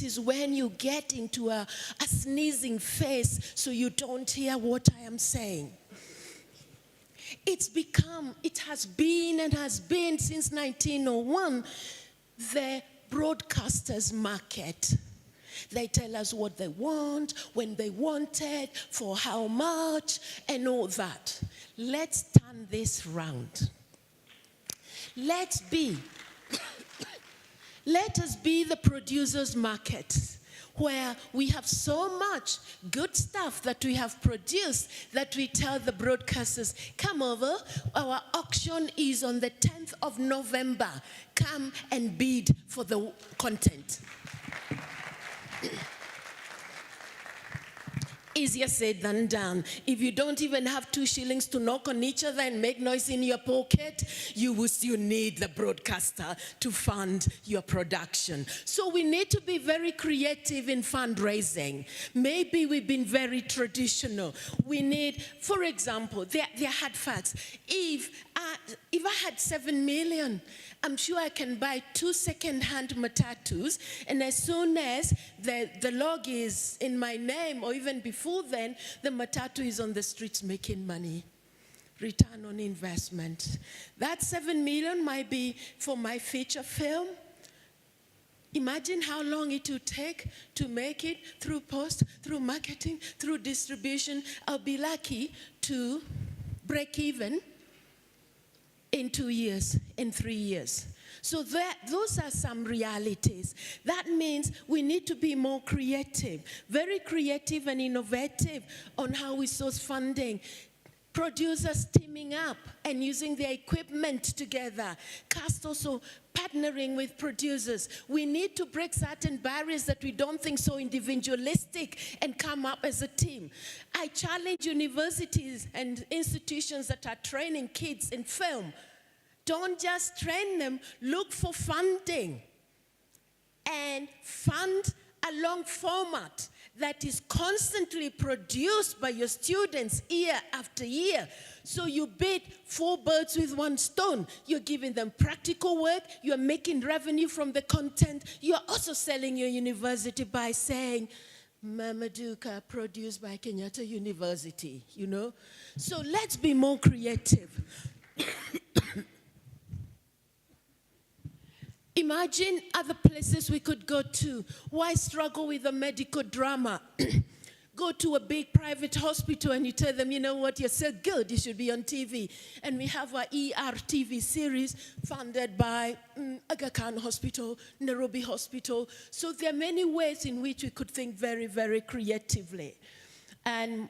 is when you get into a sneezing phase so you don't hear what I am saying. It has been since 1901, the broadcasters' market. They tell us what they want, when they want it, for how much, and all that. Let's turn this round. Let us be the producers' market, where we have so much good stuff that we have produced that we tell the broadcasters, come over, our auction is on the 10th of November. Come and bid for the content. Easier said than done. If you don't even have 2 shillings to knock on each other and make noise in your pocket, you need the broadcaster to fund your production. So we need to be very creative in fundraising. Maybe we've been very traditional. We need, for example, they're hard facts. If I had 7 million, I'm sure I can buy 2 second-hand matatus, and as soon as the log is in my name, or even before then, the matatu is on the streets making money. Return on investment. That 7 million might be for my feature film. Imagine how long it would take to make it through post, through marketing, through distribution. I'll be lucky to break even in 2 years, in 3 years. So those are some realities. That means we need to be more creative, very creative and innovative on how we source funding. Producers teaming up and using their equipment together. Cast also partnering with producers. We need to break certain barriers that we don't think so individualistic and come up as a team. I challenge universities and institutions that are training kids in film. Don't just train them, look for funding and fund a long format that is constantly produced by your students year after year. So you beat 4 birds with 1 stone. You're giving them practical work. You're making revenue from the content. You're also selling your university by saying, Mamaduka, produced by Kenyatta University, you know? So let's be more creative. Imagine other places we could go to. Why struggle with a medical drama? Go to a big private hospital and you tell them, you know what, you're so good, you should be on TV. And we have our ER TV series funded by Aga Khan Hospital, Nairobi Hospital. So there are many ways in which we could think very, very creatively. And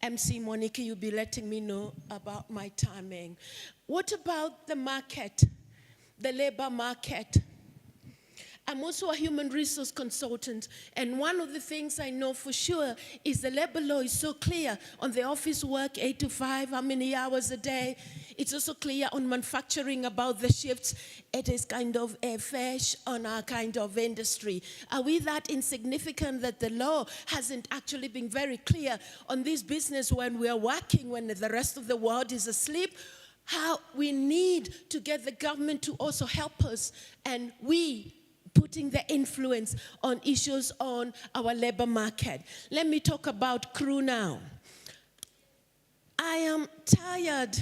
MC Monica, you'll be letting me know about my timing. What about the market? The labor market. I'm also a human resource consultant, and one of the things I know for sure is the labor law is so clear on the office work, 8 to 5, how many hours a day. It's also clear on manufacturing about the shifts. It is kind of a fish on our kind of industry. Are we that insignificant that the law hasn't actually been very clear on this business when we are working, when the rest of the world is asleep? How we need to get the government to also help us, and we putting the influence on issues on our labor market. Let me talk about crew now. I am tired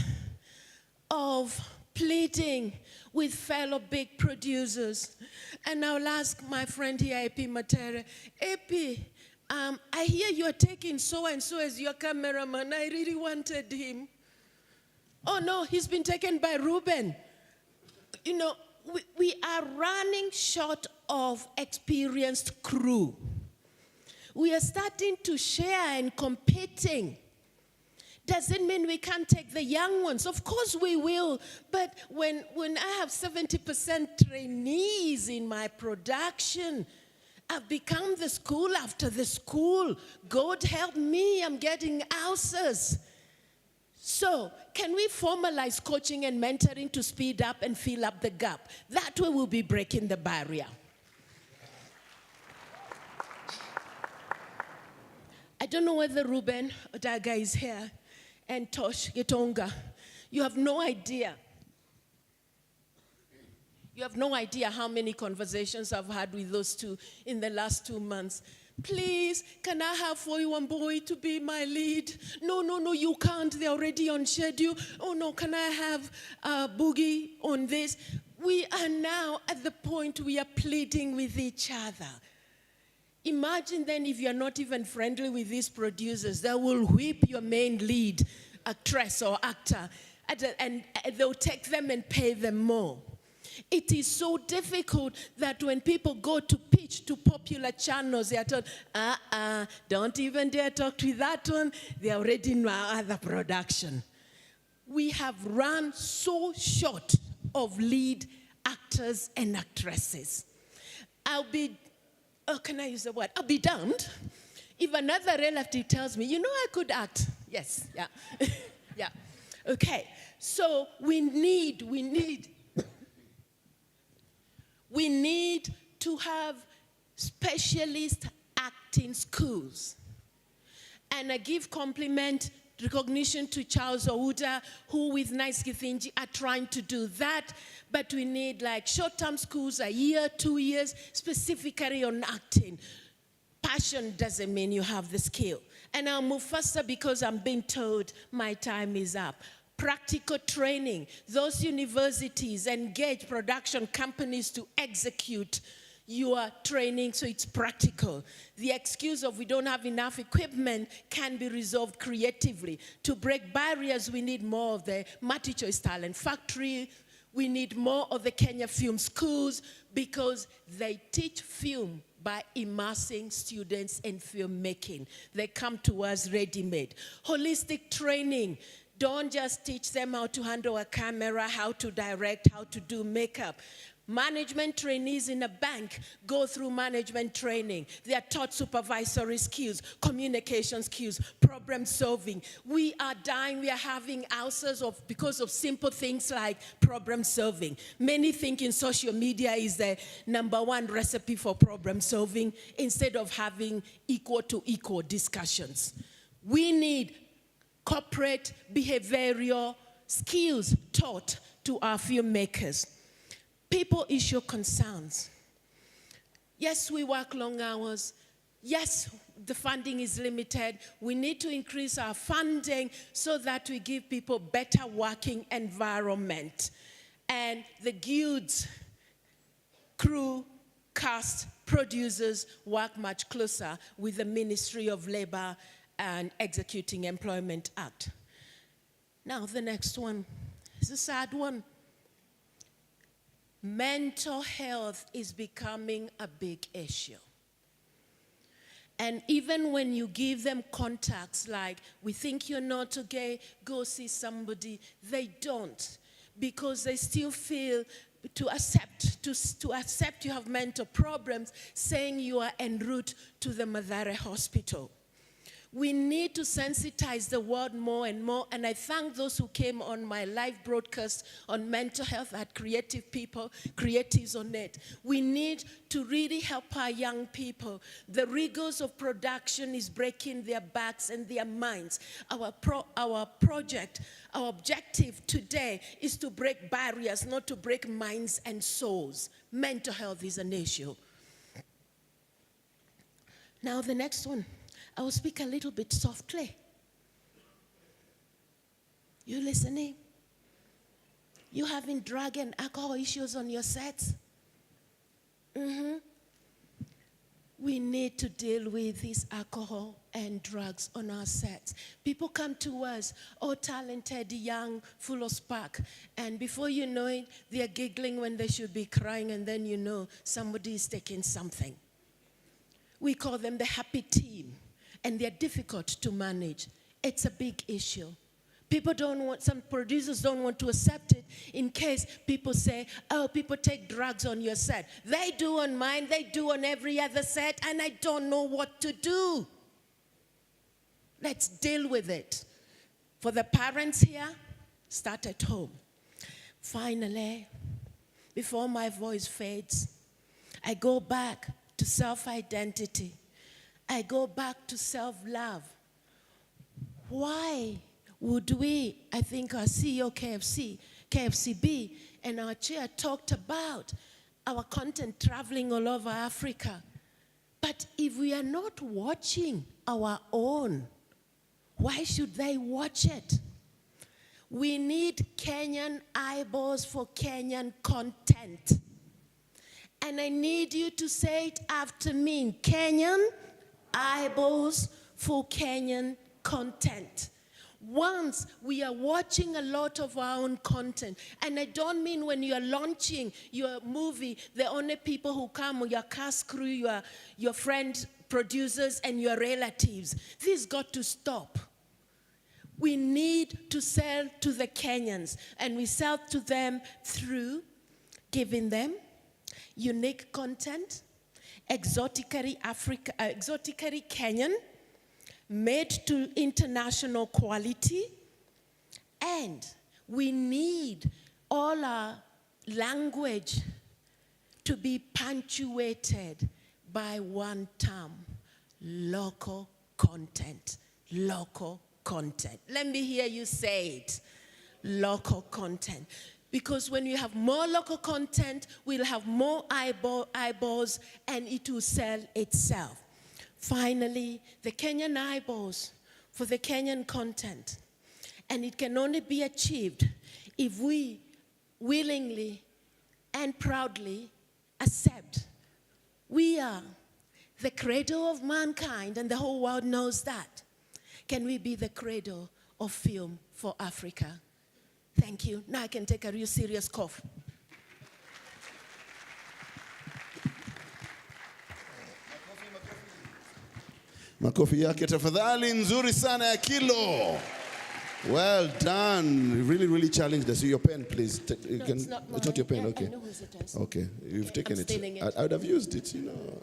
of pleading with fellow big producers, and I'll ask my friend here, AP Matere, AP, I hear you are taking so-and-so as your cameraman. I really wanted him. Oh no, he's been taken by Ruben. You know, we are running short of experienced crew. We are starting to share and competing. Doesn't mean we can't take the young ones. Of course we will. But when I have 70% trainees in my production, I've become the school after the school. God help me, I'm getting ulcers. So, can we formalize coaching and mentoring to speed up and fill up the gap? That way we'll be breaking the barrier. I don't know whether Ruben Odaga is here and Tosh Getonga. You have no idea. You have no idea how many conversations I've had with those two in the last 2 months. Please, can I have 411 to be my lead? No, you can't. They're already on schedule. Oh, no, can I have Boogie on this? We are now at the point we are pleading with each other. Imagine then if you're not even friendly with these producers, they will whip your main lead actress or actor, and they'll take them and pay them more. It is so difficult that when people go to pitch to popular channels, they are told, don't even dare talk to that one. They're already in our other production. We have run so short of lead actors and actresses. Can I use the word? I'll be damned if another relative tells me, I could act. Yes, yeah, yeah. Okay, so we need to have specialist acting schools. And I give compliment, recognition to Charles Ouda, who with Nice Githinji are trying to do that. But we need like short-term schools, a year, 2 years, specifically on acting. Passion doesn't mean you have the skill. And I'll move faster because I'm being told my time is up. Practical training. Those universities engage production companies to execute your training so it's practical. The excuse of we don't have enough equipment can be resolved creatively. To break barriers, we need more of the multi-choice talent factory. We need more of the Kenya film schools because they teach film by immersing students in filmmaking. They come to us ready-made. Holistic training. Don't just teach them how to handle a camera, how to direct, how to do makeup. Management trainees in a bank go through management training. They are taught supervisory skills, communication skills, problem solving. We are dying, we are having ulcers because of simple things like problem solving. Many think in social media is the #1 recipe for problem solving instead of having equal to equal discussions. We need corporate behavioral skills taught to our filmmakers. People issue concerns. Yes, we work long hours. Yes, the funding is limited. We need to increase our funding so that we give people better working environment. And the guilds, crew, cast, producers work much closer with the Ministry of Labor and Executing Employment Act. Now, the next one is a sad one. Mental health is becoming a big issue. And even when you give them contacts like, we think you're not okay, go see somebody, they don't, because they still feel to accept you have mental problems, saying you are en route to the Mathare hospital. We need to sensitize the world more and more, and I thank those who came on my live broadcast on mental health. I had creative people, creatives on it. We need to really help our young people. The rigors of production is breaking their backs and their minds. Our project, our objective today is to break barriers, not to break minds and souls. Mental health is an issue. Now the next one. I will speak a little bit softly. You listening? You having drug and alcohol issues on your sets? We need to deal with this alcohol and drugs on our sets. People come to us, all talented, young, full of spark, and before you know it, they are giggling when they should be crying, and then you know somebody is taking something. We call them the happy team. And they're difficult to manage. It's a big issue. Some producers don't want to accept it in case people say, oh, people take drugs on your set. They do on mine, they do on every other set, and I don't know what to do. Let's deal with it. For the parents here, start at home. Finally, before my voice fades, I go back to self-identity. I go back to self-love. Why would we, I think our CEO KFCB and our chair talked about our content traveling all over Africa. But if we are not watching our own, why should they watch it? We need Kenyan eyeballs for Kenyan content. And I need you to say it after me. Kenyan eyeballs for Kenyan content. Once we are watching a lot of our own content, and I don't mean when you are launching your movie, the only people who come, your cast crew, your friend producers, and your relatives. This got to stop. We need to sell to the Kenyans, and we sell to them through giving them unique content, exotically Kenyan, made to international quality, and we need all our language to be punctuated by one term: local content. Local content. Let me hear you say it. Local content. Because when you have more local content, we'll have more eyeballs, and it will sell itself. Finally, the Kenyan eyeballs for the Kenyan content. And it can only be achieved if we willingly and proudly accept we are the cradle of mankind, and the whole world knows that. Can we be the cradle of film for Africa? Thank you. Now I can take a real serious cough. Makofi yake tafadhali, nzuri sana ya kilo. Well done. Really challenged us. So your pen, please. It's not your pen, okay. I know whose it is. Okay, you've taken it. it. I would have used it, you know.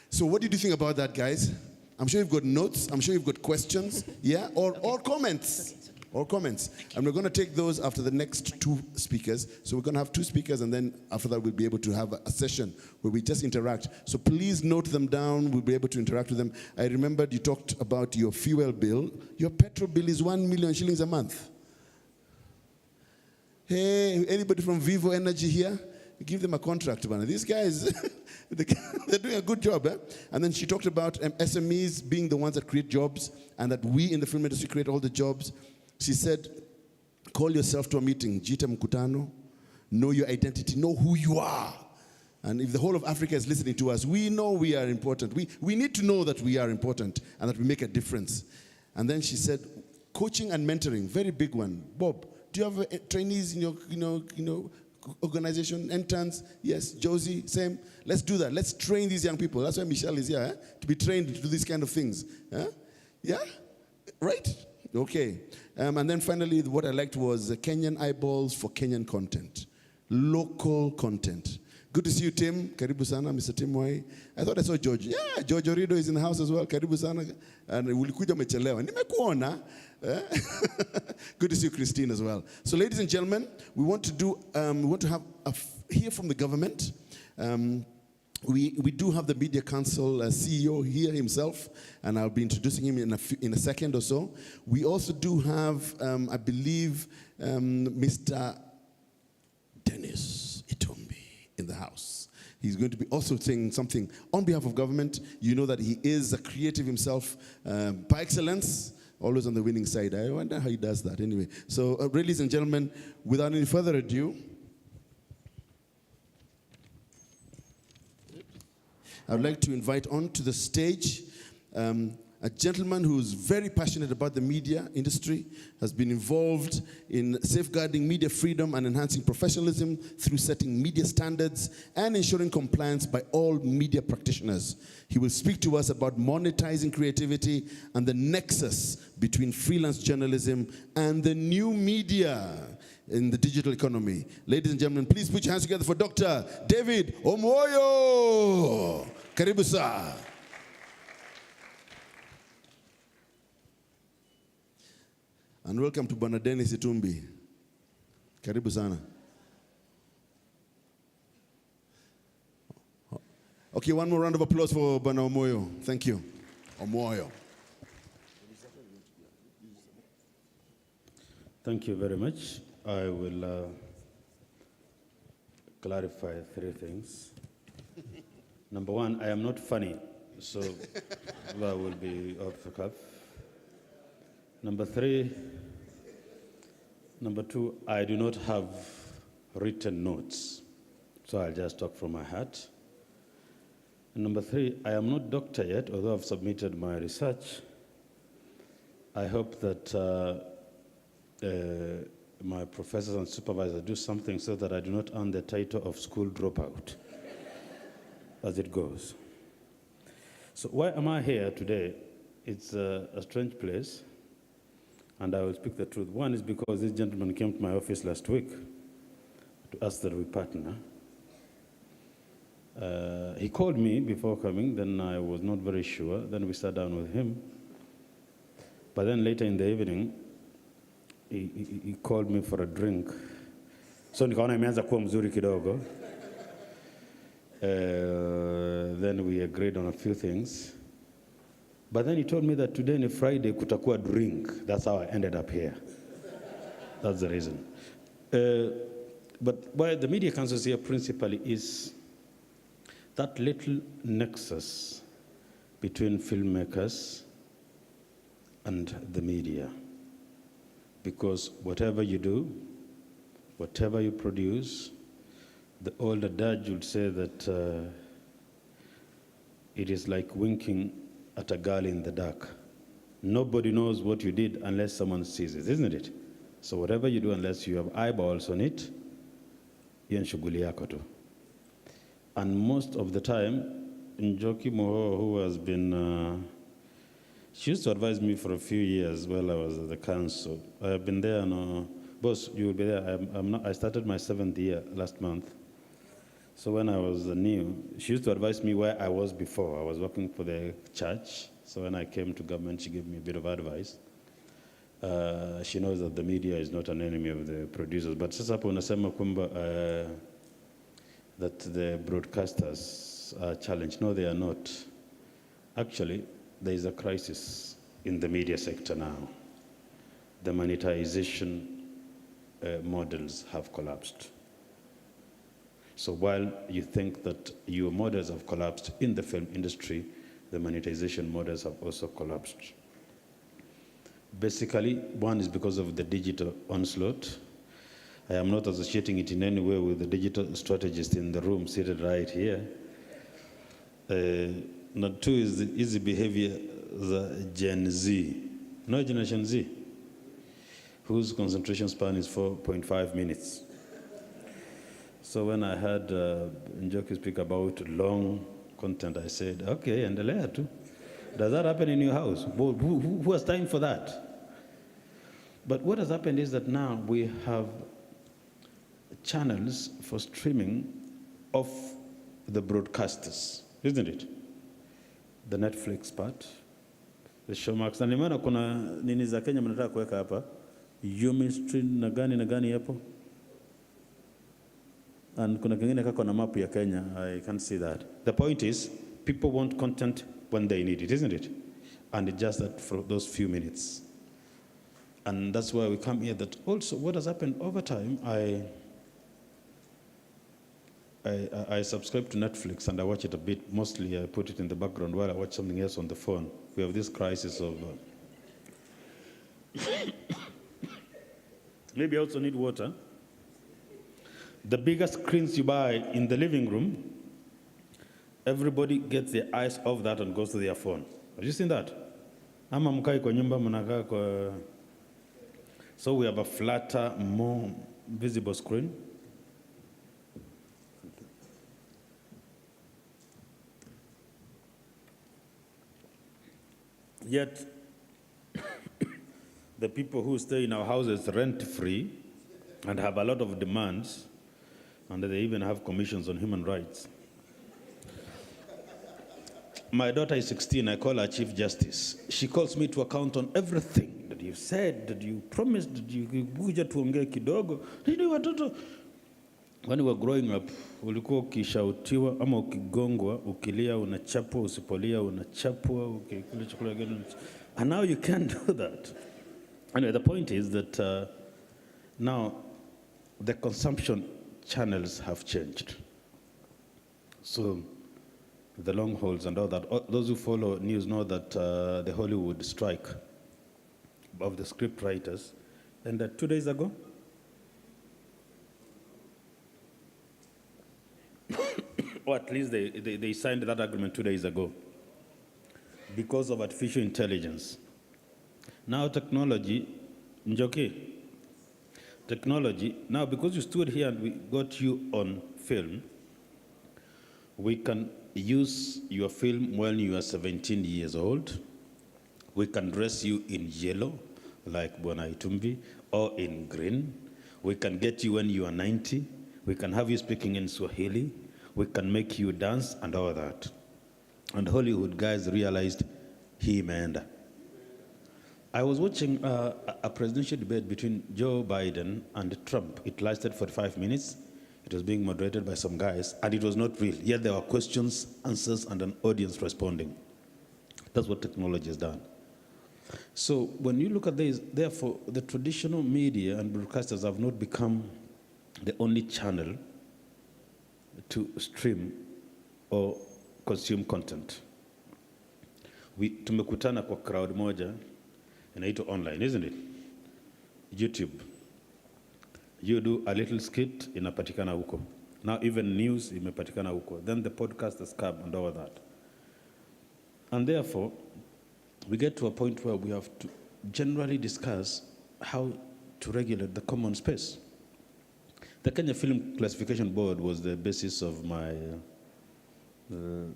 So what did you think about that, guys? I'm sure you've got notes. I'm sure you've got questions. Yeah? Or comments. Or comments. And we're going to take those after the next two speakers. So we're going to have two speakers, and then after that we'll be able to have a session where we just interact. So please note them down. We'll be able to interact with them. I remembered you talked about your fuel bill. Your petrol bill is 1 million shillings a month. Hey, anybody from Vivo Energy here? Give them a contract, man. These guys, they're doing a good job. Eh? And then she talked about SMEs being the ones that create jobs, and that we in the film industry create all the jobs. She said, call yourself to a meeting, jita mkutano, know your identity, know who you are. And if the whole of Africa is listening to us, we know we are important. We need to know that we are important and that we make a difference. And then she said, coaching and mentoring, very big one. Bob, do you have trainees in your organization, interns? Yes. Josie, same. Let's do that. Let's train these young people. That's why Michelle is here, to be trained to do these kind of things. Yeah? Right? Okay. And then finally, what I liked was Kenyan eyeballs for Kenyan content. Local content. Good to see you, Tim. Karibu sana, Mr. Tim Wai. I thought I saw George. Yeah, George Orido is in the house as well. Karibu sana. And ulikuja umechelewa. Nimekuona. Good to see you, Christine, as well. So, ladies and gentlemen, we want to have hear from the government. We do have the Media Council CEO here himself, and I'll be introducing him in a second or so. We also do have, I believe, Mr. Dennis Itumbi in the house. He's going to be also saying something on behalf of government. You know that he is a creative himself by excellence, always on the winning side. I wonder how he does that anyway. So, ladies and gentlemen, without any further ado, I would like to invite onto the stage a gentleman who's very passionate about the media industry, has been involved in safeguarding media freedom and enhancing professionalism through setting media standards and ensuring compliance by all media practitioners. He will speak to us about monetizing creativity and the nexus between freelance journalism and the new media in the digital economy. Ladies and gentlemen, please put your hands together for Dr. David Omoyo. Karibu sa. And welcome to Bwana Dennis Itumbi. Karibu sana. Okay, one more round of applause for Bwana Omoyo. Thank you. Omoyo. Thank you very much. I will clarify 3 things. Number 1, I am not funny, so that will be off the cuff. Number 2, I do not have written notes, so I'll just talk from my heart. And number 3, I am not doctor yet, although I've submitted my research. I hope that my professors and supervisors do something so that I do not earn the title of school dropout as it goes. So why am I here today? It's a strange place, and I will speak the truth. One is because this gentleman came to my office last week to ask that we partner. He called me before coming, then I was not very sure. Then we sat down with him. But then later in the evening, he called me for a drink. So nikaona imeanza kuwa mzuri kidogo. Then we agreed on a few things. But then he told me that today on Friday kutakuwa drink. That's how I ended up here. That's the reason. But why the Media Council is here principally is that little nexus between filmmakers and the media. Because whatever you do, whatever you produce, the old adage would say that it is like winking at a girl in the dark. Nobody knows what you did unless someone sees it, isn't it? So whatever you do, unless you have eyeballs on it, hiyo ni shughuli yako tu. And most of the time, Njoki Moho, who has been, she used to advise me for a few years while I was at the council. I have been there, boss, you will be there. I started my 7th year last month. So when I was new, she used to advise me where I was before. I was working for the church. So when I came to government, she gave me a bit of advice. She knows that the media is not an enemy of the producers. But sasa hapo unasema kwamba that the broadcasters are challenged. No, they are not. Actually, there is a crisis in the media sector now. The monetization models have collapsed. So while you think that your models have collapsed in the film industry, the monetization models have also collapsed. Basically, one is because of the digital onslaught. I am not associating it in any way with the digital strategist in the room seated right here. Number 2 is the easy behavior, the Gen Z. No, Generation Z, whose concentration span is 4.5 minutes. So when I heard Njoki speak about long content, I said, okay, endelea tu. Does that happen in your house? Who has time for that? But what has happened is that now we have channels for streaming of the broadcasters, isn't it? The Netflix part, the Showmax. Na nimeona kuna nini za Kenya mnataka kuweka hapa. Ministry na gani hapo. And kuna kingine kako na map ya Kenya. I can't see that. The point is, people want content when they need it, isn't it? And it's just that for those few minutes. And that's why we come here. That also, what has happened over time, I subscribe to Netflix and I watch it a bit. Mostly I put it in the background while I watch something else on the phone. We have this crisis of... Maybe I also need water. The bigger screens you buy in the living room, everybody gets their eyes off that and goes to their phone. Have you seen that? Ama mkai kwa nyumba mnakaa kwa... So we have a flatter, more visible screen. Yet, the people who stay in our houses rent-free and have a lot of demands, and they even have commissions on human rights. My daughter is 16, I call her Chief Justice. She calls me to account on everything that you've said, that you promised, that you kuja tuongee kidogo. Nini watoto? When we were growing up, ulikuwa ukishautiwa ama ukigongwa, ukilia unachapwa, usipolia unachapwa, ukikula chakula gani. And now you can't do that. Anyway, the point is that now the consumption channels have changed. So the long hauls and all that, those who follow news know that the Hollywood strike of the script writers ended 2 days ago. Or at least they signed that agreement 2 days ago because of artificial intelligence. Now technology, Njoki, technology, now because you stood here and we got you on film, we can use your film when you are 17 years old. We can dress you in yellow, like Bwana Itumbi, or in green. We can get you when you are 90. We can have you speaking in Swahili. We can make you dance and all that. And Hollywood guys realized he meant. I was watching a presidential debate between Joe Biden and Trump. It lasted 45 minutes. It was being moderated by some guys, and it was not real. Yet there were questions, answers, and an audience responding. That's what technology has done. So when you look at this, therefore, the traditional media and broadcasters have not become the only channel to stream or consume content. Tumekutana kwa crowd moja, inaitwa online, isn't it? YouTube. You do a little skit, inapatikana huko. Now even news, imepatikana huko. Then the podcast has come and all that. And therefore, we get to a point where we have to generally discuss how to regulate the common space. The Kenya Film Classification Board was the basis of my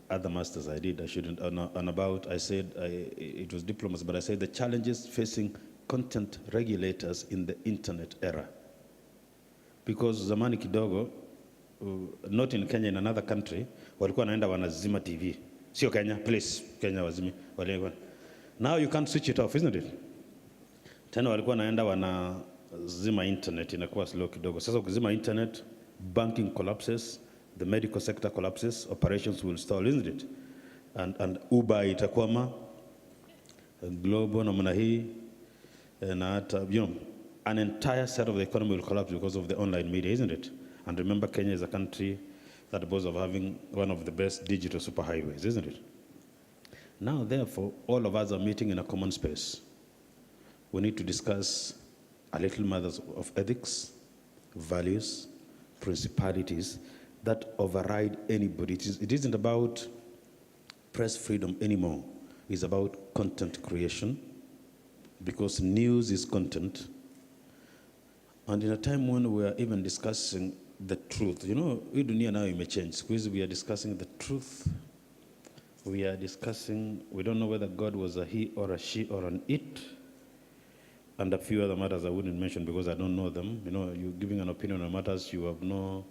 other masters I did. I shouldn't, I said, it was diplomas, but I said the challenges facing content regulators in the internet era. Because zamani kidogo, not in Kenya, in another country, walikuwa naenda wanazima TV. Sio Kenya, please, Kenya wazimi. Now you can't switch it off, isn't it? Tena walikuwa naenda wanazima internet, inakuwa slow kidogo. Sasa ukizima internet, banking collapses, the medical sector collapses, operations will stall, isn't it? And Uber itakwama, Globo na Manahi, and an entire set of the economy will collapse because of the online media, isn't it? And remember, Kenya is a country that boasts of having one of the best digital superhighways, isn't it? Now, therefore, all of us are meeting in a common space. We need to discuss a little matters of ethics, values, principalities that override anybody. It isn't about press freedom anymore. It's about content creation, because news is content. And in a time when we are even discussing the truth, you know, we dunia now may change. Because we are discussing the truth. We are discussing, we don't know whether God was a he or a she or an it. And a few other matters I wouldn't mention because I don't know them. You know, you're giving an opinion on matters you have no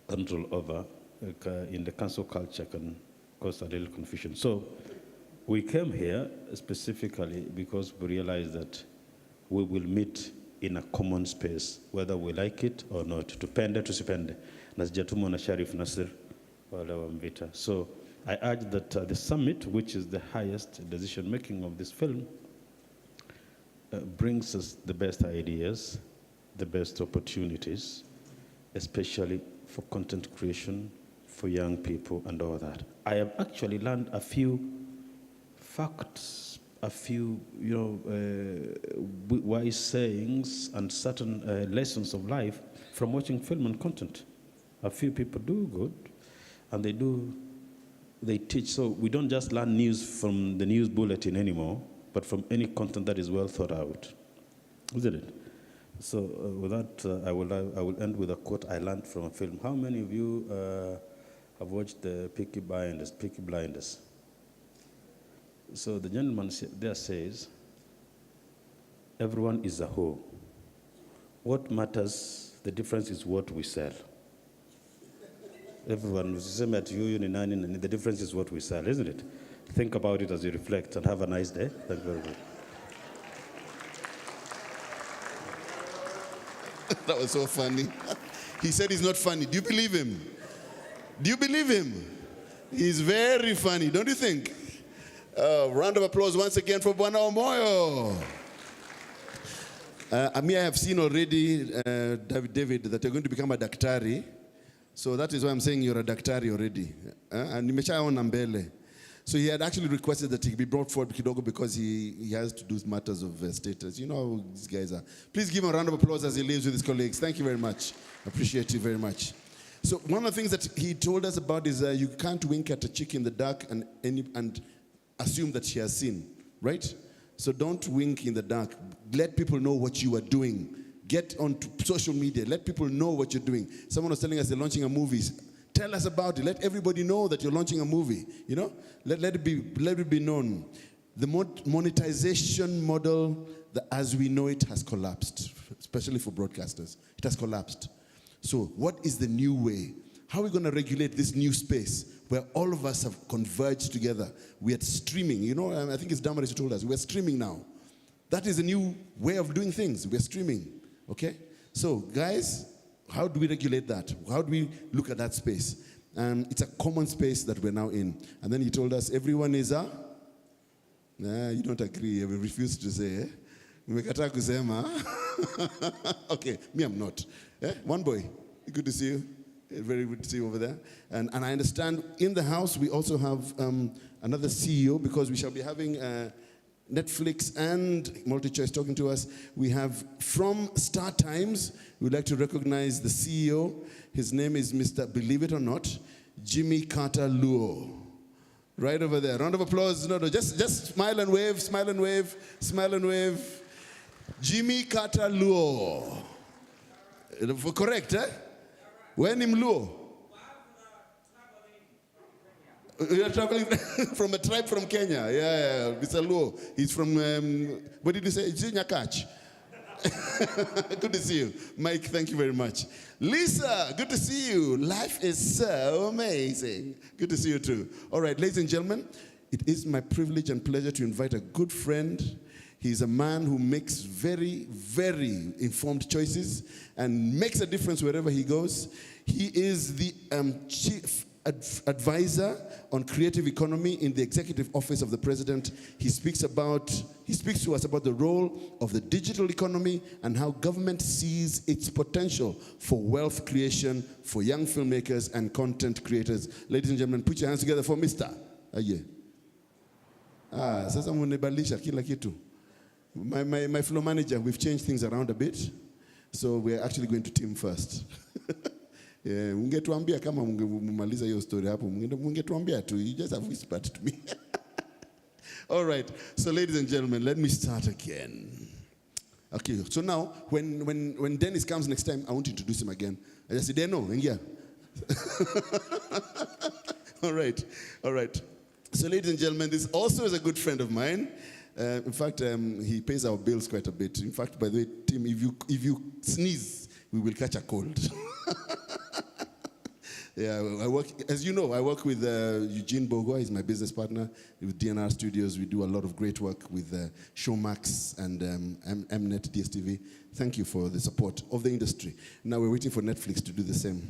control over. Like, in the council culture can cause a little confusion. So we came here specifically because we realized that we will meet in a common space, whether we like it or not. Tupende, tusipende. Nasijatumo na Sharif Nasir, wale wa Mvita. So I urge that the summit, which is the highest decision-making of this film, brings us the best ideas, the best opportunities, especially for content creation, for young people and all that. I have actually learned a few facts, a few wise sayings and certain lessons of life from watching film and content. A few people do good, and they teach. So we don't just learn news from the news bulletin anymore, but from any content that is well thought out, isn't it? So with that, I will end with a quote I learned from a film. How many of you have watched the Peaky Blinders? So the gentleman there says, everyone is a hoe. What matters, the difference is what we sell. Everyone, the difference is what we sell, isn't it? Think about it as you reflect and have a nice day. Thank you very much. That was so funny. He said he's not funny. Do you believe him? Do you believe him? He's very funny, don't you think? Round of applause once again for Bwana Omoyo. I have seen already, David, that you're going to become a daktari. So that is why I'm saying you're a daktari already. And nimeshaona mbele. So he had actually requested that he be brought forward kidogo because he has to do matters of status. You know how these guys are. Please give him a round of applause as he leaves with his colleagues. Thank you very much. Appreciate you very much. So one of the things that he told us about is you can't wink at a chick in the dark and assume that she has seen, right? So don't wink in the dark. Let people know what you are doing. Get onto social media. Let people know what you're doing. Someone was telling us they're launching a movie. Tell us about it. Let everybody know that you're launching a movie. You know, let it be known. The monetization model, as we know it, has collapsed, especially for broadcasters. It has collapsed. So, what is the new way? How are we going to regulate this new space where all of us have converged together? We are streaming. You know, I think it's Damaris who told us we're streaming now. That is a new way of doing things. We're streaming. Okay. So, guys. How do we regulate that? How do we look at that space? It's a common space that we're now in. And then he told us, everyone is a? Nah, you don't agree. We refuse to say. Umekataa kusema. Okay, me I'm not. One boy, good to see you. Very good to see you over there. And I understand in the house we also have another CEO because we shall be having Netflix and MultiChoice talking to us. We have from Star Times, we'd like to recognize the CEO. His name is Mr. Believe It or Not, Jimmy Carter Luo. Right over there. Round of applause. No, just smile and wave, smile and wave, smile and wave. Jimmy Carter Luo. Correct, eh? When him Luo? We are traveling from a tribe from Kenya. Yeah, Mr. Luo. He's from, what did you say? Nyakach. Good to see you. Mike, thank you very much. Lisa, good to see you. Life is so amazing. Good to see you too. All right, ladies and gentlemen, it is my privilege and pleasure to invite a good friend. He's a man who makes very, very informed choices and makes a difference wherever he goes. He is the chief advisor on creative economy in the executive office of the president. He speaks to us about the role of the digital economy and how government sees its potential for wealth creation for young filmmakers and content creators. Ladies and gentlemen, put your hands together for Mr. Aye. Sasa munibalisha kila kitu. My floor manager, we've changed things around a bit. So we're actually going to team first. Ungetuambia kama mumaliza hiyo story hapo, ungetuambia tu. You just have whispered to me. All right. So ladies and gentlemen, let me start again. Okay. So now, when Dennis comes next time, I want to introduce him again. I just say, Deno, ingia. All right. All right. So ladies and gentlemen, this also is a good friend of mine. In fact, he pays our bills quite a bit. In fact, by the way, Tim, if you sneeze, we will catch a cold. Yeah, as you know, I work with Eugene Bogwa. He's my business partner with DNR Studios. We do a lot of great work with Showmax and Mnet, DSTV. Thank you for the support of the industry. Now we're waiting for Netflix to do the same.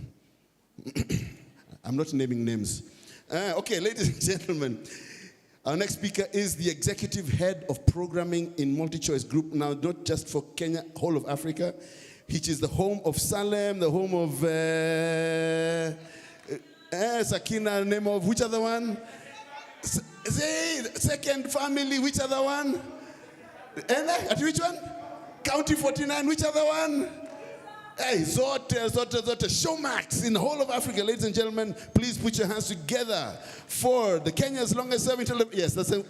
I'm not naming names. Okay, ladies and gentlemen, our next speaker is the executive head of programming in MultiChoice Group. Now, not just for Kenya, whole of Africa, which is the home of Salem, the home of Sakina, name of which other one? Second family, which other one? At which one? County 49, which other one? Hey, Zote, Showmax in the whole of Africa. Ladies and gentlemen, please put your hands together for the Kenya's longest serving television. Yes, that's a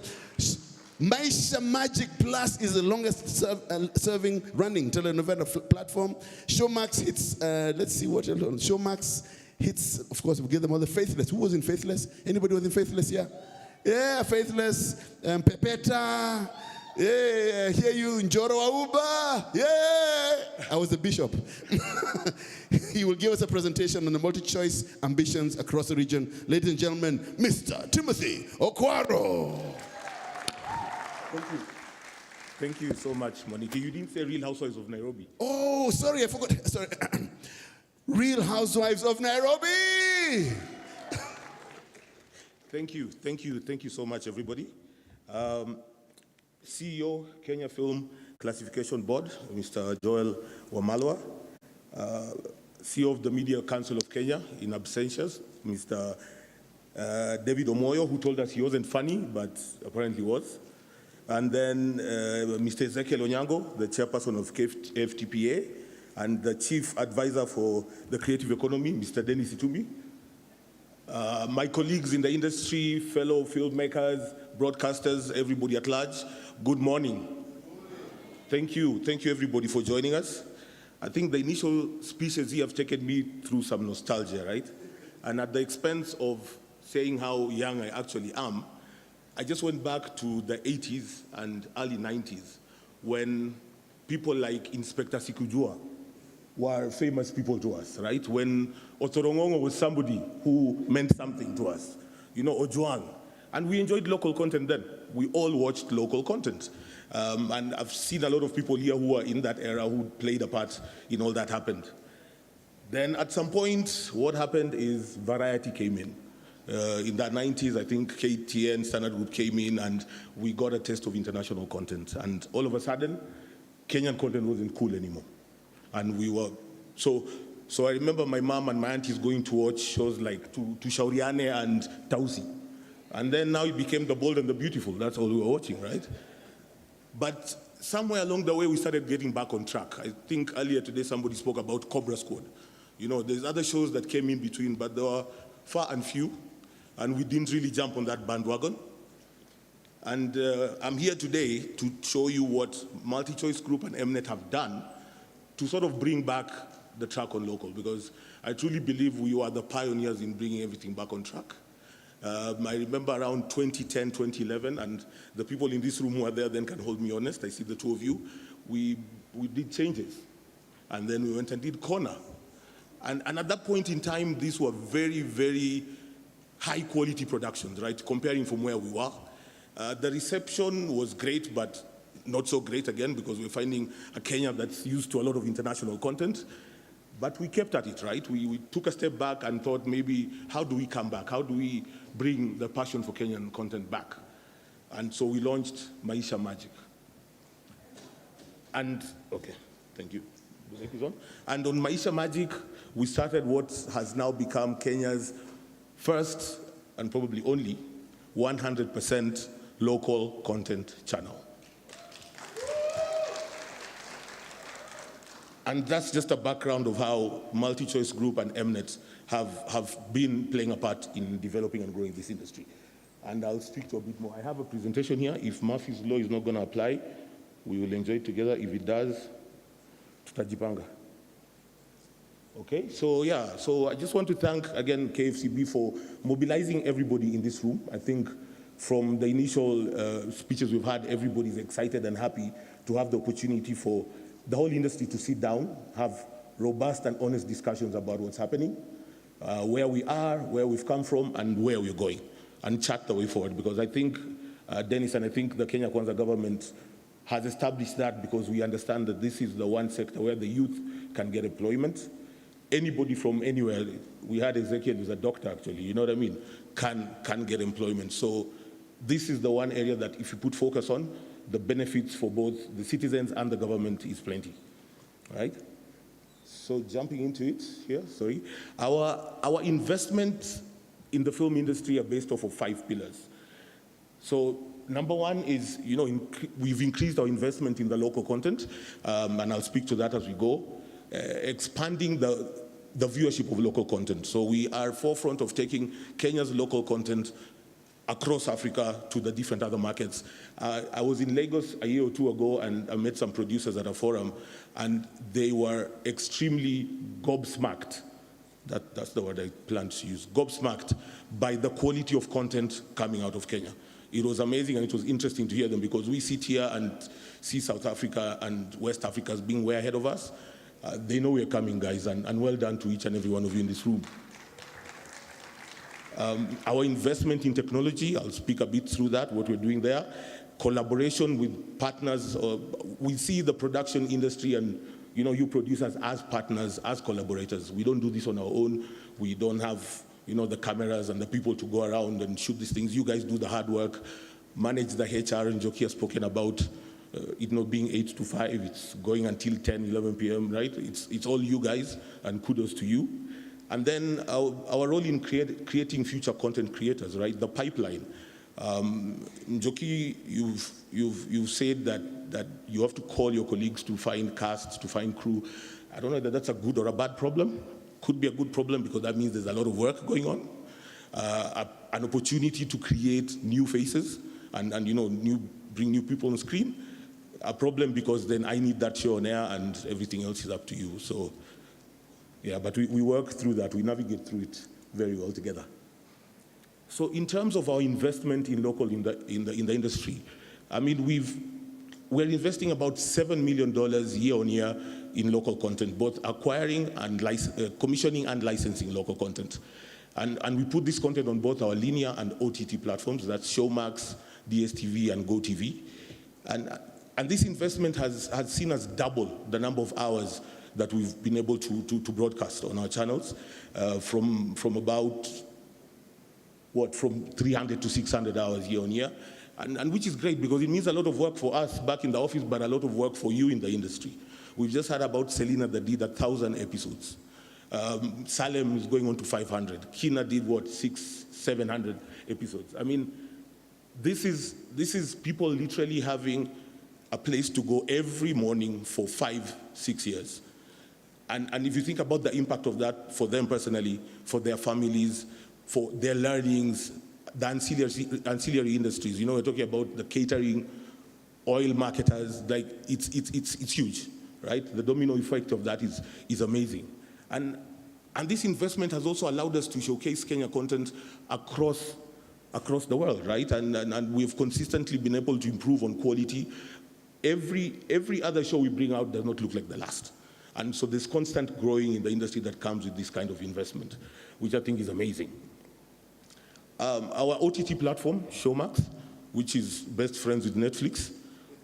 Maisha Magic Plus is the longest serving running telenovela platform. Showmax hits, let's see what else. Showmax hits, of course, we give them all the Faithless. Who was in Faithless? Anybody was in Faithless? Yeah? Yeah, Faithless, Pepeta. Yeah, hear you, Njoro Auba. Yeah, I was the bishop. He will give us a presentation on the multi-choice ambitions across the region. Ladies and gentlemen, Mr. Timothy Okwaro. Thank you. Thank you so much, Monica. You didn't say Real Housewives of Nairobi. Oh, sorry, I forgot. Sorry. Real Housewives of Nairobi. Thank you so much, everybody. CEO, Kenya Film, Classification Board, Mr. Joel Wamalwa, CEO of the Media Council of Kenya in absentia, Mr. David Omoyo, who told us he wasn't funny, but apparently was. And then Mr. Ezekiel Onyango, the chairperson of FTPA, and the chief advisor for the creative economy, Mr. Dennis Itumi. My colleagues in the industry, fellow filmmakers, broadcasters, everybody at large, good morning. Thank you everybody for joining us. I think the initial speeches here have taken me through some nostalgia, right? And at the expense of saying how young I actually am, I just went back to the 80s and early 90s when people like Inspector Sikujua were famous people to us, right? When Otorongongo was somebody who meant something to us, you know, Ojuang. And we enjoyed local content then. We all watched local content. And I've seen a lot of people here who are in that era who played a part in all that happened. Then at some point, what happened is variety came in. In the 90s, I think KTN, Standard Group came in and we got a taste of international content. And all of a sudden, Kenyan content wasn't cool anymore. And we were, so I remember my mom and my aunties going to watch shows like Tushauriane and Tausi. And then now it became The Bold and the Beautiful. That's all we were watching, right? But somewhere along the way, we started getting back on track. I think earlier today, somebody spoke about Cobra Squad. You know, there's other shows that came in between, but they were far and few. And we didn't really jump on that bandwagon. And I'm here today to show you what MultiChoice Group and Mnet have done to sort of bring back the track on local, because I truly believe we were the pioneers in bringing everything back on track. I remember around 2010, 2011, and the people in this room who are there then can hold me honest. I see the two of you. We did changes. And then we went and did Corner. And at that point in time, these were very, very high quality productions, right? Comparing from where we were. The reception was great, but not so great again, because we're finding a Kenya that's used to a lot of international content. But we kept at it, right? We took a step back and thought maybe, how do we come back? How do we bring the passion for Kenyan content back? And so we launched Maisha Magic. And, okay, thank you. And on Maisha Magic, we started what has now become Kenya's first and probably only 100% local content channel. And that's just a background of how MultiChoice Group and Mnet have been playing a part in developing and growing this industry. And I'll speak to a bit more. I have a presentation here. If Murphy's Law is not going to apply, we will enjoy it together. If it does, tutajipanga. Okay, so yeah, so I just want to thank again KFCB for mobilizing everybody in this room. I think from the initial speeches we've had, everybody's excited and happy to have the opportunity for the whole industry to sit down, have robust and honest discussions about what's happening, where we are, where we've come from, and where we're going, and chart the way forward. Because I think, Dennis, and I think the Kenya Kwanza government has established that because we understand that this is the one sector where the youth can get employment. Anybody from anywhere, we had Ezekiel who's a doctor actually, you know what I mean, can get employment. So this is the one area that if you put focus on, the benefits for both the citizens and the government is plenty, right? So jumping into it here, sorry. Our investments in the film industry are based off of 5 pillars. So number one is, you know, we've increased our investment in the local content, and I'll speak to that as we go. Expanding the viewership of local content. So we are forefront of taking Kenya's local content across Africa to the different other markets. I was in Lagos a year or two ago and I met some producers at a forum and they were extremely gobsmacked. That's the word I planned to use. Gobsmacked by the quality of content coming out of Kenya. It was amazing and it was interesting to hear them because we sit here and see South Africa and West Africa as being way ahead of us. They know we're coming, guys, and well done to each and every one of you in this room. Our investment in technology, I'll speak a bit through that, what we're doing there. Collaboration with partners. We see the production industry and you producers as partners, as collaborators. We don't do this on our own. We don't have the cameras and the people to go around and shoot these things. You guys do the hard work, manage the HR, and Joki has spoken about it not being 8 to 5, it's going until 10, 11 p.m., right? It's all you guys, and kudos to you. And then our role in creating future content creators, right? The pipeline. Njoki, you've said that you have to call your colleagues to find casts, to find crew. I don't know whether that's a good or a bad problem. Could be a good problem because that means there's a lot of work going on. An opportunity to create new faces and bring new people on screen. A problem because then I need that show on air and everything else is up to you. So, yeah, but we work through that. We navigate through it very well together. So in terms of our investment in local in the industry, I mean, we're investing about $7 million year on year in local content, both acquiring and commissioning and licensing local content. And we put this content on both our linear and OTT platforms, that's Showmax, DSTV, and GoTV. And this investment has seen us double the number of hours that we've been able to broadcast on our channels, from about, from 300 to 600 hours year on year. And which is great because it means a lot of work for us back in the office, but a lot of work for you in the industry. We've just had about Selena that did 1,000 episodes. Salem is going on to 500. Kina did 600-700 episodes. I mean, this is people literally having a place to go every morning for 5-6 years. And if you think about the impact of that for them personally, for their families, for their learnings, the ancillary industries, we're talking about the catering, oil marketers, like it's huge, right? The domino effect of that is amazing. And this investment has also allowed us to showcase Kenya content across the world, right? And we've consistently been able to improve on quality. Every other show we bring out does not look like the last. And so there's constant growing in the industry that comes with this kind of investment, which I think is amazing. Our OTT platform, Showmax, which is best friends with Netflix,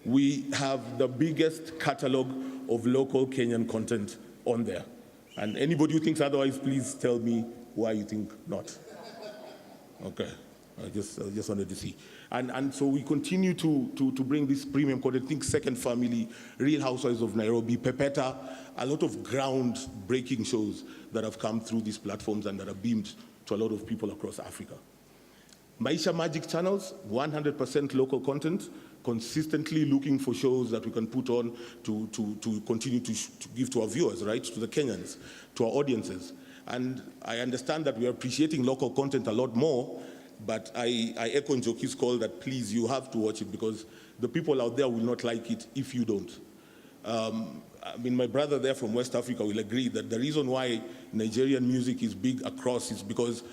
we have the biggest catalog of local Kenyan content on there. And anybody who thinks otherwise, please tell me why you think not. Okay, I just wanted to see. And so we continue to bring this premium content. Think Second Family, Real Housewives of Nairobi, Pepeta, a lot of ground-breaking shows that have come through these platforms and that are beamed to a lot of people across Africa. Maisha Magic channels, 100% local content, consistently looking for shows that we can put on to continue to give to our viewers, right, to the Kenyans, to our audiences. And I understand that we are appreciating local content a lot more, but I echo Njoki's call that please, you have to watch it because the people out there will not like it if you don't. I mean, my brother there from West Africa will agree that the reason why Nigerian music is big across is because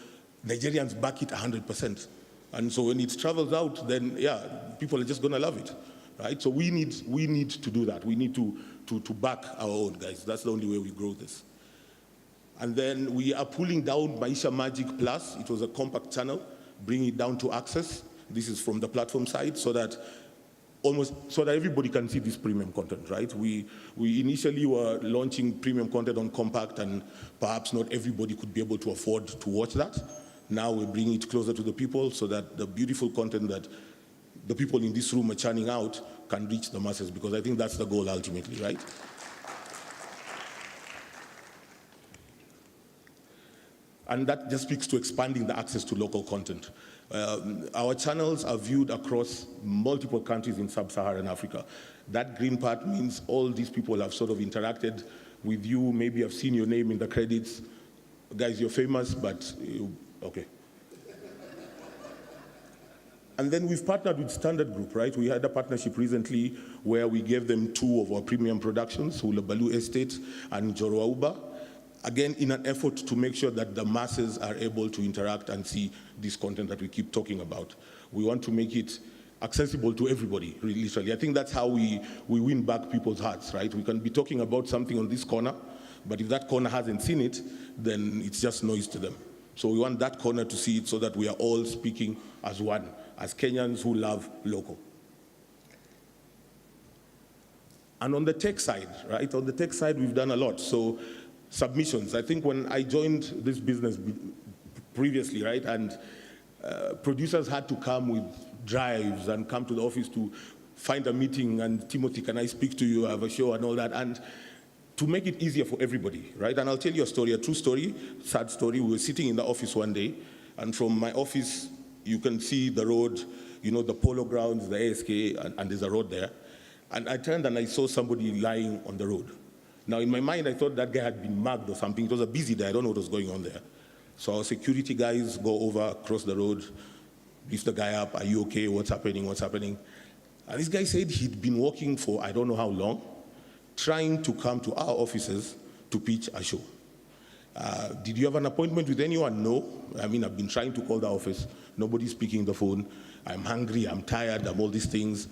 Nigerians back it 100%. And so when it travels out, then yeah, people are just gonna love it, right? So we need to do that. We need to back our own, guys. That's the only way we grow this. And then we are pulling down Maisha Magic Plus. It was a compact channel, bringing it down to access. This is from the platform side so that everybody can see this premium content, right? We initially were launching premium content on compact and perhaps not everybody could be able to afford to watch that. Now we're bringing it closer to the people so that the beautiful content that the people in this room are churning out can reach the masses, because I think that's the goal ultimately, right? And that just speaks to expanding the access to local content. Our channels are viewed across multiple countries in sub-Saharan Africa. That green part means all these people have sort of interacted with you, maybe have seen your name in the credits. Guys, you're famous, but okay. And then we've partnered with Standard Group, right? We had a partnership recently where we gave them 2 of our premium productions, Hulabalu Estate and Jorwauba, again, in an effort to make sure that the masses are able to interact and see this content that we keep talking about. We want to make it accessible to everybody, really, literally. I think that's how we win back people's hearts, right? We can be talking about something on this corner, but if that corner hasn't seen it, then it's just noise to them. So we want that corner to see it so that we are all speaking as one, as Kenyans who love local. And on the tech side, right? On the tech side, we've done a lot. So submissions. I think when I joined this business previously, right, and producers had to come with drives and come to the office to find a meeting and Timothy, can I speak to you? I have a show and all that. And to make it easier for everybody, right? And I'll tell you a story, a true story, sad story. We were sitting in the office one day, and from my office, you can see the road, the polo grounds, the ASK, and there's a road there. And I turned and I saw somebody lying on the road. Now, in my mind, I thought that guy had been mugged or something. It was a busy day. I don't know what was going on there. So our security guys go over, across the road, lift the guy up. Are you okay? What's happening? What's happening? And this guy said he'd been working for I don't know how long, trying to come to our offices to pitch a show. Did you have an appointment with anyone? No. I mean, I've been trying to call the office. Nobody's picking the phone. I'm hungry. I'm tired. I'm all these things.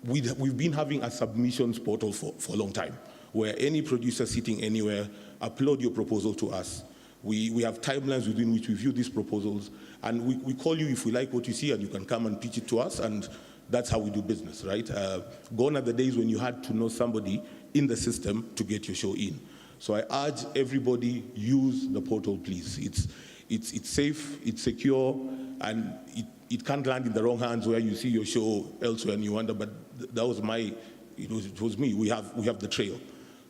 We've been having a submissions portal for a long time, where any producer sitting anywhere, upload your proposal to us. We have timelines within which we view these proposals, and we call you if we like what you see, and you can come and pitch it to us, and that's how we do business, right? Gone are the days when you had to know somebody in the system to get your show in. So I urge everybody, use the portal, please. It's safe, it's secure, and it can't land in the wrong hands where you see your show elsewhere and you wonder, but that was it was me. We have the trail.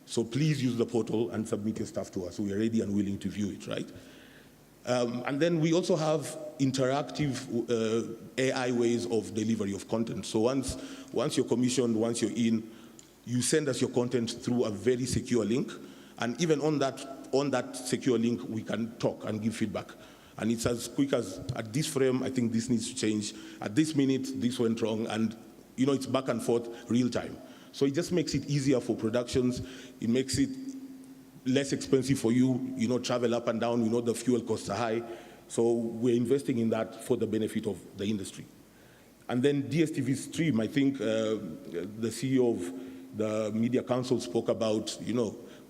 So please use the portal and submit your stuff to us. We are ready and willing to view it, right? And then we also have interactive AI ways of delivery of content. So once you're commissioned, once you're in, you send us your content through a very secure link. And even on that secure link, we can talk and give feedback. And it's as quick as, at this frame, I think this needs to change. At this minute, this went wrong. And it's back and forth, real time. So it just makes it easier for productions. It makes it less expensive for you, travel up and down. The fuel costs are high. So we're investing in that for the benefit of the industry. And then DSTV Stream, I think the CEO of the Media Council spoke about,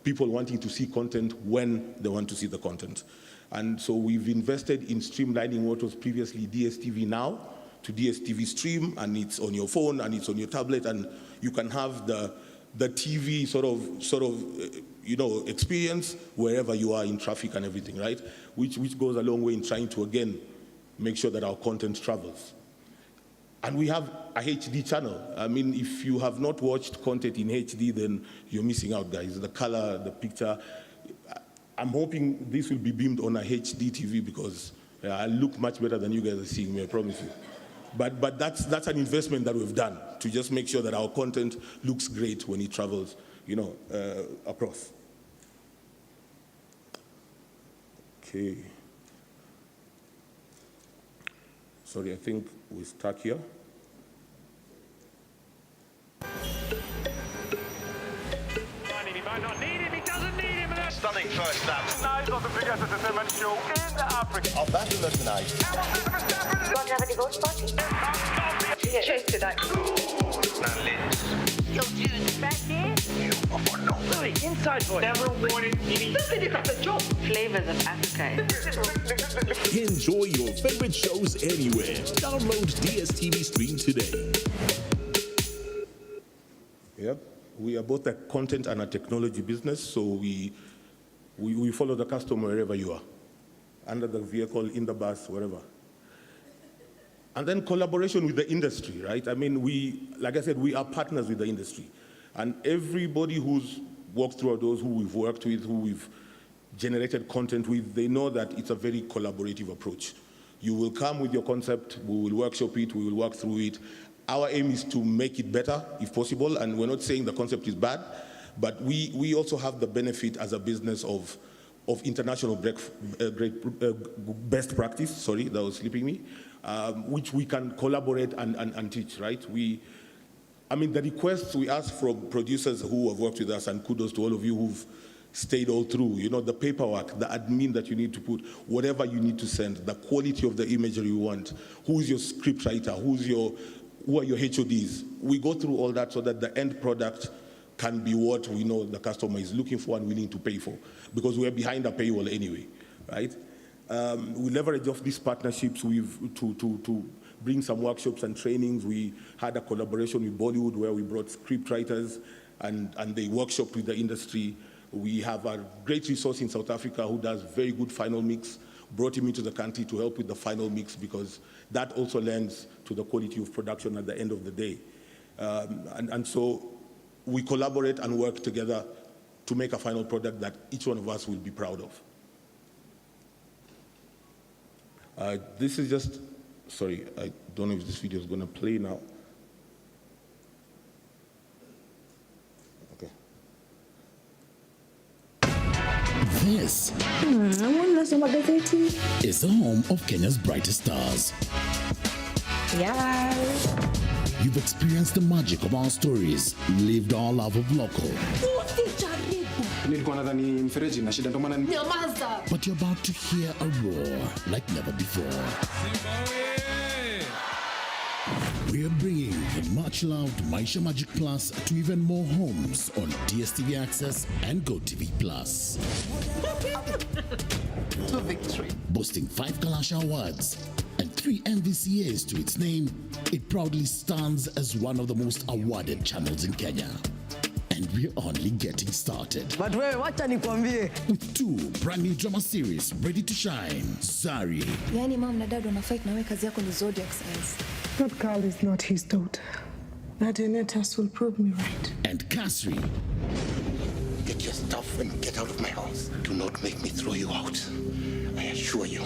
people wanting to see content when they want to see the content. And so we've invested in streamlining what was previously DSTV Now to DSTV Stream, and it's on your phone and it's on your tablet, and you can have the TV sort of experience wherever you are in traffic and everything, right? Which goes a long way in trying to, again, make sure that our content travels. And we have a HD channel. I mean, if you have not watched content in HD, then you're missing out, guys. The color, the picture. I'm hoping this will be beamed on a HD TV because I look much better than you guys are seeing me, I promise you. But that's an investment that we've done to just make sure that our content looks great when it travels, across. Okay. Sorry, I think we're stuck here. He might not need him, he doesn't need him. Stunning first snap. No, he's not the biggest entertainment show in Africa. I'll battle her tonight. Want to have a divorce party? Cheers to that. Yo, dude, back there? Louis, inside voice. Never wanted any. Listen, it's a joke. Flavors of Africa. Enjoy your favorite shows anywhere. Download DSTV Stream today. Yep. We are both a content and a technology business, so we follow the customer wherever you are, under the vehicle, in the bus, wherever. And then collaboration with the industry, right? I mean, like I said, we are partners with the industry. And everybody who's walked through our doors, who we've worked with, who we've generated content with, they know that it's a very collaborative approach. You will come with your concept, we will workshop it, we will work through it. Our aim is to make it better, if possible, and we're not saying the concept is bad, but we also have the benefit as a business of international best practice, sorry, that was slipping me, which we can collaborate and teach, right? I mean, the requests we ask from producers who have worked with us, and kudos to all of you who've stayed all through, the paperwork, the admin that you need to put, whatever you need to send, the quality of the imagery you want, who's your script writer, who are your HODs. We go through all that so that the end product can be what we know the customer is looking for and willing to pay for, because we're behind a paywall anyway, right? We leverage off these partnerships to bring some workshops and trainings. We had a collaboration with Bollywood where we brought script writers and they workshopped with the industry. We have a great resource in South Africa who does very good final mix. brought him into the country to help with the final mix, because that also lends to the quality of production at the end of the day. And so we collaborate and work together to make a final product that each one of us will be proud of. This is just, sorry, I don't know if this video is going to play now. Okay. This is the home of Kenya's brightest stars. Yeah. You've experienced the magic of our stories, lived our love of local. But you're about to hear a roar like never before. We're bringing the much-loved Maisha Magic Plus to even more homes on DSTV Access and GoTV Plus. To victory. Boasting 5 Kalasha Awards and 3 MVCAs to its name, it proudly stands as one of the most awarded channels in Kenya. And we're only getting started. But wewe wacha nikwambie. With 2 brand new drama series ready to shine. Zari. Yani mom na dad wana fight na wewe kazi yako ni zodiac signs. That girl is not his daughter. That DNA test will prove me right. And Kasri. Get your stuff and get out of my house. Do not make me throw you out. I assure you.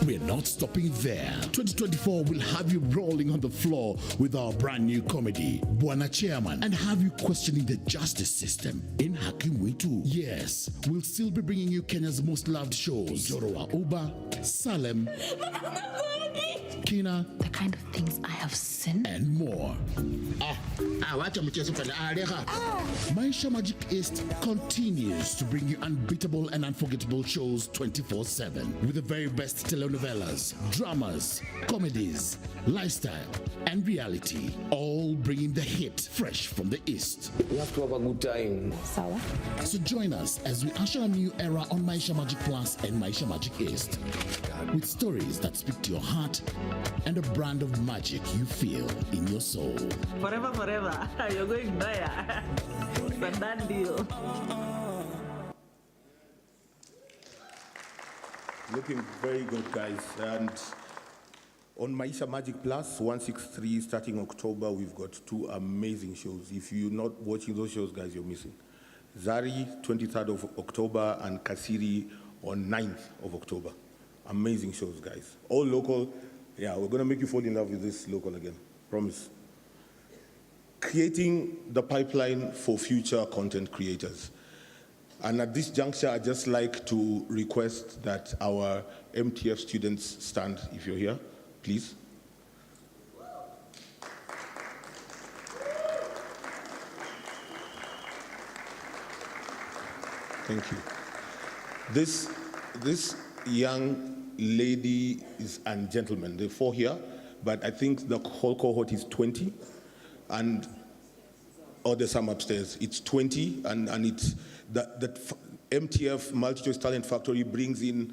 We're not stopping there. 2024 will have you rolling on the floor with our brand new comedy, Bwana Chairman, and have you questioning the justice system in Hakim too. Yes, we'll still be bringing you Kenya's most loved shows, Jorowa Uba, Salem, Kina, The kind of things I have seen. and more. Maisha Magic East continues to bring you unbeatable and unforgettable shows 24/7 with the very best telenovelas, dramas, comedies, lifestyle, and reality, all bringing the hit fresh from the East. We have to have a good time. Sawa. So join us as we usher a new era on Maisha Magic Plus and Maisha Magic East, with stories that speak to your heart and a brand of magic you feel in your soul. Forever, forever. You're going there. It's a done deal. Looking very good, guys. And on Maisha Magic Plus, 163, starting October, we've got 2 amazing shows. If you're not watching those shows, guys, you're missing. Zari, 23rd of October, and Kasiri on 9th of October. Amazing shows, guys. All local. Yeah, we're going to make you fall in love with this local again. Promise. Creating the pipeline for future content creators. And at this juncture, I'd just like to request that our MTF students stand, if you're here, please. Thank you. This young lady and gentleman, there are 4 here, but I think the whole cohort is 20, and there's some upstairs. It's 20, and it's that MTF Multi-Choice Talent Factory brings in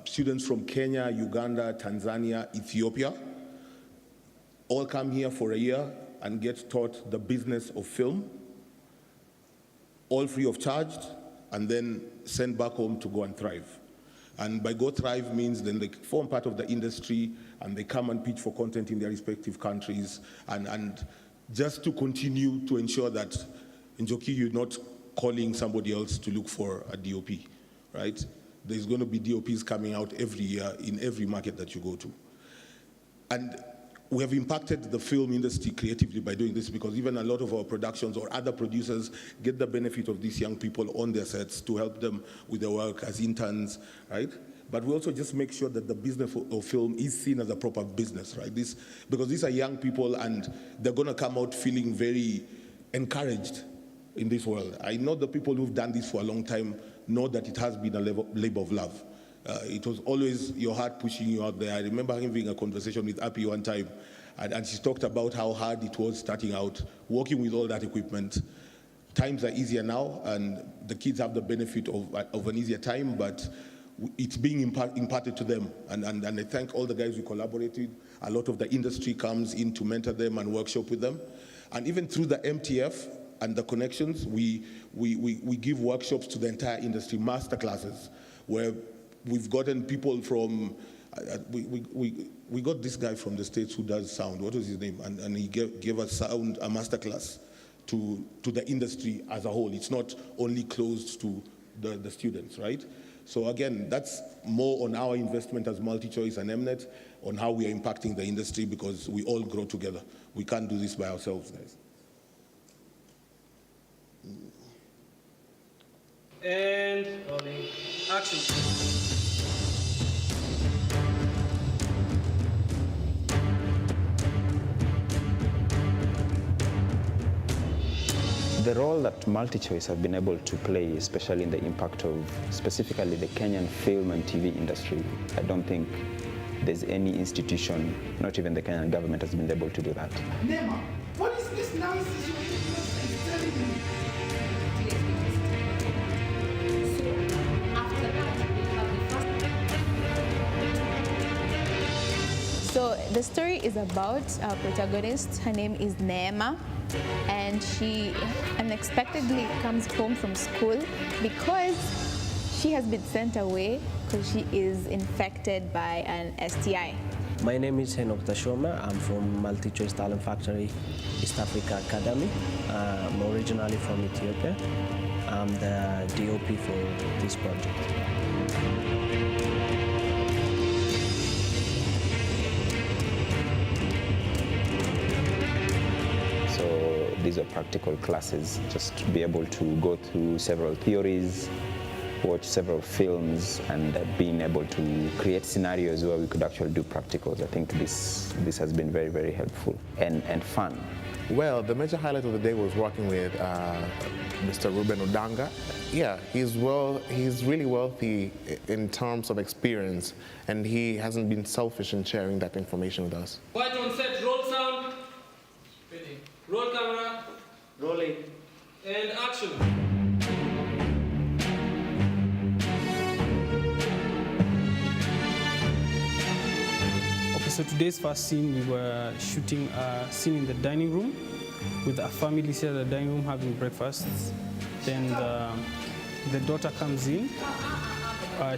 students from Kenya, Uganda, Tanzania, Ethiopia. All come here for a year and get taught the business of film, all free of charge, and then sent back home to go and thrive. And by go thrive means then they form part of the industry and they come and pitch for content in their respective countries, and just to continue to ensure that, Njoki, you're not calling somebody else to look for a DOP, right? There's going to be DOPs coming out every year in every market that you go to. And we have impacted the film industry creatively by doing this, because even a lot of our productions or other producers get the benefit of these young people on their sets to help them with their work as interns, right? But we also just make sure that the business of film is seen as a proper business, right? Because these are young people and they're going to come out feeling very encouraged in this world. I know the people who've done this for a long time know that it has been a labor of love. It was always your heart pushing you out there. I remember having a conversation with Appy one time, and she talked about how hard it was starting out, working with all that equipment. Times are easier now, and the kids have the benefit of an easier time, but it's being imparted to them. And I thank all the guys who collaborated. A lot of the industry comes in to mentor them and workshop with them. And even through the MTF and the connections, we give workshops to the entire industry, master classes, where we've gotten people from, we got this guy from the States who does sound. What was his name? And he gave us sound, a masterclass to the industry as a whole. It's not only closed to the students, right? So again, that's more on our investment as MultiChoice and Mnet, on how we are impacting the industry, because we all grow together. We can't do this by ourselves, guys. And rolling action. The role that MultiChoice have been able to play, especially in the impact of specifically the Kenyan film and TV industry, I don't think there's any institution, not even the Kenyan government, has been able to do that. Nema, what is this nonsense you're telling me? So the story is about our protagonist. Her name is Neema, and she unexpectedly comes home from school because she has been sent away because she is infected by an STI. My name is Henok Tashoma. I'm from MultiChoice Talent Factory East Africa Academy. I'm originally from Ethiopia. I'm the DOP for this project. These are practical classes, just to be able to go through several theories, watch several films, and being able to create scenarios where we could actually do practicals. I think this has been very, very helpful and fun. Well, the major highlight of the day was working with Mr. Ruben Odanga. Yeah, he's really wealthy in terms of experience, and he hasn't been selfish in sharing that information with us. White on set, roll sound. Roll camera. Rolling. And action. Okay, so today's first scene, we were shooting a scene in the dining room with a family here at the dining room having breakfast. Then the daughter comes in.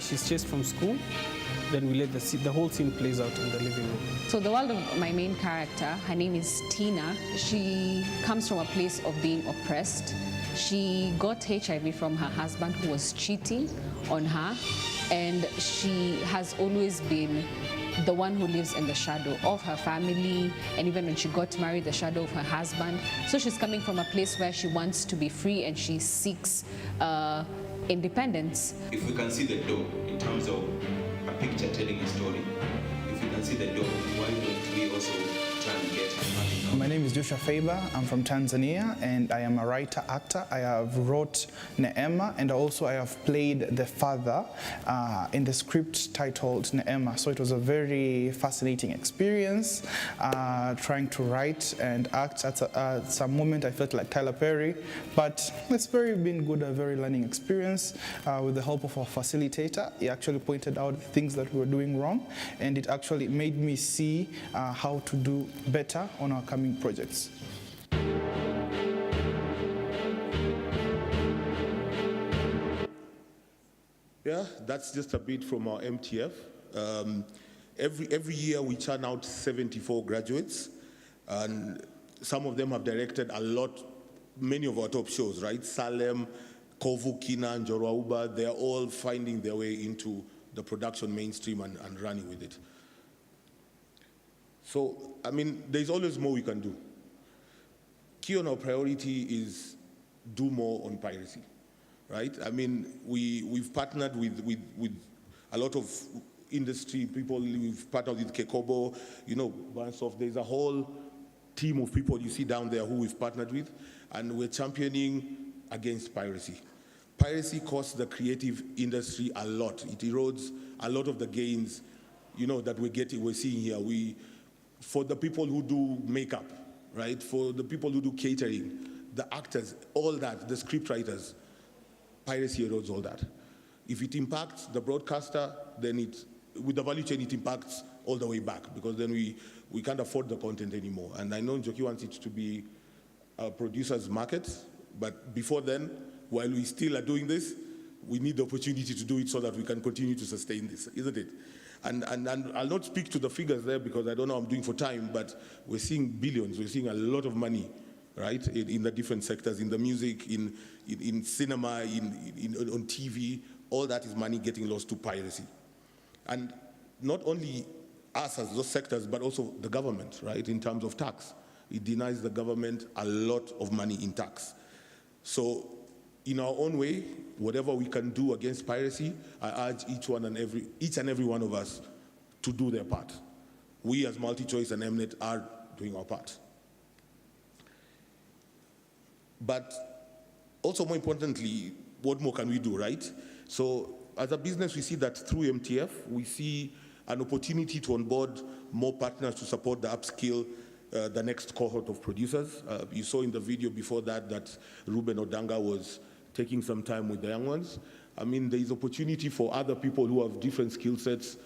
She's chased from school. Then we let the whole scene plays out in the living room. So the world of my main character, her name is Tina. She comes from a place of being oppressed. She got HIV from her husband who was cheating on her, and she has always been the one who lives in the shadow of her family, and even when she got married, the shadow of her husband. So she's coming from a place where she wants to be free and she seeks independence. If we can see the door in terms of a picture telling a story, if we can see the door, why don't we also try and get her? My name is Joshua Faber. I'm from Tanzania, and I am a writer-actor. I have wrote Neema, and also I have played the father in the script titled Neema. So it was a very fascinating experience, trying to write and act. At some moment I felt like Tyler Perry, but it's been good, a very learning experience. With the help of our facilitator, he actually pointed out things that we were doing wrong, and it actually made me see how to do better on our coming projects. Yeah, that's just a bit from our MTF. Every year we churn out 74 graduates, and some of them have directed many of our top shows, right? Salem, Kovu, Kina, and Jorwa Uba, they're all finding their way into the production mainstream and running with it. So, I mean, there's always more we can do. Key on our priority is do more on piracy, right? I mean, we've partnered with a lot of industry people. We've partnered with Kekobo, Bansoft. There's a whole team of people you see down there who we've partnered with, and we're championing against piracy. Piracy costs the creative industry a lot. It erodes a lot of the gains, that we're seeing here. For the people who do makeup, right? For the people who do catering, the actors, all that, the script writers, piracy erodes all that. If it impacts the broadcaster, then with the value chain, it impacts all the way back, because then we can't afford the content anymore. And I know Njoki wants it to be a producer's market, but before then, while we still are doing this, we need the opportunity to do it so that we can continue to sustain this, isn't it? And I'll not speak to the figures there because I don't know what I'm doing for time, but we're seeing billions, we're seeing a lot of money, right, in the different sectors, in the music, in cinema, on TV. All that is money getting lost to piracy. And not only us as those sectors, but also the government, right, in terms of tax. It denies the government a lot of money in tax. So in our own way, whatever we can do against piracy, I urge each and every one of us to do their part. We as MultiChoice and Mnet are doing our part. But also more importantly, what more can we do, right? So as a business, we see that through MTF, we see an opportunity to onboard more partners to support the upskill, the next cohort of producers. You saw in the video before that Ruben Odanga was taking some time with the young ones. I mean, there is opportunity for other people who have different skill sets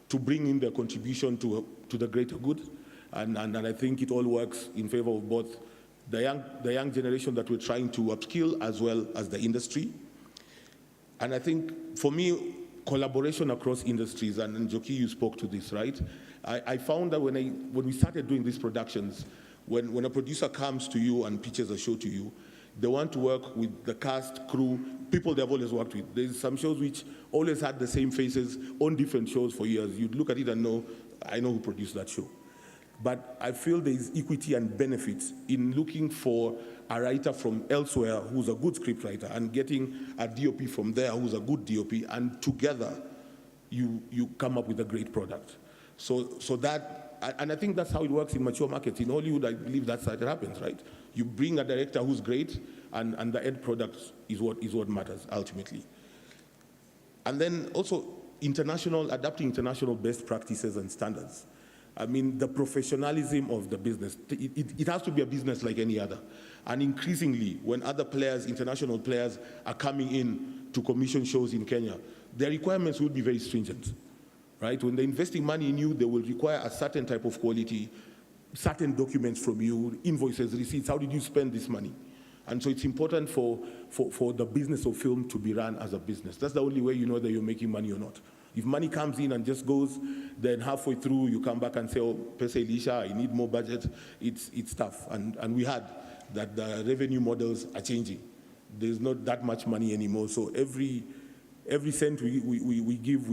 to bring in their contribution to the greater good. And I think it all works in favor of both the young generation that we're trying to upskill as well as the industry. And I think, for me, collaboration across industries, and Njoki, you spoke to this, right? I found that when we started doing these productions, when a producer comes to you and pitches a show to you, they want to work with the cast, crew, people they've always worked with. There's some shows which always had the same faces on different shows for years. You'd look at it and know, I know who produced that show. But I feel there is equity and benefits in looking for a writer from elsewhere who's a good scriptwriter and getting a DOP from there who's a good DOP, and together you come up with a great product. So that, and I think that's how it works in mature markets. In Hollywood, I believe that's how it happens, right? You bring a director who's great, and the end product is what matters ultimately. And then also adapting international best practices and standards. I mean, the professionalism of the business. It has to be a business like any other. And increasingly, when other players, international players, are coming in to commission shows in Kenya, their requirements will be very stringent, right? When they're investing money in you, they will require a certain type of quality, certain documents from you, invoices, receipts. How did you spend this money? And so it's important for the business of film to be run as a business. That's the only way you know that you're making money or not. If money comes in and just goes, then halfway through you come back and say, oh, Pesa Elisha, I need more budget. It's tough. And we had that the revenue models are changing. There's not that much money anymore. So every cent we give,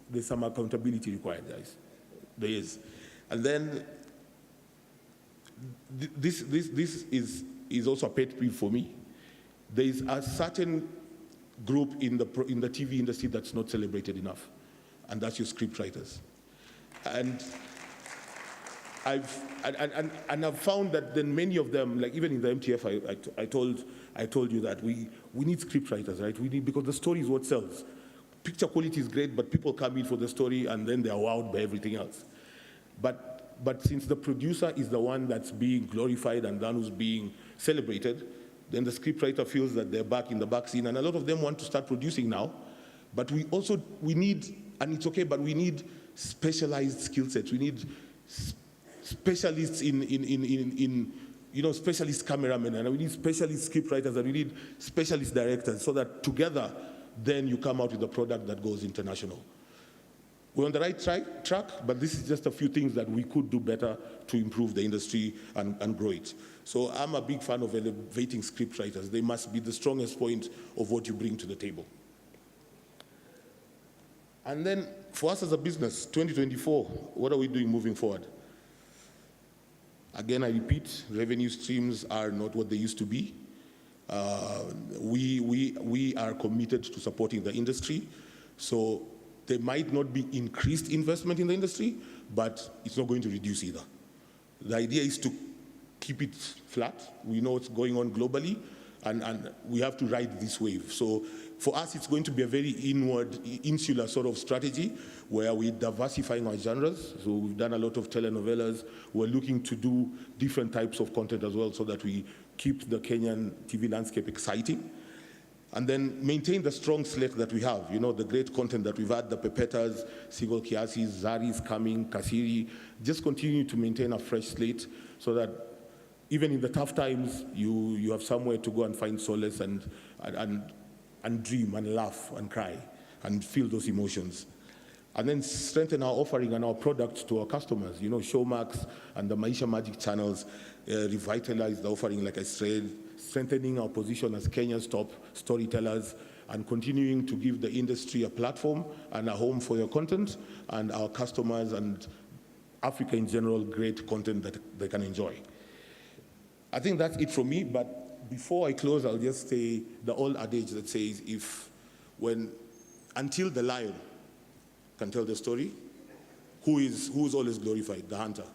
there's some accountability required, guys. There is. And then this is also a pet peeve for me. There is a certain group in the TV industry that's not celebrated enough, and that's your scriptwriters. And I've found that then many of them, like even in the MTF, I told you that we need scriptwriters, right? We need, because the story is what sells. Picture quality is great, but people come in for the story and then they're wowed by everything else. But since the producer is the one that's being glorified and the one who's being celebrated, then the scriptwriter feels that they're back in the back scene, and a lot of them want to start producing now. But we need, and it's okay, but we need specialized skill sets. We need specialists in specialist cameramen, and we need specialist scriptwriters, and we need specialist directors, so that together, then you come out with a product that goes international. We're on the right track, but this is just a few things that we could do better to improve the industry and grow it. So I'm a big fan of elevating scriptwriters. They must be the strongest point of what you bring to the table. And then for us as a business, 2024, what are we doing moving forward? Again, I repeat, revenue streams are not what they used to be. We are committed to supporting the industry. So there might not be increased investment in the industry, but it's not going to reduce either. The idea is to keep it flat. We know what's going on globally, and we have to ride this wave. So for us, it's going to be a very insular sort of strategy where we're diversifying our genres. So we've done a lot of telenovelas. We're looking to do different types of content as well so that we keep the Kenyan TV landscape exciting. And then maintain the strong slate that we have, the great content that we've had, the Pepetas, Single Kiasis, Zari's coming, Kasiri. Just continue to maintain a fresh slate so that even in the tough times, you have somewhere to go and find solace and dream and laugh and cry and feel those emotions. And then strengthen our offering and our products to our customers. You know, Showmax and the Maisha Magic channels revitalize the offering, like I said, strengthening our position as Kenya's top storytellers and continuing to give the industry a platform and a home for your content and our customers and Africa in general, great content that they can enjoy. I think that's it from me, but before I close, I'll just say the old adage that says, until the lion can tell the story, who's always glorified? The hunter.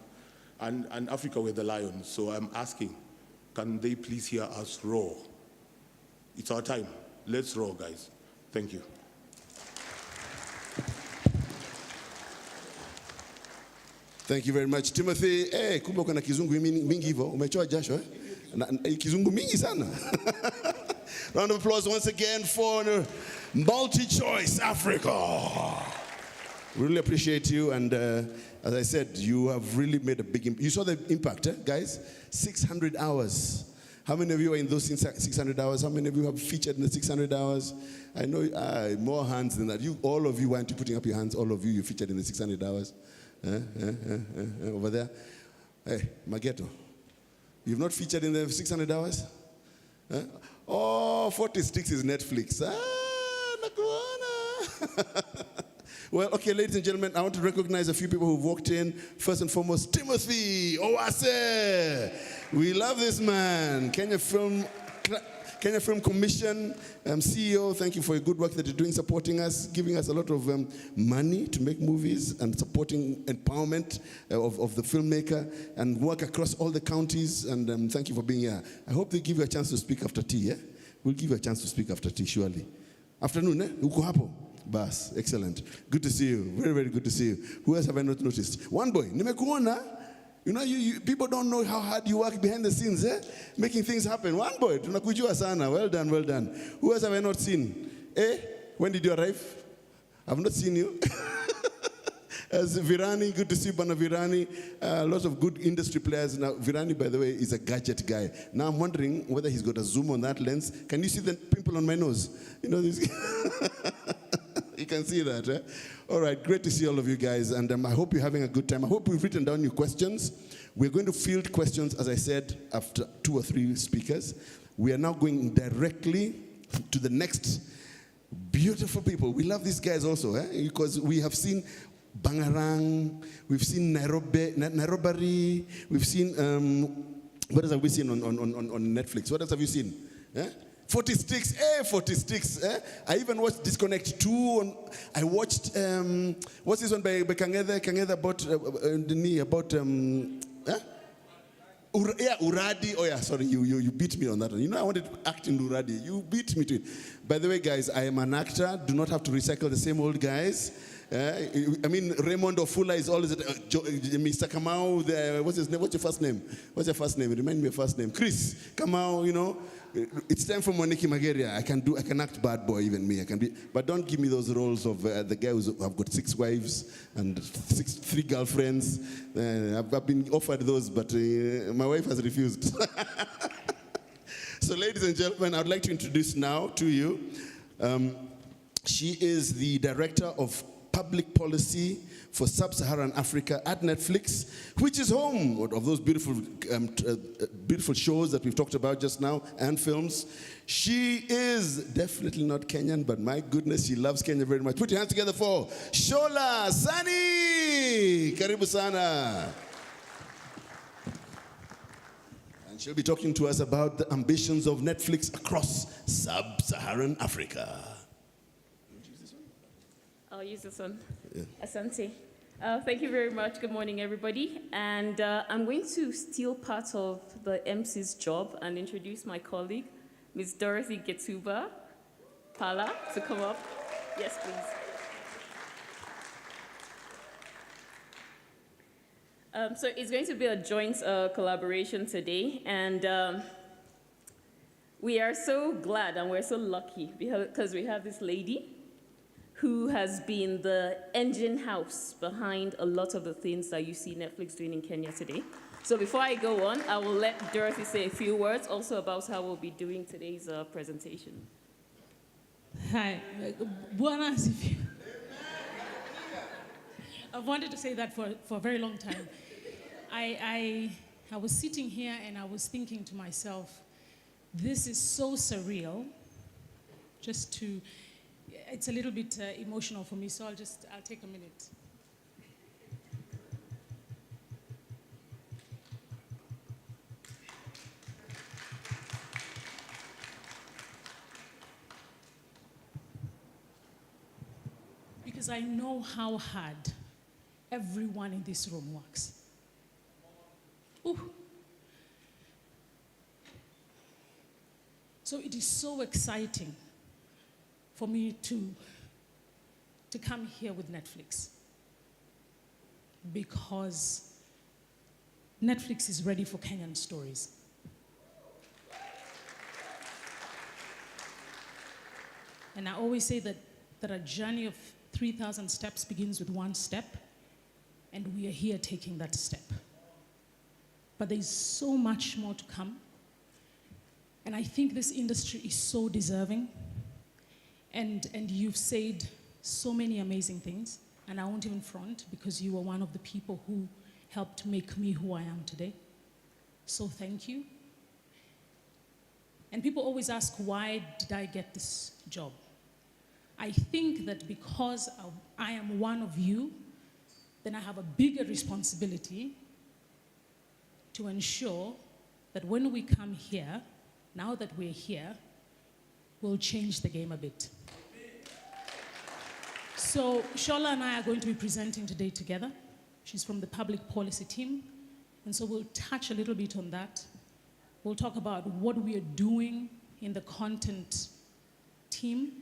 And Africa, we're the lions. So I'm asking, can they please hear us roar? It's our time. Let's roar, guys. Thank you. Thank you very much, Timothy. Hey, kumbe uko na kizungu mingi hivyo, umechoa jasho kizungu mingi sana. Round of applause once again for Multi-Choice Africa. We really appreciate you, and as I said, you have really made a big impact. You saw the impact, guys? 600 hours. How many of you are in those 600 hours? How many of you have featured in the 600 hours? I know more hands than that. All of you, why aren't you putting up your hands? All of you featured in the 600 hours. Over there. Hey, Mageto, you've not featured in the 600 hours? Oh, 40 Sticks is Netflix. Nakuana. Well, okay, ladies and gentlemen, I want to recognize a few people who've walked in. First and foremost, Timothy Owase. We love this man. Kenya Film Commission CEO, thank you for your good work that you're doing, supporting us, giving us a lot of money to make movies and supporting empowerment of the filmmaker and work across all the counties. And thank you for being here. I hope they give you a chance to speak after tea. Yeah? We'll give you a chance to speak after tea, surely. Afternoon, eh? Uko hapo? Bas, excellent. Good to see you. Very, very good to see you. Who else have I not noticed? One boy, nimekuona. You know, people don't know how hard you work behind the scenes, eh? Making things happen. One boy, tunakujua sana. Well done, well done. Who else have I not seen? Eh? When did you arrive? I've not seen you. As Virani, good to see Bana Virani. Lots of good industry players. Now, Virani, by the way, is a gadget guy. Now I'm wondering whether he's got a zoom on that lens. Can you see the pimple on my nose? You know this. You can see that, eh? All right, great to see all of you guys, and I hope you're having a good time. I hope you've written down your questions. We're going to field questions, as I said, after 2 or 3 speakers. We are now going directly to the next beautiful people. We love these guys also, eh? Because we have seen Bangarang, we've seen Nairobi, we've seen, what else have we seen on Netflix? What else have you seen? Eh? 40 Sticks, 40 Sticks. I even watched Disconnect 2. I watched, what's this one by Kangeda about Uradi. Oh yeah, sorry, you beat me on that one. You know I wanted to act in Uradi. You beat me to it. By the way, guys, I am an actor. Do not have to recycle the same old guys. I mean, Raymond Ofula is always Mr. Kamau. What's his name? What's your first name? What's your first name? Remind me your first name. Chris Kamau. You know, it's time for Moniki Mageria. I can act bad boy, even me. I can be, but don't give me those roles of the guy who's have got 6 wives and 3 girlfriends. I've been offered those, but my wife has refused. So, ladies and gentlemen, I'd like to introduce now to you. She is the director of public policy for Sub-Saharan Africa at Netflix, which is home of those beautiful, beautiful shows that we've talked about just now and films. She is definitely not Kenyan, but my goodness, she loves Kenya very much. Put your hands together for Shola Sani. Karibu sana. And she'll be talking to us about the ambitions of Netflix across Sub-Saharan Africa. I'll use this one. Yeah. Asante. Thank you very much. Good morning, everybody. And I'm going to steal part of the MC's job and introduce my colleague, Ms. Dorothy Getuba Pala, to come up. Yes, please. So it's going to be a joint collaboration today. And we are so glad and we're so lucky because we have this lady who has been the engine house behind a lot of the things that you see Netflix doing in Kenya today. So before I go on, I will let Dorothy say a few words also about how we'll be doing today's presentation. Hi. Bwana asifiwe. I've wanted to say that for a very long time. I was sitting here and I was thinking to myself, this is so surreal. It's a little bit emotional for me, so I'll take a minute. Because I know how hard everyone in this room works. Ooh. So it is so exciting for me to come here with Netflix, because Netflix is ready for Kenyan stories. And I always say that a journey of 3,000 steps begins with one step, and we are here taking that step. But there's so much more to come. And I think this industry is so deserving. And you've said so many amazing things, and I won't even front, because you were one of the people who helped make me who I am today. So thank you. And people always ask, why did I get this job? I think that because I am one of you, then I have a bigger responsibility to ensure that when we come here, now that we're here, we'll change the game a bit. So Shola and I are going to be presenting today together. She's from the public policy team, and so we'll touch a little bit on that. We'll talk about what we are doing in the content team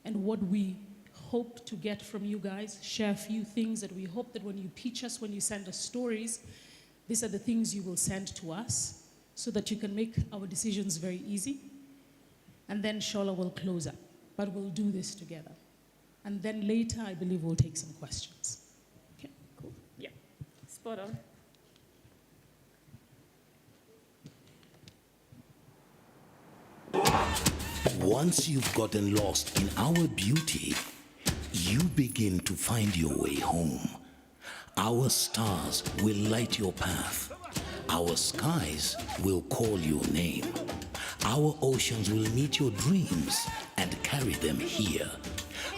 and what we hope to get from you guys, share a few things that we hope that when you pitch us, when you send us stories, these are the things you will send to us so that you can make our decisions very easy. And then Shola will close up, but we'll do this together. And then later, I believe we'll take some questions. Okay, cool. Yeah, spot on. Once you've gotten lost in our beauty, you begin to find your way home. Our stars will light your path. Our skies will call your name. Our oceans will meet your dreams and carry them here,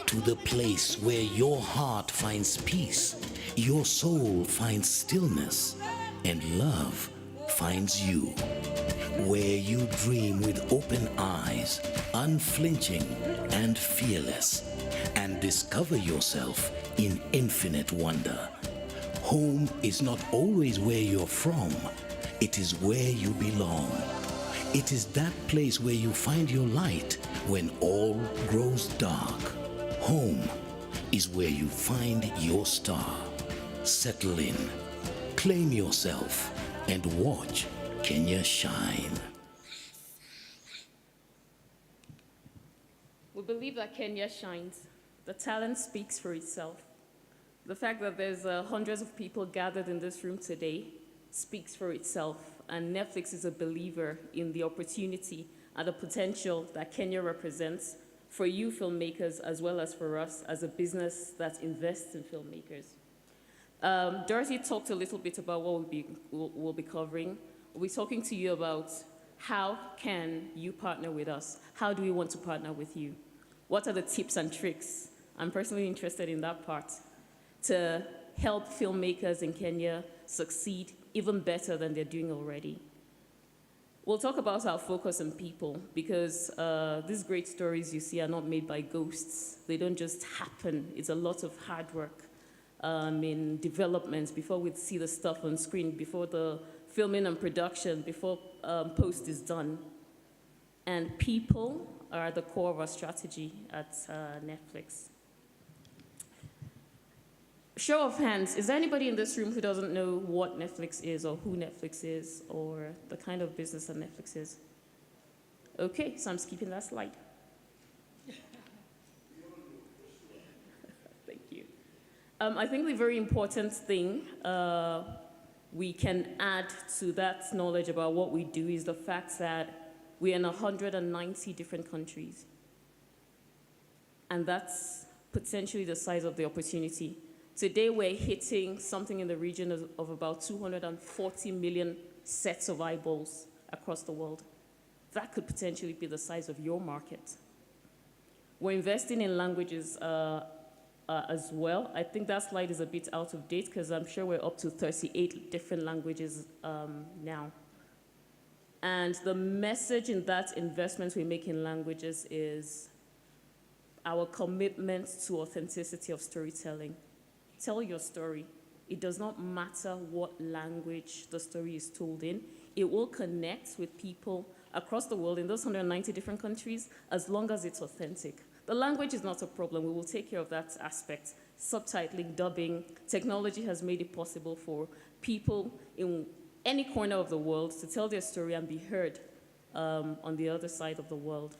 to the place where your heart finds peace, your soul finds stillness, and love finds you. Where you dream with open eyes, unflinching and fearless, and discover yourself in infinite wonder. Home is not always where you're from, it is where you belong. It is that place where you find your light when all grows dark. Home is where you find your star. Settle in, claim yourself, and watch Kenya shine. We believe that Kenya shines. The talent speaks for itself. The fact that there's hundreds of people gathered in this room today speaks for itself. And Netflix is a believer in the opportunity and the potential that Kenya represents for you filmmakers, as well as for us as a business that invests in filmmakers. Dorothy talked a little bit about what we'll be covering. We'll be talking to you about how can you partner with us? How do we want to partner with you? What are the tips and tricks? I'm personally interested in that part, to help filmmakers in Kenya succeed even better than they're doing already. We'll talk about our focus on people, because these great stories you see are not made by ghosts. They don't just happen. It's a lot of hard work in development before we see the stuff on screen, before the filming and production, before post is done. And people are the core of our strategy at Netflix. Show of hands, is there anybody in this room who doesn't know what Netflix is, or who Netflix is, or the kind of business that Netflix is? Okay, so I'm skipping that slide. Thank you. I think the very important thing we can add to that knowledge about what we do is the fact that we're in 190 different countries. And that's potentially the size of the opportunity. Today, we're hitting something in the region of about 240 million sets of eyeballs across the world. That could potentially be the size of your market. We're investing in languages as well. I think that slide is a bit out of date because I'm sure we're up to 38 different languages now. And the message in that investment we make in languages is our commitment to authenticity of storytelling. Tell your story. It does not matter what language the story is told in. It will connect with people across the world in those 190 different countries as long as it's authentic. The language is not a problem. We will take care of that aspect. Subtitling, dubbing, technology has made it possible for people in any corner of the world to tell their story and be heard on the other side of the world.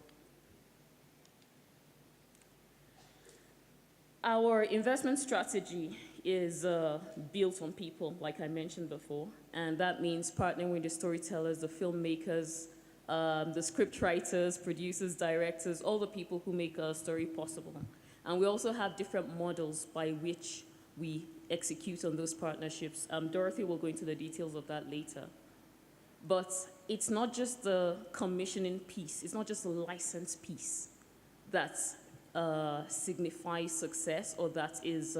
Our investment strategy is built on people, like I mentioned before, and that means partnering with the storytellers, the filmmakers, the script writers, producers, directors, all the people who make a story possible. And we also have different models by which we execute on those partnerships. Dorothy will go into the details of that later. But it's not just the commissioning piece, it's not just the license piece that signifies success or that is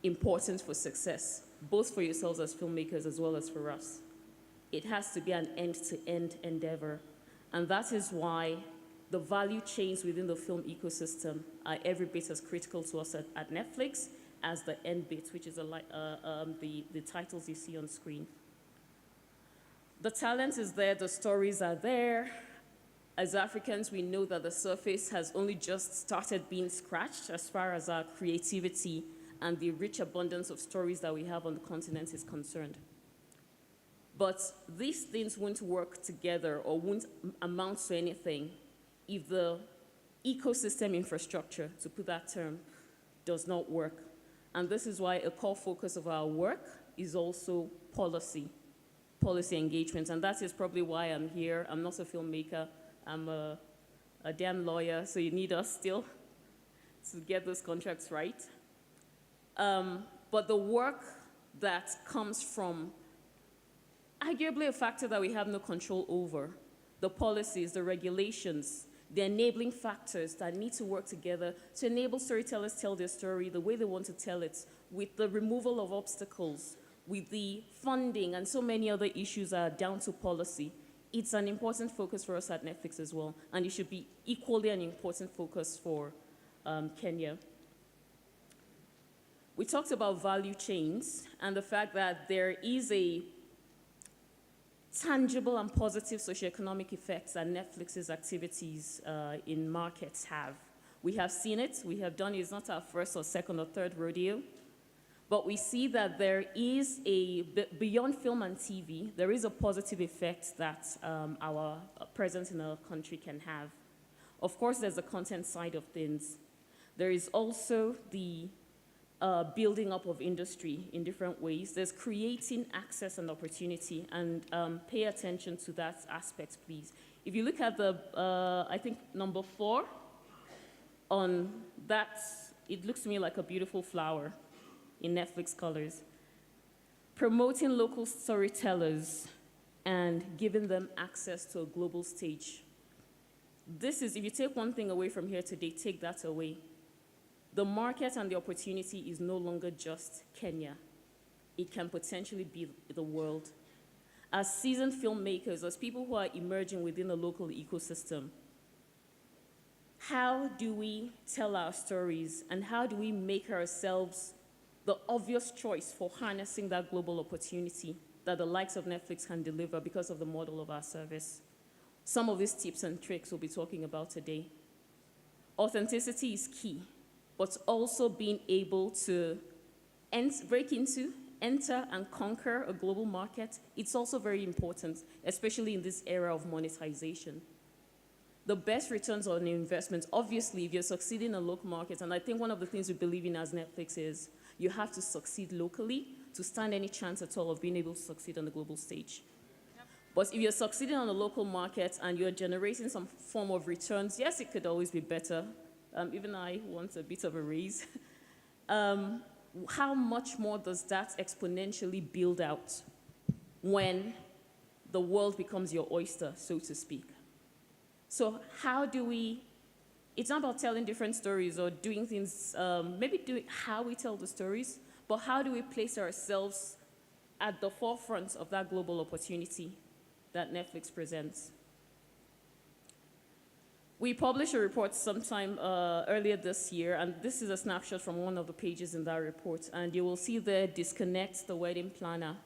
important for success, both for yourselves as filmmakers as well as for us. It has to be an end-to-end endeavor. And that is why the value chains within the film ecosystem are every bit as critical to us at Netflix as the end bits, which is the titles you see on screen. The talent is there, the stories are there. As Africans, we know that the surface has only just started being scratched as far as our creativity and the rich abundance of stories that we have on the continent is concerned. But these things won't work together or won't amount to anything if the ecosystem infrastructure, to put that term, does not work. And this is why a core focus of our work is also policy engagement. And that is probably why I'm here. I'm not a filmmaker. I'm a damn lawyer, so you need us still to get those contracts right. But the work that comes from arguably a factor that we have no control over, the policies, the regulations, the enabling factors that need to work together to enable storytellers tell their story the way they want to tell it, with the removal of obstacles, with the funding, and so many other issues are down to policy. It's an important focus for us at Netflix as well, and it should be equally an important focus for Kenya. We talked about value chains and the fact that there is a tangible and positive socioeconomic effects that Netflix's activities in markets have. We have seen it, we have done it, it's not our first or second or third rodeo, but we see that there is beyond film and TV, there is a positive effect that our presence in our country can have. Of course, there's the content side of things. There is also the building up of industry in different ways. There's creating access and opportunity, and pay attention to that aspect, please. If you look at the, I think, number 4, on that, it looks to me like a beautiful flower in Netflix colors. Promoting local storytellers and giving them access to a global stage. This is, if you take one thing away from here today, take that away. The market and the opportunity is no longer just Kenya. It can potentially be the world. As seasoned filmmakers, as people who are emerging within the local ecosystem, how do we tell our stories and how do we make ourselves the obvious choice for harnessing that global opportunity that the likes of Netflix can deliver because of the model of our service? Some of these tips and tricks we'll be talking about today. Authenticity is key, but also being able to break into, enter and conquer a global market, it's also very important, especially in this era of monetization. The best returns on investment, obviously, if you're succeeding in a local market, and I think one of the things we believe in as Netflix is you have to succeed locally to stand any chance at all of being able to succeed on the global stage. But if you're succeeding on a local market and you're generating some form of returns, yes, it could always be better. Even I want a bit of a raise. How much more does that exponentially build out when the world becomes your oyster, so to speak? So how do we, it's not about telling different stories or doing things, maybe doing how we tell the stories, but how do we place ourselves at the forefront of that global opportunity that Netflix presents? We published a report sometime earlier this year, and this is a snapshot from one of the pages in that report, and you will see there Disconnect, the wedding planner,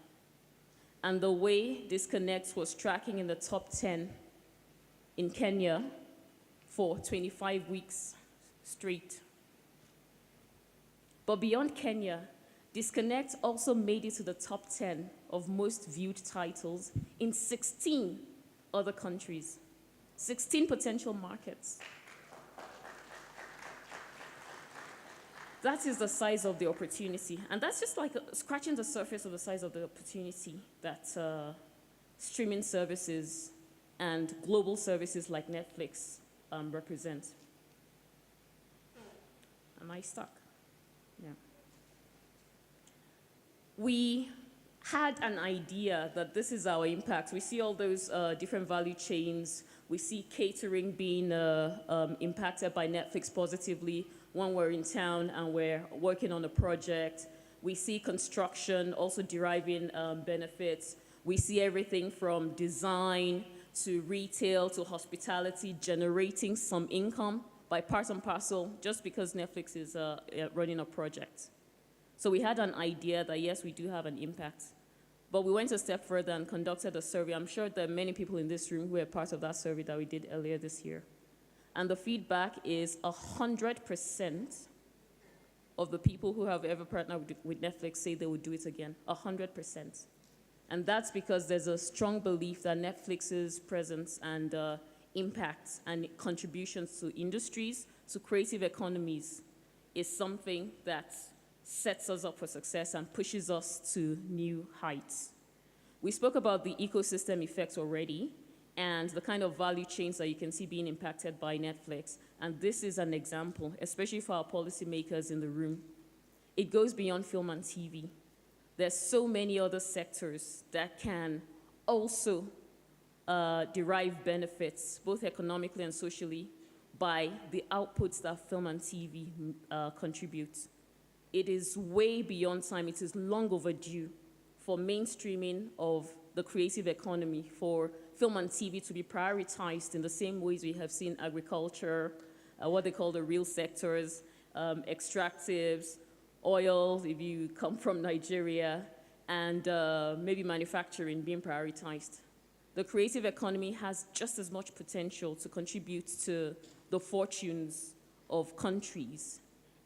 and the way Disconnect was tracking in the top 10 in Kenya for 25 weeks straight. But beyond Kenya, Disconnect also made it to the top 10 of most viewed titles in 16 other countries. 16 potential markets. That is the size of the opportunity. And that's just like scratching the surface of the size of the opportunity that streaming services and global services like Netflix represent. Am I stuck? Yeah. We had an idea that this is our impact. We see all those different value chains. We see catering being impacted by Netflix positively when we're in town and we're working on a project. We see construction also deriving benefits. We see everything from design to retail to hospitality generating some income by part and parcel just because Netflix is running a project. So we had an idea that yes, we do have an impact. But we went a step further and conducted a survey. I'm sure there are many people in this room who are part of that survey that we did earlier this year. And the feedback is 100% of the people who have ever partnered with Netflix say they would do it again, 100%. And that's because there's a strong belief that Netflix's presence and impact and contributions to industries, to creative economies, is something that sets us up for success and pushes us to new heights. We spoke about the ecosystem effects already and the kind of value chains that you can see being impacted by Netflix. And this is an example, especially for our policymakers in the room. It goes beyond film and TV. There's so many other sectors that can also derive benefits, both economically and socially, by the outputs that film and TV contribute. It is way beyond time. It is long overdue for mainstreaming of the creative economy, for film and TV to be prioritized in the same ways we have seen agriculture, what they call the real sectors, extractives, oil, if you come from Nigeria, and maybe manufacturing being prioritized. The creative economy has just as much potential to contribute to the fortunes of countries.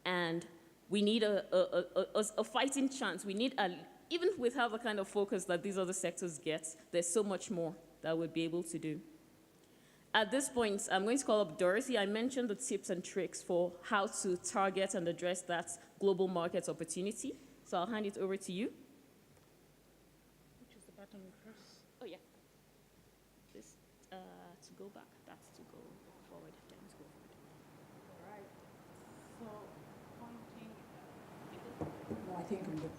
And we need a fighting chance. We need, even without the kind of focus that these other sectors get, there's so much more that we'll be able to do. At this point, I'm going to call up Dorothy. I mentioned the tips and tricks for how to target and address that global market opportunity. So I'll hand it over to you. Which is the button first? Oh, yeah. This to go back. That's to go forward. Yeah, let's go forward. All right. So pointing. No, I think I'm good.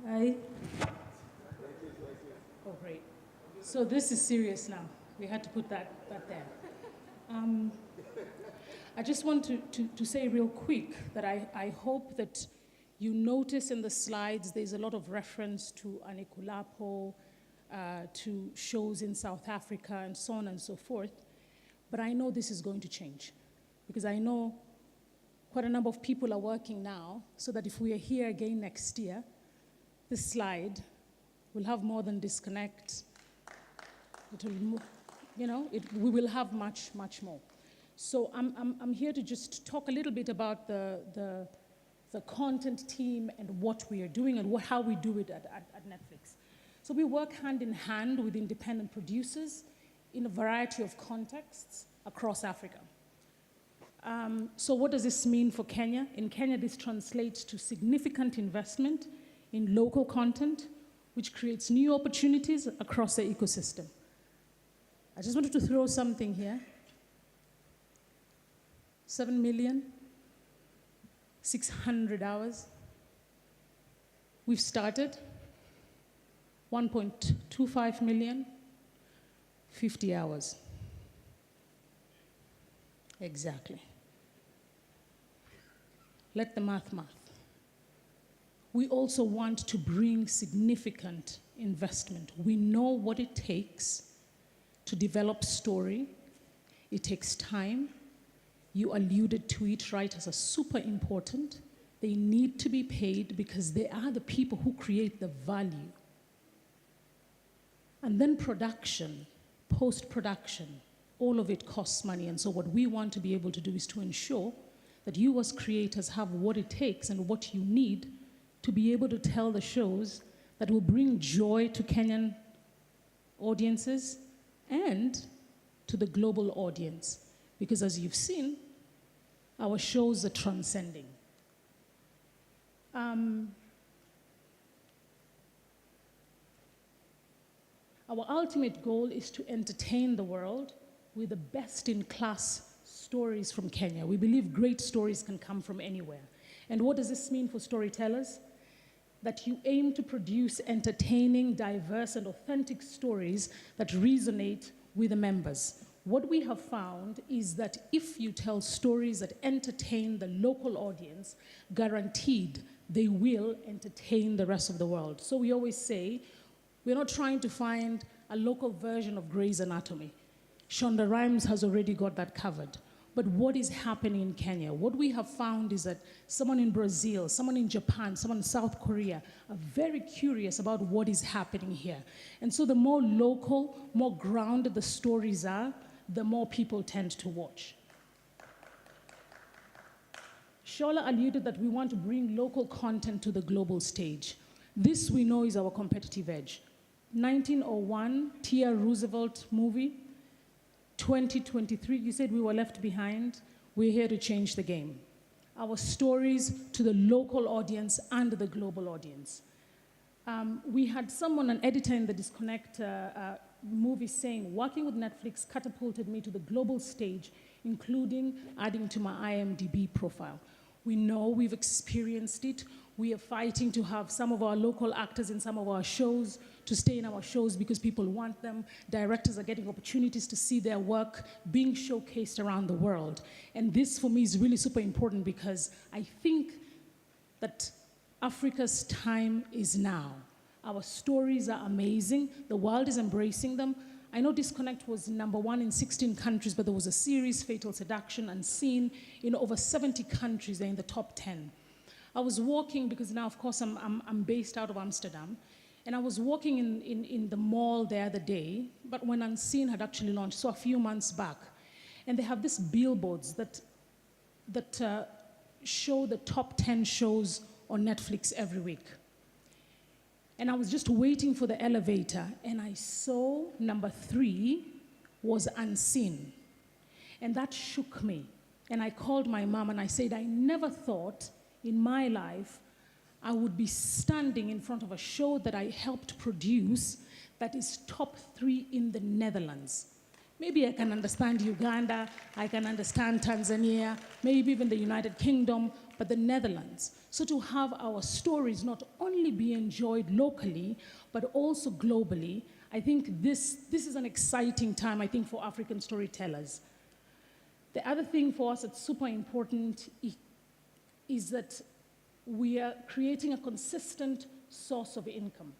Hi. Oh, great. So this is serious now. We had to put that there. I just want to say real quick that I hope that you notice in the slides there's a lot of reference to Anikulapo, to shows in South Africa and so on and so forth. But I know this is going to change because I know quite a number of people are working now so that if we are here again next year, this slide will have more than Disconnect. It will, we will have much, much more. So I'm here to just talk a little bit about the content team and what we are doing and how we do it at Netflix. So we work hand in hand with independent producers in a variety of contexts across Africa. So what does this mean for Kenya? In Kenya, this translates to significant investment in local content, which creates new opportunities across the ecosystem. I just wanted to throw something here. 7,600,000 hours. We've started 1.25 million, 50 hours. Exactly. Let the math. We also want to bring significant investment. We know what it takes to develop story. It takes time. You alluded to it, right, as a super important. They need to be paid because they are the people who create the value. And then production, post-production, all of it costs money. And so what we want to be able to do is to ensure that you as creators have what it takes and what you need to be able to tell the shows that will bring joy to Kenyan audiences and to the global audience. Because as you've seen, our shows are transcending. Our ultimate goal is to entertain the world with the best-in-class stories from Kenya. We believe great stories can come from anywhere. And what does this mean for storytellers? That you aim to produce entertaining, diverse, and authentic stories that resonate with the members. What we have found is that if you tell stories that entertain the local audience, guaranteed they will entertain the rest of the world. So we always say, we're not trying to find a local version of Grey's Anatomy. Shonda Rhimes has already got that covered. But what is happening in Kenya? What we have found is that someone in Brazil, someone in Japan, someone in South Korea are very curious about what is happening here. And so the more local, more grounded the stories are, the more people tend to watch. Shola alluded that we want to bring local content to the global stage. This we know is our competitive edge. 1901, Tia Roosevelt movie. 2023, you said we were left behind. We're here to change the game. Our stories to the local audience and the global audience. We had someone, an editor in the Disconnect movie saying, working with Netflix catapulted me to the global stage, including adding to my IMDb profile. We know, we've experienced it. We are fighting to have some of our local actors in some of our shows, to stay in our shows because people want them. Directors are getting opportunities to see their work being showcased around the world. And this for me is really super important because I think that Africa's time is now. Our stories are amazing. The world is embracing them. I know Disconnect was #1 in 16 countries, but there was a series, Fatal Seduction, Unseen, in over 70 countries. They're in the top 10. I was walking, because now, of course, I'm based out of Amsterdam, and I was walking in the mall the other day, but when Unseen had actually launched, so a few months back, and they have these billboards that show the top 10 shows on Netflix every week. And I was just waiting for the elevator, and I saw #3 was Unseen. And that shook me. And I called my mom, and I said, I never thought in my life I would be standing in front of a show that I helped produce that is top 3 in the Netherlands. Maybe I can understand Uganda, I can understand Tanzania, maybe even the United Kingdom, but the Netherlands. So to have our stories not only be enjoyed locally, but also globally, I think this is an exciting time, I think, for African storytellers. The other thing for us that's super important is that we are creating a consistent source of income.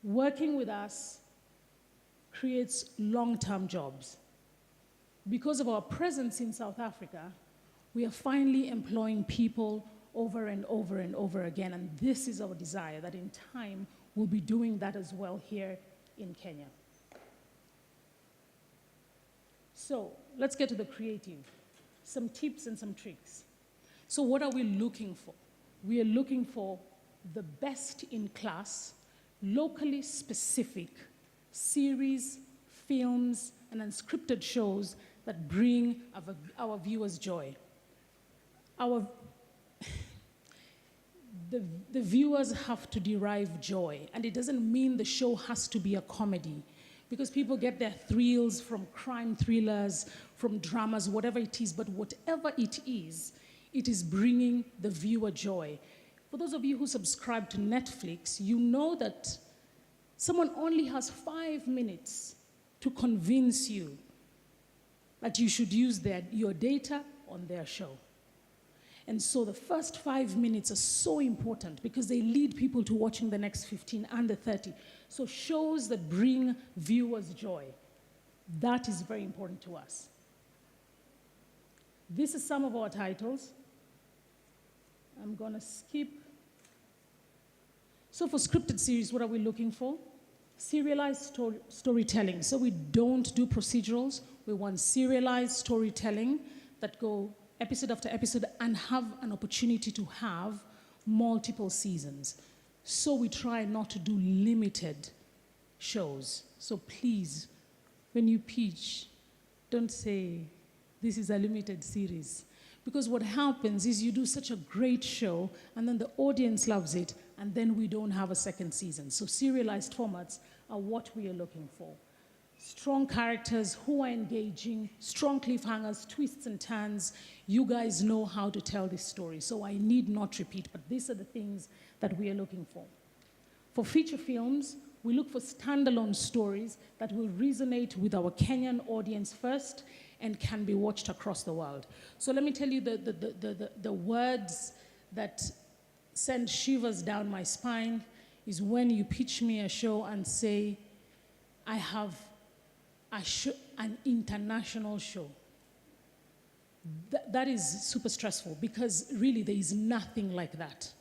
Working with us creates long-term jobs. Because of our presence in South Africa, we are finally employing people over and over and over again, and this is our desire, that in time we'll be doing that as well here in Kenya. So let's get to the creative. Some tips and some tricks. So what are we looking for? We are looking for the best in class, locally specific series, films, and unscripted shows that bring our viewers joy. The viewers have to derive joy, and it doesn't mean the show has to be a comedy. Because people get their thrills from crime thrillers, from dramas, whatever it is, but whatever it is bringing the viewer joy. For those of you who subscribe to Netflix, you know that someone only has 5 minutes to convince you that you should use your data on their show. And so the first 5 minutes are so important because they lead people to watching the next 15 and the 30. So shows that bring viewers joy, that is very important to us. This is some of our titles. I'm gonna skip. So for scripted series, what are we looking for? Serialized storytelling. So we don't do procedurals. We want serialized storytelling that go episode after episode and have an opportunity to have multiple seasons. So we try not to do limited shows. So please, when you pitch, don't say, this is a limited series. Because what happens is you do such a great show and then the audience loves it and then we don't have a second season. So serialized formats are what we are looking for. Strong characters who are engaging, strong cliffhangers, twists and turns. You guys know how to tell this story, so I need not repeat, but these are the things that we are looking for. For feature films, we look for standalone stories that will resonate with our Kenyan audience first and can be watched across the world. So let me tell you the words that send shivers down my spine is when you pitch me a show and say, I have an international show. That is super stressful because really there is nothing like that.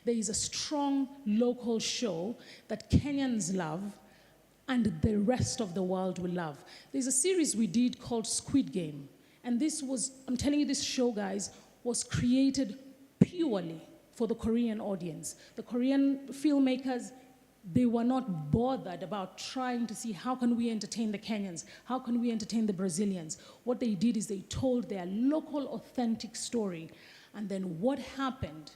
There is a strong local show that Kenyans love and the rest of the world will love. There's a series we did called Squid Game. And this was, I'm telling you, this show, guys, was created purely for the Korean audience. The Korean filmmakers, they were not bothered about trying to see how can we entertain the Kenyans, how can we entertain the Brazilians. What they did is they told their local authentic story. And then what happened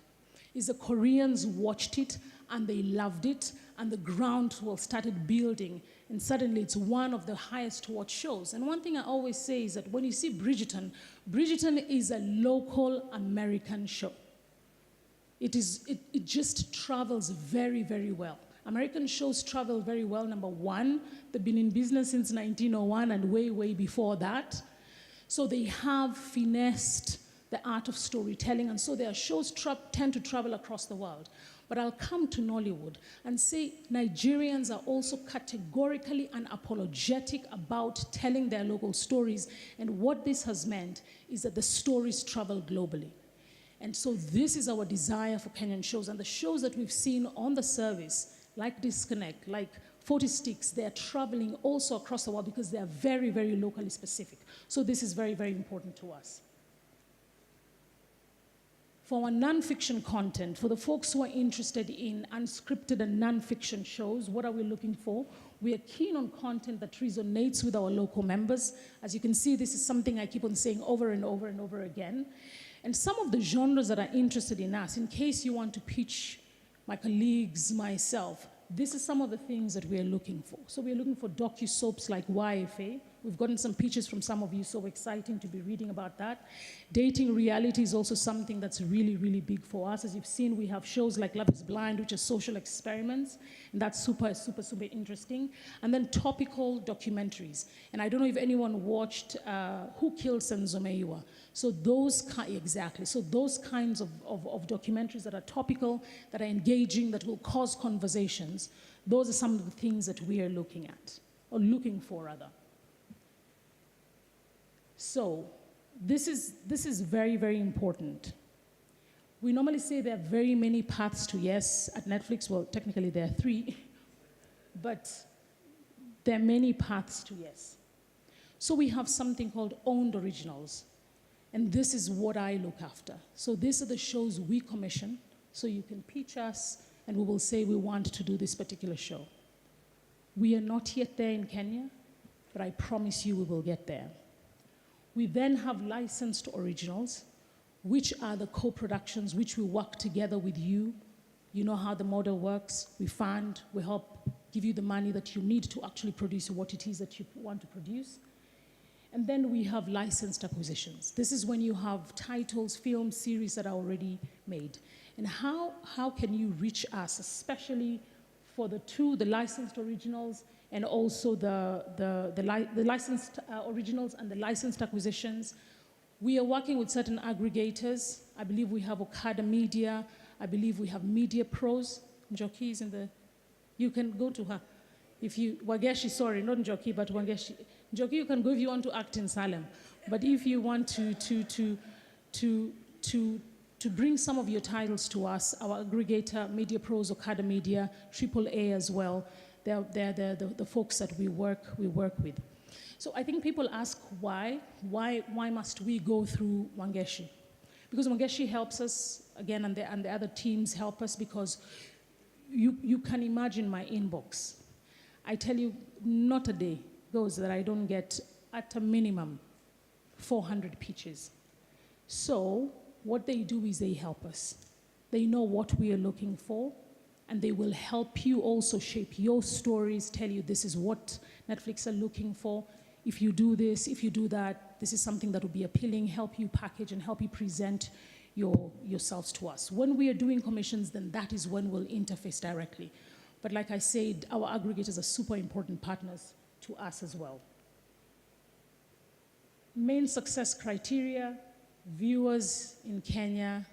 is the Koreans watched it and they loved it and the groundswell started building and suddenly it's one of the highest watched shows. And one thing I always say is that when you see Bridgerton, Bridgerton is a local American show. It just travels very, very well. American shows travel very well. Number one, they've been in business since 1901 and way, way before that. So they have finessed the art of storytelling, and so their shows tend to travel across the world. But I'll come to Nollywood and say Nigerians are also categorically unapologetic about telling their local stories, and what this has meant is that the stories travel globally. And so this is our desire for Kenyan shows, and the shows that we've seen on the service, like Disconnect, like 40 Sticks, they're traveling also across the world because they're very, very locally specific. So this is very, very important to us. For our nonfiction content, for the folks who are interested in unscripted and nonfiction shows, what are we looking for? We are keen on content that resonates with our local members. As you can see, this is something I keep on saying over and over and over again. And some of the genres that are interested in us, in case you want to pitch my colleagues, myself, this is some of the things that we are looking for. So we are looking for docu-soaps like YFA. We've gotten some pitches from some of you, so exciting to be reading about that. Dating reality is also something that's really, really big for us. As you've seen, we have shows like Love is Blind, which are social experiments, and that's super, super, super interesting. And then topical documentaries. And I don't know if anyone watched Who Killed Senzomeiwa. So those kinds of documentaries that are topical, that are engaging, that will cause conversations, those are some of the things that we are looking at, or looking for rather. So this is very, very important. We normally say there are very many paths to yes at Netflix. Well, technically there are 3, but there are many paths to yes. So we have something called owned originals. And this is what I look after. So these are the shows we commission. So you can pitch us and we will say we want to do this particular show. We are not yet there in Kenya, but I promise you we will get there. We then have licensed originals, which are the co-productions which we work together with you. You know how the model works. We fund, we help give you the money that you need to actually produce what it is that you want to produce. And then we have licensed acquisitions. This is when you have titles, films, series that are already made. And how can you reach us, especially for the licensed originals and also the licensed originals and the licensed acquisitions? We are working with certain aggregators. I believe we have Okada Media. I believe we have Media Pros. Njoki is in the, you can go to her. If you, Wageshi, sorry, not Njoki, but Wageshi. Njoki, you can go if you want to act in Salem. But if you want to bring some of your titles to us, our aggregator, Media Pros, Okada Media, AAA as well, they're the folks that we work with. So I think people ask why must we go through Wangeshi? Because Wangeshi helps us, again, and the other teams help us, because you can imagine my inbox. I tell you, not a day goes that I don't get, at a minimum, 400 pitches. So what they do is they help us. They know what we are looking for, and they will help you also shape your stories, tell you this is what Netflix are looking for. If you do this, if you do that, this is something that will be appealing, help you package and help you present yourselves to us. When we are doing commissions, then that is when we'll interface directly. But like I said, our aggregators are super important partners to us as well. Main success criteria: viewers in Kenya,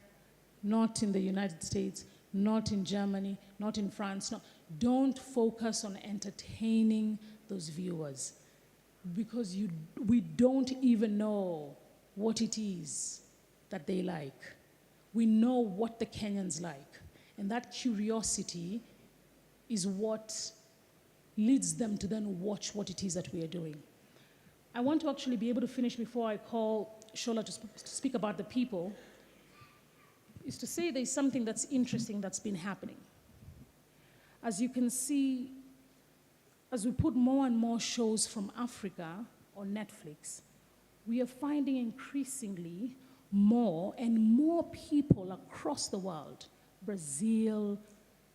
not in the United States, not in Germany, not in France. No. Don't focus on entertaining those viewers, because we don't even know what it is that they like. We know what the Kenyans like, and that curiosity is what leads them to then watch what it is that we are doing. I want to actually be able to finish before I call Shola to speak about the people, is to say there's something that's interesting that's been happening. As you can see, as we put more and more shows from Africa on Netflix, we are finding increasingly more and more people across the world, Brazil,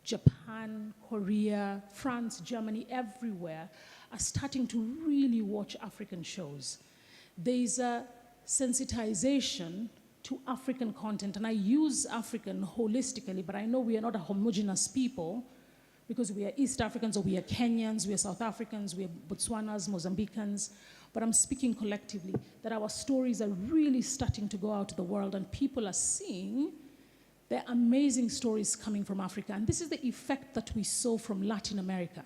Japan, Korea, France, Germany, everywhere, are starting to really watch African shows. There's a sensitization to African content, and I use African holistically, but I know we are not a homogeneous people, because we are East Africans, or we are Kenyans, we are South Africans, we are Botswanas, Mozambicans, but I'm speaking collectively, that our stories are really starting to go out to the world, and people are seeing the amazing stories coming from Africa. And this is the effect that we saw from Latin America,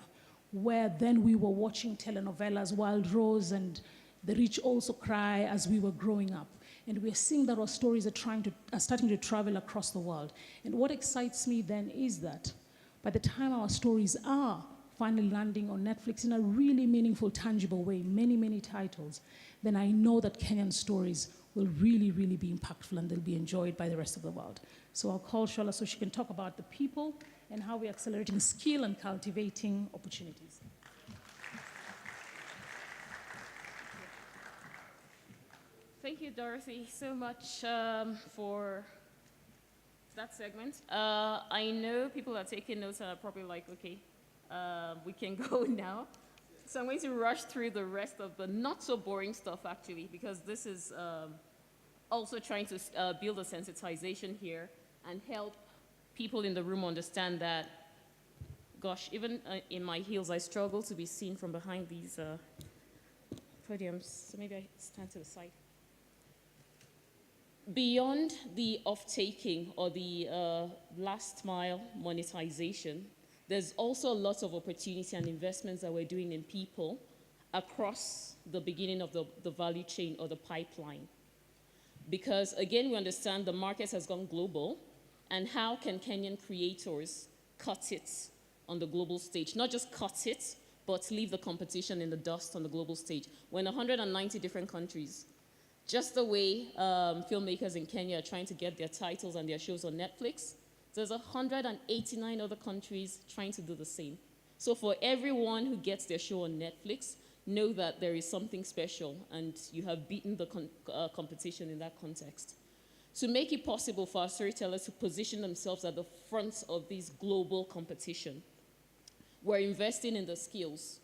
where then we were watching telenovelas, Wild Rose and The Rich Also Cry, as we were growing up. And we're seeing that our stories are starting to travel across the world. And what excites me then is that by the time our stories are finally landing on Netflix in a really meaningful, tangible way, many, many titles, then I know that Kenyan stories will really, really be impactful, and they'll be enjoyed by the rest of the world. So I'll call Shola so she can talk about the people and how we're accelerating skill and cultivating opportunities. Thank you, Dorothy, so much for that segment. I know people are taking notes and are probably like, okay, we can go now. So I'm going to rush through the rest of the not so boring stuff, actually, because this is also trying to build a sensitization here and help people in the room understand that, gosh, even in my heels, I struggle to be seen from behind these podiums. So maybe I stand to the side. Beyond the off-taking or the last mile monetization, there's also a lot of opportunity and investments that we're doing in people across the beginning of the value chain or the pipeline. Because again, we understand the market has gone global, and how can Kenyan creators cut it on the global stage? Not just cut it, but leave the competition in the dust on the global stage. We're in 190 different countries. Just the way filmmakers in Kenya are trying to get their titles and their shows on Netflix, there's 189 other countries trying to do the same. So for everyone who gets their show on Netflix, know that there is something special, and you have beaten the competition in that context. To make it possible for our storytellers to position themselves at the front of this global competition, We're investing in the skills.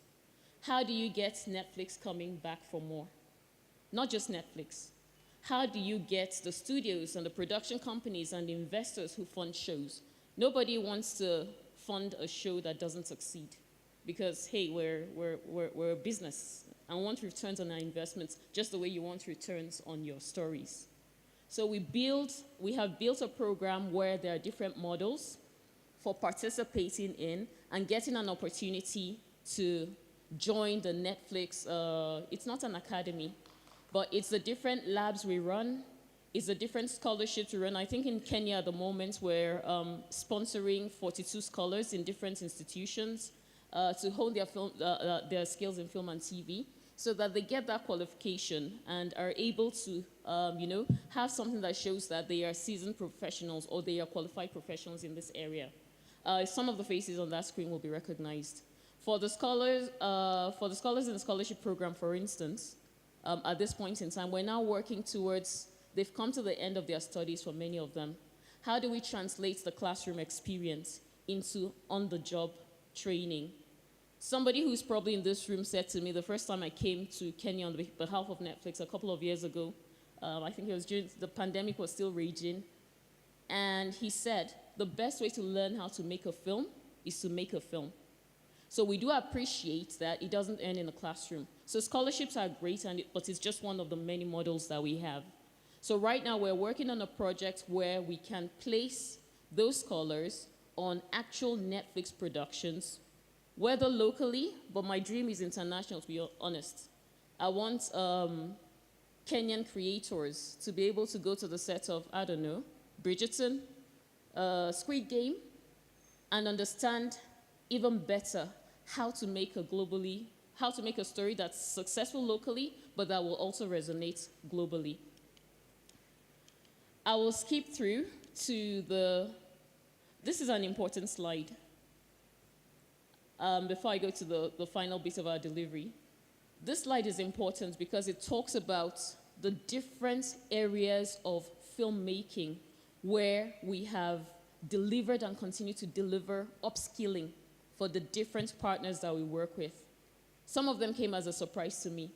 How do you get Netflix coming back for more? Not just Netflix. How do you get the studios and the production companies and the investors who fund shows? Nobody wants to fund a show that doesn't succeed because, hey, we're a business and want returns on our investments just the way you want returns on your stories. So we have built a program where there are different models for participating in and getting an opportunity to join the Netflix, it's not an academy, but it's the different labs we run, it's the different scholarships we run. I think in Kenya at the moment we're sponsoring 42 scholars in different institutions to hone their skills in film and TV so that they get that qualification and are able to have something that shows that they are seasoned professionals or they are qualified professionals in this area. Some of the faces on that screen will be recognized. For the scholars in the scholarship program, for instance, at this point in time, we're now working towards, they've come to the end of their studies for many of them. How do we translate the classroom experience into on-the-job training? Somebody who's probably in this room said to me the first time I came to Kenya on behalf of Netflix a couple of years ago, I think it was during the pandemic was still raging, and he said, the best way to learn how to make a film is to make a film. So we do appreciate that it doesn't end in the classroom. So scholarships are great, but it's just one of the many models that we have. So right now we're working on a project where we can place those scholars on actual Netflix productions, whether locally, but my dream is international, to be honest. I want Kenyan creators to be able to go to the set of, I don't know, Bridgerton, Squid Game, and understand even better how to make a story that's successful locally, but that will also resonate globally. I will skip through to this is an important slide before I go to the final bit of our delivery. This slide is important because it talks about the different areas of filmmaking where we have delivered and continue to deliver upskilling for the different partners that we work with. Some of them came as a surprise to me.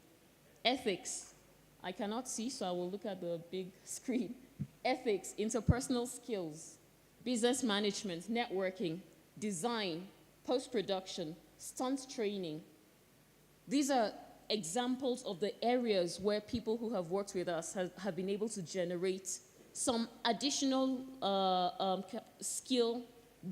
Ethics, I cannot see, so I will look at the big screen. Ethics, interpersonal skills, business management, networking, design, post-production, stunt training. These are examples of the areas where people who have worked with us have been able to generate some additional skill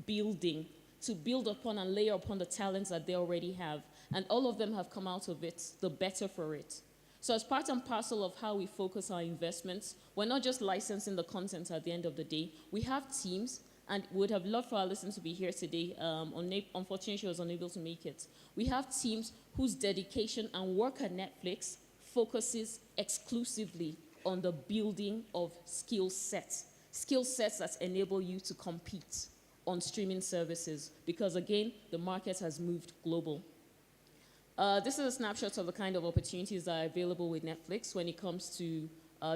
building to build upon and layer upon the talents that they already have. And all of them have come out of it, the better for it. So as part and parcel of how we focus our investments, we're not just licensing the content at the end of the day. We have teams, and would have loved for our listeners to be here today. Unfortunately, she was unable to make it. We have teams whose dedication and work at Netflix focuses exclusively on the building of skill sets that enable you to compete on streaming services, because again, the market has moved global. This is a snapshot of the kind of opportunities that are available with Netflix when it comes to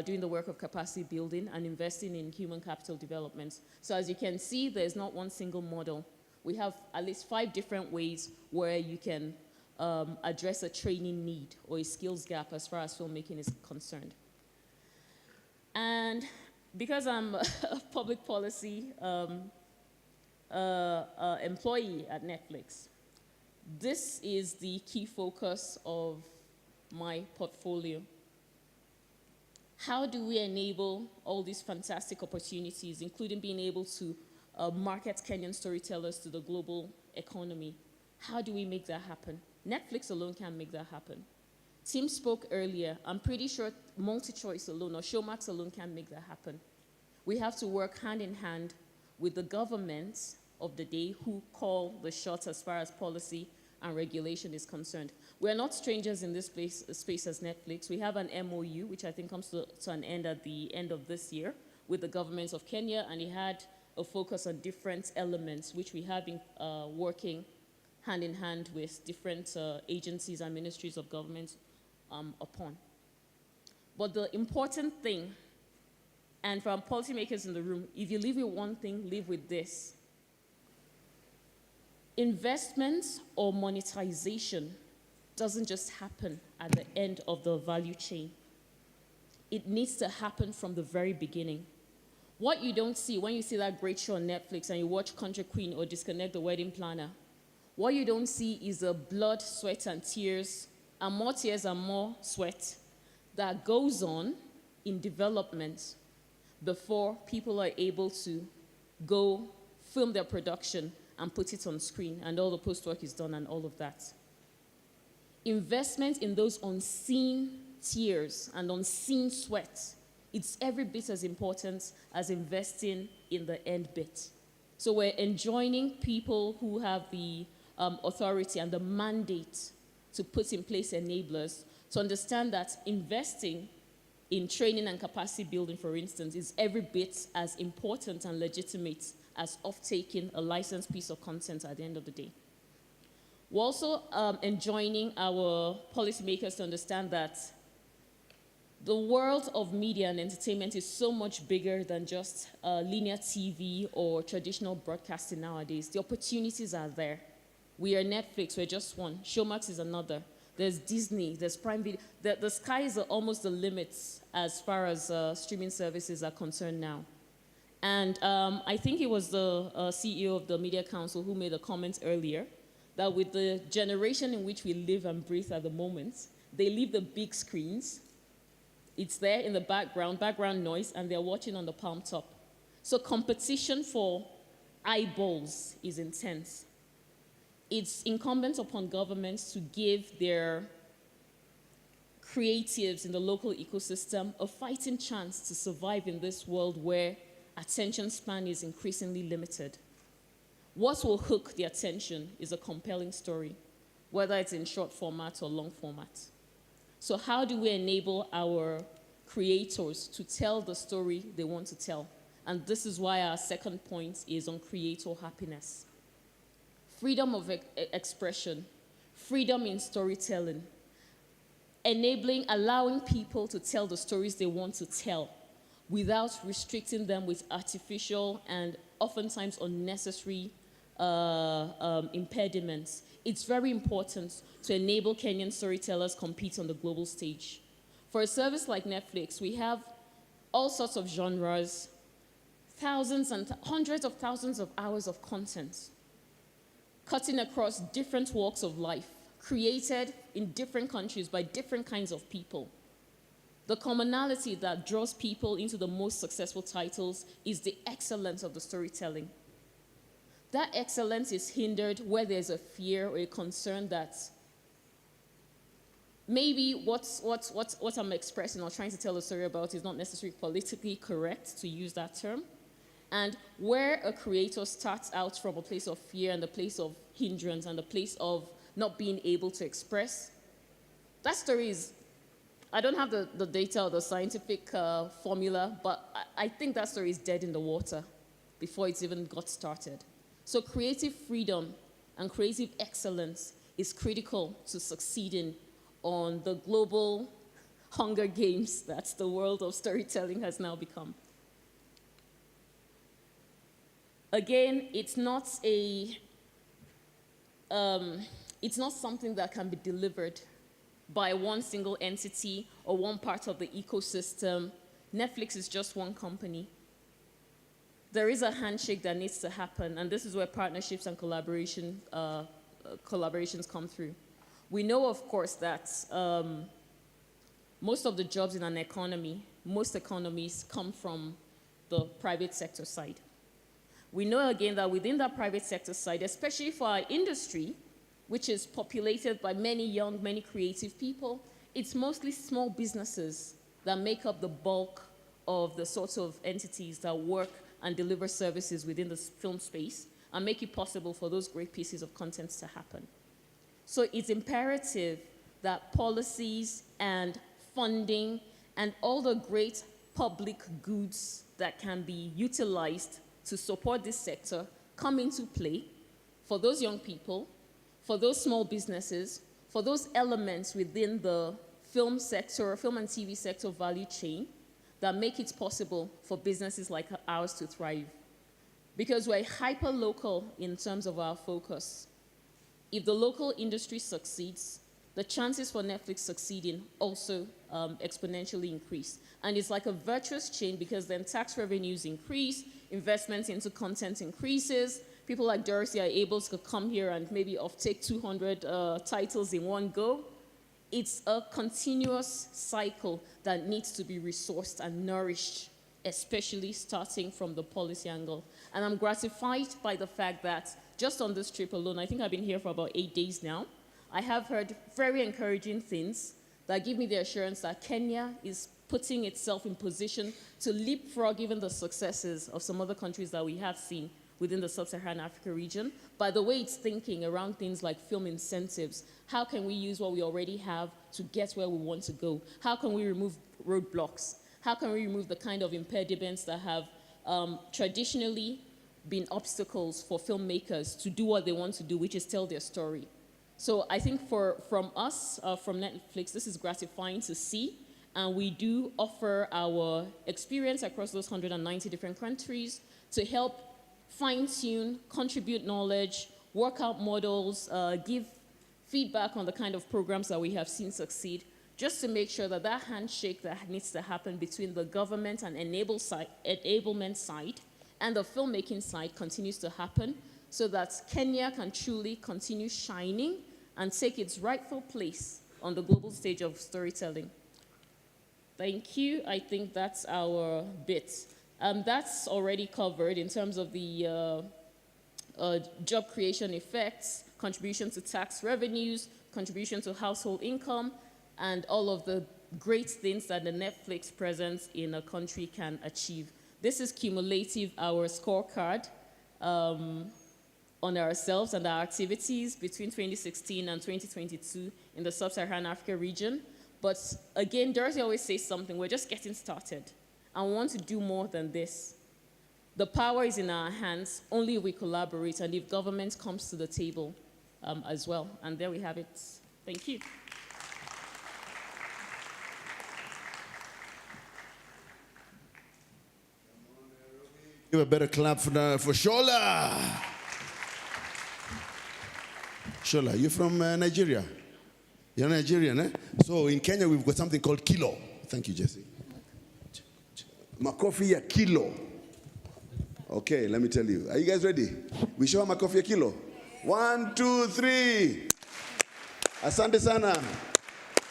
doing the work of capacity building and investing in human capital development. So as you can see, there's not one single model. We have at least 5 different ways where you can address a training need or a skills gap as far as filmmaking is concerned. And because I'm a public policy employee at Netflix, this is the key focus of my portfolio. How do we enable all these fantastic opportunities, including being able to market Kenyan storytellers to the global economy? How do we make that happen? Netflix alone can't make that happen. Tim spoke earlier. I'm pretty sure MultiChoice alone or Showmax alone can't make that happen. We have to work hand in hand with the governments of the day who call the shots as far as policy and regulation is concerned. We're not strangers in this space as Netflix. We have an MOU, which I think comes to an end at the end of this year, with the government of Kenya, and it had a focus on different elements, which we have been working hand in hand with different agencies and ministries of government upon. But the important thing, and for policymakers in the room, if you live with one thing, live with this. investments or monetization doesn't just happen at the end of the value chain. It needs to happen from the very beginning. What you don't see when you see that great show on Netflix and you watch Country Queen or Disconnect the Wedding Planner, what you don't see is the blood, sweat, and tears and more sweat that goes on in development before people are able to go film their production and put it on screen, and all the post-work is done and all of that. Investment in those unseen tears and unseen sweat, it's every bit as important as investing in the end bit. So we're enjoining people who have the authority and the mandate to put in place enablers to understand that investing in training and capacity building, for instance, is every bit as important and legitimate as off-taking a licensed piece of content at the end of the day. We're also enjoining our policymakers to understand that the world of media and entertainment is so much bigger than just linear TV or traditional broadcasting nowadays. The opportunities are there. We are Netflix, we're just one. Showmax is another. There's Disney, there's Prime Video. The skies are almost the limits as far as streaming services are concerned now. And I think it was the CEO of the Media Council who made a comment earlier that with the generation in which we live and breathe at the moment, they leave the big screens. It's there in the background noise, and they're watching on the palm top. So competition for eyeballs is intense. It's incumbent upon governments to give their creatives in the local ecosystem a fighting chance to survive in this world where attention span is increasingly limited. What will hook the attention is a compelling story, whether it's in short format or long format. So how do we enable our creators to tell the story they want to tell? And this is why our second point is on creator happiness. Freedom of expression, freedom in storytelling, allowing people to tell the stories they want to tell without restricting them with artificial and oftentimes unnecessary impediments. It's very important to enable Kenyan storytellers compete on the global stage. For a service like Netflix, we have all sorts of genres, thousands and hundreds of thousands of hours of content, cutting across different walks of life, created in different countries by different kinds of people. The commonality that draws people into the most successful titles is the excellence of the storytelling. That excellence is hindered where there's a fear or a concern that maybe what I'm expressing or trying to tell a story about is not necessarily politically correct, to use that term. And where a creator starts out from a place of fear and a place of hindrance and a place of not being able to express, that story is, I don't have the data or the scientific formula, but I think that story is dead in the water before it's even got started. So creative freedom and creative excellence is critical to succeeding on the global Hunger Games that the world of storytelling has now become. Again, it's not something that can be delivered by one single entity or one part of the ecosystem. Netflix is just one company. There is a handshake that needs to happen, and this is where partnerships and collaborations come through. We know, of course, that most of the jobs in an economy, most economies come from the private sector side. We know, again, that within that private sector side, especially for our industry, which is populated by many young, many creative people, it's mostly small businesses that make up the bulk of the sorts of entities that work and deliver services within the film space and make it possible for those great pieces of content to happen. So it's imperative that policies and funding and all the great public goods that can be utilized to support this sector come into play for those young people, for those small businesses, for those elements within the film sector, film and TV sector value chain that make it possible for businesses like ours to thrive. because we're hyper-local in terms of our focus. If the local industry succeeds, the chances for Netflix succeeding also exponentially increase. And it's like a virtuous chain, because then tax revenues increase, investments into content increases, people like Dorothy are able to come here and maybe take 200 titles in one go. It's a continuous cycle that needs to be resourced and nourished, especially starting from the policy angle. And I'm gratified by the fact that just on this trip alone, I think I've been here for about 8 days now, I have heard very encouraging things that give me the assurance that Kenya is putting itself in position to leapfrog even the successes of some other countries that we have seen within the sub-Saharan Africa region. By the way it's thinking around things like film incentives, how can we use what we already have to get where we want to go? How can we remove roadblocks? How can we remove the kind of impediments that have traditionally been obstacles for filmmakers to do what they want to do, which is tell their story? So I think from us, from Netflix, this is gratifying to see. And we do offer our experience across those 190 different countries to help fine-tune, contribute knowledge, work out models, give feedback on the kind of programs that we have seen succeed, just to make sure that that handshake that needs to happen between the government and enablement side and the filmmaking side continues to happen, so that Kenya can truly continue shining and take its rightful place on the global stage of storytelling. Thank you. I think that's our bit. That's already covered in terms of the job creation effects, contribution to tax revenues, contribution to household income, and all of the great things that the Netflix presence in a country can achieve. This is cumulative, our scorecard on ourselves and our activities between 2016 and 2022 in the sub-Saharan Africa region. But again, Dorothy always says something, we're just getting started. And we want to do more than this. The power is in our hands only if we collaborate and if government comes to the table as well. And there we have it. Thank you. Give a better clap for Shola. Shola, you're from Nigeria? You're Nigerian, eh? So in Kenya, we've got something called kilo. Thank you, Jesse. Makofi ya kilo. Okay, let me tell you. Are you guys ready? We show makofi ya kilo. 1, 2, 3. Asante sana.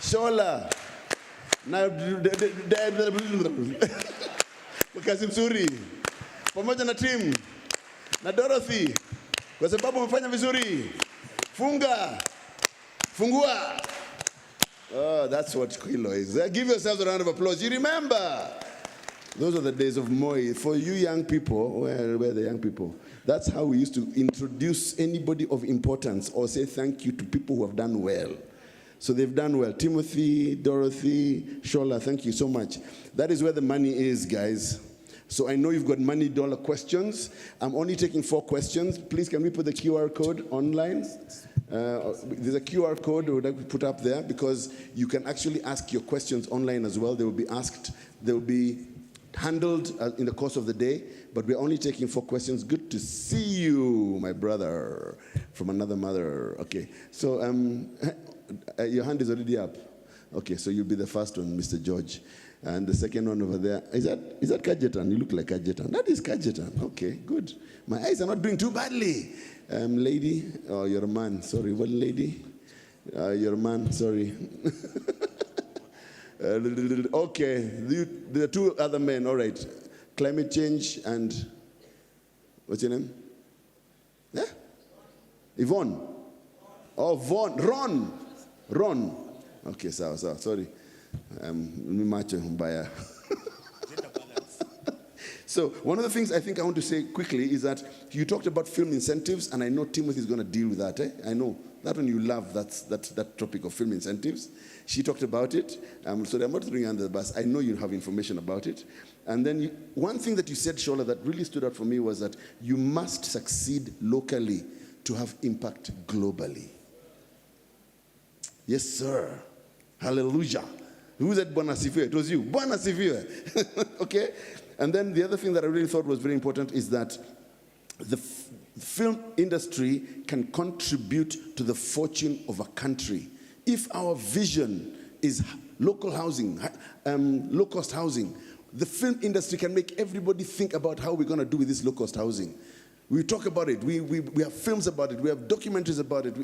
Shola. Na kazi mzuri. Pamoja na team. Na Dorothy. Kwa sababu umefanya vizuri. Funga. Fungua. Oh, that's what kilo is. Give yourselves a round of applause. You remember? Those are the days of Moi. For you young people, where are the young people? That's how we used to introduce anybody of importance or say thank you to people who have done well. So they've done well. Timothy, Dorothy, Shola, thank you so much. That is where the money is, guys. So I know you've got money dollar questions. I'm only taking 4 questions. Please, can we put the QR code online? There's a QR code we would like to put up there because you can actually ask your questions online as well. They will be asked. They will be handled in the course of the day, but we're only taking 4 questions. Good to see you, my brother, from another mother. Okay, so your hand is already up. Okay, so you'll be the first one, Mr. George. And the second one over there, is that Kajetan? You look like Kajetan. That is Kajetan. Okay, good. My eyes are not doing too badly. Lady, oh, you're a man, sorry. What lady? You're a man, sorry. Okay, there are 2 other men, all right. Climate change and, what's your name? Yeah? Yvonne. Oh, Vaughn. Ron. Okay, sorry. So one of the things I think I want to say quickly is that you talked about film incentives, and I know Timothy is going to deal with that. I know that one you love, that topic of film incentives. She talked about it. So I'm not throwing you under the bus. I know you have information about it. And then one thing that you said, Shola, that really stood out for me was that you must succeed locally to have impact globally. Yes, sir. Hallelujah. Who said Bwana Sifiwe? It was you. Bwana Sifiwe. Okay? And then the other thing that I really thought was very important is that the film industry can contribute to the fortune of a country. If our vision is local housing, low-cost housing, the film industry can make everybody think about how we're going to do with this low-cost housing. We talk about it. We have films about it. We have documentaries about it.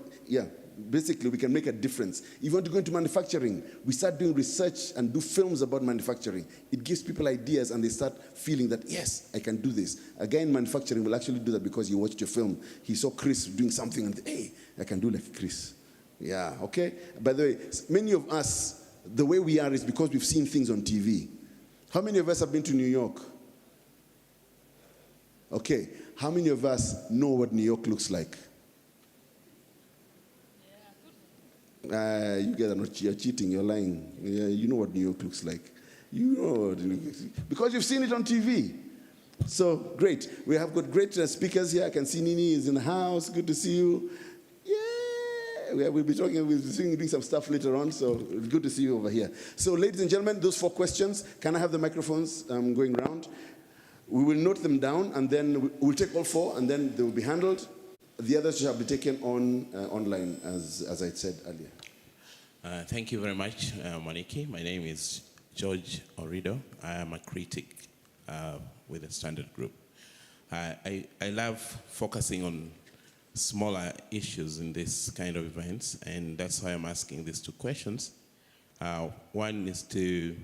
Basically, we can make a difference. If you want to go into manufacturing, we start doing research and do films about manufacturing. It gives people ideas, and they start feeling that, yes, I can do this. A guy in manufacturing will actually do that because he watched your film. He saw Chris doing something, and hey, I can do like Chris. Yeah, okay? By the way, many of us, the way we are is because we've seen things on TV. How many of us have been to New York? Okay. How many of us know what New York looks like? You guys are not, you're cheating, you're lying. You know what New York looks like. You know what New York looks like. Because you've seen it on TV. So, great. We have got great speakers here. I can see Nini is in the house. Good to see you. Yeah, we'll be doing some stuff later on, so good to see you over here. So, ladies and gentlemen, those 4 questions. Can I have the microphones going around? We will note them down, and then we'll take all 4, and then they will be handled. The others shall be taken online, as I said earlier. Thank you very much, Moniki. My name is George Orido. I am a critic with the Standard Group. I love focusing on smaller issues in this kind of events, and that's why I'm asking these 2 questions. One is to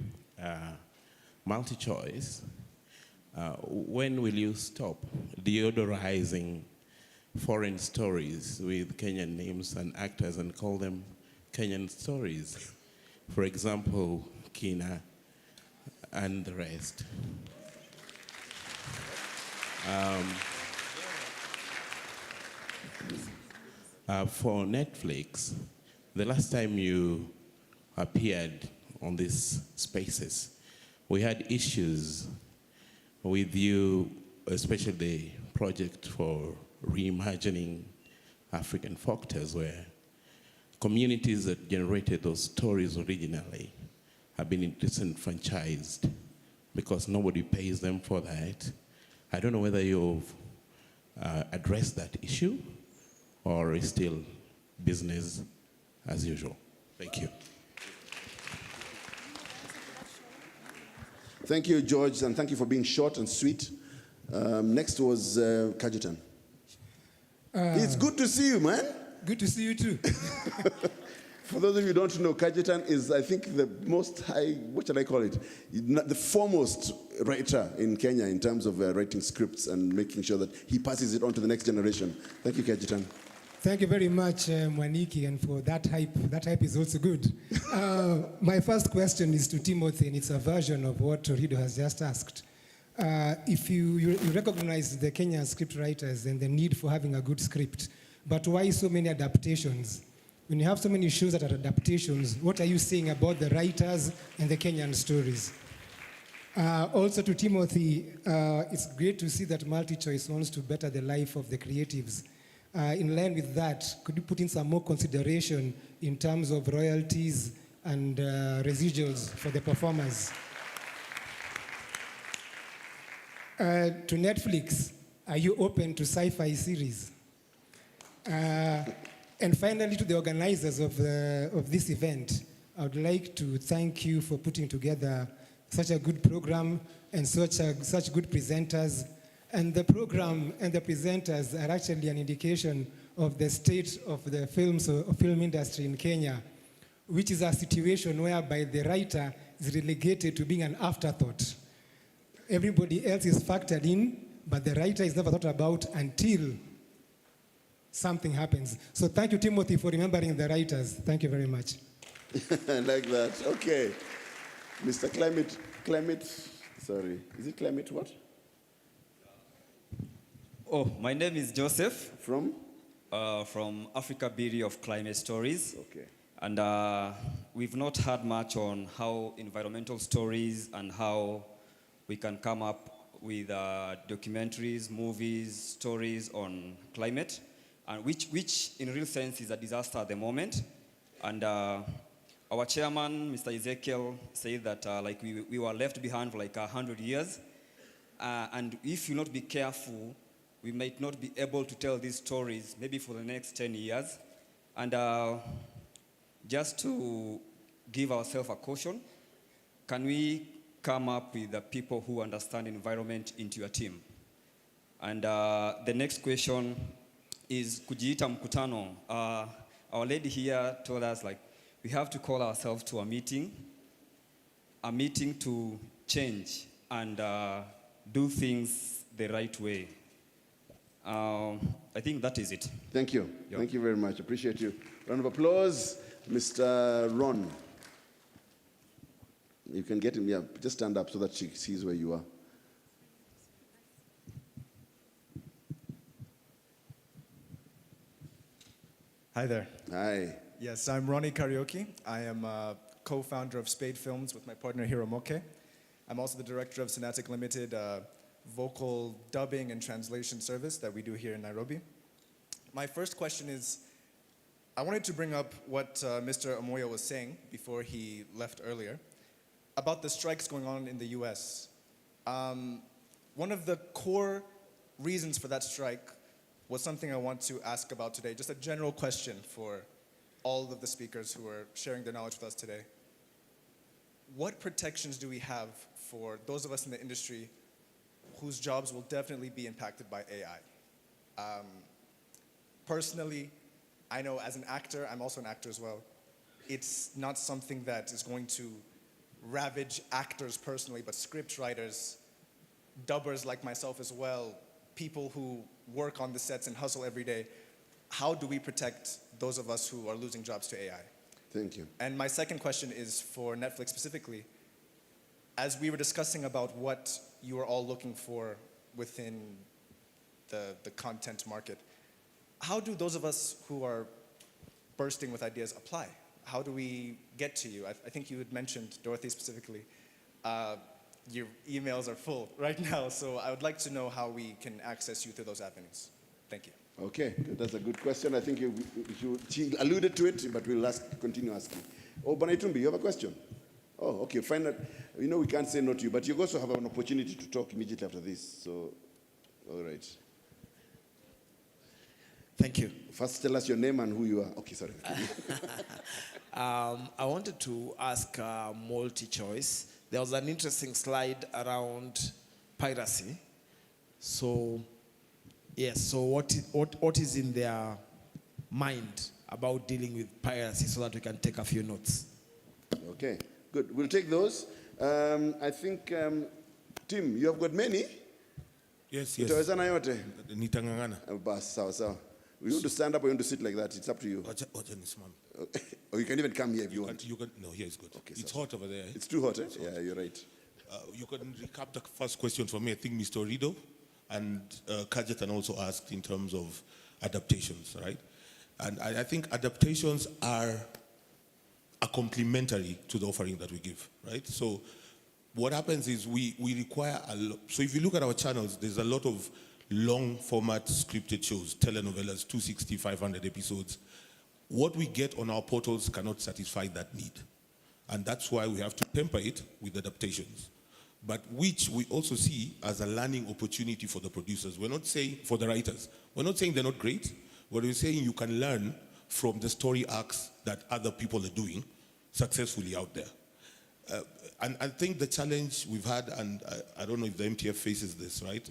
multi-choice. When will you stop deodorizing foreign stories with Kenyan names and actors and call them Kenyan stories? For example, Kina and the rest. For Netflix, the last time you appeared on these spaces, we had issues with you, especially the project for reimagining African folktales, where communities that generated those stories originally have been disenfranchised because nobody pays them for that. I don't know whether you've addressed that issue or is still business as usual. Thank you. Thank you, George, and thank you for being short and sweet. Next was Kajitan. It's good to see you, man. Good to see you too. For those of you who don't know, Kajitan is, I think, the most high, what shall I call it? The foremost writer in Kenya in terms of writing scripts and making sure that he passes it on to the next generation. Thank you, Kajitan. Thank you very much, Mwaniki, and for that hype. That hype is also good. My first question is to Timothy, and it's a version of what Torido has just asked. If you recognize the Kenyan script writers and the need for having a good script, but why so many adaptations? When you have so many shows that are adaptations, what are you saying about the writers and the Kenyan stories? Also to Timothy, it's great to see that MultiChoice wants to better the life of the creatives. In line with that, could you put in some more consideration in terms of royalties and residuals for the performers? To Netflix, are you open to sci-fi series? And finally, to the organizers of this event, I would like to thank you for putting together such a good program and such good presenters. And the program and the presenters are actually an indication of the state of the film industry in Kenya, which is a situation whereby the writer is relegated to being an afterthought. Everybody else is factored in, but the writer is never thought about until something happens. So thank you, Timothy, for remembering the writers. Thank you very much. I like that. Okay. Mr. Climate, sorry. Is it Climate what? Oh, my name is Joseph. From? From Africa Beauty of Climate Stories. Okay. And we've not heard much on how environmental stories and how we can come up with documentaries, movies, stories on climate, and which in real sense is a disaster at the moment. And our chairman, Mr. Ezekiel, said that like we were left behind for like 100 years. And if you not be careful, we might not be able to tell these stories maybe for the next 10 years. And just to give ourselves a caution, can we come up with the people who understand environment into your team? And the next question is kujiita mkutano. Our lady here told us like we have to call ourselves to a meeting to change and do things the right way. I think that is it. Thank you. Yeah. Thank you very much. Appreciate you. Round of applause, Mr. Ron. You can get him, yeah. Just stand up so that she sees where you are. Hi there. Hi. Yes, I'm Ronnie Karaoke. I am a co-founder of Spade Films with my partner Hiromoke. I'm also the director of Synatic Limited, vocal dubbing and translation service that we do here in Nairobi. My first question is, I wanted to bring up what Mr. Omoyo was saying before he left earlier about the strikes going on in the US. One of the core reasons for that strike was something I want to ask about today, just a general question for all of the speakers who are sharing their knowledge with us today. What protections do we have for those of us in the industry whose jobs will definitely be impacted by AI? Personally, I know as an actor, I'm also an actor as well, it's not something that is going to ravage actors personally, but script writers, dubbers like myself as well, people who work on the sets and hustle every day. How do we protect those of us who are losing jobs to AI? Thank you. And my second question is for Netflix specifically. As we were discussing about what you are all looking for within the content market, how do those of us who are bursting with ideas apply? How do we get to you? I think you had mentioned, Dorothy specifically, your emails are full right now, so I would like to know how we can access you through those avenues. Thank you. Okay, good. That's a good question. I think she alluded to it, but we'll continue asking. Oh, Banaitumbi, you have a question? Oh, okay, fine. You know we can't say no to you, but you also have an opportunity to talk immediately after this, so, all right. Thank you. First, tell us your name and who you are. Okay, sorry. I wanted to ask multi-choice. There was an interesting slide around piracy. So, yes, so what is in their mind about dealing with piracy so that we can take a few notes? Okay, good. We'll take those. I think, Tim, you have got many? Yes, yes. Utawezana yote? Nitangangana. Bas, sawa, sawa. You want to stand up or you want to sit like that? It's up to you. Or you can even come here if you want. No, here is good. Okay, it's hot over there. It's too hot, eh? Yeah, you're right. You can recap the first question for me. I think Mr. Rido and Kajetan also asked in terms of adaptations, right? And I think adaptations are complementary to the offering that we give, right? So what happens is we require a lot. So if you look at our channels, there's a lot of long format scripted shows, telenovelas, 260, 500 episodes. What we get on our portals cannot satisfy that need. And that's why we have to temper it with adaptations, but which we also see as a learning opportunity for the producers. We're not saying, for the writers, we're not saying they're not great, but we're saying you can learn from the story arcs that other people are doing successfully out there. And I think the challenge we've had, and I don't know if the MTF faces this, right?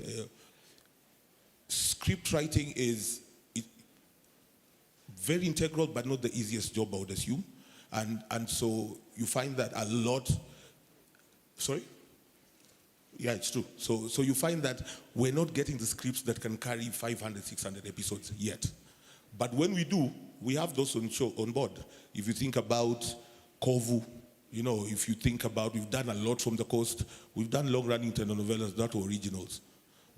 Script writing is very integral, but not the easiest job, I would assume. And so you find that a lot, sorry? Yeah, it's true. So you find that we're not getting the scripts that can carry 500, 600 episodes yet. But when we do, we have those on board. If you think about Kovu, you know, if you think about, we've done a lot from the coast. We've done long-running telenovelas that were originals.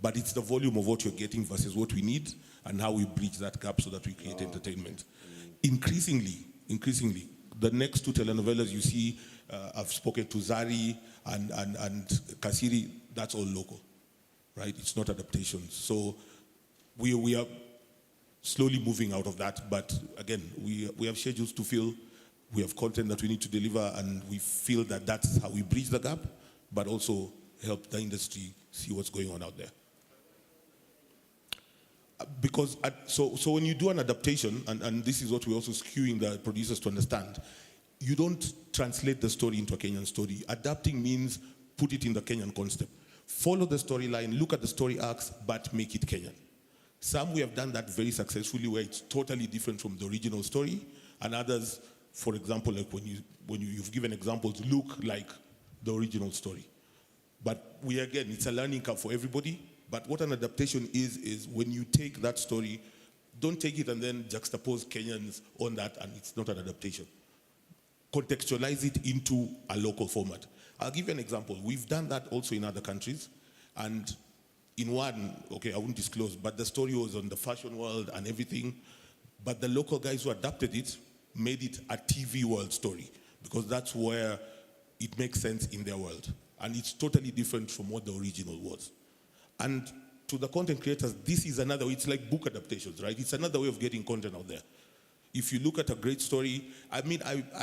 But it's the volume of what you're getting versus what we need and how we bridge that gap so that we create entertainment. Increasingly, the next two telenovelas you see, I've spoken to Zari and Kasiri, that's all local, right? It's not adaptations. So we are slowly moving out of that, but again, we have schedules to fill, we have content that we need to deliver, and we feel that that's how we bridge the gap, but also help the industry see what's going on out there. Because so when you do an adaptation, and this is what we're also skewing the producers to understand, you don't translate the story into a Kenyan story. Adapting means put it in the Kenyan concept. Follow the storyline, look at the story arcs, but make it Kenyan. Some we have done that very successfully, where it's totally different from the original story, and others, for example, like when you've given examples, look like the original story. But it's a learning curve for everybody. But what an adaptation is when you take that story, don't take it and then juxtapose Kenyans on that, and it's not an adaptation. Contextualize it into a local format. I'll give you an example. We've done that also in other countries, and in one, okay, I won't disclose, but the story was on the fashion world and everything, but the local guys who adapted it made it a TV world story, because that's where it makes sense in their world. And it's totally different from what the original was. And to the content creators, this is another way. It's like book adaptations, right? It's another way of getting content out there. If you look at a great story, I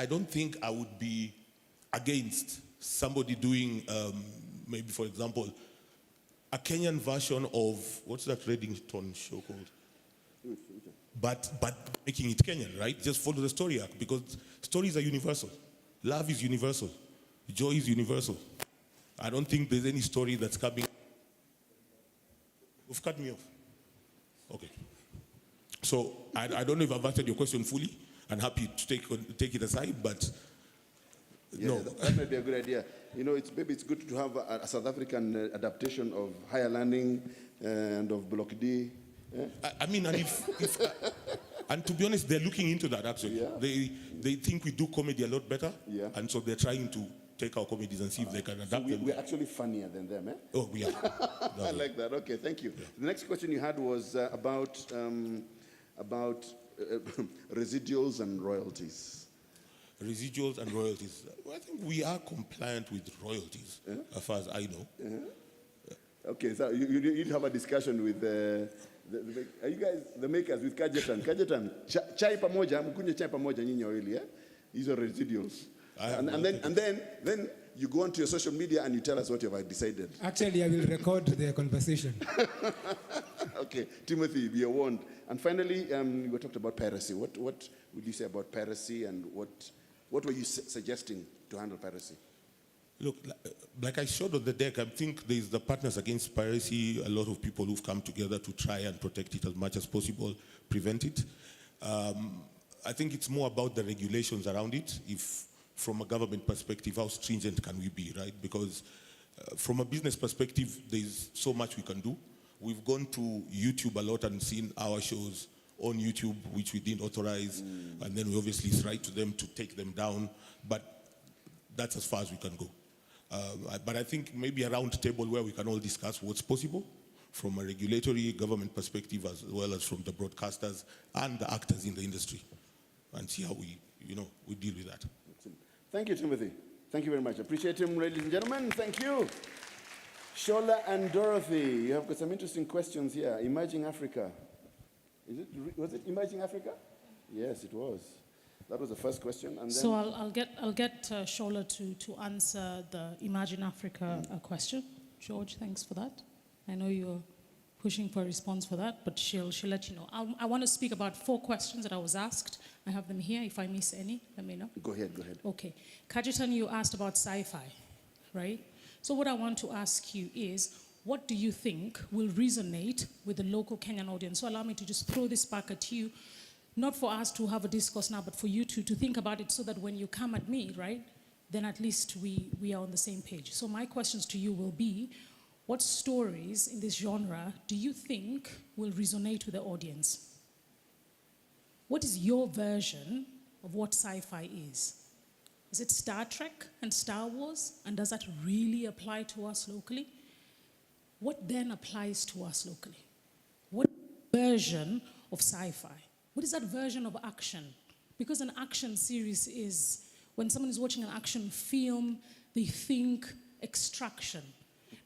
don't think I would be against somebody doing, maybe, for example, a Kenyan version of, what's that Reddington show called? But making it Kenyan, right? Just follow the story arc, because stories are universal. Love is universal. Joy is universal. I don't think there's any story that's coming. You've cut me off. Okay. So I don't know if I've answered your question fully. I'm happy to take it aside, but no. That might be a good idea. Maybe it's good to have a South African adaptation of Higher Learning and of Block D. And to be honest, they're looking into that actually. Yeah. They think we do comedy a lot better, and so they're trying to take our comedies and see if they can adapt them. We're actually funnier than them, eh? Oh, we are. I like that. Okay, thank you. Yeah. The next question you had was about residuals and royalties. Residuals and royalties. Well, I think we are compliant with royalties, as far as I know. Okay, so you need to have a discussion with are you guys the makers with Kajetan? Kajetan, chai pamoja, mkunywe chai pamoja nyinyi wawili, eh? These are residuals. And then you go onto your social media and you tell us what you have decided. Actually, I will record the conversation. Okay, Timothy, be warned. And finally, we talked about piracy. What would you say about piracy, and what were you suggesting to handle piracy? Look, like I showed on the deck, I think there's the Partners Against Piracy, a lot of people who've come together to try and protect it as much as possible, prevent it. I think it's more about the regulations around it. If from a government perspective, how stringent can we be, right? Because from a business perspective, there's so much we can do. We've gone to YouTube a lot and seen our shows on YouTube, which we didn't authorize, and then we obviously write to them to take them down, but that's as far as we can go. But I think maybe a round table where we can all discuss what's possible from a regulatory government perspective, as well as from the broadcasters and the actors in the industry, and see how we deal with that. Thank you, Timothy. Thank you very much. Appreciate him, ladies and gentlemen. Thank you. Shola and Dorothy, you have got some interesting questions here. Emerging Africa. Was it Emerging Africa? Yes, it was. That was the first question. And then so I'll get Shola to answer the Imagine Africa question. George, thanks for that. I know you're pushing for a response for that, but she'll let you know. I want to speak about 4 questions that I was asked. I have them here. If I miss any, let me know. Go ahead. Okay. Kajitan, you asked about sci-fi, right? So what I want to ask you is, what do you think will resonate with the local Kenyan audience? So allow me to just throw this back at you, not for us to have a discourse now, but for you to think about it, so that when you come at me, right, then at least we are on the same page. So my questions to you will be, what stories in this genre do you think will resonate with the audience? What is your version of what sci-fi is? Is it Star Trek and Star Wars? And does that really apply to us locally? What then applies to us locally? What version of sci-fi? What is that version of action? Because an action series is, when someone is watching an action film, they think Extraction.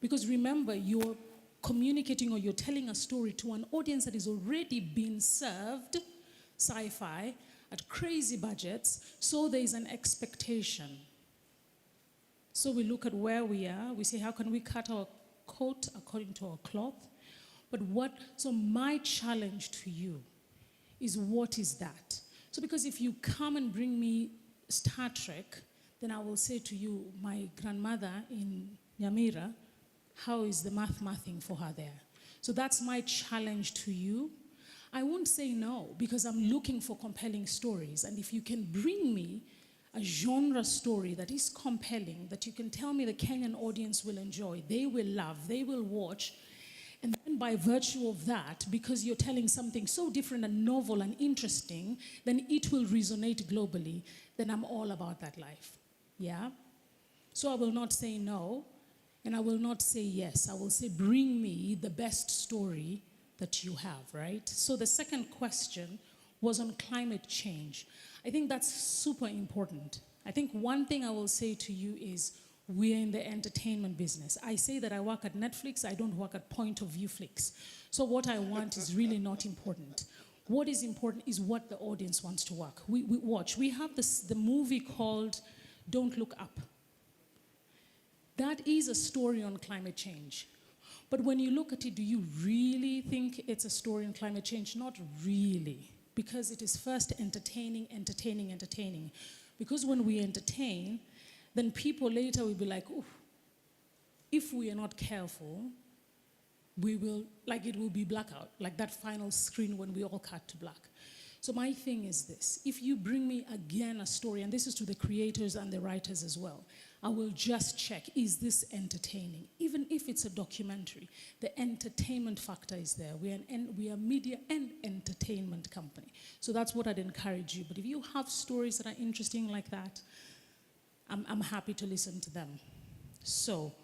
Because remember, you're communicating or you're telling a story to an audience that has already been served sci-fi at crazy budgets, so there is an expectation. So we look at where we are, we say, how can we cut our coat according to our cloth? So my challenge to you is, what is that? So because if you come and bring me Star Trek, then I will say to you, my grandmother in Nyamira, how is the mathing for her there? So that's my challenge to you. I won't say no, because I'm looking for compelling stories. And if you can bring me a genre story that is compelling, that you can tell me the Kenyan audience will enjoy, they will love, they will watch, and then by virtue of that, because you're telling something so different and novel and interesting, then it will resonate globally, then I'm all about that life. Yeah? So I will not say no, and I will not say yes. I will say, bring me the best story that you have, right? So the second question was on climate change. I think that's super important. I think one thing I will say to you is, we're in the entertainment business. I say that I work at Netflix, I don't work at Point of View Flicks. So what I want is really not important. What is important is what the audience wants to watch. We have the movie called Don't Look Up. That is a story on climate change. But when you look at it, do you really think it's a story on climate change? Not really, because it is first entertaining. Because when we entertain, then people later will be like, oh, if we are not careful, we will, like it will be blackout, like that final screen when we all cut to black. So my thing is this: if you bring me again a story, and this is to the creators and the writers as well, I will just check, is this entertaining? Even if it's a documentary, the entertainment factor is there. We are a media and entertainment company. So that's what I'd encourage you. But if you have stories that are interesting like that, I'm happy to listen to them. So,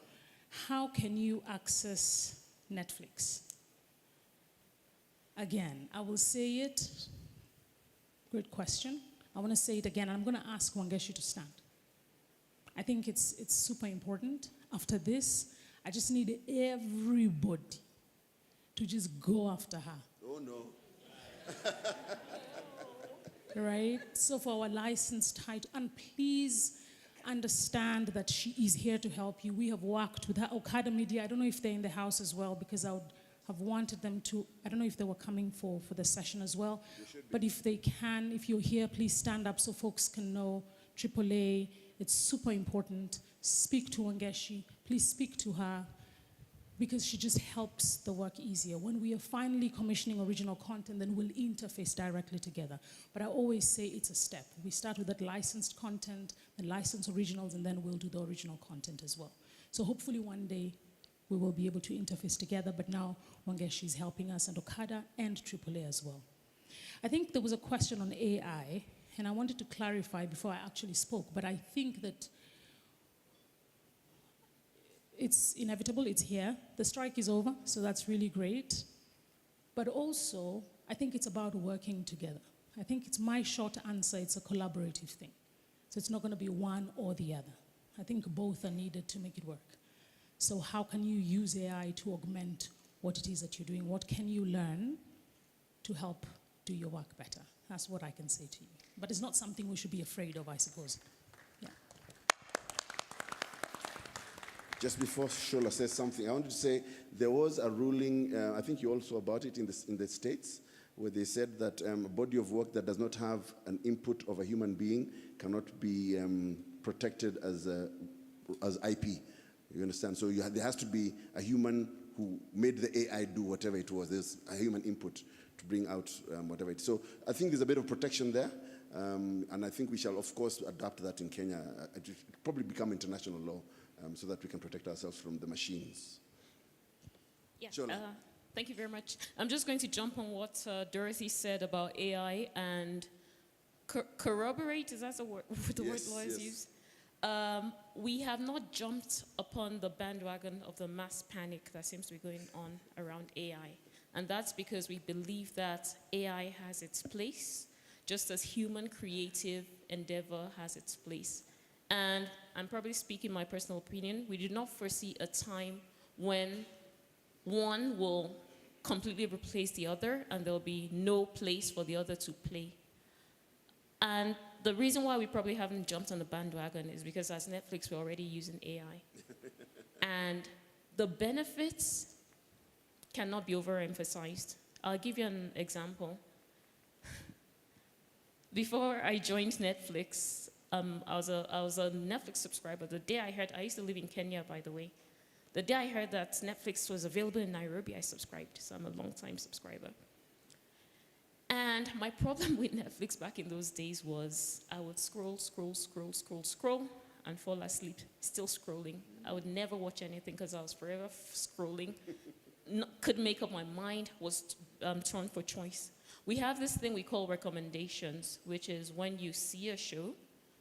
how can you access Netflix? Again, I will say it. Great question. I want to say it again, and I'm going to ask Wangeshi to stand. I think it's super important. After this, I just need everybody to just go after her. Oh, no. Right? So for our licensed title, and please understand that she is here to help you. We have worked with her, Okada Media. I don't know if they're in the house as well, because I would have wanted them to. I don't know if they were coming for the session as well. But if they can, if you're here, please stand up so folks can know. AAA, it's super important. Speak to Wangeshi. Please speak to her, because she just helps the work easier. When we are finally commissioning original content, then we'll interface directly together. But I always say it's a step. We start with that licensed content, the licensed originals, and then we'll do the original content as well. So hopefully one day we will be able to interface together, but now Wangeshi is helping us, and Okada and AAA as well. I think there was a question on AI, and I wanted to clarify before I actually spoke, but I think that it's inevitable, it's here. The strike is over, so that's really great. But also, I think it's about working together. I think it's my short answer, it's a collaborative thing. So it's not going to be one or the other. I think both are needed to make it work. So how can you use AI to augment what it is that you're doing? What can you learn to help do your work better? That's what I can say to you. But it's not something we should be afraid of, I suppose. Just before Shola says something, I wanted to say there was a ruling, I think you also about it in the States, where they said that a body of work that does not have an input of a human being cannot be protected as IP. You understand? So there has to be a human who made the AI do whatever it was. There's a human input to bring out whatever it is. So I think there's a bit of protection there. And I think we shall, of course, adapt that in Kenya. It will probably become international law. So that we can protect ourselves from the machines. Yeah, thank you very much. I'm just going to jump on what Dorothy said about AI and corroborate, is that the word lawyers use? We have not jumped upon the bandwagon of the mass panic that seems to be going on around AI. And that's because we believe that AI has its place, just as human creative endeavor has its place. And I'm probably speaking my personal opinion. We do not foresee a time when one will completely replace the other and there'll be no place for the other to play. And the reason why we probably haven't jumped on the bandwagon is because as Netflix, we're already using AI. And the benefits cannot be overemphasized. I'll give you an example. Before I joined Netflix, I was a Netflix subscriber. The day I heard, I used to live in Kenya, by the way. The day I heard that Netflix was available in Nairobi, I subscribed. So I'm a long-time subscriber. And my problem with Netflix back in those days was I would scroll, and fall asleep, still scrolling. I would never watch anything because I was forever scrolling. Couldn't make up my mind, was torn for choice. We have this thing we call recommendations, which is when you see a show,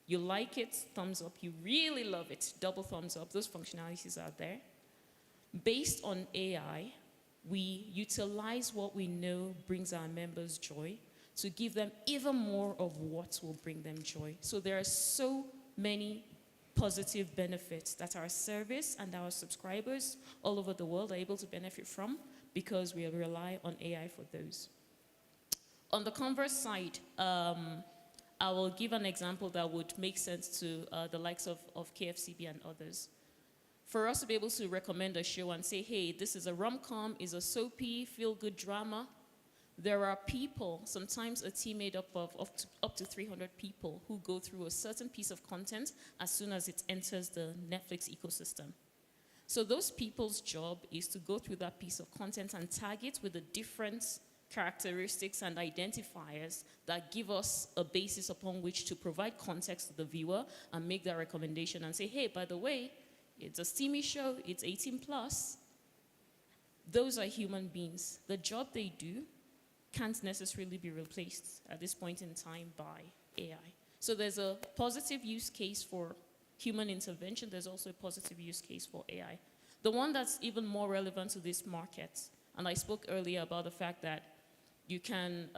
you like it, thumbs up, you really love it, double thumbs up, those functionalities are there. Based on AI, we utilize what we know brings our members joy to give them even more of what will bring them joy. So there are so many positive benefits that our service and our subscribers all over the world are able to benefit from because we rely on AI for those. On the converse side, I will give an example that would make sense to the likes of KFCB and others. For us to be able to recommend a show and say, hey, this is a rom-com, is a soapy, feel-good drama, there are people, sometimes a team made up of up to 300 people who go through a certain piece of content as soon as it enters the Netflix ecosystem. So those people's job is to go through that piece of content and tag it with the different characteristics and identifiers that give us a basis upon which to provide context to the viewer and make that recommendation and say, hey, by the way, it's a steamy show, it's 18 plus. Those are human beings. The job they do can't necessarily be replaced at this point in time by AI. So there's a positive use case for human intervention. There's also a positive use case for AI. The one that's even more relevant to this market, and I spoke earlier about the fact that you can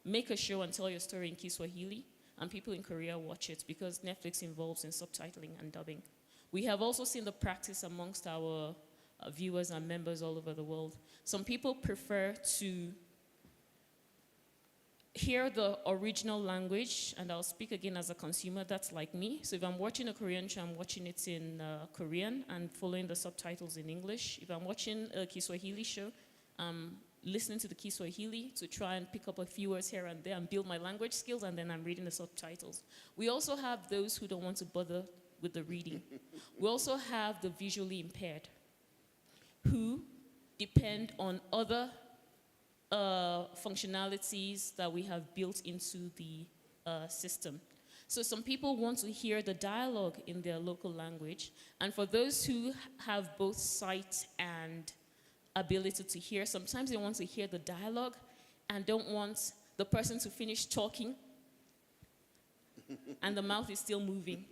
make a show and tell your story in Kiswahili, and people in Korea watch it because Netflix involves in subtitling and dubbing. We have also seen the practice amongst our viewers and members all over the world. Some people prefer to hear the original language, and I'll speak again as a consumer, that's like me. So if I'm watching a Korean show, I'm watching it in Korean and following the subtitles in English. If I'm watching a Kiswahili show, I'm listening to the Kiswahili to try and pick up a few words here and there and build my language skills, and then I'm reading the subtitles. We also have those who don't want to bother with the reading. We also have the visually impaired who depend on other functionalities that we have built into the system. So some people want to hear the dialogue in their local language, and for those who have both sight and ability to hear, sometimes they want to hear the dialogue and don't want the person to finish talking and the mouth is still moving.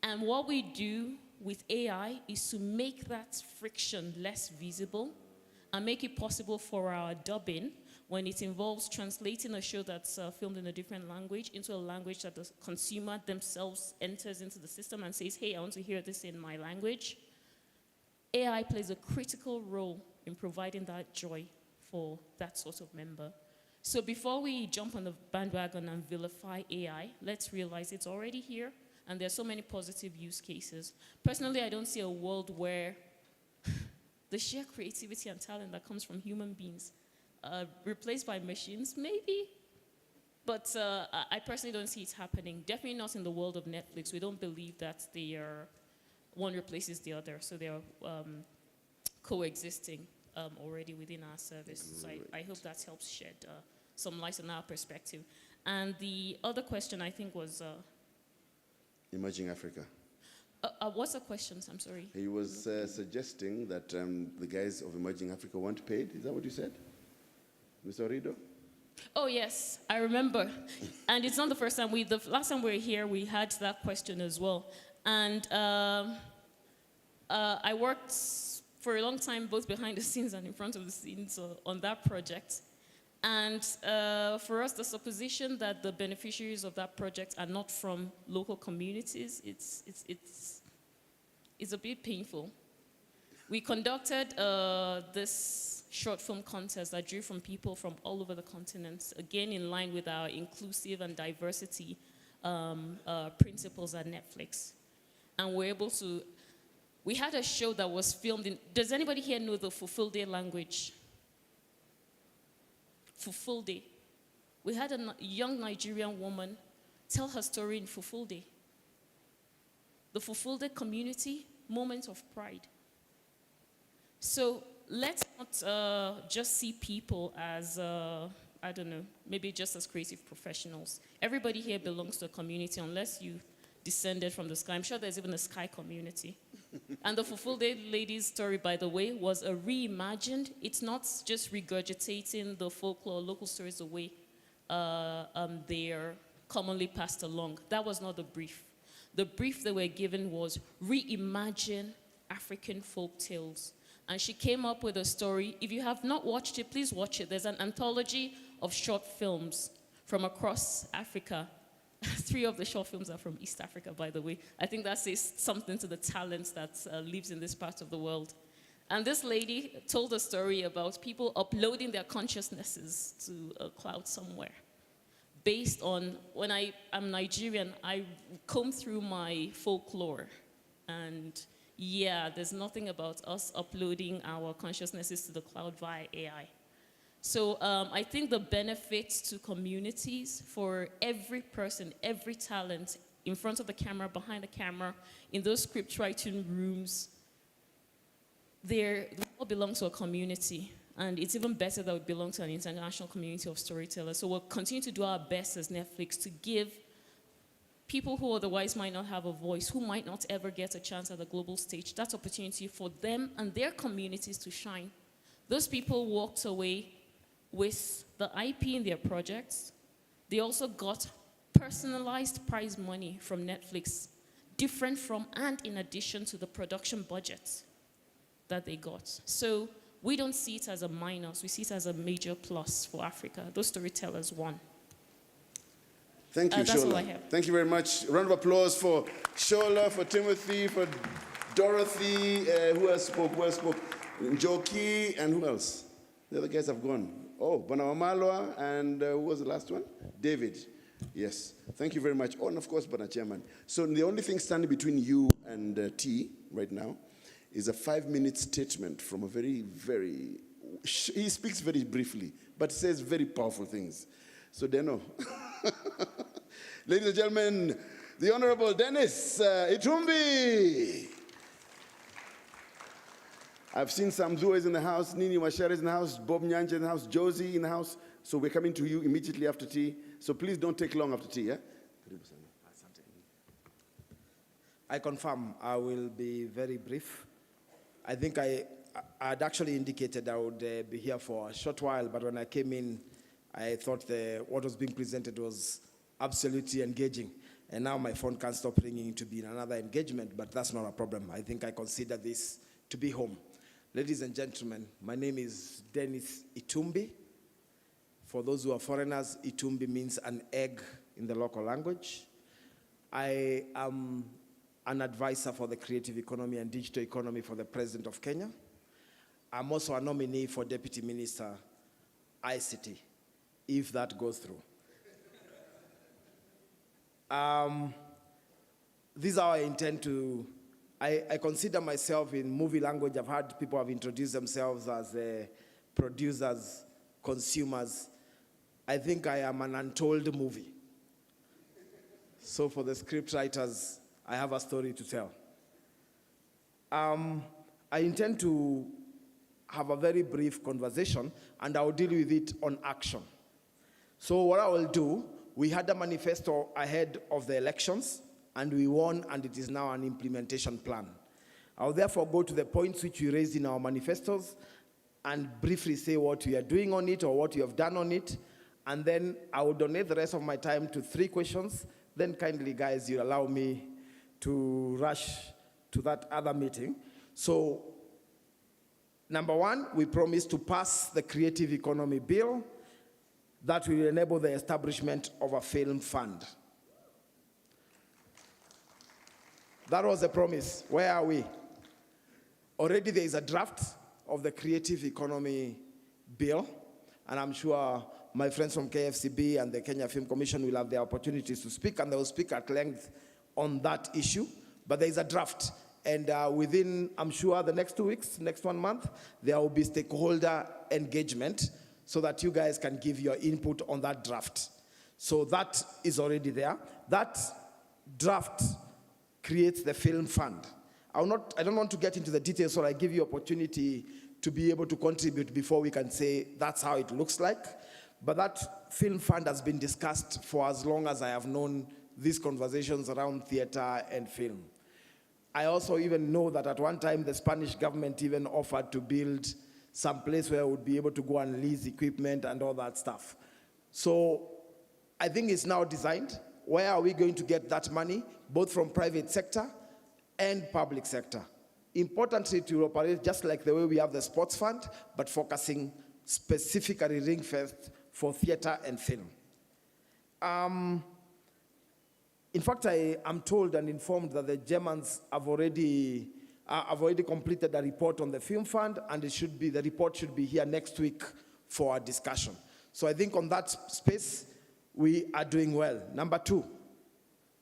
And what we do with AI is to make that friction less visible and make it possible for our dubbing, when it involves translating a show that's filmed in a different language into a language that the consumer themselves enters into the system and says, hey, I want to hear this in my language. AI plays a critical role in providing that joy for that sort of member. So before we jump on the bandwagon and vilify AI, let's realize it's already here, and there are so many positive use cases. Personally, I don't see a world where the sheer creativity and talent that comes from human beings replaced by machines, maybe. But I personally don't see it happening. Definitely not in the world of Netflix. We don't believe that they are, one replaces the other. So they are coexisting already within our service. So I hope that helps shed some light on our perspective. And the other question, I think, was... Emerging Africa. What's the question? I'm sorry. He was suggesting that the guys of Emerging Africa weren't paid. Is that what you said? Mr. Orido? Oh, yes, I remember. And it's not the first time. The last time we were here, we had that question as well. And I worked for a long time, both behind the scenes and in front of the scenes on that project. And for us, the supposition that the beneficiaries of that project are not from local communities, it's a bit painful. We conducted this short film contest that drew from people from all over the continent, again in line with our inclusive and diversity principles at Netflix. And we're able to We had a show that was filmed in, does anybody here know the Fulfulde language? Fulfulde. We had a young Nigerian woman tell her story in Fulfulde. The Fulfulde community, moment of pride. So let's not just see people as, I don't know, maybe just as creative professionals. Everybody here belongs to a community unless you descended from the sky. I'm sure there's even a sky community. And the Fulfulde lady's story, by the way, was a reimagined. It's not just regurgitating the folklore, local stories the way they're commonly passed along. That was not the brief. The brief they were given was reimagine African folk tales. And she came up with a story. If you have not watched it, please watch it. There's an anthology of short films from across Africa. 3 of the short films are from East Africa, by the way. I think that says something to the talent that lives in this part of the world. And this lady told a story about people uploading their consciousnesses to a cloud somewhere. Based on, when I'm Nigerian, I comb through my folklore. And yeah, there's nothing about us uploading our consciousnesses to the cloud via AI. So I think the benefits to communities for every person, every talent, in front of the camera, behind the camera, in those script writing rooms, they all belong to a community. And it's even better that we belong to an international community of storytellers. So we'll continue to do our best as Netflix to give people who otherwise might not have a voice, who might not ever get a chance at the global stage, that opportunity for them and their communities to shine. Those people walked away with the IP in their projects. They also got personalized prize money from Netflix, different from and in addition to the production budget that they got. So we don't see it as a minus, we see it as a major plus for Africa. Those storytellers won. Thank you, that's Shola. all I have. Thank you very much. Round of applause for Shola, for Timothy, for Dorothy. Who else spoke? Who else spoke? Njoki, and who else? The other guys have gone. Oh, Banawamalwa, and who was the last one? David. Yes. Thank you very much. Oh, and of course, Bana Chairman. So the only thing standing between you and T right now is a 5-minute statement from a very, he speaks very briefly, but says very powerful things. So Deno. Ladies and gentlemen, the Honorable Dennis Itumbi. I've seen some Zues in the house, Nini Washara is in the house, Bob Nyanja in the house, Josie in the house. So we're coming to you immediately after tea. So please don't take long after tea, yeah? I confirm I will be very brief. I think I'd actually indicated I would be here for a short while, but when I came in, I thought what was being presented was absolutely engaging. And now my phone can't stop ringing to be in another engagement, but that's not a problem. I think I consider this to be home. Ladies and gentlemen, my name is Dennis Itumbi. For those who are foreigners, Itumbi means an egg in the local language. I am an advisor for the creative economy and digital economy for the President of Kenya. I'm also a nominee for Deputy Minister ICT, if that goes through. This is how I intend to, I consider myself in movie language. I've heard people have introduced themselves as producers, consumers. I think I am an untold movie. So for the script writers, I have a story to tell. I intend to have a very brief conversation, and I'll deal with it on action. So what I will do, we had a manifesto ahead of the elections, and we won, and it is now an implementation plan. I'll therefore go to the points which we raised in our manifestos and briefly say what we are doing on it or what we have done on it, and then I will donate the rest of my time to 3 questions. Then kindly, guys, you allow me to rush to that other meeting. So, number 1, we promise to pass the Creative Economy Bill that will enable the establishment of a film fund. That was a promise. Where are we? Already there is a draft of the Creative Economy Bill, and I'm sure my friends from KFCB and the Kenya Film Commission will have the opportunities to speak, and they will speak at length on that issue. But there is a draft. And within, I'm sure, the next 2 weeks, next 1 month, there will be stakeholder engagement so that you guys can give your input on that draft. So that is already there. That draft creates the film fund. I don't want to get into the details, so I give you opportunity to be able to contribute before we can say that's how it looks like. But that film fund has been discussed for as long as I have known these conversations around theater and film. I also even know that at one time the Spanish government even offered to build some place where I would be able to go and lease equipment and all that stuff. So I think it's now designed. Where are we going to get that money, both from private sector and public sector? Importantly, to operate just like the way we have the sports fund, but focusing specifically ring-fenced for theater and film. In fact, I am told and informed that the Germans have already completed a report on the film fund, and the report should be here next week for a discussion. So I think on that space, we are doing well. Number 2,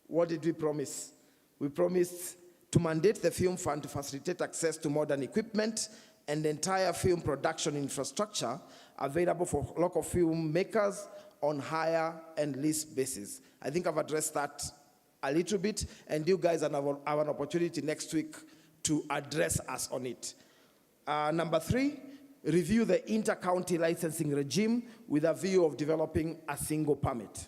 what did we promise? We promised to mandate the film fund to facilitate access to modern equipment and the entire film production infrastructure available for local filmmakers on hire and lease basis. I think I've addressed that a little bit, and you guys have an opportunity next week to address us on it. Number 3, review the inter-county licensing regime with a view of developing a single permit.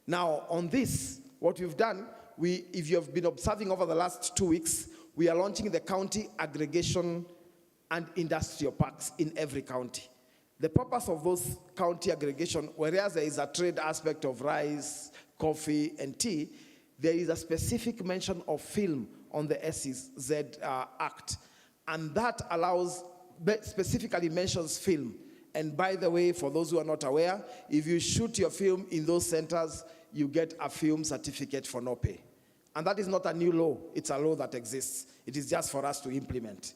Now, on this, what we've done, if you have been observing over the last 2 weeks, we are launching the county aggregation and industrial parks in every county. The purpose of those county aggregation, whereas there is a trade aspect of rice, coffee, and tea, there is a specific mention of film on the SEZ Act, and that specifically mentions film. And by the way, for those who are not aware, if you shoot your film in those centers, you get a film certificate for no pay. And that is not a new law, it's a law that exists. It is just for us to implement.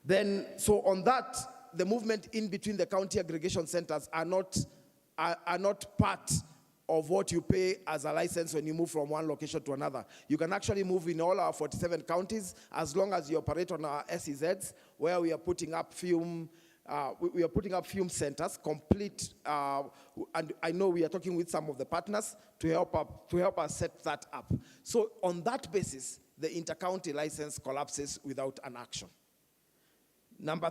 Then, so on that, the movement in between the county aggregation centers are not part of what you pay as a license when you move from one location to another. You can actually move in all our 47 counties as long as you operate on our SEZs, where we are putting up film centers, complete, and I know we are talking with some of the partners to help us set that up. So on that basis, the inter-county license collapses without an action. Number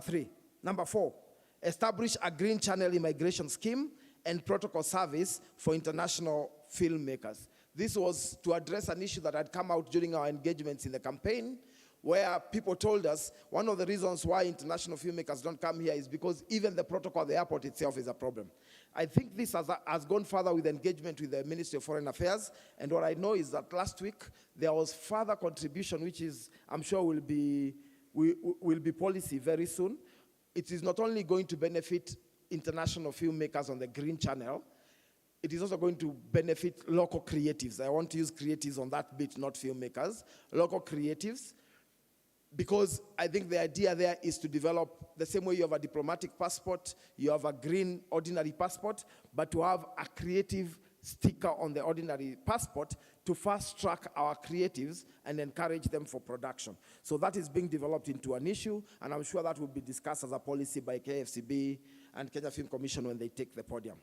4, establish a green channel immigration scheme and protocol service for international filmmakers. This was to address an issue that had come out during our engagements in the campaign, where people told us one of the reasons why international filmmakers don't come here is because even the protocol at the airport itself is a problem. I think this has gone further with engagement with the Ministry of Foreign Affairs, and what I know is that last week there was further contribution, which is, I'm sure will be policy very soon. It is not only going to benefit international filmmakers on the Green Channel, it is also going to benefit local creatives. I want to use creatives on that bit, not filmmakers. Local creatives, because I think the idea there is to develop the same way you have a diplomatic passport, you have a green ordinary passport, but to have a creative sticker on the ordinary passport to fast track our creatives and encourage them for production. So that is being developed into an issue, and I'm sure that will be discussed as a policy by KFCB and Kenya Film Commission when they take the podium.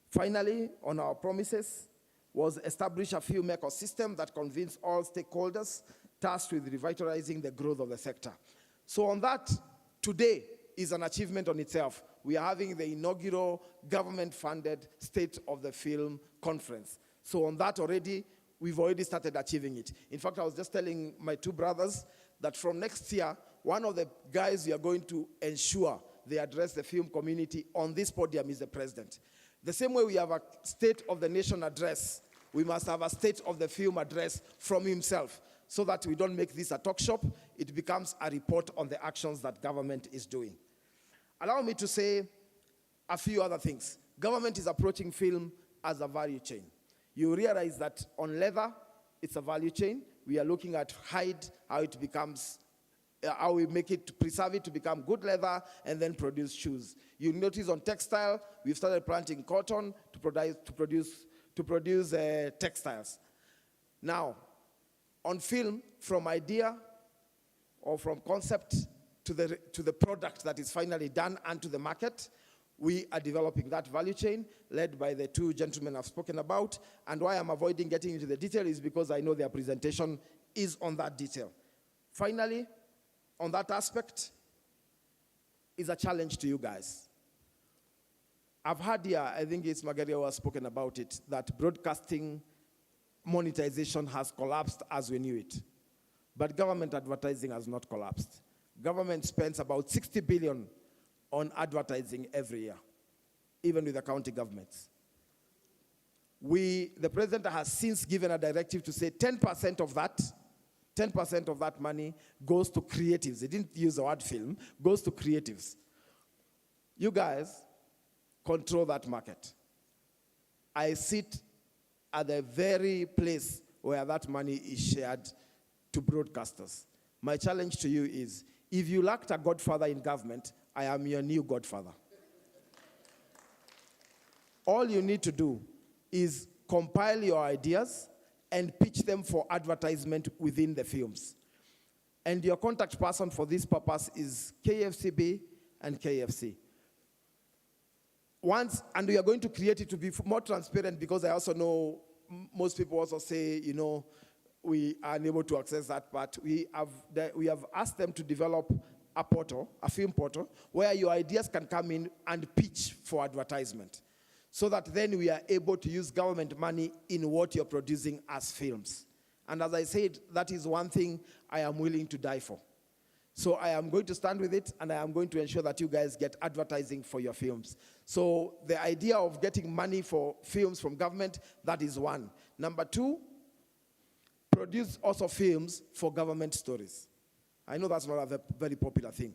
Finally, on our promises was establish a film ecosystem that convince all stakeholders tasked with revitalizing the growth of the sector. So on that, today is an achievement on itself. We are having the inaugural government-funded State of the Film Conference. So on that already, we've already started achieving it. In fact, I was just telling my 2 brothers that from next year, one of the guys we are going to ensure they address the film community on this podium is the president. The same way we have a State of the Nation address, we must have a State of the Film address from himself, so that we don't make this a talk shop, it becomes a report on the actions that government is doing. Allow me to say a few other things. Government is approaching film as a value chain. You realize that on leather, it's a value chain. We are looking at hide, how it becomes, how we make it, preserve it to become good leather, and then produce shoes. You notice on textile, we've started planting cotton to produce textiles. Now, on film, from idea or from concept to the product that is finally done and to the market. We are developing that value chain led by the two gentlemen I've spoken about. And why I'm avoiding getting into the detail is because I know their presentation is on that detail. Finally, on that aspect, is a challenge to you guys. I've heard here, I think it's Magaria who has spoken about it, that broadcasting monetization has collapsed as we knew it. But government advertising has not collapsed. Government spends about 60 billion on advertising every year, even with the county governments. The president has since given a directive to say 10% of that money goes to creatives. He didn't use the word film, goes to creatives. You guys control that market. I sit at the very place where that money is shared to broadcasters. My challenge to you is, if you lacked a godfather in government, I am your new godfather. All you need to do is compile your ideas and pitch them for advertisement within the films. And your contact person for this purpose is KFCB and KFC. And we are going to create it to be more transparent, because I also know most people also say, we are unable to access that part. We have asked them to develop a portal, a film portal, where your ideas can come in and pitch for advertisement, so that then we are able to use government money in what you're producing as films. And as I said, that is one thing I am willing to die for. So I am going to stand with it, and I am going to ensure that you guys get advertising for your films. So the idea of getting money for films from government, that is one. Number two, produce also films for government stories. I know that's not a very popular thing.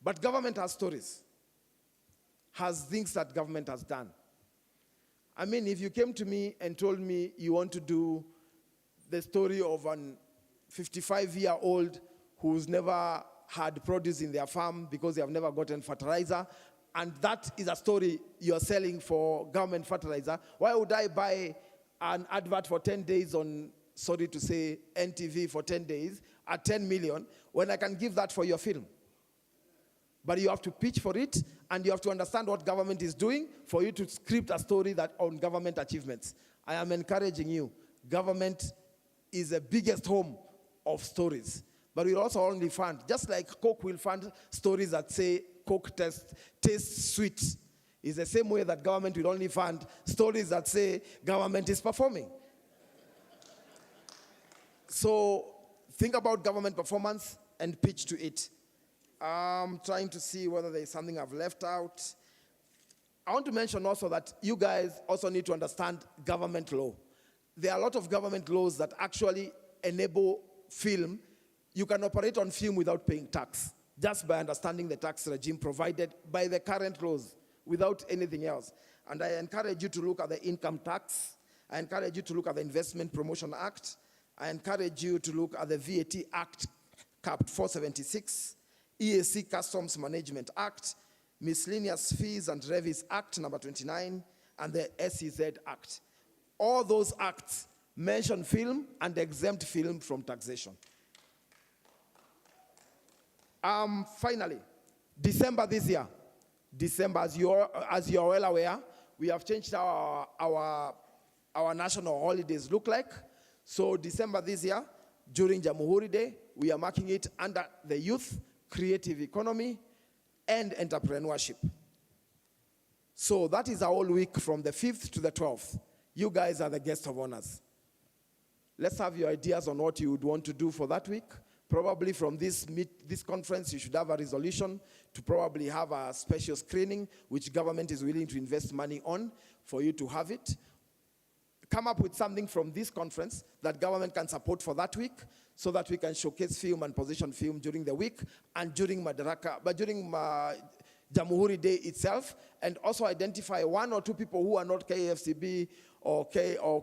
But government has stories, has things that government has done. I mean, if you came to me and told me you want to do the story of an 55-year-old who's never had produce in their farm because they have never gotten fertilizer, and that is a story you're selling for government fertilizer, why would I buy an advert for 10 days on, sorry to say, NTV for 10 days at 10 million when I can give that for your film? But you have to pitch for it, and you have to understand what government is doing for you to script a story that on government achievements. I am encouraging you. Government is the biggest home of stories. But we'll also only fund, just like Coke will fund stories that say Coke tastes sweet. It's the same way that government will only fund stories that say government is performing. So think about government performance and pitch to it. I'm trying to see whether there's something I've left out. I want to mention also that you guys also need to understand government law. There are a lot of government laws that actually enable film. You can operate on film without paying tax, just by understanding the tax regime provided by the current laws, without anything else. And I encourage you to look at the income tax. I encourage you to look at the Investment Promotion Act. I encourage you to look at the VAT Act, Cap 476, EAC Customs Management Act, Miscellaneous Fees and Levies Act, number 29, and the SEZ Act. All those acts mention film and exempt film from taxation. Finally, December this year, as you're well aware, we have changed our national holidays look like. So December this year, during Jamhuri Day, we are marking it under the youth, creative economy, and entrepreneurship. So that is our whole week from the 5th to the 12th. You guys are the guests of honors. Let's have your ideas on what you would want to do for that week. Probably from this conference, you should have a resolution to probably have a special screening, which government is willing to invest money on for you to have it. Come up with something from this conference that government can support for that week, so that we can showcase film and position film during the week and during Jamhuri Day itself, and also identify one or two people who are not KFCB or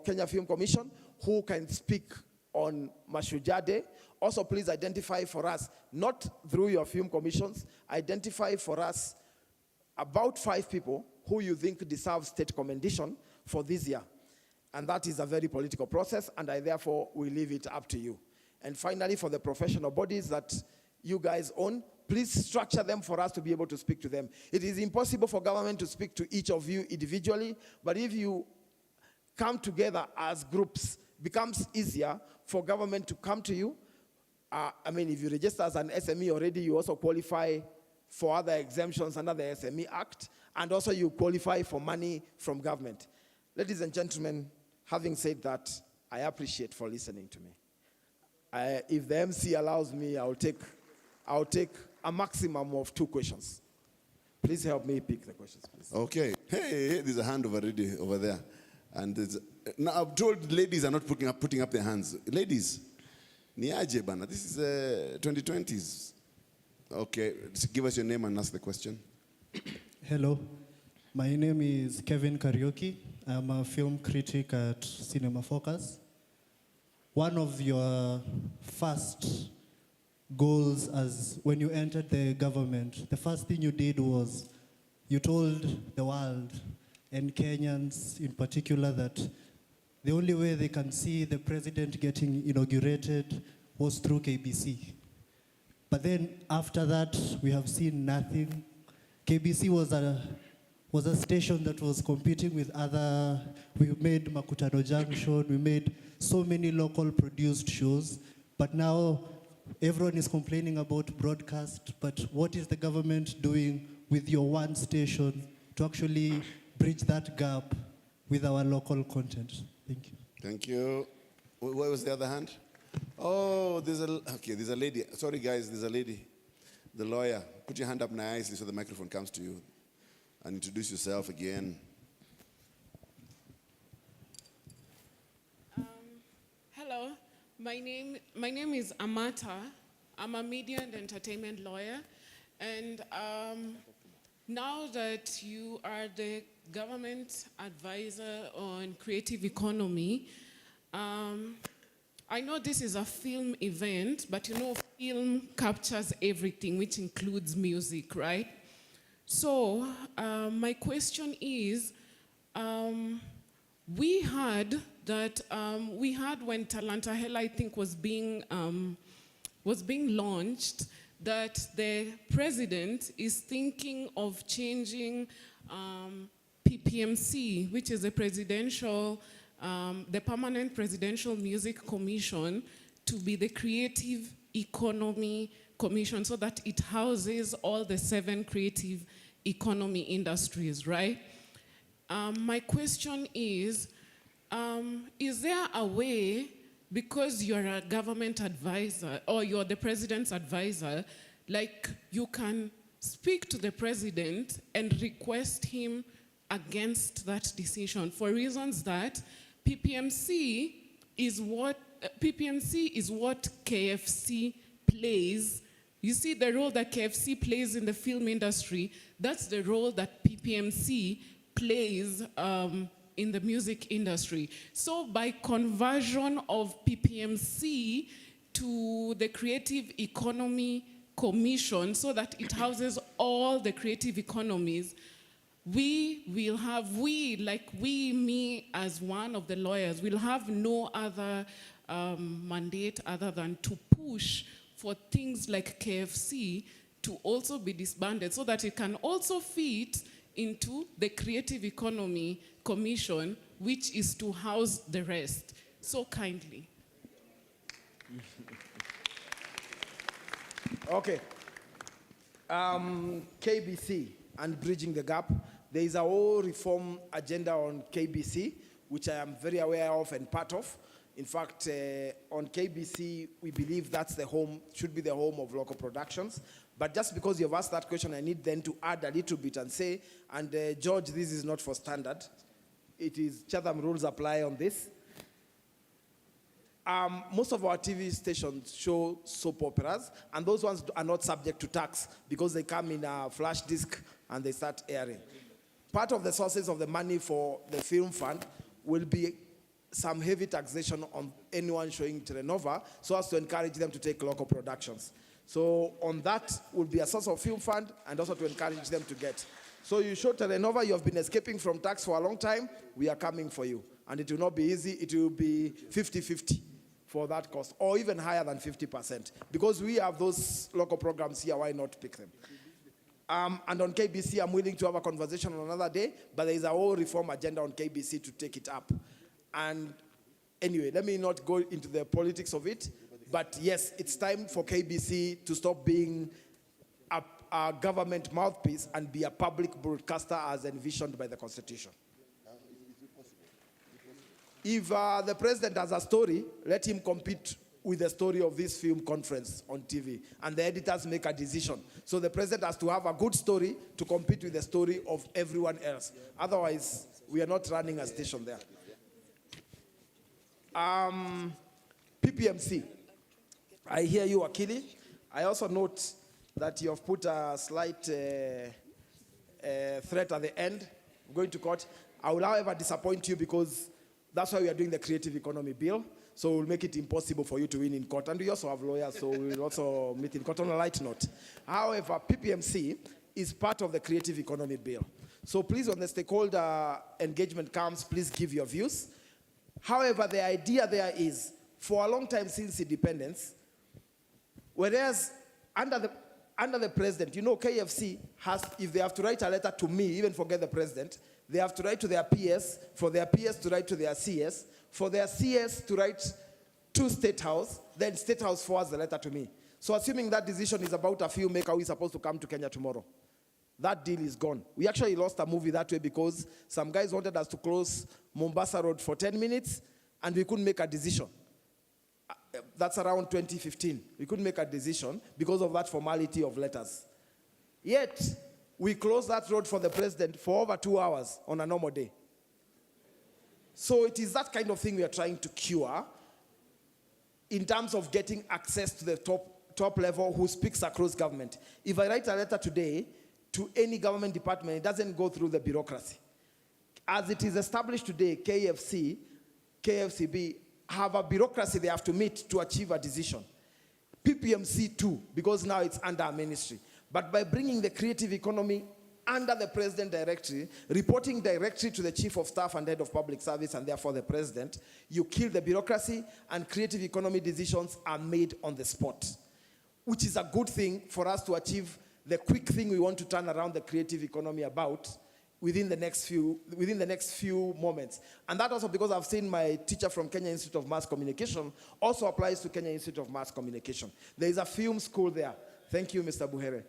Kenya Film Commission who can speak on Mashujaa Day. Also, please identify for us, not through your film commissions, identify for us about 5 people who you think deserve state commendation for this year. And that is a very political process, and I therefore will leave it up to you. And finally, for the professional bodies that you guys own, please structure them for us to be able to speak to them. It is impossible for government to speak to each of you individually, but if you come together as groups, it becomes easier for government to come to you. I mean, if you register as an SME already, you also qualify for other exemptions under the SME Act, and also you qualify for money from government. Ladies and gentlemen, having said that, I appreciate for listening to me. If the MC allows me, I'll take a maximum of 2 questions. Please help me pick the questions, please. Okay. Hey, there's a hand already over there. And now I'm told ladies are not putting up their hands. Ladies, niaje bana. This is 2020s. Okay, just give us your name and ask the question. Hello, my name is Kevin Karaoke. I'm a film critic at Cinema Focus. One of your first goals as when you entered the government, the first thing you did was you told the world, and Kenyans in particular, that the only way they can see the president getting inaugurated was through KBC. But then after that, we have seen nothing. KBC was a station that was competing with other, we made Makutano Junction, we made so many local produced shows, but now everyone is complaining about broadcast, but what is the government doing with your one station to actually bridge that gap with our local content? Thank you. Thank you. What was the other hand? Oh, there's a lady. Sorry guys, there's a lady. The lawyer. Put your hand up nicely so the microphone comes to you. And introduce yourself again. Hello, my name is Amata. I'm a media and entertainment lawyer. And now that you are the government advisor on creative economy, I know this is a film event, but you know film captures everything, which includes music, right? So my question is, we heard when Talanta Hela, I think, was being launched, that the president is thinking of changing PPMC, which is a presidential, the Permanent Presidential Music Commission, to be the Creative Economy Commission, so that it houses all the 7 creative economy industries, right? My question is there a way, because you're a government advisor or you're the president's advisor, like you can speak to the president and request him against that decision for reasons that PPMC is what KFC plays. You see the role that KFC plays in the film industry, that's the role that PPMC plays in the music industry. So by conversion of PPMC to the Creative Economy Commission, so that it houses all the creative economies, we will have, me as one of the lawyers, will have no other mandate other than to push for things like KFC to also be disbanded, so that it can also fit into the Creative Economy Commission, which is to house the rest. So kindly. Okay. KBC and bridging the gap. There is a whole reform agenda on KBC, which I am very aware of and part of. In fact, on KBC, we believe that's the home, should be the home of local productions. But just because you've asked that question, I need then to add a little bit and say, and George, this is not for standard. It is Chatham rules apply on this. Most of our TV stations show soap operas, and those ones are not subject to tax because they come in a flash disc and they start airing. Part of the sources of the money for the film fund will be some heavy taxation on anyone showing Telenova, so as to encourage them to take local productions. So on that will be a source of film fund and also to encourage them to get. So you show Telenova, you have been escaping from tax for a long time, we are coming for you. And it will not be easy, it will be 50-50 for that cost, or even higher than 50%. Because we have those local programs here, why not pick them? And on KBC, I'm willing to have a conversation on another day, but there is a whole reform agenda on KBC to take it up. And anyway, let me not go into the politics of it, but yes, it's time for KBC to stop being a government mouthpiece and be a public broadcaster as envisioned by the Constitution. If the president has a story, let him compete with the story of this film conference on TV, and the editors make a decision. So the president has to have a good story to compete with the story of everyone else. Otherwise, we are not running a station there. PPMC. I hear you, Akili. I also note that you have put a slight threat at the end, going to court. I will, however, disappoint you because that's why we are doing the creative economy bill. So we'll make it impossible for you to win in court. And we also have lawyers, so we'll also meet in court on a light note. However, PPMC is part of the creative economy bill. So please, when the stakeholder engagement comes, please give your views. However, the idea there is, for a long time since independence, whereas under the president, you know, KFC has, if they have to write a letter to me, even forget the president, they have to write to their PS, for their PS to write to their CS, for their CS to write to State House, then State House forwards the letter to me. So assuming that decision is about a filmmaker who is supposed to come to Kenya tomorrow, that deal is gone. We actually lost a movie that way because some guys wanted us to close Mombasa Road for 10 minutes, and we couldn't make a decision. That's around 2015. We couldn't make a decision because of that formality of letters. Yet, we closed that road for the president for over 2 hours on a normal day. So it is that kind of thing we are trying to cure in terms of getting access to the top level who speaks across government. If I write a letter today to any government department, it doesn't go through the bureaucracy. As it is established today, KFC, KFCB have a bureaucracy they have to meet to achieve a decision. PPMC too, because now it's under a ministry. But by bringing the creative economy under the president directly, reporting directly to the chief of staff and head of public service, and therefore the president, you kill the bureaucracy, and creative economy decisions are made on the spot, which is a good thing for us to achieve the quick thing we want to turn around the creative economy about within the next few moments. And that also because I've seen my teacher from Kenya Institute of Mass Communication also applies to Kenya Institute of Mass Communication. There is a film school there. Thank you, Mr. Buhere.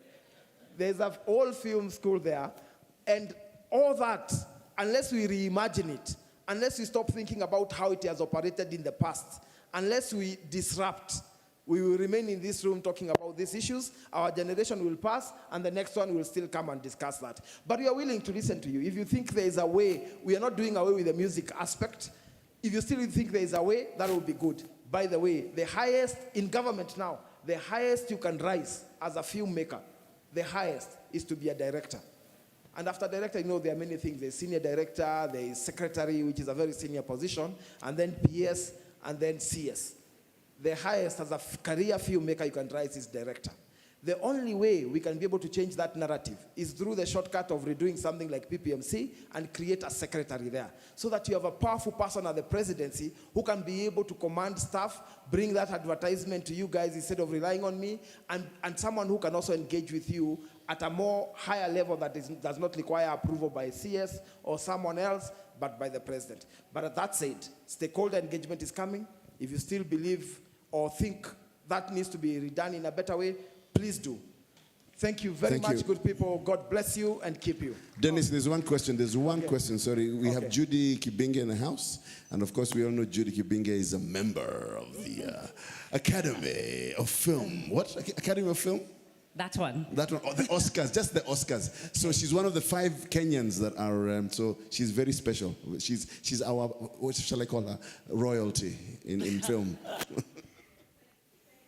There's an old film school there, and all that, unless we reimagine it, unless we stop thinking about how it has operated in the past, unless we disrupt, we will remain in this room talking about these issues. Our generation will pass, and the next one will still come and discuss that. But we are willing to listen to you. If you think there is a way, we are not doing away with the music aspect. If you still think there is a way, that will be good. By the way, the highest in government now, the highest you can rise as a filmmaker, the highest is to be a director. And after director, you know, there are many things. There's senior director, there is secretary, which is a very senior position, and then PS, and then CS. The highest as a career filmmaker you can rise is director. The only way we can be able to change that narrative is through the shortcut of redoing something like PPMC and create a secretary there, so that you have a powerful person at the presidency who can be able to command staff, bring that advertisement to you guys instead of relying on me, and someone who can also engage with you at a more higher level that does not require approval by CS or someone else, but by the president. But that said, stakeholder engagement is coming. If you still believe or think that needs to be redone in a better way, please do. Thank you very much, good people. God bless you and keep you. Dennis, there's one question. Sorry. We have Judy Kibinge in the house. And of course, we all know Judy Kibinge is a member of the Academy of Film. What? Academy of Film? That one. That one. Oh, the Oscars, just the Oscars. So she's one of the 5 Kenyans that are, so she's very special. She's our, what shall I call her? Royalty in film.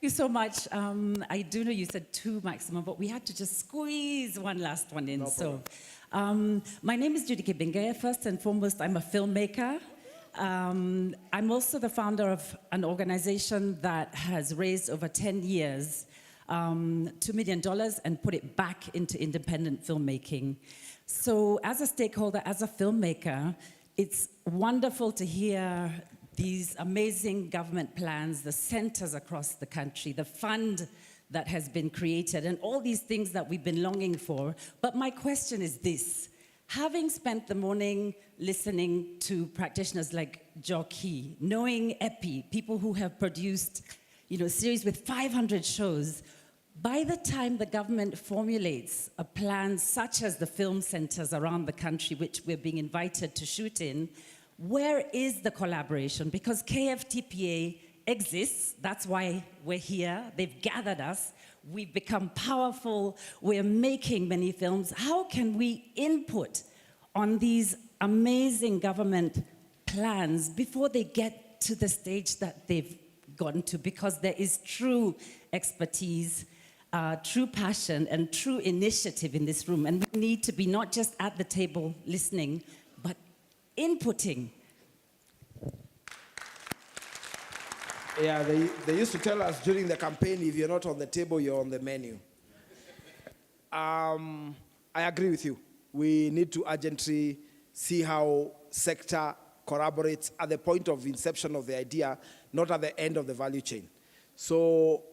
Thank you so much. I do know you said 2 maximum, but we had to just squeeze one last one in. My name is Judy Kibinge. First and foremost, I'm a filmmaker. I'm also the founder of an organization that has raised over 10 years $2 million and put it back into independent filmmaking. So as a stakeholder, as a filmmaker, it's wonderful to hear these amazing government plans, the centers across the country, the fund that has been created, and all these things that we've been longing for. But my question is this. Having spent the morning listening to practitioners like Jockey, knowing EPI, people who have produced series with 500 shows, by the time the government formulates a plan such as the film centers around the country, which we're being invited to shoot in, where is the collaboration? Because KFTPA exists, that's why we're here, they've gathered us, we've become powerful, we're making many films. How can we input on these amazing government plans before they get to the stage that they've gotten to? Because there is true expertise, true passion, and true initiative in this room. And we need to be not just at the table listening, but inputting. Yeah, they used to tell us during the campaign, if you're not on the table, you're on the menu. I agree with you. We need to urgently see how sector collaborates at the point of inception of the idea, not at the end of the value chain. So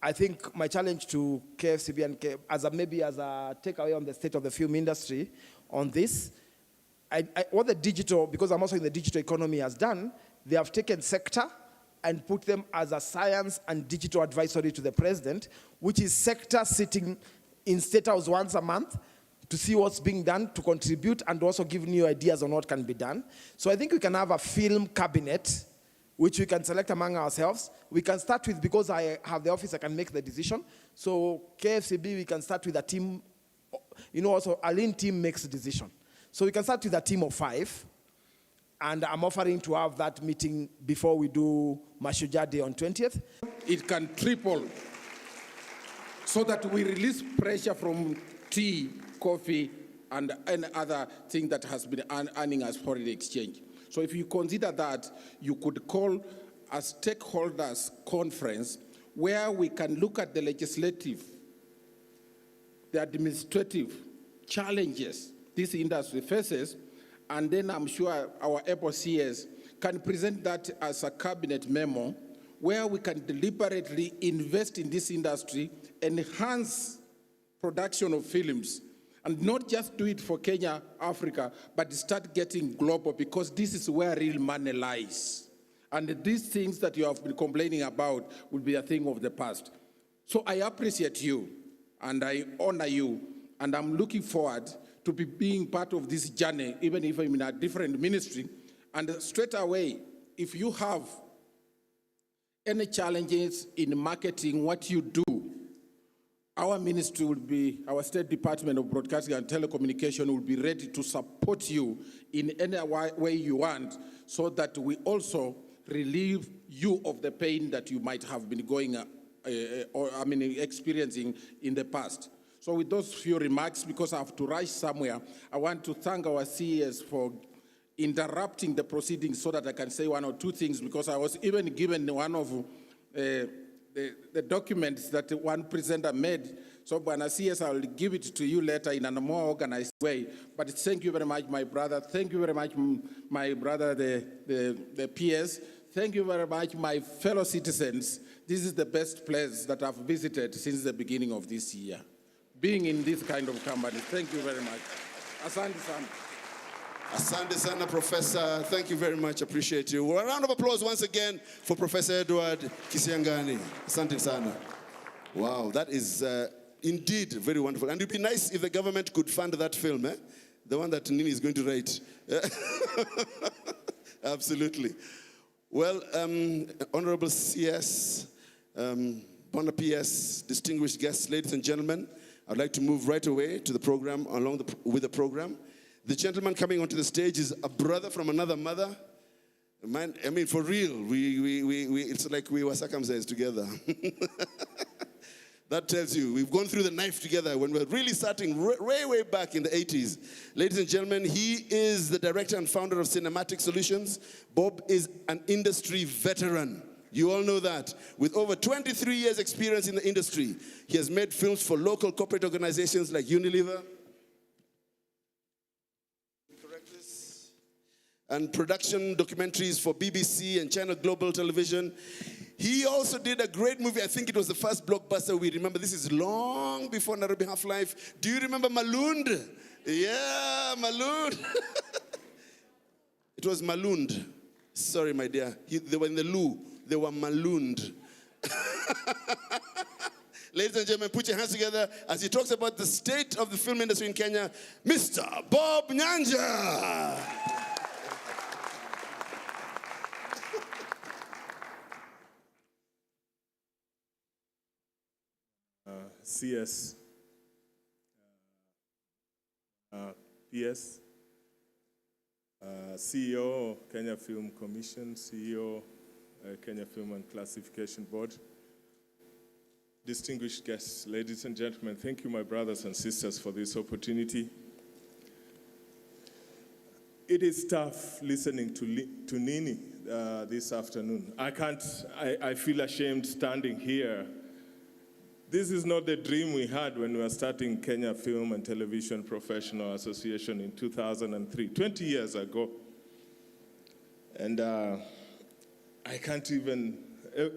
I think my challenge to KFCB and maybe as a takeaway on the state of the film industry on this, what the digital, because I'm also in the digital economy, has done, they have taken sector and put them as a science and digital advisory to the president, which is sector sitting in State House once a month to see what's being done, to contribute, and also give new ideas on what can be done. So I think we can have a film cabinet, which we can select among ourselves. We can start with, because I have the office, I can make the decision. So KFCB, we can start with a team, also a lean team makes a decision. So we can start with a team of 5. And I'm offering to have that meeting before we do Mashujaa Day on 20th. It can triple so that we release pressure from tea, coffee, and any other thing that has been earning us foreign exchange. So if you consider that, you could call a stakeholders conference where we can look at the legislative, the administrative challenges this industry faces, and then I'm sure our able CS can present that as a cabinet memo where we can deliberately invest in this industry, enhance production of films, and not just do it for Kenya, Africa, but start getting global, because this is where real money lies. And these things that you have been complaining about will be a thing of the past. So I appreciate you, and I honor you, and I'm looking forward to be being part of this journey, even if I'm in a different ministry. And straight away, if you have any challenges in marketing what you do, our ministry will be, our State Department of Broadcasting and Telecommunication will be ready to support you in any way you want, so that we also relieve you of the pain that you might have been experiencing in the past. So with those few remarks, because I have to rush somewhere, I want to thank our CES for interrupting the proceedings so that I can say 1 or 2 things, because I was even given one of the documents that one presenter made. So Bwana CS, I will give it to you later in a more organized way. But thank you very much, my brother. Thank you very much, my brother, the PS. Thank you very much, my fellow citizens. This is the best place that I've visited since the beginning of this year. Being in this kind of company. Thank you very much. Asante sana. Asante sana, Professor. Thank you very much. Appreciate you. Well, a round of applause once again for Professor Edward Kisiangani. Asante sana. Wow, that is indeed very wonderful. And it would be nice if the government could fund that film, eh? The one that Nini is going to write. Absolutely. Well, Honorable CS, Bona PS, distinguished guests, ladies and gentlemen, I'd like to move right away to the program, with the program. The gentleman coming onto the stage is a brother from another mother. Man, I mean, for real, it's like we were circumcised together. That tells you, we've gone through the knife together when we were really starting way back in the 80s. Ladies and gentlemen, he is the director and founder of Cinematic Solutions. Bob is an industry veteran. You all know that. With over 23 years experience in the industry, he has made films for local corporate organizations like Unilever, and production documentaries for BBC and Channel Global Television. He also did a great movie. I think it was the first blockbuster we remember. This is long before Nairobi Half-Life. Do you remember Malund? Yeah, Malund. It was Malund. Sorry, my dear. They were in the loo. They were Malund. Ladies and gentlemen, put your hands together as he talks about the state of the film industry in Kenya, Mr. Bob Nyanja. CS, PS, CEO, Kenya Film Commission, CEO, Kenya Film and Classification Board. Distinguished guests, ladies and gentlemen, thank you, my brothers and sisters, for this opportunity. It is tough listening to Nini this afternoon. I feel ashamed standing here. This is not the dream we had when we were starting Kenya Film and Television Professional Association in 2003, 20 years ago. And I can't even,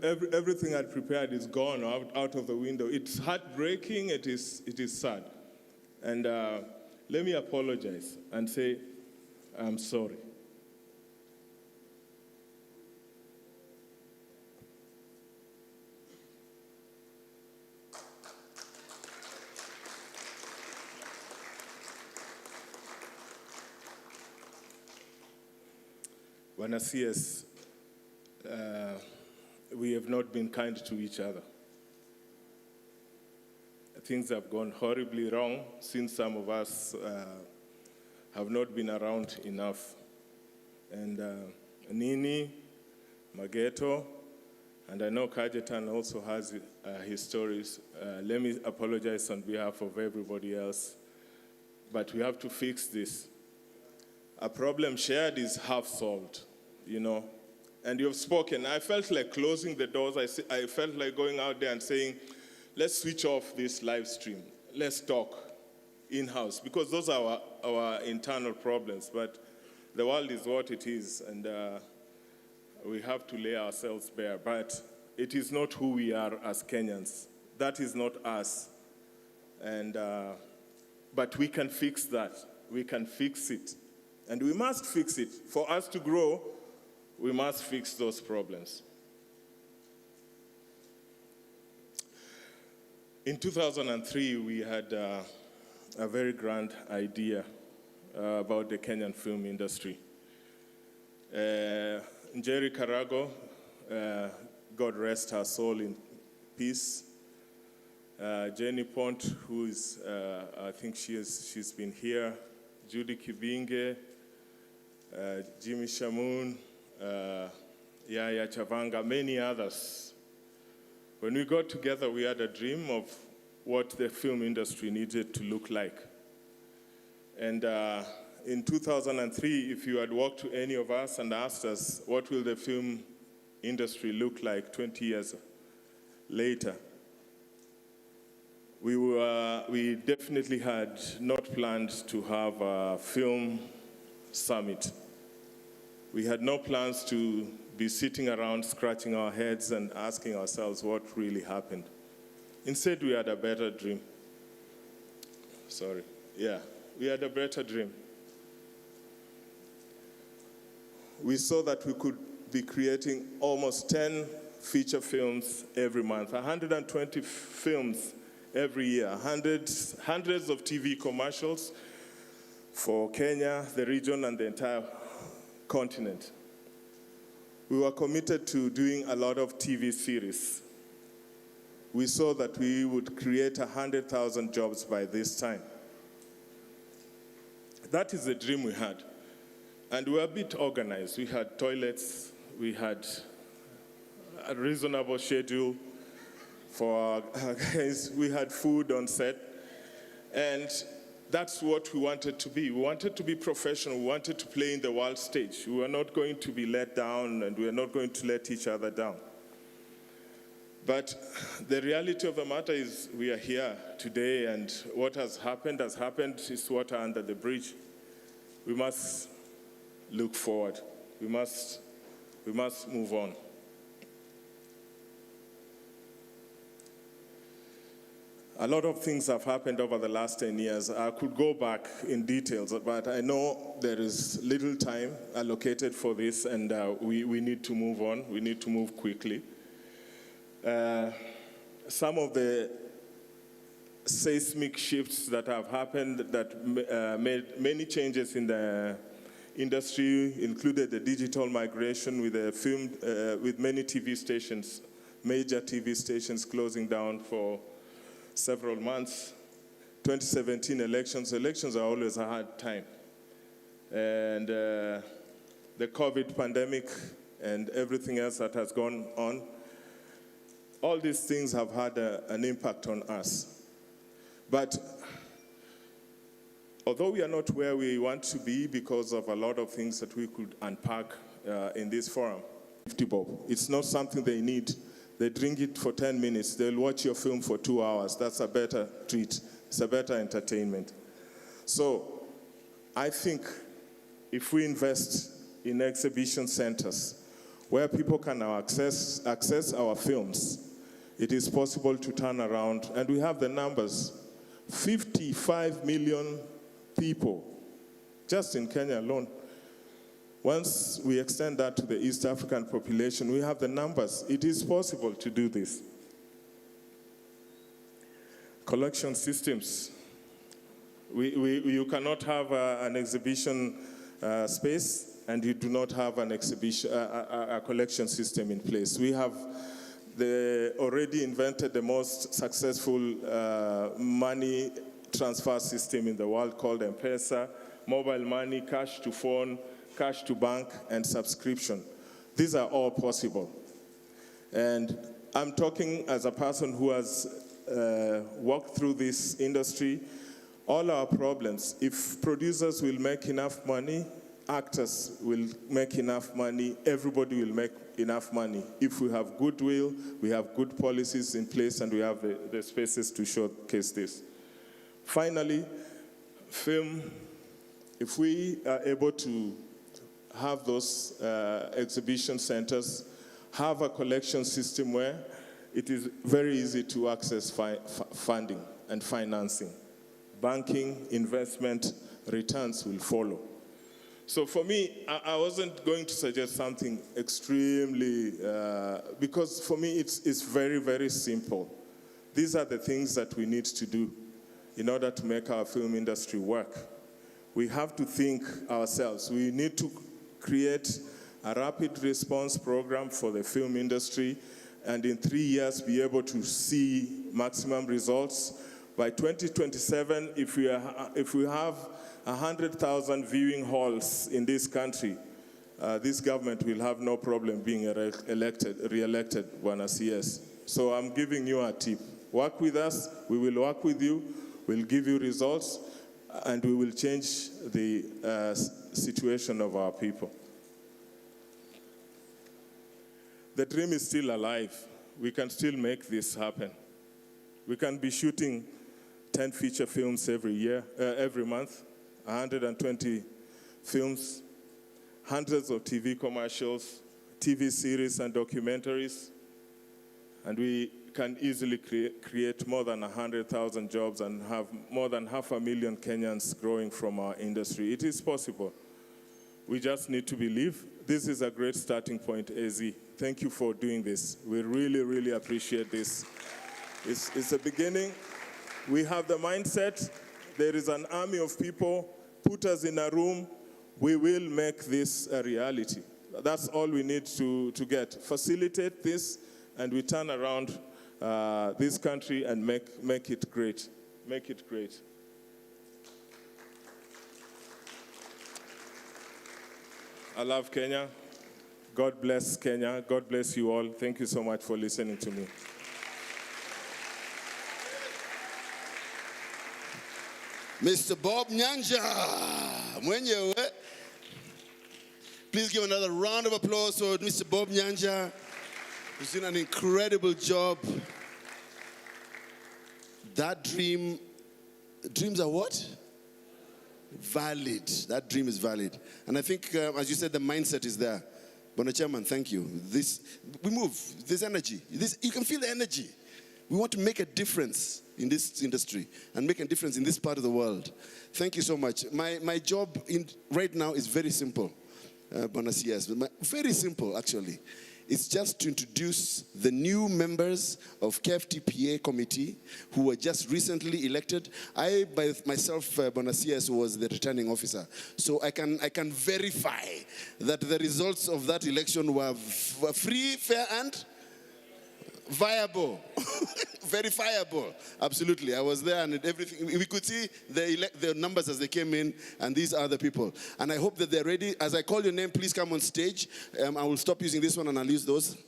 everything I'd prepared is gone out of the window. It's heartbreaking, it is sad. And let me apologize and say, I'm sorry. Bwana CS, we have not been kind to each other. Things have gone horribly wrong since some of us have not been around enough. And Nini, Mageto, and I know Kajetan also has his stories. Let me apologize on behalf of everybody else, but we have to fix this. A problem shared is half solved, you know. And you've spoken. I felt like closing the doors. I felt like going out there and saying, let's switch off this live stream. Let's talk in-house, because those are our internal problems. But the world is what it is, and we have to lay ourselves bare. But it is not who we are as Kenyans. That is not us. And but we can fix that. We can fix it. And we must fix it. For us to grow, we must fix those problems. In 2003, we had a very grand idea about the Kenyan film industry. Njeri Karago, God rest her soul in peace. Jenny Pont, who is, I think she's been here. Judy Kibinge, Jimmy Shamoon, Yaya Chavanga, many others. When we got together, we had a dream of what the film industry needed to look like. And in 2003, if you had walked to any of us and asked us, what will the film industry look like 20 years later? We definitely had not planned to have a film summit. We had no plans to be sitting around scratching our heads and asking ourselves what really happened. Instead, we had a better dream. We had a better dream. We saw that we could be creating almost 10 feature films every month, 120 films every year, hundreds of TV commercials for Kenya, the region, and the entire continent. We were committed to doing a lot of TV series. We saw that we would create 100,000 jobs by this time. That is the dream we had. And we were a bit organized. We had toilets, we had a reasonable schedule for our guys, we had food on set, and that's what we wanted to be. We wanted to be professional, we wanted to play in the world stage. We were not going to be let down, and we were not going to let each other down. But the reality of the matter is we are here today, and what has happened is water under the bridge. We must look forward. We must move on. A lot of things have happened over the last 10 years. I could go back in details, but I know there is little time allocated for this, and we need to move on. We need to move quickly. Some of the seismic shifts that have happened that made many changes in the industry included the digital migration with the film, with many TV stations, major TV stations closing down for several months. 2017 elections are always a hard time. And the COVID pandemic and everything else that has gone on, all these things have had an impact on us. But although we are not where we want to be because of a lot of things that we could unpack in this forum, 50 bob, it's not something they need. They drink it for 10 minutes. They'll watch your film for 2 hours. That's a better treat. It's a better entertainment. So I think if we invest in exhibition centers where people can now access our films, it is possible to turn around. And we have the numbers. 55 million people, just in Kenya alone. Once we extend that to the East African population, we have the numbers. It is possible to do this. Collection systems. You cannot have an exhibition space and you do not have an exhibition, a collection system in place. We have already invented the most successful money transfer system in the world called M-Pesa, mobile money, cash to phone, cash to bank, and subscription. These are all possible. And I'm talking as a person who has walked through this industry. All our problems, if producers will make enough money, actors will make enough money, everybody will make enough money. If we have goodwill, we have good policies in place, and we have the spaces to showcase this. Finally, film, if we are able to have those exhibition centers, have a collection system where it is very easy to access funding and financing. Banking, investment, returns will follow. So for me, I wasn't going to suggest something extremely, because for me it's very, very simple. These are the things that we need to do in order to make our film industry work. We have to think ourselves. We need to create a rapid response program for the film industry, and in 3 years be able to see maximum results. By 2027, if we have 100,000 viewing halls in this country, this government will have no problem being re-elected, Bwana CS. So I'm giving you a tip. Work with us, we will work with you, we'll give you results, and we will change the situation of our people. The dream is still alive. We can still make this happen. We can be shooting 10 feature films every month, 120 films, hundreds of TV commercials, TV series and documentaries, and we can easily create more than 100,000 jobs and have more than 500,000 Kenyans growing from our industry. It is possible. We just need to believe. This is a great starting point, AZ. Thank you for doing this. We really, really appreciate this. It's a beginning. We have the mindset. There is an army of people. Put us in a room. We will make this a reality. That's all we need to get. Facilitate this, and we turn around this country and make it great. Make it great. I love Kenya. God bless Kenya. God bless you all. Thank you so much for listening to me. Mr. Bob Nyanja. Mwenyewe. Please give another round of applause for Mr. Bob Nyanja, who's doing an incredible job. That dreams are what? Valid. That dream is valid. And I think, as you said, the mindset is there. Bona Chairman, thank you. We move. There's energy. You can feel the energy. We want to make a difference in this industry and make a difference in this part of the world. Thank you so much. My job right now is very simple, Bona CS. Very simple, actually. It's just to introduce the new members of KFTPA committee who were just recently elected. I, by myself, Bona CS, was the returning officer. So I can verify that the results of that election were free, fair, and viable. Verifiable. Absolutely. I was there and everything. We could see the numbers as they came in, and these are the people. And I hope that they're ready. As I call your name, please come on stage. I will stop using this one and I'll use those.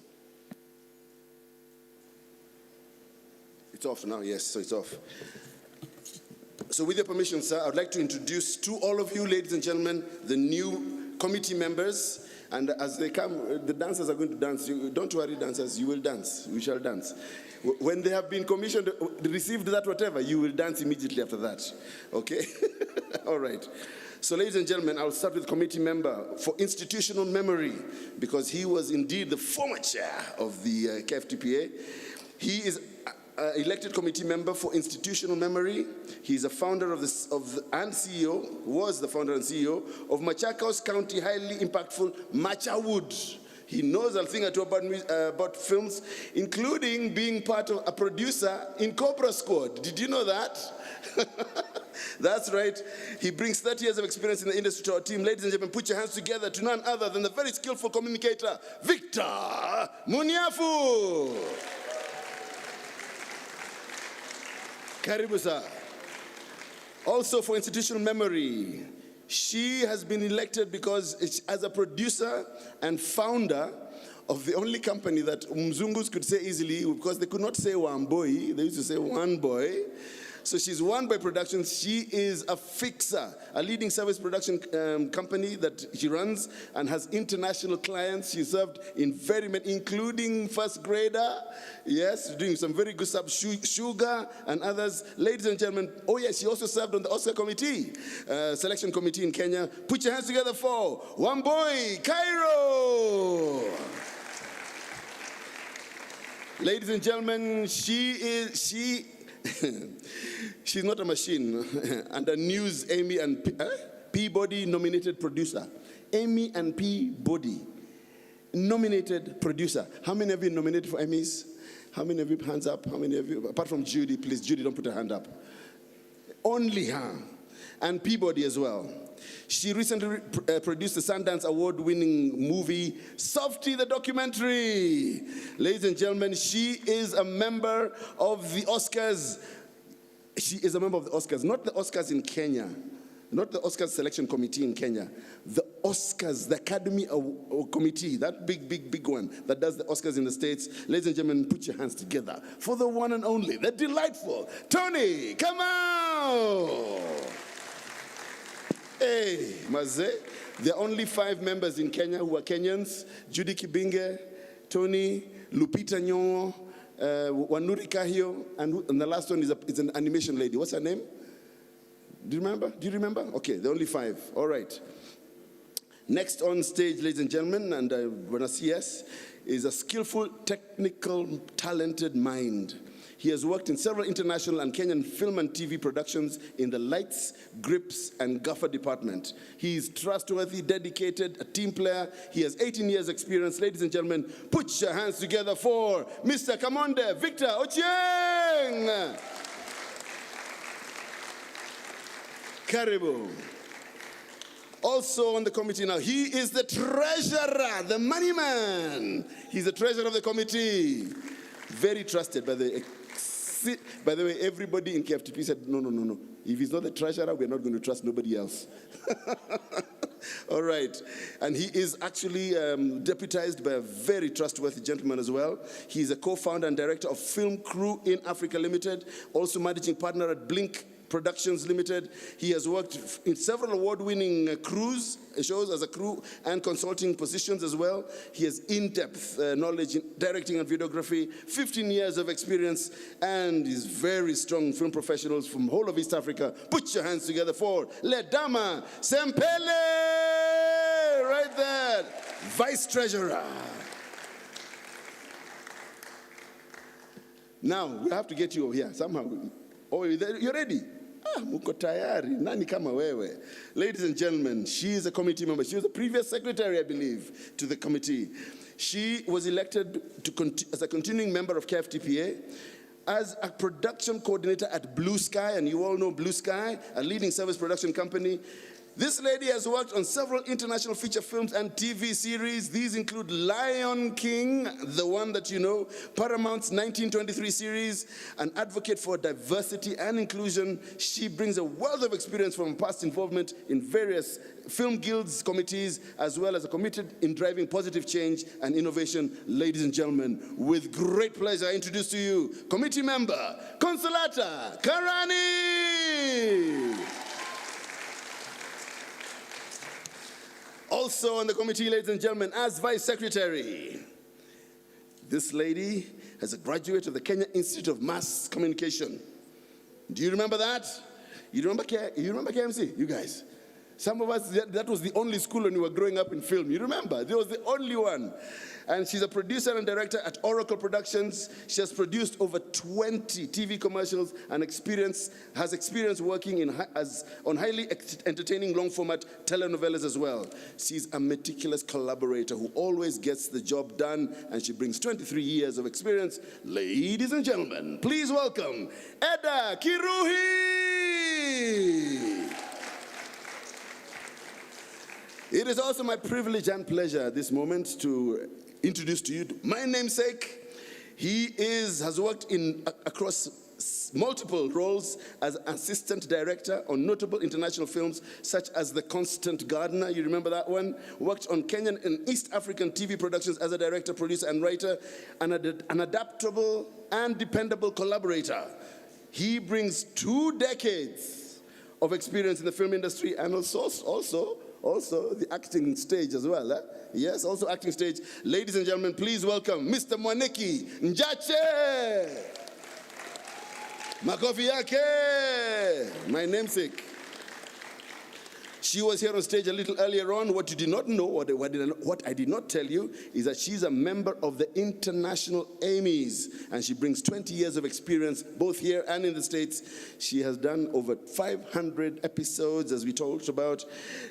It's off now, yes, so it's off. So with your permission, sir, I would like to introduce to all of you, ladies and gentlemen, the new committee members. And as they come, the dancers are going to dance. Don't worry, dancers, you will dance. We shall dance. When they have been commissioned, received that whatever, you will dance immediately after that. Okay? All right. So ladies and gentlemen, I'll start with committee member for institutional memory, because he was indeed the former chair of the KFTPA. He is elected committee member for institutional memory. He's a founder and CEO, was the founder and CEO of Machakos County highly impactful Machawood. He knows a thing or two about films, including being part of a producer in Cobra Squad. Did you know that? That's right. He brings 30 years of experience in the industry to our team. Ladies and gentlemen, put your hands together to none other than the very skillful communicator, Victor Muniafu. Karibu sir. Also for institutional memory, she has been elected because as a producer and founder of the only company that Mzungus could say easily, because they could not say one boy, they used to say one boy. So she's One Boy Productions. She is a fixer, a leading service production company that she runs and has international clients. She served in very many, including First Grader, yes, doing some very good stuff, Sugar and others. Ladies and gentlemen, oh yes, she also served on the Oscar committee, selection committee in Kenya. Put your hands together for One Boy, Cairo. Ladies and gentlemen, she's not a machine. And a News Amy and Peabody nominated producer. Amy and Peabody nominated producer. How many of you nominated for Emmys? How many of you, hands up? How many of you, apart from Judy, please, Judy, don't put her hand up. Only her. And Peabody as well. She recently produced the Sundance Award-winning movie, Softy the Documentary. Ladies and gentlemen, she is a member of the Oscars. She is a member of the Oscars, not the Oscars in Kenya, not the Oscars selection committee in Kenya. The Oscars, the Academy Committee, that big one that does the Oscars in the States. Ladies and gentlemen, put your hands together for the one and only, the delightful Tony Kamau. Hey, Maze. There are only 5 members in Kenya who are Kenyans. Judy Kibinge, Tony, Lupita Nyong'o, Wanuri Kahio, and the last one is an animation lady. What's her name? Do you remember? Okay, there are only 5. All right. Next on stage, ladies and gentlemen, and when I see yes, is a skillful, technical, talented mind. He has worked in several international and Kenyan film and TV productions in the lights, grips, and gaffer department. He is trustworthy, dedicated, a team player. He has 18 years experience. Ladies and gentlemen, put your hands together for Mr. Kamonde Victor Ochieng. Karibu. Also on the committee now, he is the treasurer, the money man. He's the treasurer of the committee. Very trusted by the way, everybody in KFTP said, no. If he's not the treasurer, we're not going to trust nobody else. All right. And he is actually deputized by a very trustworthy gentleman as well. He's a co-founder and director of Film Crew in Africa Limited, also managing partner at Blink Productions Limited. He has worked in several award-winning cruise shows as a crew and consulting positions as well. He has in-depth knowledge in directing and videography, 15 years of experience, and is very strong film professionals from the whole of East Africa. Put your hands together for Ledama Sempele, right there, Vice Treasurer. Now, we have to get you over here somehow. Oh, you're ready? Muko tayari. Nani kama wewe? Ladies and gentlemen, she is a committee member. She was the previous secretary, I believe, to the committee. She was elected as a continuing member of KFTPA, as a production coordinator at Blue Sky, and you all know Blue Sky, a leading service production company. This lady has worked on several international feature films and TV series. These include Lion King, the one that you know, Paramount's 1923 series, an advocate for diversity and inclusion. She brings a wealth of experience from past involvement in various film guilds committees, as well as a committed in driving positive change and innovation. Ladies and gentlemen, with great pleasure, I introduce to you committee member, Consolata Karani. Also on the committee, ladies and gentlemen, as Vice Secretary, this lady is a graduate of the Kenyan Institute of Mass Communication. Do you remember that? You remember KMC, you guys? Some of us, that was the only school when we were growing up in film. You remember? There was the only one. And she's a producer and director at Oracle Productions. She has produced over 20 TV commercials and has experience working on highly entertaining long-format telenovelas as well. She's a meticulous collaborator who always gets the job done, and she brings 23 years of experience. Ladies and gentlemen, please welcome Eda Kiruhi. It is also my privilege and pleasure at this moment to introduce to you my namesake. He has worked across multiple roles as assistant director on notable international films such as The Constant Gardener, you remember that one? Worked on Kenyan and East African TV productions as a director, producer, and writer, and an adaptable and dependable collaborator. He brings 2 decades of experience in the film industry and also the acting stage as well. Yes, also acting stage. Ladies and gentlemen, please welcome Mr. Mwaneki Njache. Makofi yake, my namesake. She was here on stage a little earlier on. What you did not know, what I did not tell you, is that she's a member of the International Emmys, and she brings 20 years of experience, both here and in the States. She has done over 500 episodes, as we talked about.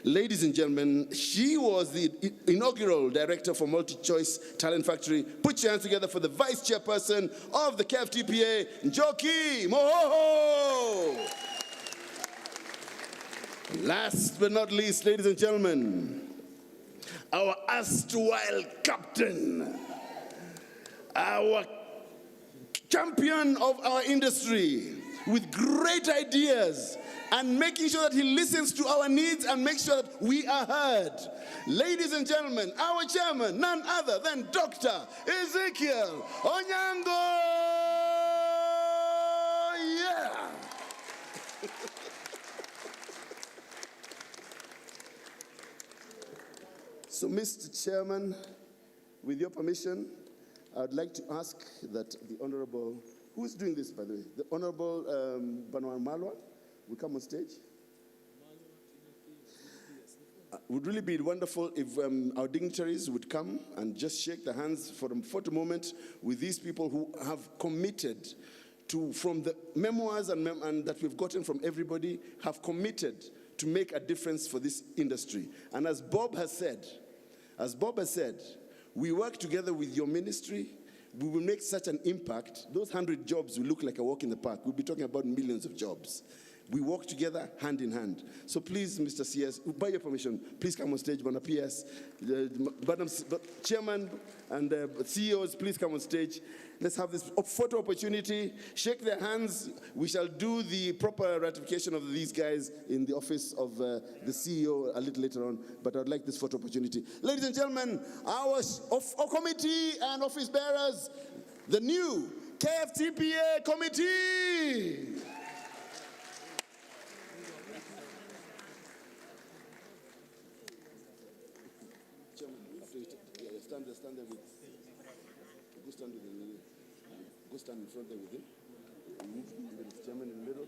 Ladies and gentlemen, she was the inaugural director for Multi-Choice Talent Factory. Put your hands together for the vice chairperson of the KFTPA, Njoki Mohoho. Last but not least, ladies and gentlemen, our erstwhile captain, our champion of our industry, with great ideas and making sure that he listens to our needs and makes sure that we are heard. Ladies and gentlemen, our chairman, none other than Dr. Ezekiel Onyango. Yeah. So, Mr. Chairman, with your permission, I would like to ask that the Honorable, who is doing this, by the way? The Honorable Banwar Malwa will come on stage. It would really be wonderful if our dignitaries would come and just shake the hands for a photo moment with these people who have committed to, from the memoirs and that we've gotten from everybody, have committed to make a difference for this industry. And as Bob has said, we work together with your ministry. We will make such an impact. Those 100 jobs will look like a walk in the park. We'll be talking about millions of jobs. We work together hand in hand. So please, Mr. CS, by your permission, please come on stage, Madam PS. Madam Chairman and CEOs, please come on stage. Let's have this photo opportunity. Shake their hands. We shall do the proper ratification of these guys in the office of the CEO a little later on. But I'd like this photo opportunity. Ladies and gentlemen, our committee and office bearers, the new KFTPA committee. stand there with. Go stand with him. Go stand in front there with him. With the chairman in the middle.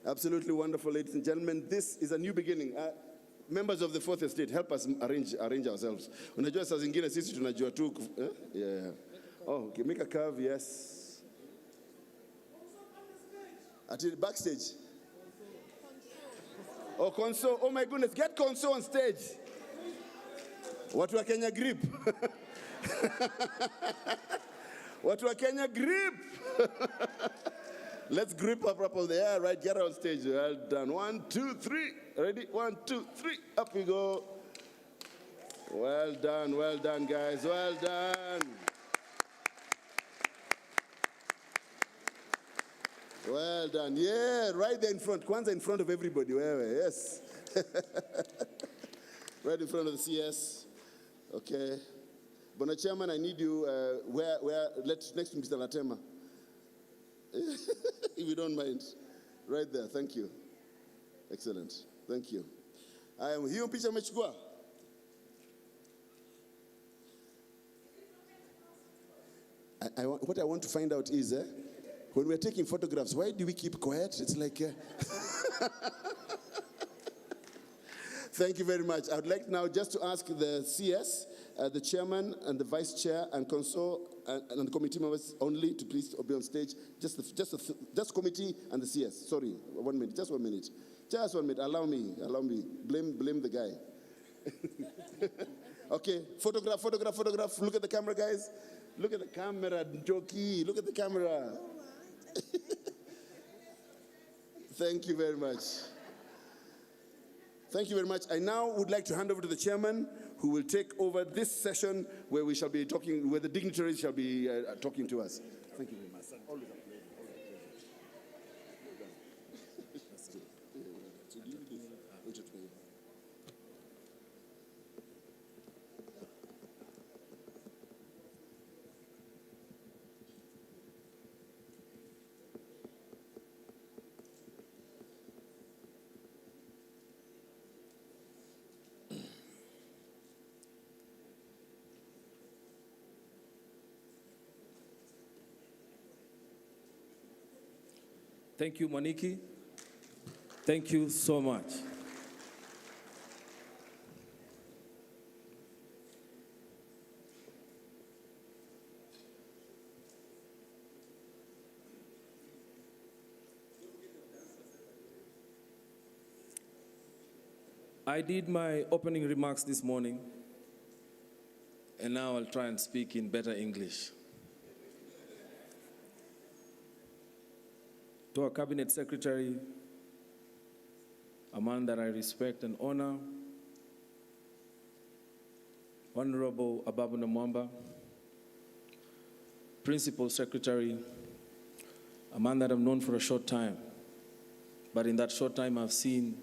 Absolutely wonderful, ladies and gentlemen. This is a new beginning. Members of the Fourth Estate, help us arrange ourselves. Unajua saa zingine sisi tunajua tu. Yeah. Oh, okay. Make a curve, yes. At the backstage. Oh, Conso. Oh my goodness, get Conso on stage. Watu wa Kenya grip. Watu wa Kenya grip. Let's grip up on the air, right? Get on stage. Well done. 1, 2, 3. Ready? 1, 2, 3. Up we go. Well done, guys. Well done. Well done. Yeah, right there in front. Kwanza in front of everybody. Yes. Right in front of the CS. Okay. Bona Chairman, I need you next to Mr. Latema. If you don't mind. Right there. Thank you. Excellent. Thank you. Hiyo picha umechukua? What I want to find out is, when we're taking photographs, why do we keep quiet? It's like... Thank you very much. I would like now just to ask the CS, the chairman and the vice chair and consul and the committee members only to please be on stage. Just committee and the CS. Sorry, 1 minute. Just 1 minute. Just 1 minute. Allow me. Blame the guy. Okay. Photograph. Look at the camera, guys. Look at the camera, Joki. Look at the camera. Thank you very much. Thank you very much. I now would like to hand over to the chairman, who will take over this session where we shall be talking, where the dignitaries shall be talking to us. Thank you very much. Always a pleasure. Thank you, Moniki. Thank you so much. I did my opening remarks this morning, and now I'll try and speak in better English. To our Cabinet Secretary, a man that I respect and honor, Honorable Ababu Namwamba, Principal Secretary, a man that I've known for a short time, but in that short time I've seen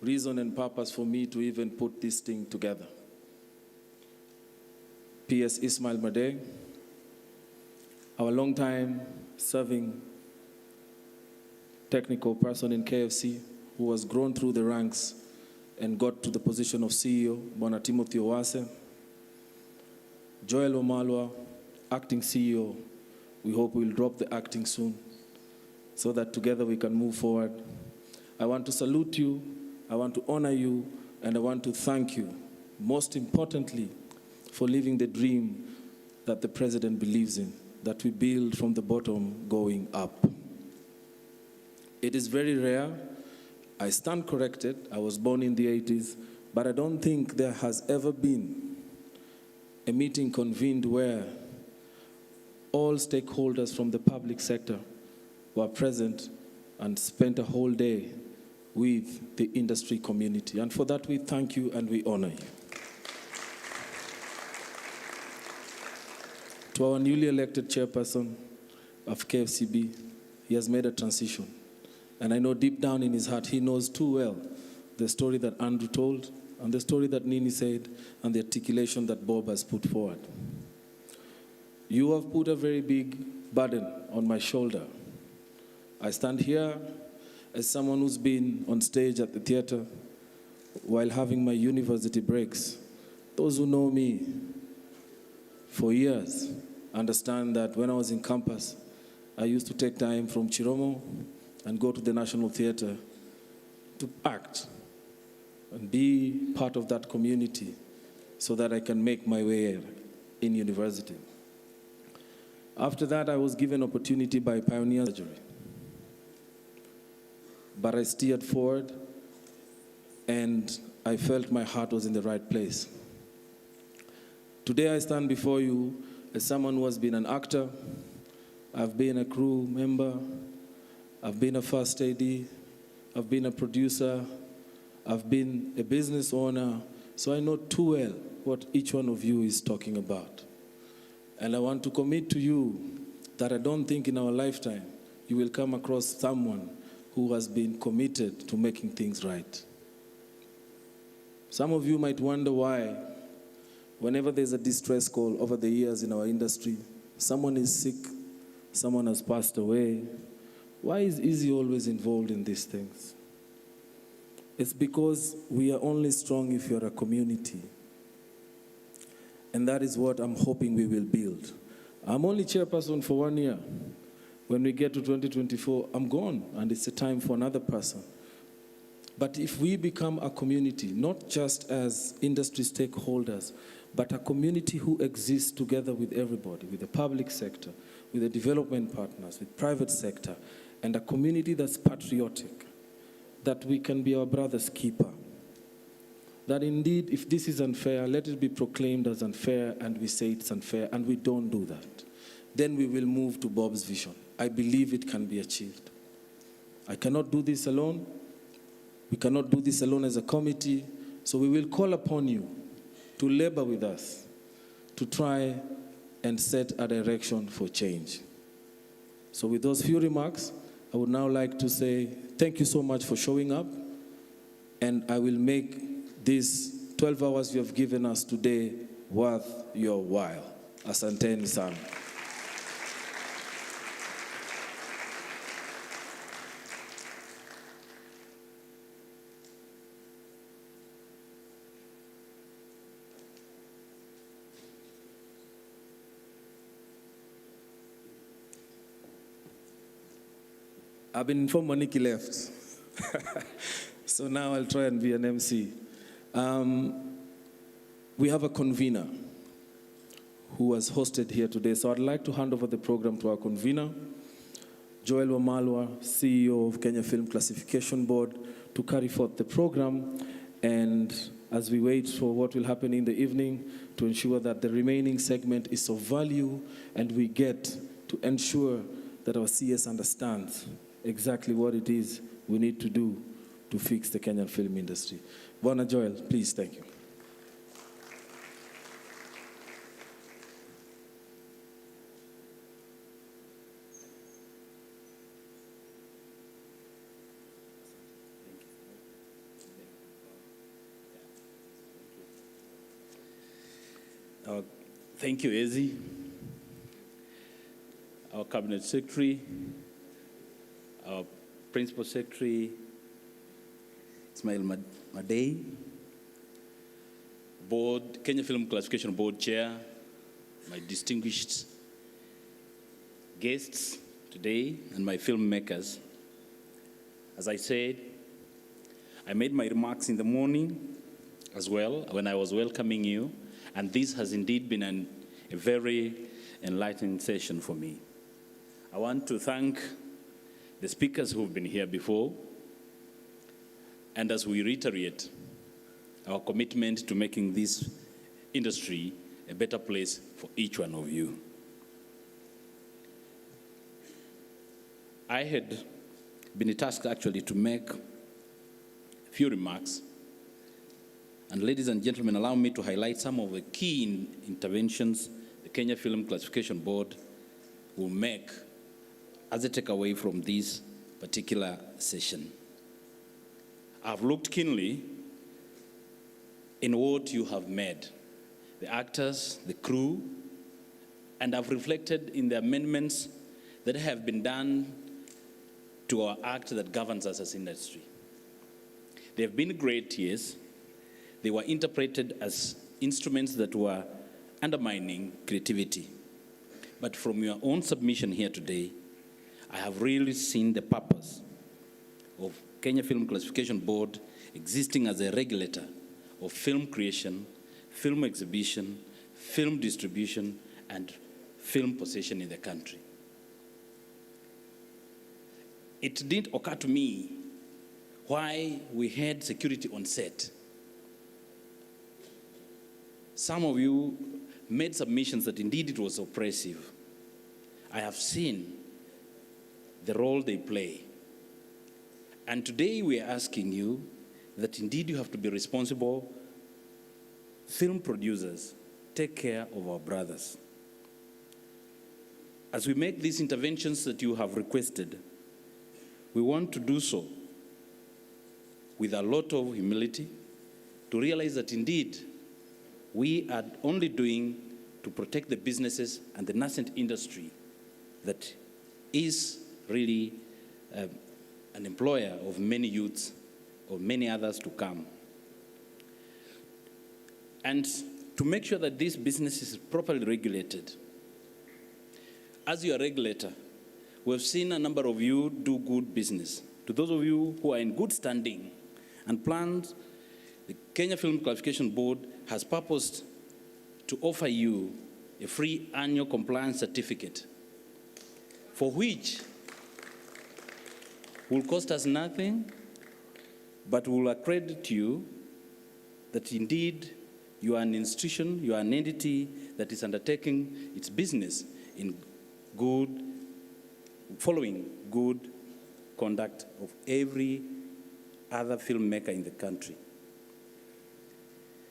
reason and purpose for me to even put this thing together. P.S. Ismail Made, our long-time serving technical person in KFC who has grown through the ranks and got to the position of CEO, Bwana Timothy Owase. Joel Omalwa, acting CEO. We hope we'll drop the acting soon so that together we can move forward. I want to salute you, I want to honor you, and I want to thank you, most importantly, for living the dream that the President believes in, that we build from the bottom going up. It is very rare. I stand corrected. I was born in the 80s, but I don't think there has ever been a meeting convened where all stakeholders from the public sector were present and spent a whole day with the industry community. And for that, we thank you and we honor you. To our newly elected chairperson of KFCB, he has made a transition. And I know deep down in his heart, he knows too well the story that Andrew told, and the story that Nini said, and the articulation that Bob has put forward. You have put a very big burden on my shoulder. I stand here as someone who's been on stage at the theater while having my university breaks, those who know me for years understand that when I was in campus, I used to take time from Chiromo and go to the National Theatre to act and be part of that community so that I can make my way in university. After that, I was given opportunity by Pioneer Surgery. But I steered forward, and I felt my heart was in the right place. Today I stand before you as someone who has been an actor, I've been a crew member, I've been a first AD, I've been a producer, I've been a business owner, so I know too well what each one of you is talking about. And I want to commit to you that I don't think in our lifetime you will come across someone who has been committed to making things right. Some of you might wonder why, whenever there's a distress call over the years in our industry, someone is sick, someone has passed away, why is Easy always involved in these things? It's because we are only strong if you're a community. And that is what I'm hoping we will build. I'm only chairperson for 1 year. When we get to 2024, I'm gone, and it's a time for another person. But if we become a community, not just as industry stakeholders, but a community who exists together with everybody, with the public sector, with the development partners, with private sector, and a community that's patriotic, that we can be our brother's keeper. That indeed, if this is unfair, let it be proclaimed as unfair, and we say it's unfair, and we don't do that. Then we will move to Bob's vision. I believe it can be achieved. I cannot do this alone. We cannot do this alone as a committee, so we will call upon you to labor with us, to try and set a direction for change. So with those few remarks, I would now like to say thank you so much for showing up, and I will make these 12 hours you have given us today worth your while. Asanteni sana. I've been informed Moniki left. So now I'll try and be an MC. We have a convener who was hosted here today. So I'd like to hand over the program to our convener, Joel Wamalwa, CEO of Kenya Film Classification Board, to carry forth the program. And as we wait for what will happen in the evening, to ensure that the remaining segment is of value and we get to ensure that our CS understands exactly what it is we need to do to fix the Kenyan film industry. Bwana Joel, please, thank you. Thank you, Ezi. Our Cabinet Secretary, our Principal Secretary, Ismail Madei, Board, Kenya Film Classification Board Chair, my distinguished guests today, and my filmmakers. As I said, I made my remarks in the morning as well when I was welcoming you, and this has indeed been a very enlightening session for me. I want to thank the speakers who've been here before, and as we reiterate our commitment to making this industry a better place for each one of you. I had been tasked actually to make a few remarks. And ladies and gentlemen, allow me to highlight some of the key interventions the Kenya Film Classification Board will make as a takeaway from this particular session. I've looked keenly in what you have made, the actors, the crew, and I've reflected in the amendments that have been done to our act that governs us as industry. They have been great, yes. They were interpreted as instruments that were undermining creativity. But from your own submission here today, I have really seen the purpose of Kenya Film Classification Board existing as a regulator of film creation, film exhibition, film distribution, and film possession in the country. It didn't occur to me why we had security on set. Some of you made submissions that indeed it was oppressive. I have seen the role they play. And today we are asking you that indeed you have to be responsible. Film producers, take care of our brothers. As we make these interventions that you have requested, we want to do so with a lot of humility, to realize that indeed we are only doing to protect the businesses and the nascent industry that is really an employer of many youths, or many others to come. And to make sure that this business is properly regulated. As your regulator, we've seen a number of you do good business. To those of you who are in good standing and plans, the Kenya Film Classification Board has purposed to offer you a free annual compliance certificate, for which will cost us nothing, but will accredit you that indeed you are an institution, you are an entity that is undertaking its business in good, following good conduct of every other filmmaker in the country.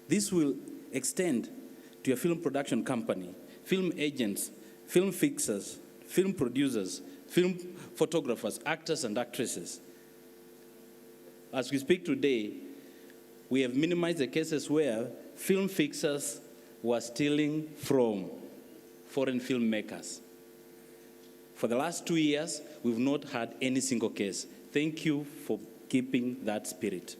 This will extend to your film production company, film agents, film fixers, film producers, film photographers, actors and actresses. As we speak today, we have minimized the cases where film fixers were stealing from foreign filmmakers. For the last 2 years, we've not had any single case. Thank you for keeping that spirit.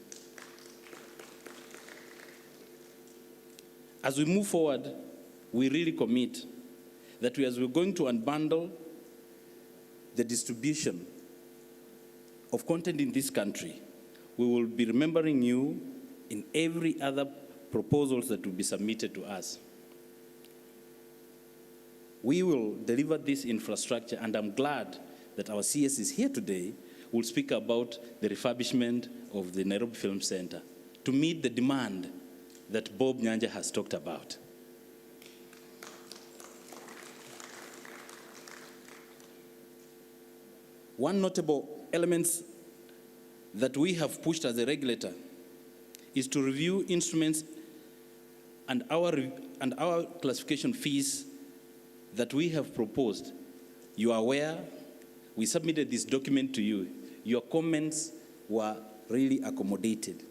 As we move forward, we really commit that as we're going to unbundle the distribution of content in this country, we will be remembering you in every other proposals that will be submitted to us. We will deliver this infrastructure, and I'm glad that our CS is here today, will speak about the refurbishment of the Nairobi Film Center to meet the demand that Bob Nyanja has talked about. One notable element that we have pushed as a regulator is to review instruments and our classification fees that we have proposed. You are aware, we submitted this document to you. Your comments were really accommodated.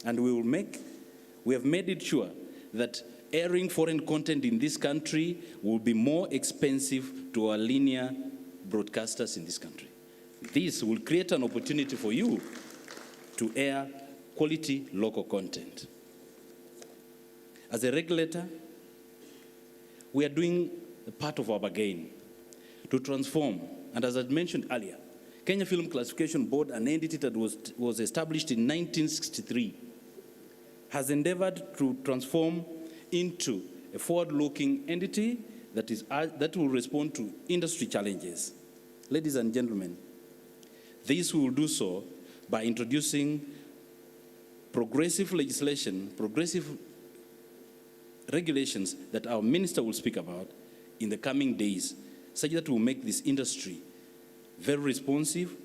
And we have made it sure that airing foreign content in this country will be more expensive to our linear broadcasters in this country. This will create an opportunity for you to air quality local content. As a regulator, we are doing a part of our bargain to transform. And as I mentioned earlier, Kenya Film Classification Board, an entity that was established in 1963, has endeavored to transform into a forward-looking entity that will respond to industry challenges. Ladies and gentlemen, this will do so by introducing progressive legislation, progressive regulations that our minister will speak about in the coming days, such that will make this industry very responsive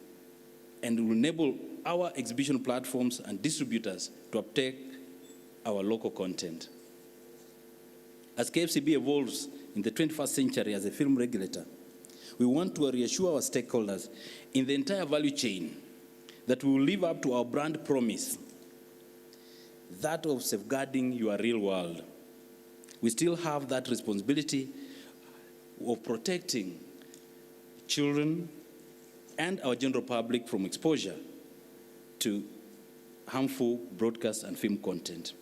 and will enable our exhibition platforms and distributors to uptake our local content. As KFCB evolves in the 21st century as a film regulator, we want to reassure our stakeholders in the entire value chain that we will live up to our brand promise, that of safeguarding your real world. We still have that responsibility of protecting children and our general public from exposure to harmful broadcast and film content.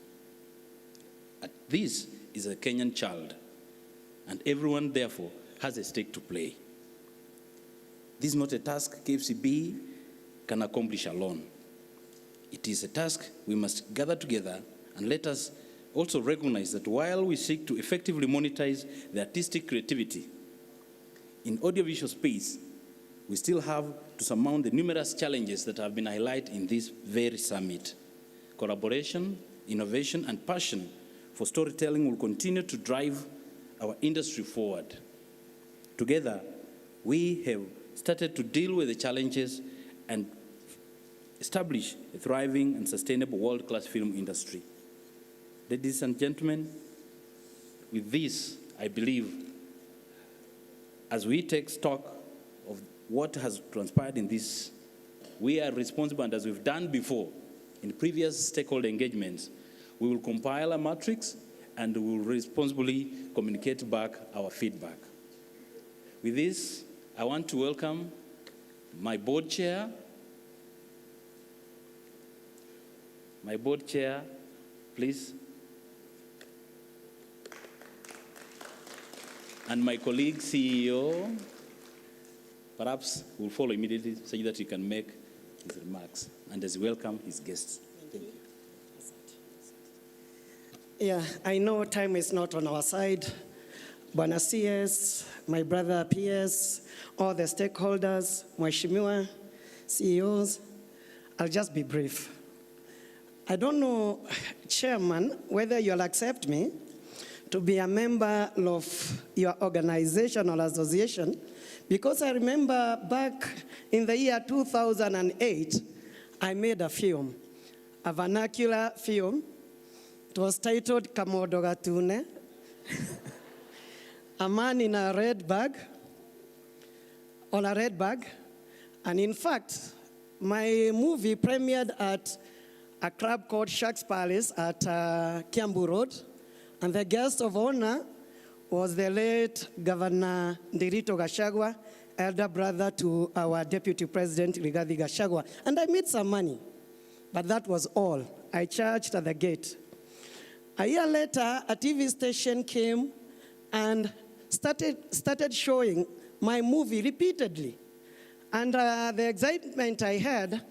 This is a Kenyan child, and everyone, therefore, has a stake to play. This is not a task KFCB can accomplish alone. It is a task we must gather together, and let us also recognize that while we seek to effectively monetize the artistic creativity in audiovisual space, we still have to surmount the numerous challenges that have been highlighted in this very summit. Collaboration, innovation, and passion for storytelling will continue to drive our industry forward. Together, we have started to deal with the challenges and establish a thriving and sustainable world-class film industry. Ladies and gentlemen, with this, I believe, as we take stock of what has transpired in this, we are responsible, and as we've done before in previous stakeholder engagements, we will compile a matrix and we will responsibly communicate back our feedback. With this, I want to welcome my board chair, please, and my colleague CEO. Perhaps we'll follow immediately so that he can make his remarks and as welcome his guests. Thank you. Yeah, I know time is not on our side. Bwana CS, my brother PS, all the stakeholders, Mheshimiwa, CEOs, I'll just be brief. I don't know, Chairman, whether you'll accept me to be a member of your organization or association, because I remember back in the year 2008, I made a film, a vernacular film. It was titled Kamodo Gatune. A man in a red bag, on a red bag. And in fact, my movie premiered at a club called Sharks Palace at Kiambu Road. And the guest of honor was the late Governor Ndirito Gachagua, elder brother to our Deputy President Rigathi Gachagua. And I made some money, but that was all. I charged at the gate. A year later, a TV station came and started showing my movie repeatedly. And the excitement I had,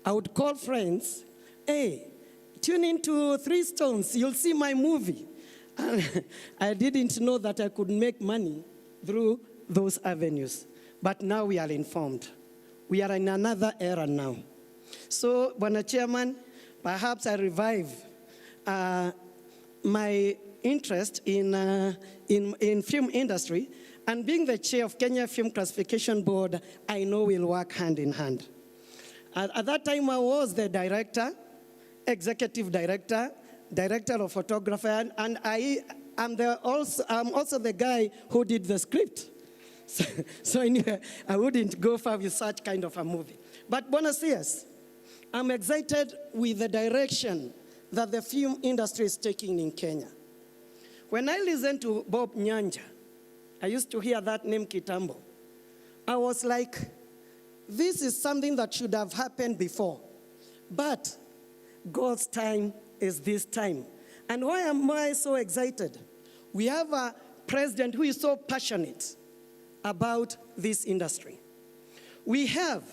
I would call friends, hey, tune into Three Stones, you'll see my movie. And I didn't know that I could make money through those avenues. But now we are informed. We are in another era now. So, Bwana Chairman, perhaps I revive my interest in film industry, and being the chair of Kenya Film Classification Board, I know we'll work hand in hand. At that time, I was the director, executive director, director of photography, and I'm also the guy who did the script. So anyway, I wouldn't go far with such kind of a movie. But Bwana CS, I'm excited with the direction that the film industry is taking in Kenya. When I listened to Bob Nyanja, I used to hear that name Kitambo. I was like, this is something that should have happened before. But God's time is this time. And why am I so excited? We have a president who is so passionate about this industry. We have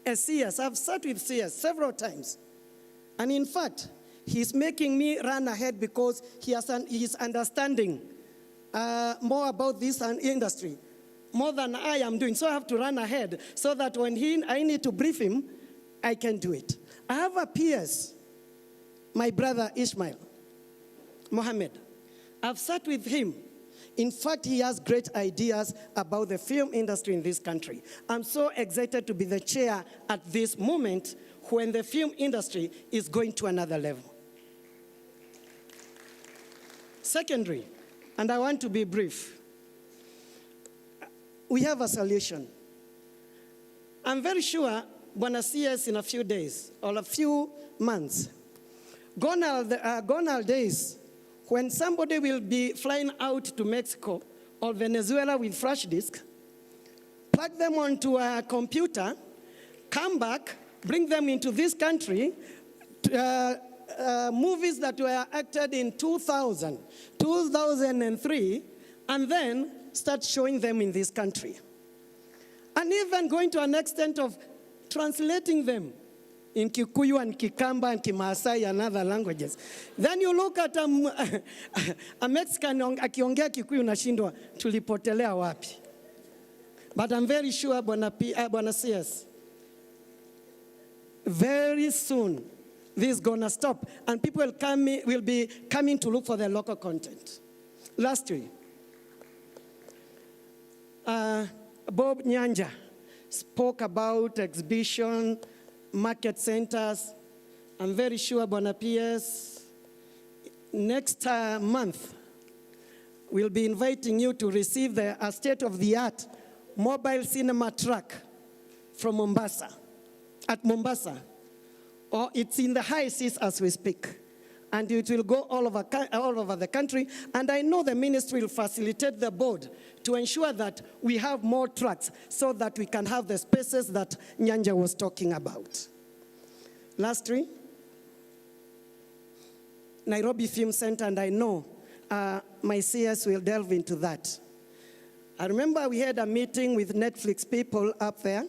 a CS. I've sat with CS several times. And in fact, he's making me run ahead because he's understanding more about this industry, more than I am doing. So I have to run ahead so that when I need to brief him, I can do it. I have a PS, my brother Ismail Mohammed. I've sat with him. In fact, he has great ideas about the film industry in this country. I'm so excited to be the chair at this moment when the film industry is going to another level. Secondary, and I want to be brief. We have a solution. I'm very sure Bwana CS in a few days or a few months, gone are days when somebody will be flying out to Mexico or Venezuela with flash disk, plug them onto a computer, come back, bring them into this country, movies that were acted in 2000, 2003, and then start showing them in this country. And even going to an extent of translating them in Kikuyu and Kikamba and Kimaasai and other languages. Then you look at a Mexican akiongea Kikuyu nashindwa tulipotelea wapi. But I'm very sure, Bwana CS, very soon this is gonna stop and people will be coming to look for their local content. Lastly, Bob Nyanja spoke about exhibition, market centers. I'm very sure, Bwana PS, next month, we'll be inviting you to receive a state-of-the-art mobile cinema truck from Mombasa, at Mombasa. Or it's in the high seas as we speak. And it will go all over the country. And I know the ministry will facilitate the board to ensure that we have more trucks so that we can have the spaces that Nyanja was talking about. Lastly, Nairobi Film Center, and I know my CS will delve into that. I remember we had a meeting with Netflix people up there.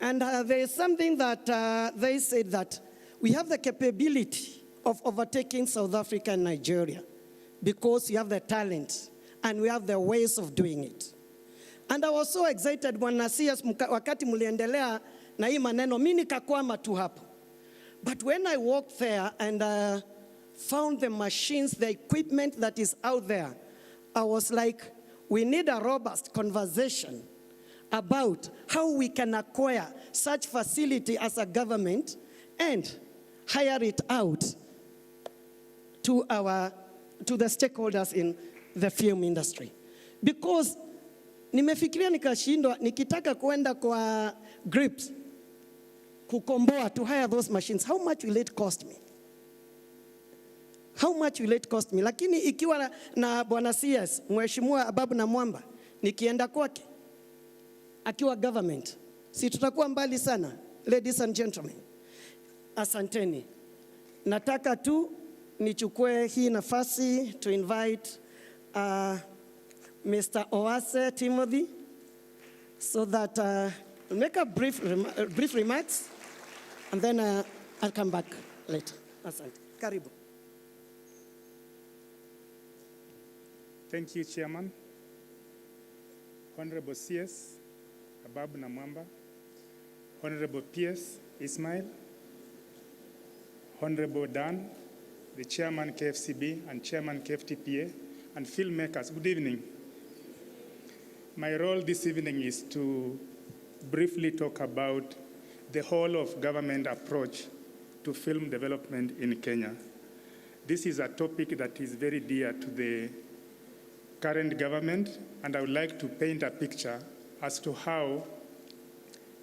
And there is something that they said that we have the capability of overtaking South Africa and Nigeria because we have the talent and we have the ways of doing it. And I was so excited when CS wakati muliendelea na hii maneno, mimi nikakwama tu hapo. But when I walked there and found the machines, the equipment that is out there, I was like, we need a robust conversation about how we can acquire such facility as a government and hire it out to the stakeholders in the film industry. Because nimefikiria nikashindwa, nikitaka kwenda kwa grips, kukomboa, to hire those machines, how much will it cost me? How much will it cost me? Lakini ikiwa na Bwana CS, Mheshimiwa Ababu na Mwamba, nikienda kwake, akiwa government, si tutakuwa mbali sana. Ladies and gentlemen, asanteni. Nataka tu nichukue hii nafasi to invite Mr. Owase Timothy so that we'll make a brief remarks and then I'll come back later. Asante. Karibu. Thank you, Chairman. Honorable CS, Ababu Namwamba, Honorable PS Ismail, Honorable Dan, the Chairman KFCB and Chairman KFTPA, and filmmakers, good evening. My role this evening is to briefly talk about the whole of government approach to film development in Kenya. This is a topic that is very dear to the current government, and I would like to paint a picture as to how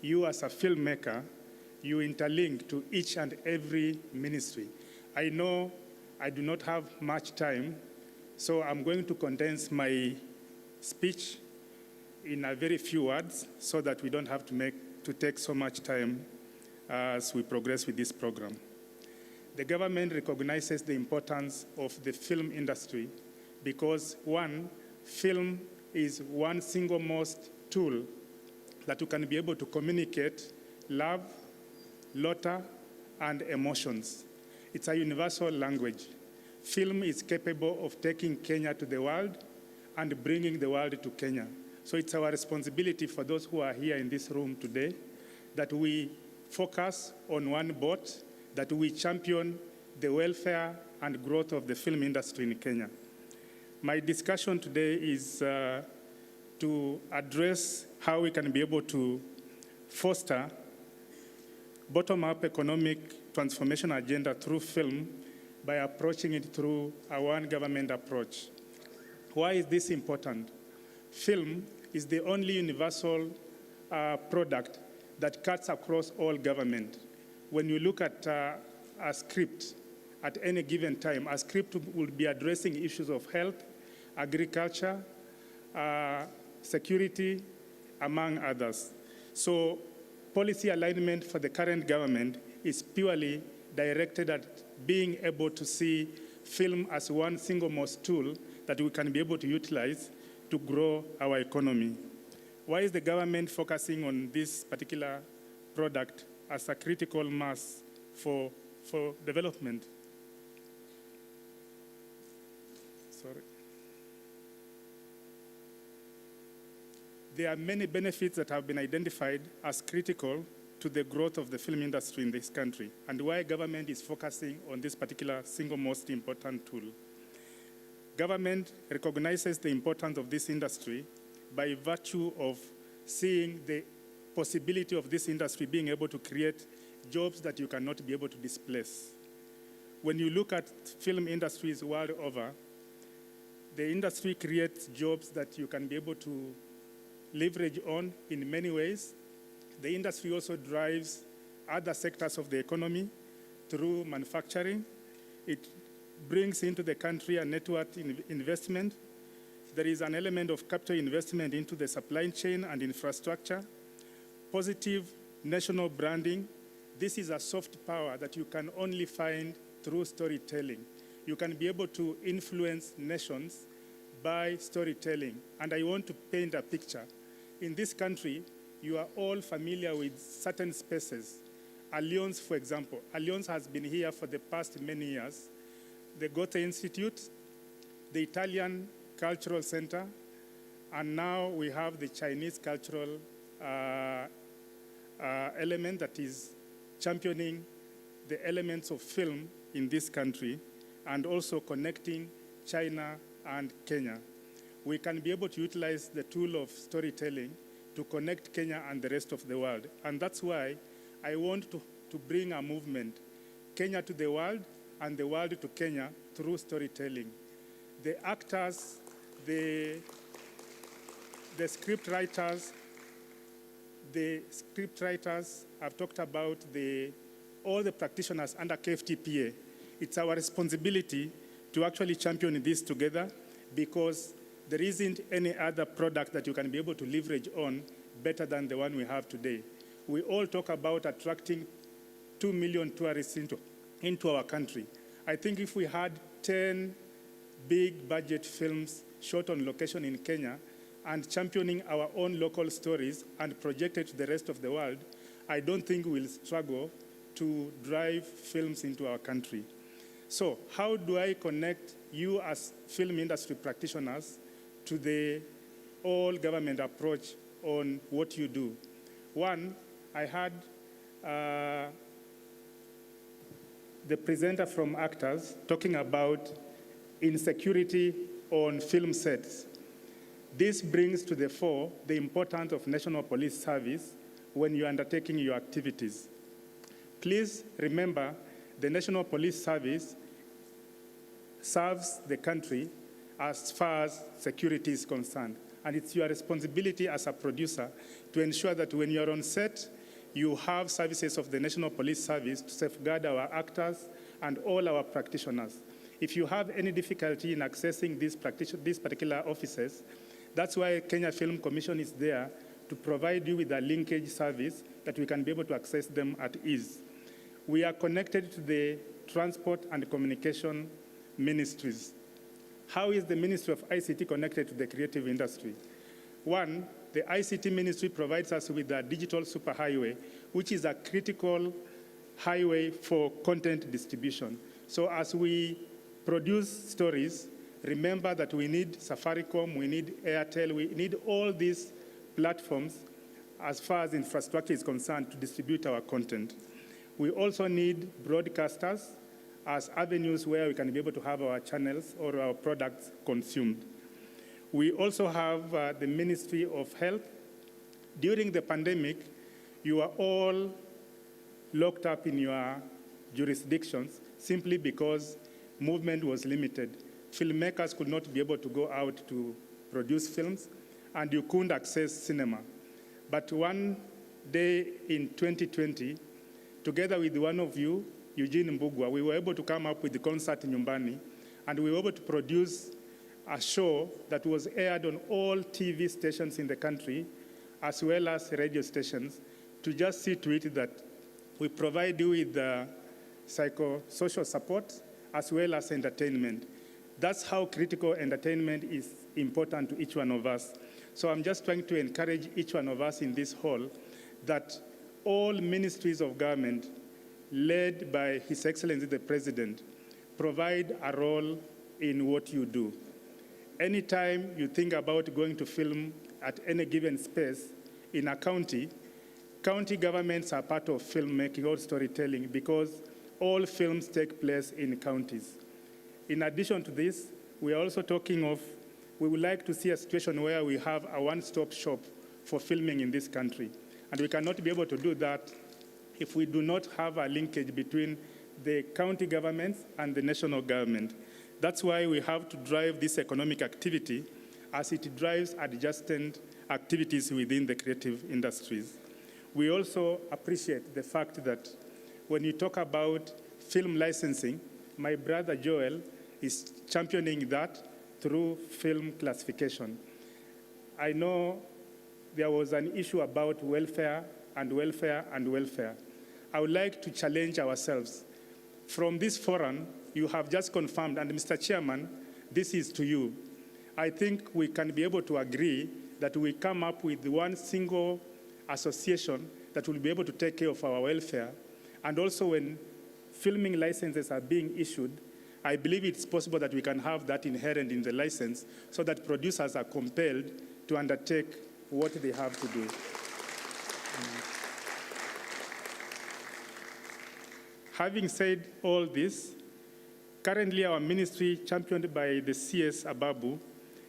you as a filmmaker, you interlink to each and every ministry. I know I do not have much time, so I'm going to condense my speech in a very few words so that we don't have to take so much time as we progress with this program. The government recognizes the importance of the film industry because, one, film is one single most tool that you can be able to communicate love, laughter, and emotions. It's a universal language. Film is capable of taking Kenya to the world and bringing the world to Kenya. So it's our responsibility for those who are here in this room today that we focus on one boat, that we champion the welfare and growth of the film industry in Kenya. My discussion today is to address how we can be able to foster bottom-up economic transformation agenda through film by approaching it through a one government approach. Why is this important? Film is the only universal product that cuts across all government. When you look at a script at any given time, a script will be addressing issues of health, agriculture, security, among others. So policy alignment for the current government is purely directed at being able to see film as one single most tool that we can be able to utilize to grow our economy. Why is the government focusing on this particular product as a critical mass for development? Sorry. There are many benefits that have been identified as critical to the growth of the film industry in this country, and why government is focusing on this particular single most important tool. Government recognizes the importance of this industry by virtue of seeing the possibility of this industry being able to create jobs that you cannot be able to displace. When you look at film industries world over, the industry creates jobs that you can be able to leverage on in many ways. The industry also drives other sectors of the economy through manufacturing. It brings into the country a network investment. There is an element of capital investment into the supply chain and infrastructure. Positive national branding. This is a soft power that you can only find through storytelling. You can be able to influence nations by storytelling. And I want to paint a picture. In this country, you are all familiar with certain spaces. Allianz, for example. Allianz has been here for the past many years. The Goethe Institute, the Italian Cultural Center, and now we have the Chinese cultural element that is championing the elements of film in this country and also connecting China and Kenya. We can be able to utilize the tool of storytelling to connect Kenya and the rest of the world. And that's why I want to bring a movement, Kenya to the world and the world to Kenya through storytelling. The actors, the script writers have talked about all the practitioners under KFTPA. It's our responsibility to actually champion this together, because there isn't any other product that you can be able to leverage on better than the one we have today. We all talk about attracting 2 million tourists into our country. I think if we had 10 big budget films shot on location in Kenya and championing our own local stories and projected to the rest of the world, I don't think we'll struggle to drive films into our country. So how do I connect you as film industry practitioners to the all-government approach on what you do? One, I had the presenter from Actors talking about insecurity on film sets. This brings to the fore the importance of National Police Service when you're undertaking your activities. Please remember, the National Police Service serves the country as far as security is concerned. And it's your responsibility as a producer to ensure that when you're on set, you have services of the National Police Service to safeguard our actors and all our practitioners. If you have any difficulty in accessing these particular offices, that's why Kenya Film Commission is there to provide you with a linkage service that we can be able to access them at ease. We are connected to the Transport and Communication Ministries. How is the Ministry of ICT connected to the creative industry? One, the ICT ministry provides us with a digital superhighway, which is a critical highway for content distribution. So as we produce stories, remember that we need Safaricom, we need Airtel, we need all these platforms as far as infrastructure is concerned to distribute our content. We also need broadcasters as avenues where we can be able to have our channels or our products consumed. We also have the Ministry of Health. During the pandemic, you are all locked up in your jurisdictions simply because movement was limited. Filmmakers could not be able to go out to produce films, and you couldn't access cinema. But one day in 2020, together with one of you, Eugene Mbugua, we were able to come up with the concert Nyumbani, and we were able to produce a show that was aired on all TV stations in the country as well as radio stations, to just see to it that we provide you with psychosocial support as well as entertainment. That's how critical entertainment is important to each one of us. So I'm just trying to encourage each one of us in this hall that all ministries of government, led by His Excellency the President, provide a role in what you do. Anytime you think about going to film at any given space in a county, county governments are part of filmmaking or storytelling because all films take place in counties. In addition to this, we are also talking of, we would like to see a situation where we have a one-stop shop for filming in this country. And we cannot be able to do that if we do not have a linkage between the county governments and the national government. That's why we have to drive this economic activity as it drives adjacent activities within the creative industries. We also appreciate the fact that when you talk about film licensing, my brother Joel is championing that through film classification. I know there was an issue about welfare and welfare and welfare. I would like to challenge ourselves. From this forum, you have just confirmed, and Mr. Chairman, this is to you. I think we can be able to agree that we come up with one single association that will be able to take care of our welfare. And also when filming licenses are being issued, I believe it's possible that we can have that inherent in the license so that producers are compelled to undertake what they have to do. Having said all this, currently our ministry, championed by the CS Ababu,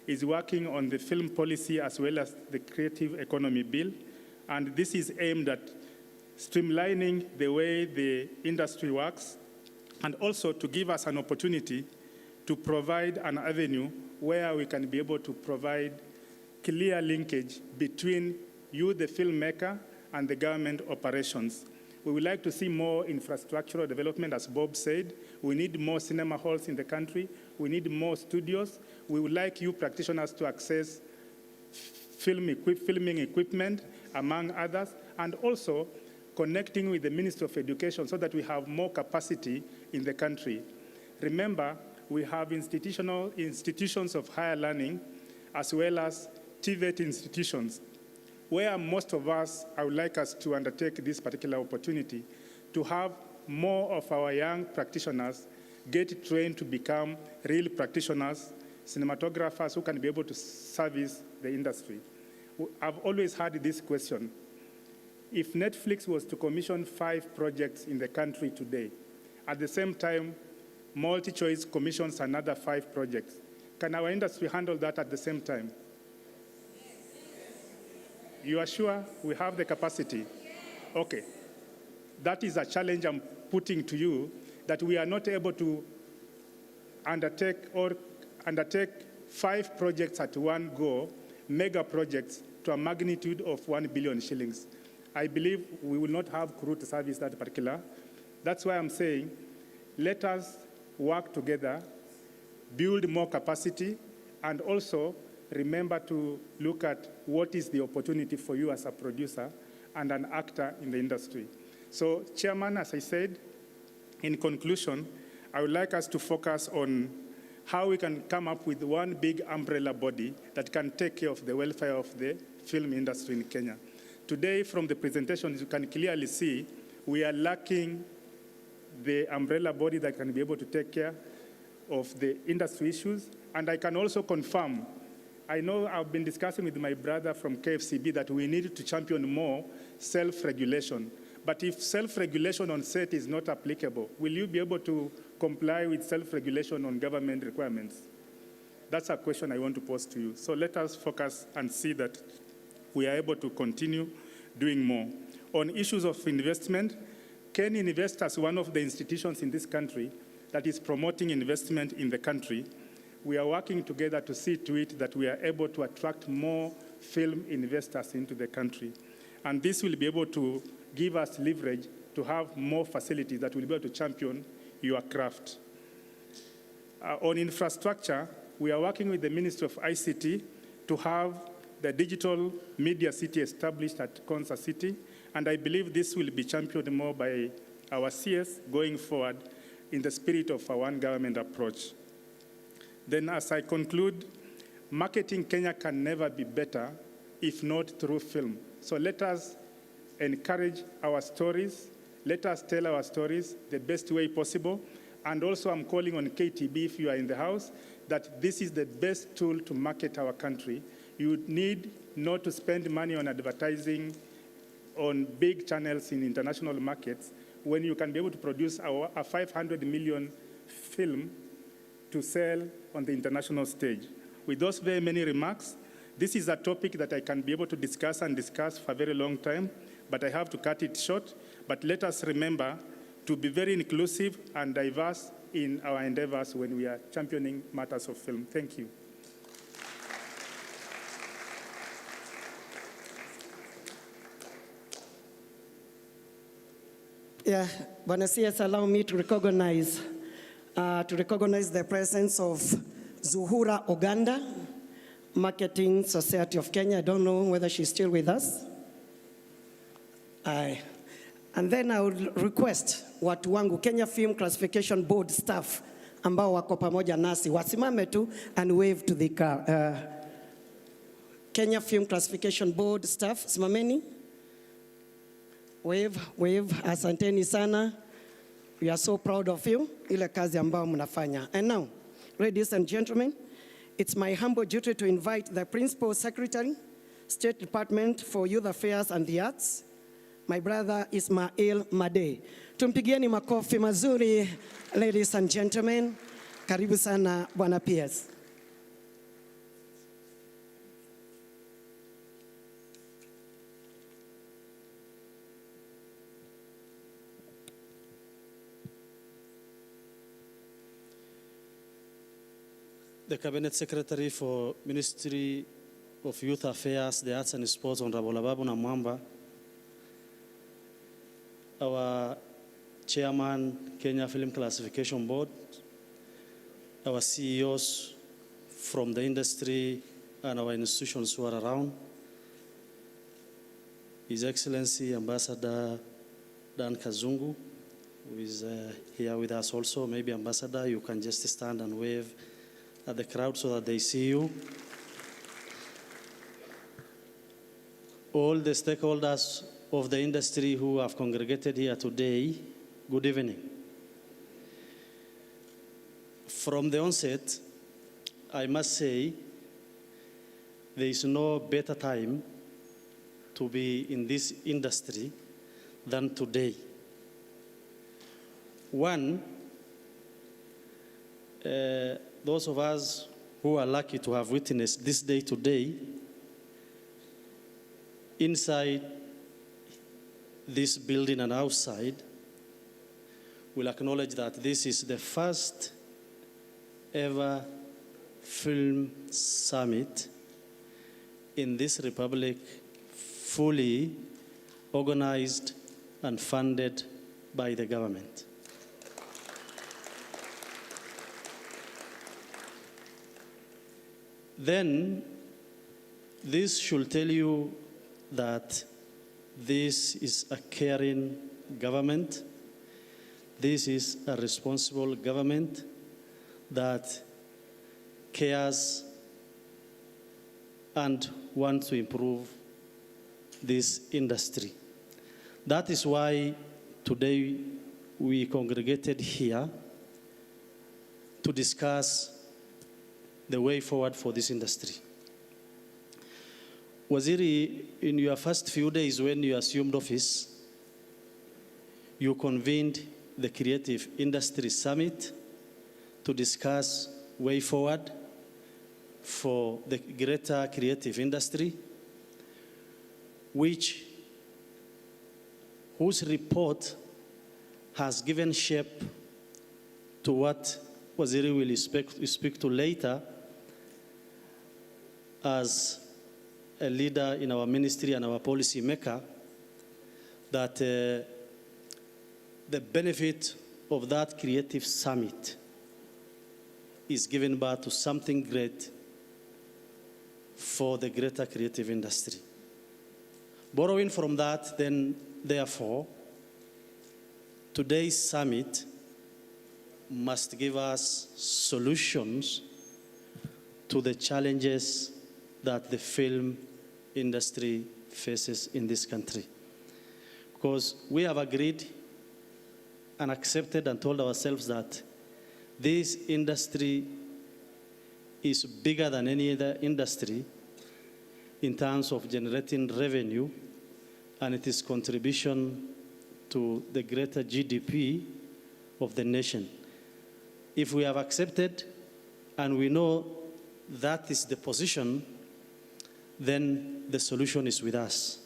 is working on the film policy as well as the creative economy bill. And this is aimed at streamlining the way the industry works and also to give us an opportunity to provide an avenue where we can be able to provide clear linkage between you, the filmmaker, and the government operations. We would like to see more infrastructural development, as Bob said. We need more cinema halls in the country. We need more studios. We would like you practitioners to access filming equipment, among others, and also connecting with the Ministry of Education so that we have more capacity in the country. Remember, we have institutions of higher learning as well as TVET institutions, where most of us, I would like us to undertake this particular opportunity to have more of our young practitioners get trained to become real practitioners, cinematographers who can be able to service the industry. I've always had this question. If Netflix was to commission 5 projects in the country today, at the same time, MultiChoice commissions another 5 projects, can our industry handle that at the same time? You are sure we have the capacity? Okay. That is a challenge I'm putting to you, that we are not able to undertake 5 projects at one go, mega projects, to a magnitude of 1 billion shillings. I believe we will not have crew to service that particular. That's why I'm saying, let us work together, build more capacity, and also remember to look at what is the opportunity for you as a producer and an actor in the industry. So, Chairman, as I said, in conclusion, I would like us to focus on how we can come up with one big umbrella body that can take care of the welfare of the film industry in Kenya. Today, from the presentations, you can clearly see we are lacking the umbrella body that can be able to take care of the industry issues. And I can also confirm, I know I've been discussing with my brother from KFCB that we need to champion more self-regulation. But if self-regulation on set is not applicable, will you be able to comply with self-regulation on government requirements? That's a question I want to pose to you. So let us focus and see that we are able to continue doing more. On issues of investment, Ken Invest as one of the institutions in this country that is promoting investment in the country, we are working together to see to it that we are able to attract more film investors into the country. And this will be able to give us leverage to have more facilities that will be able to champion your craft. On infrastructure, we are working with the Ministry of ICT to have the digital media city established at Konza City, and I believe this will be championed more by our CS going forward in the spirit of our one government approach. Then as I conclude, marketing Kenya can never be better if not through film. So let us encourage our stories. Let us tell our stories the best way possible. And also I'm calling on KTB, if you are in the house, that this is the best tool to market our country. You need not to spend money on advertising on big channels in international markets when you can be able to produce a 500 million film to sell on the international stage. With those very many remarks, this is a topic that I can be able to discuss for a very long time, but I have to cut it short. But let us remember to be very inclusive and diverse in our endeavors when we are championing matters of film. Thank you. Yeah, Bwana CS, allow me to recognize the presence of Zuhura Oganda, Marketing Society of Kenya. I don't know whether she's still with us. And then I would request watu wangu Kenya Film Classification Board staff ambao wako pamoja nasi wasimame tu and wave to the car. Kenya Film Classification Board staff, simameni. Wave, asanteni sana. We are so proud of you, ile kazi ambao mnafanya. And now, ladies and gentlemen, it's my humble duty to invite the Principal Secretary, State Department for Youth Affairs and the Arts, my brother Ismail Made. Tumpigieni makofi mazuri, ladies and gentlemen. Karibu sana, Bwana PS. The Cabinet Secretary for Ministry of Youth Affairs, the Arts and Sports, Honorable Ababu Namwamba, our Chairman, Kenya Film Classification Board, our CEOs from the industry and our institutions who are around, His Excellency Ambassador Dan Kazungu, who is here with us also. Maybe Ambassador, you can just stand and wave at the crowd so that they see you. All the stakeholders of the industry who have congregated here today, good evening. From the onset, I must say, there is no better time to be in this industry than today. One, those of us who are lucky to have witnessed this day today, inside this building and outside, will acknowledge that this is the first ever film summit in this republic fully organized and funded by the government. Then, this should tell you that this is a caring government. This is a responsible government that cares and wants to improve this industry. That is why today we congregated here to discuss the way forward for this industry. Waziri, in your first few days when you assumed office, you convened the Creative Industry Summit to discuss way forward for the greater creative industry, whose report has given shape to what Waziri will speak to later as a leader in our ministry and our policy maker, that the benefit of that creative summit is given birth to something great for the greater creative industry. Borrowing from that, then, therefore, today's summit must give us solutions to the challenges that the film industry faces in this country. Because we have agreed and accepted and told ourselves that this industry is bigger than any other industry in terms of generating revenue and its contribution to the greater GDP of the nation. If we have accepted and we know that is the position, then the solution is with us.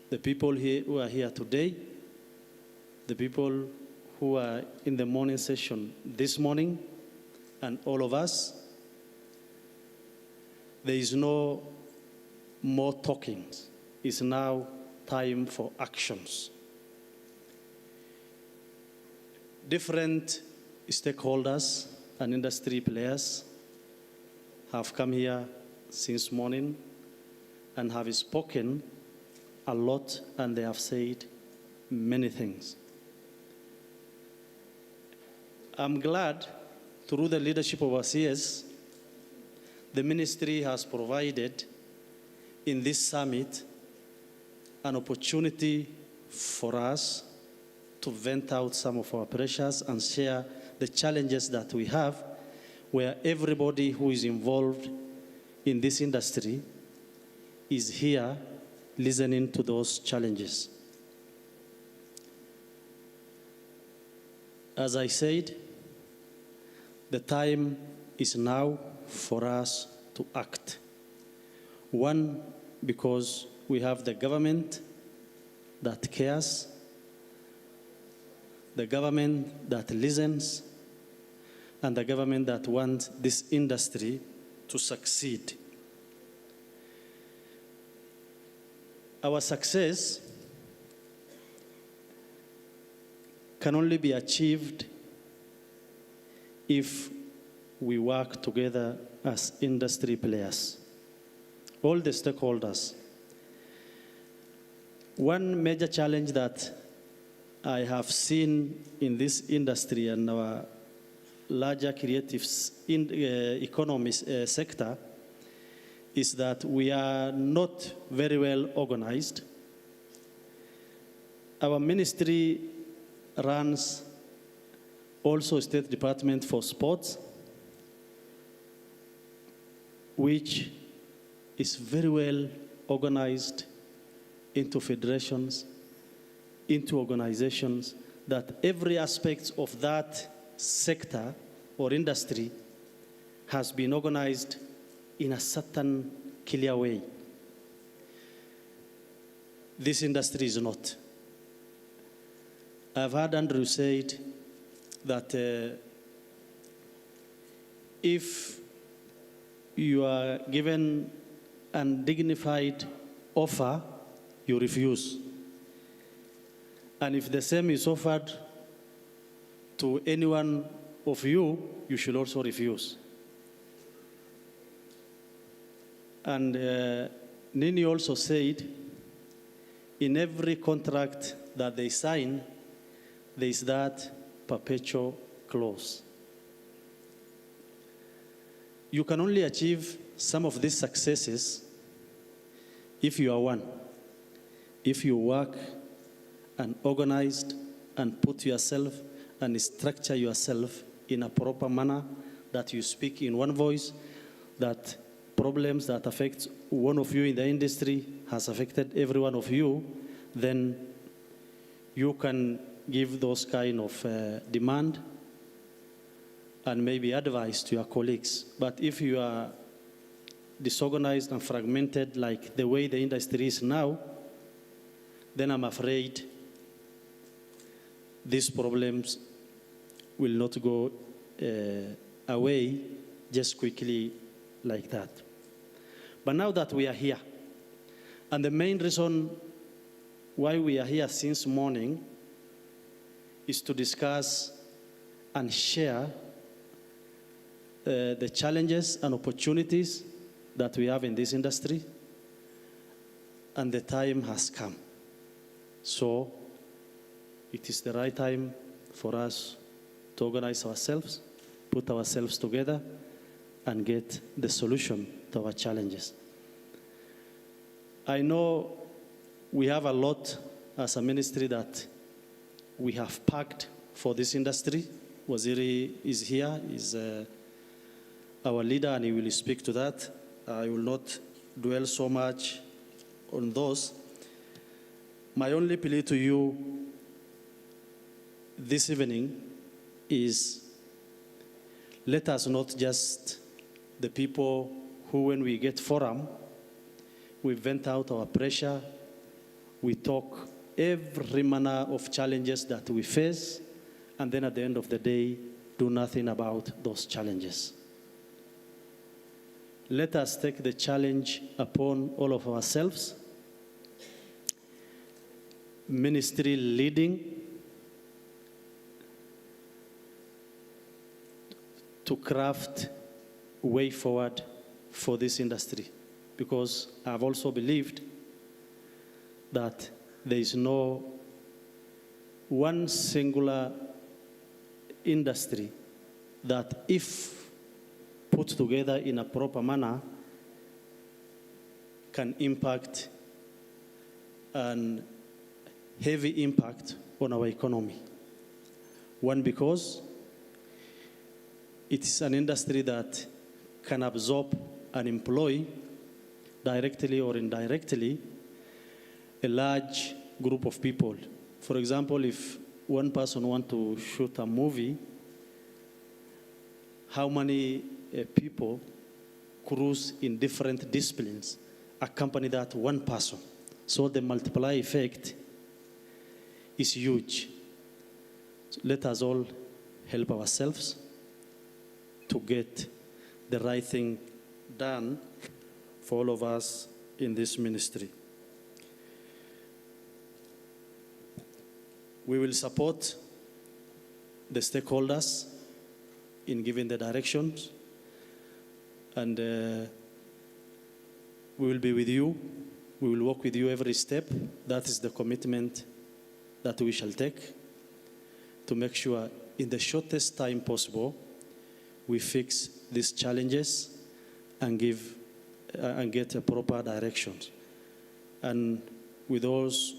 The people here who are here today, the people who are in the morning session this morning, and all of us, there is no more talking. It's now time for actions. Different stakeholders and industry players have come here since morning and have spoken a lot, and they have said many things. I'm glad, through the leadership of our CS, the ministry has provided in this summit an opportunity for us to vent out some of our pressures and share the challenges that we have, where everybody who is involved in this industry is here listening to those challenges. As I said, the time is now for us to act. One, because we have the government that cares, the government that listens, and the government that wants this industry to succeed. Our success can only be achieved if we work together as industry players, all the stakeholders. One major challenge that I have seen in this industry and our larger creative economy sector is that we are not very well organized. Our ministry runs also a State Department for Sports, which is very well organized into federations, into organizations, that every aspect of that sector or industry has been organized in a certain clear way. This industry is not. I've heard Andrew said that if you are given an undignified offer, you refuse. And if the same is offered to any one of you, you should also refuse. And Nini also said, in every contract that they sign, there is that perpetual clause. You can only achieve some of these successes if you are one, if you work and organized and put yourself and structure yourself in a proper manner, that you speak in one voice, that problems that affect one of you in the industry has affected every one of you, then you can give those kind of demand and maybe advice to your colleagues. But if you are disorganized and fragmented like the way the industry is now, then I'm afraid these problems will not go away just quickly like that. But now that we are here, and the main reason why we are here since morning is to discuss and share the challenges and opportunities that we have in this industry, and the time has come. So it is the right time for us to organize ourselves, put ourselves together, and get the solution to our challenges. I know we have a lot as a ministry that we have packed for this industry. Waziri is here, is our leader, and he will speak to that. I will not dwell so much on those. My only plea to you this evening is, let us not just the people who, when we get forum, we vent out our pressure, we talk every manner of challenges that we face, and then at the end of the day, do nothing about those challenges. Let us take the challenge upon all of ourselves. Ministry leading to craft a way forward for this industry, because I've also believed that there is no one singular industry that, if put together in a proper manner, can impact an heavy impact on our economy. One, because it is an industry that can absorb and employ, directly or indirectly, a large group of people. For example, if one person wants to shoot a movie, how many people, crews in different disciplines, accompany that one person? So the multiplier effect is huge. So let us all help ourselves to get the right thing done for all of us in this ministry. We will support the stakeholders in giving the directions, and we will be with you. We will work with you every step. That is the commitment that we shall take to make sure in the shortest time possible we fix these challenges and give and get a proper directions. And with those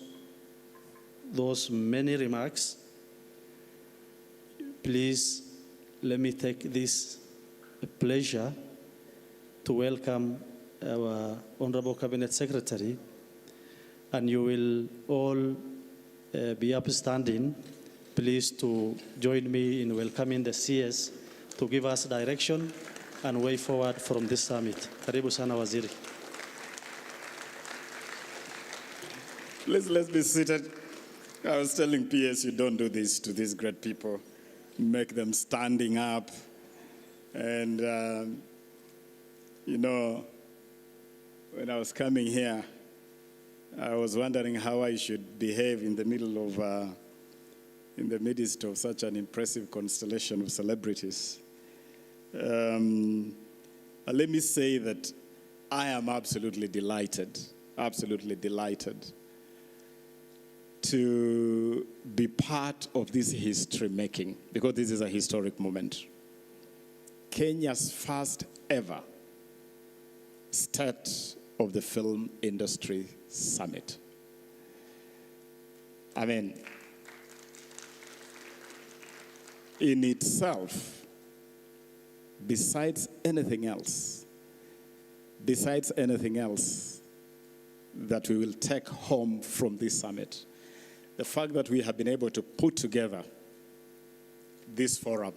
many remarks, please let me take this pleasure to welcome our Honorable Cabinet Secretary, and you will all be upstanding. Please to join me in welcoming the CS to give us direction and way forward from this summit. Karibu sana Waziri. Let's be seated. I was telling PS, you don't do this to these great people. Make them standing up. And, you know, when I was coming here, I was wondering how I should behave in the middle of, in the midst of such an impressive constellation of celebrities. Let me say that I am absolutely delighted to be part of this history making, because this is a historic moment. Kenya's first ever State of the Film Industry Summit. I mean, in itself, besides anything else that we will take home from this summit, the fact that we have been able to put together this forum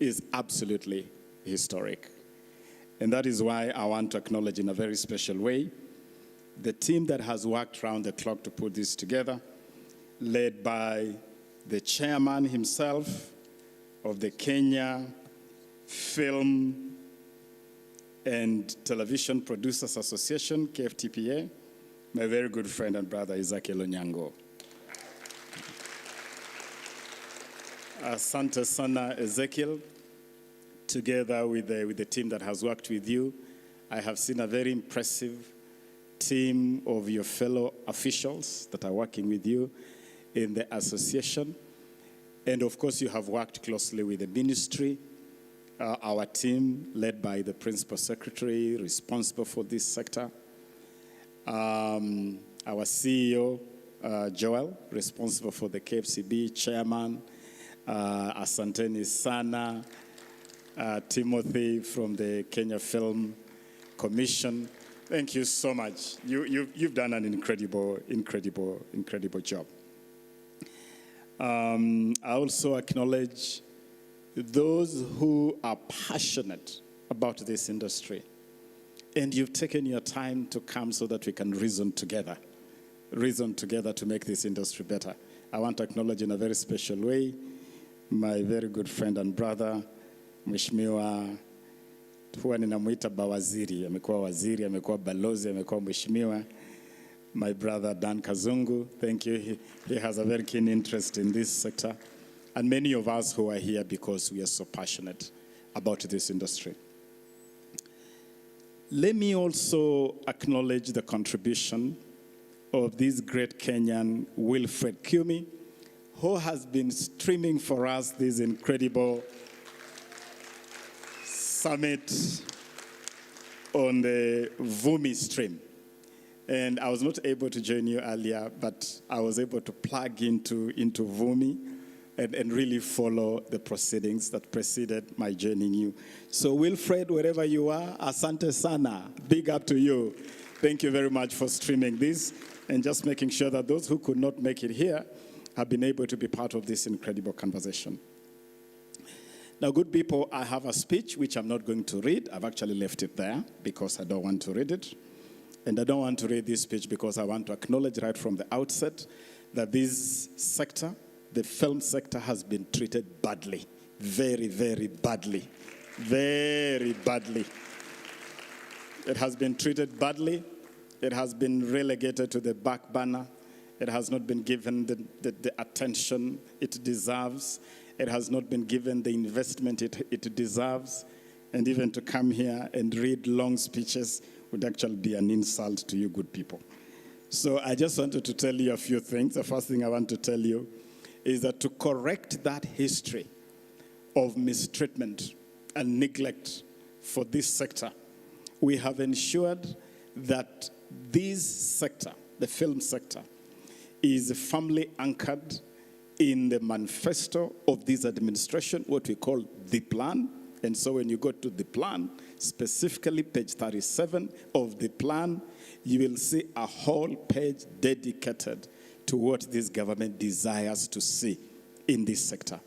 is absolutely historic. And that is why I want to acknowledge in a very special way the team that has worked round the clock to put this together, led by the chairman himself of the Kenya Film and Television Producers Association, KFTPA, my very good friend and brother, Ezekiel Onyango. Asante Sana, Ezekiel, together with the team that has worked with you, I have seen a very impressive team of your fellow officials that are working with you in the association. And of course, you have worked closely with the ministry, our team led by the principal secretary responsible for this sector, our CEO, Joel, responsible for the KFCB, chairman, Asanteni Sana, Timothy from the Kenya Film Commission. Thank you so much. You've done an incredible job. I also acknowledge those who are passionate about this industry. And you've taken your time to come so that we can reason together to make this industry better. I want to acknowledge in a very special way my very good friend and brother, Mheshimiwa, huwa ninamuita bawaziri, amekuwa waziri, amekuwa balozi, amekuwa mheshimiwa, my brother Dan Kazungu. Thank you. He has a very keen interest in this sector. And many of us who are here because we are so passionate about this industry. Let me also acknowledge the contribution of this great Kenyan, Wilfred Kiumi, who has been streaming for us this incredible summit on the Vumi stream. And I was not able to join you earlier, but I was able to plug into Vumi and really follow the proceedings that preceded my joining you. So Wilfred, wherever you are, asante sana, big up to you. Thank you very much for streaming this and just making sure that those who could not make it here have been able to be part of this incredible conversation. Now, good people, I have a speech which I'm not going to read. I've actually left it there because I don't want to read it. And I don't want to read this speech because I want to acknowledge right from the outset that this sector, the film sector, has been treated badly. Very, very badly. Very badly. It has been treated badly. It has been relegated to the back burner. It has not been given the attention it deserves. It has not been given the investment it deserves. And even to come here and read long speeches would actually be an insult to you good people. So I just wanted to tell you a few things. The first thing I want to tell you is that to correct that history of mistreatment and neglect for this sector, we have ensured that this sector, the film sector, is firmly anchored in the manifesto of this administration, what we call the plan. And so when you go to the plan, specifically page 37 of the plan, you will see a whole page dedicated to what this government desires to see in this sector.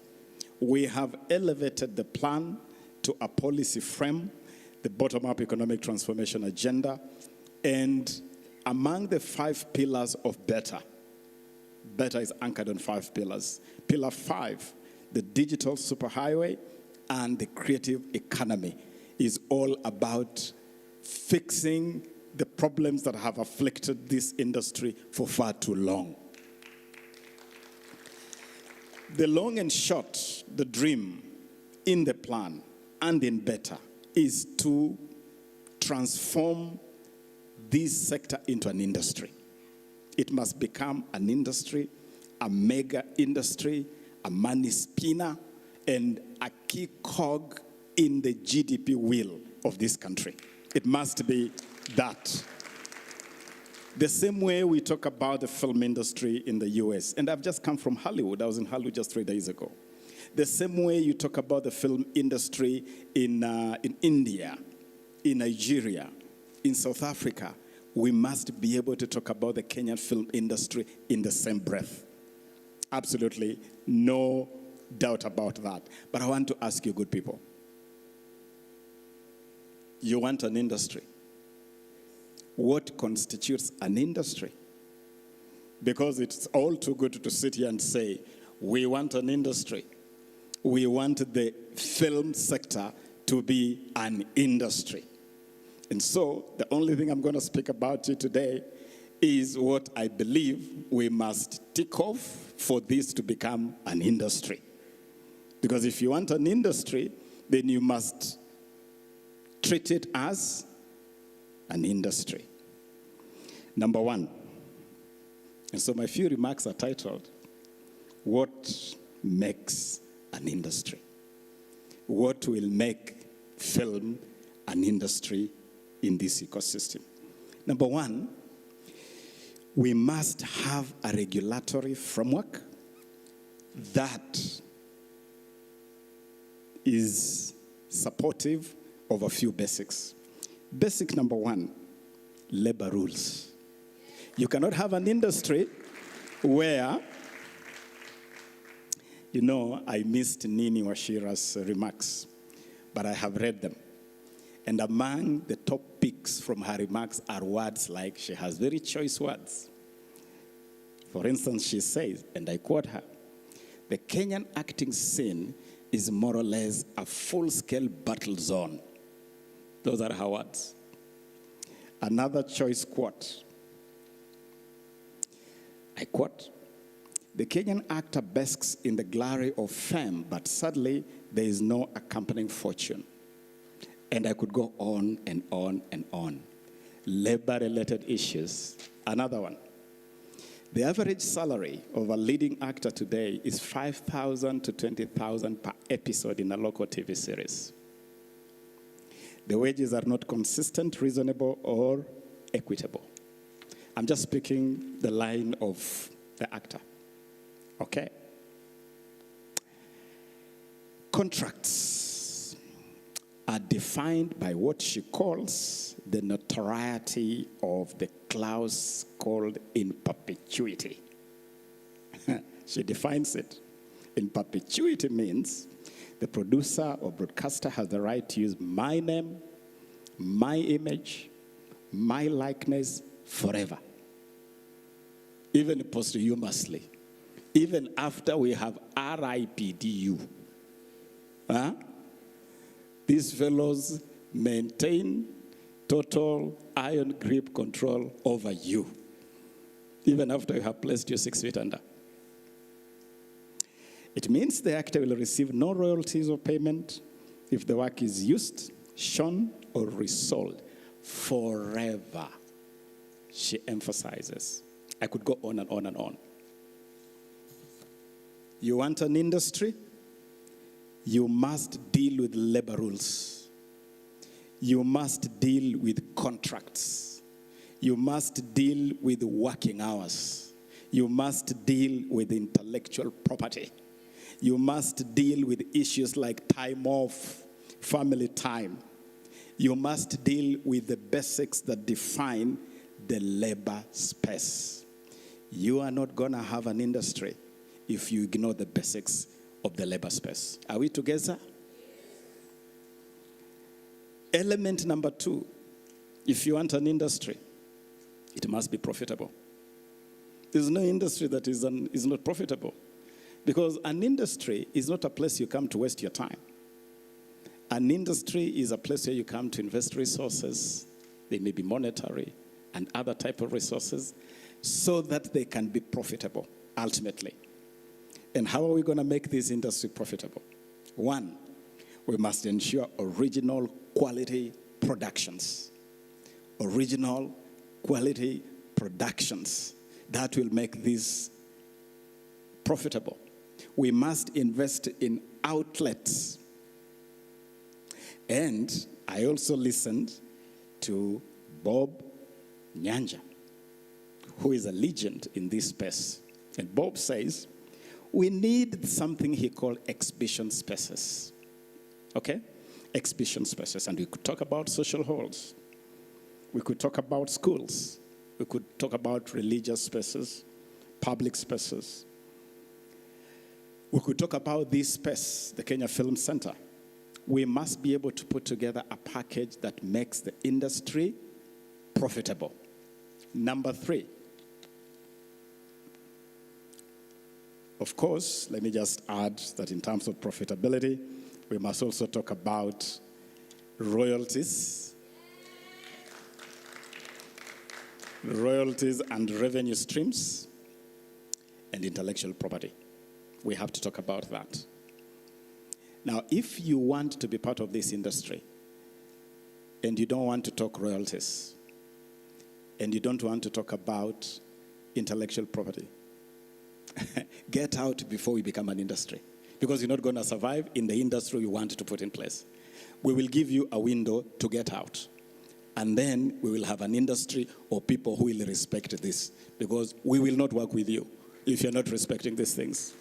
We have elevated the plan to a policy frame, the bottom-up economic transformation agenda, and among the 5 pillars of better is anchored on 5 pillars. Pillar 5, the digital superhighway and the creative economy, is all about fixing the problems that have afflicted this industry for far too long. The long and short, the dream in the plan and in better is to transform this sector into an industry. It must become an industry, a mega industry, a money spinner, and a key cog in the GDP wheel of this country. It must be that. The same way we talk about the film industry in the US, and I've just come from Hollywood. I was in Hollywood just 3 days ago. The same way you talk about the film industry in India, in Nigeria, in South Africa, we must be able to talk about the Kenyan film industry in the same breath. Absolutely no doubt about that. But I want to ask you, good people, you want an industry? What constitutes an industry? Because it's all too good to sit here and say, we want an industry. We want the film sector to be an industry. And so the only thing I'm going to speak about you today is what I believe we must tick off for this to become an industry. Because if you want an industry, then you must treat it as an industry. Number one, and so my few remarks are titled, What Makes an Industry? What will make film an industry in this ecosystem? Number one, we must have a regulatory framework that is supportive of a few basics. Basic number one, labor rules. You cannot have an industry where, I missed Nini Washira's remarks, but I have read them. And among the top picks from her remarks are words like, she has very choice words. For instance, she says, and I quote her, the Kenyan acting scene is more or less a full-scale battle zone. Those are her words. Another choice quote, I quote, the Kenyan actor basks in the glory of fame, but sadly, there is no accompanying fortune. And I could go on and on and on. Labor-related issues. Another one. The average salary of a leading actor today is $5,000 to $20,000 per episode in a local TV series. The wages are not consistent, reasonable, or equitable. I'm just speaking the line of the actor. Okay? Contracts are defined by what she calls the notoriety of the clause called in perpetuity. She defines it. In perpetuity means the producer or broadcaster has the right to use my name, my image, my likeness forever. Even posthumously. Even after we have RIPDU. Huh? These fellows maintain total iron grip control over you, even after you have placed you 6 feet under. It means the actor will receive no royalties or payment if the work is used, shown, or resold forever, she emphasizes. I could go on and on and on. You want an industry? You must deal with labor rules. You must deal with contracts. You must deal with working hours. You must deal with intellectual property. You must deal with issues like time off, family time. You must deal with the basics that define the labor space. You are not going to have an industry if you ignore the basics of the labor space. Are we together? Element number 2, if you want an industry, it must be profitable. There's no industry that is not profitable. Because an industry is not a place you come to waste your time. An industry is a place where you come to invest resources. They may be monetary and other type of resources so that they can be profitable, ultimately. And how are we going to make this industry profitable? 1, we must ensure original quality productions. Original quality productions. That will make this profitable. We must invest in outlets. And I also listened to Bob Nyanja, who is a legend in this space. And Bob says, we need something he called exhibition spaces. Okay? Exhibition spaces. And we could talk about social halls. We could talk about schools. We could talk about religious spaces, public spaces. We could talk about this space, the Kenya Film Center. We must be able to put together a package that makes the industry profitable. Number 3. Of course, let me just add that in terms of profitability, we must also talk about royalties. Royalties and revenue streams and intellectual property. We have to talk about that. Now, if you want to be part of this industry and you don't want to talk royalties, and you don't want to talk about intellectual property. Get out before we become an industry, because you're not going to survive in the industry we want to put in place. We will give you a window to get out, and then we will have an industry or people who will respect this, because we will not work with you if you're not respecting these things.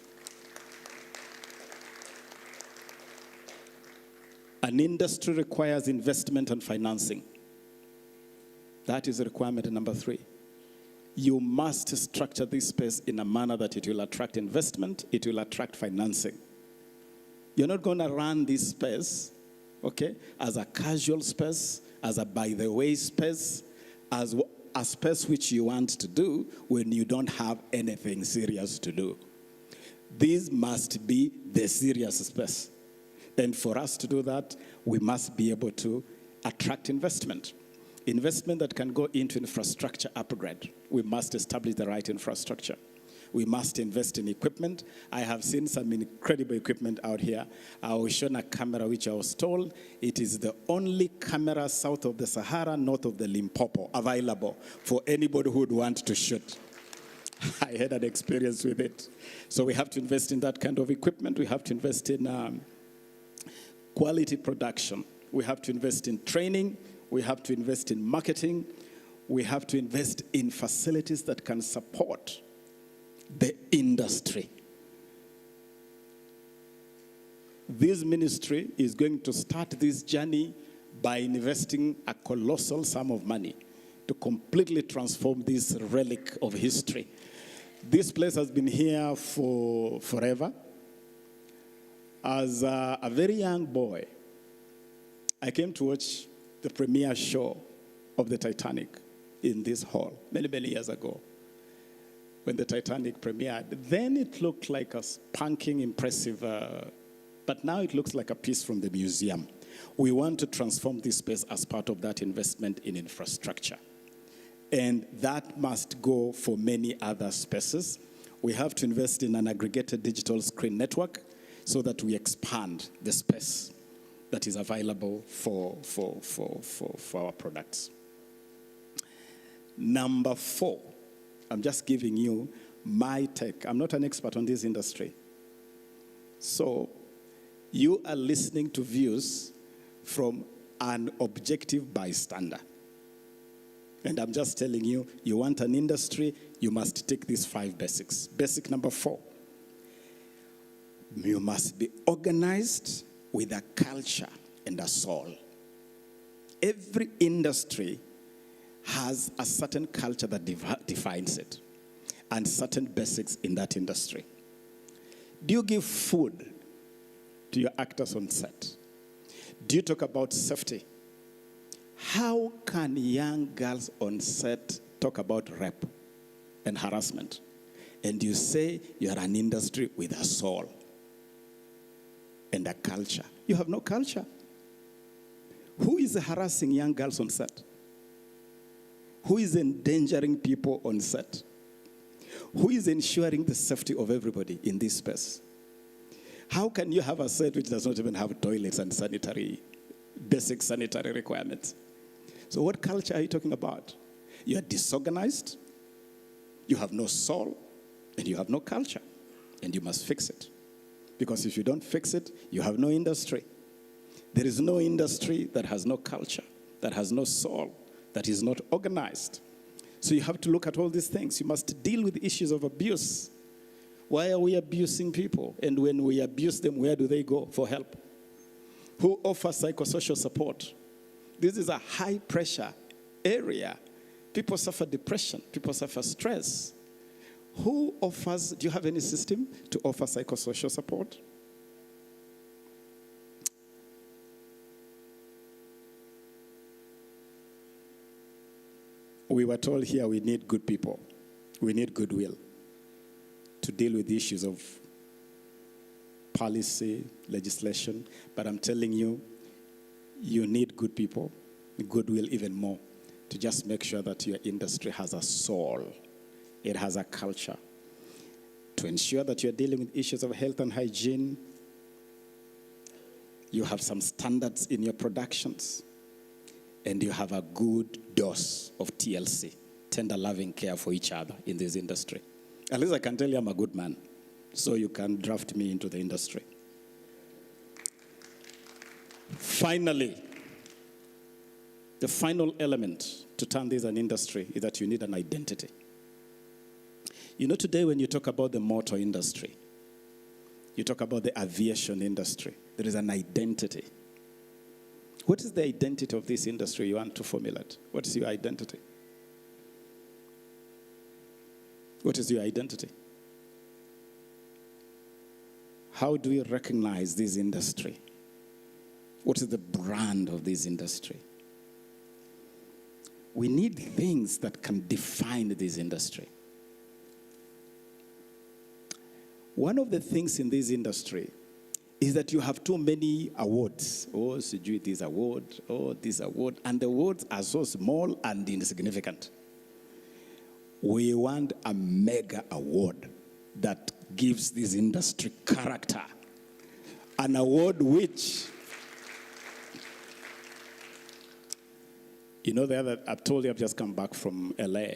An industry requires investment and financing. That is requirement number 3. You must structure this space in a manner that it will attract investment, it will attract financing. You're not going to run this space, okay, as a casual space, as a by-the-way space, as a space which you want to do when you don't have anything serious to do. This must be the serious space. And for us to do that, we must be able to attract investment. Investment that can go into infrastructure upgrade. We must establish the right infrastructure. We must invest in equipment. I have seen some incredible equipment out here. I was shown a camera which I was told it is the only camera south of the Sahara, north of the Limpopo, available for anybody who would want to shoot. I had an experience with it. So we have to invest in that kind of equipment. We have to invest in quality production. We have to invest in training. We have to invest in marketing. We have to invest in facilities that can support the industry. This ministry is going to start this journey by investing a colossal sum of money to completely transform this relic of history. This place has been here for forever. As a very young boy, I came to watch the premiere show of the Titanic in this hall many, many years ago when the Titanic premiered. Then it looked like a spanking, impressive, but now it looks like a piece from the museum. We want to transform this space as part of that investment in infrastructure. And that must go for many other spaces. We have to invest in an aggregated digital screen network so that we expand the space that is available for our products. Number 4, I'm just giving you my take. I'm not an expert on this industry. So you are listening to views from an objective bystander. And I'm just telling you, you want an industry, you must take these 5 basics. Basic number 4, you must be organized with a culture and a soul. Every industry has a certain culture that defines it and certain basics in that industry. Do you give food to your actors on set? Do you talk about safety? How can young girls on set talk about rape and harassment? And you say you're an industry with a soul and a culture. You have no culture. Who is harassing young girls on set? Who is endangering people on set? Who is ensuring the safety of everybody in this space? How can you have a set which does not even have toilets and basic sanitary requirements? So what culture are you talking about? You are disorganized, you have no soul, and you have no culture, and you must fix it. Because if you don't fix it, you have no industry. There is no industry that has no culture, that has no soul, that is not organized. So you have to look at all these things. You must deal with issues of abuse. Why are we abusing people? And when we abuse them, where do they go for help? Who offers psychosocial support? This is a high-pressure area. People suffer depression. People suffer stress. Who offers, do you have any system to offer psychosocial support? We were told here we need good people. We need goodwill to deal with the issues of policy, legislation. But I'm telling you, you need good people, goodwill even more, to just make sure that your industry has a soul. It has a culture. To ensure that you're dealing with issues of health and hygiene, you have some standards in your productions, and you have a good dose of TLC tender, loving care for each other in this industry. At least I can tell you I'm a good man, so you can draft me into the industry. Finally, the final element to turn this an industry is that you need an identity. You know, today when you talk about the motor industry, you talk about the aviation industry, there is an identity. What is the identity of this industry you want to formulate? What is your identity? What is your identity? How do we recognize this industry? What is the brand of this industry? We need things that can define this industry. One of the things in this industry is that you have too many awards. Oh, sijui this award, oh, this award. And the awards are so small and insignificant. We want a mega award that gives this industry character. An award which, you know, I've told you I've just come back from LA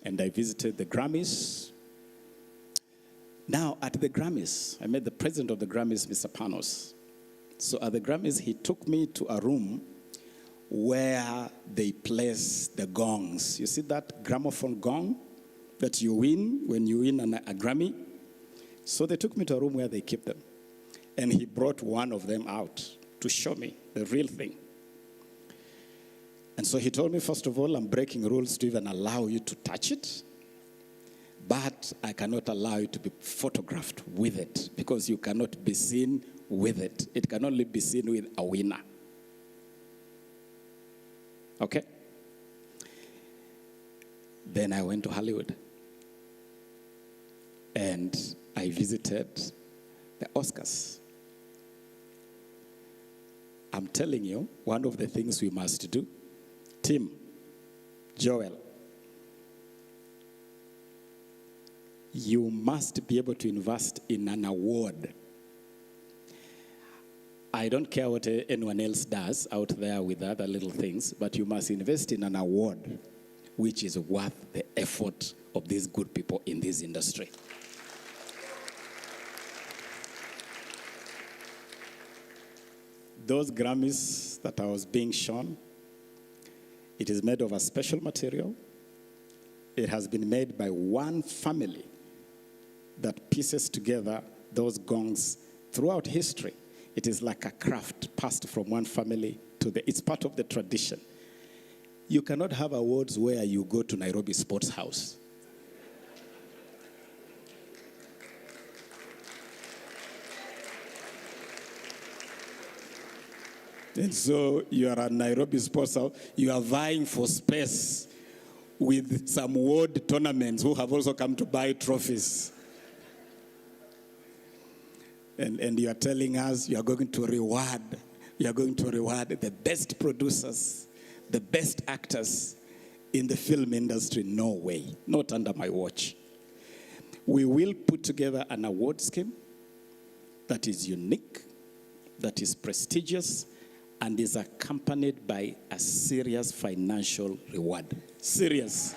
and I visited the Grammys. Now, at the Grammys, I met the president of the Grammys, Mr. Panos. So at the Grammys, he took me to a room where they place the gongs. You see that gramophone gong that you win when you win a Grammy? So they took me to a room where they keep them. And he brought one of them out to show me the real thing. And so he told me, first of all, I'm breaking rules to even allow you to touch it. But I cannot allow you to be photographed with it because you cannot be seen with it. It can only be seen with a winner. Okay? Then I went to Hollywood. And I visited the Oscars. I'm telling you, one of the things we must do, Tim, Joel, you must be able to invest in an award. I don't care what anyone else does out there with other little things, but you must invest in an award which is worth the effort of these good people in this industry. Those Grammys that I was being shown, it is made of a special material. It has been made by one family that pieces together those gongs throughout history. It is like a craft passed from one family to the, it's part of the tradition. You cannot have awards where you go to Nairobi Sports House. And so you are at Nairobi Sports House, you are vying for space with some world tournaments who have also come to buy trophies. And you are telling us you are going to reward the best producers, the best actors in the film industry. No way, not under my watch. We will put together an award scheme that is unique, that is prestigious, and is accompanied by a serious financial reward. Serious.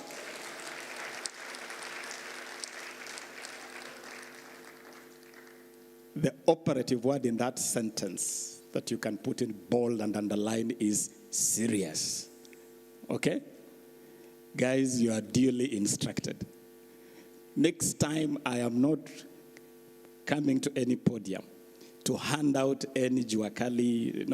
The operative word in that sentence that you can put in bold and underline is serious. Okay? Guys, you are duly instructed. Next time, I am not coming to any podium to hand out any juakali.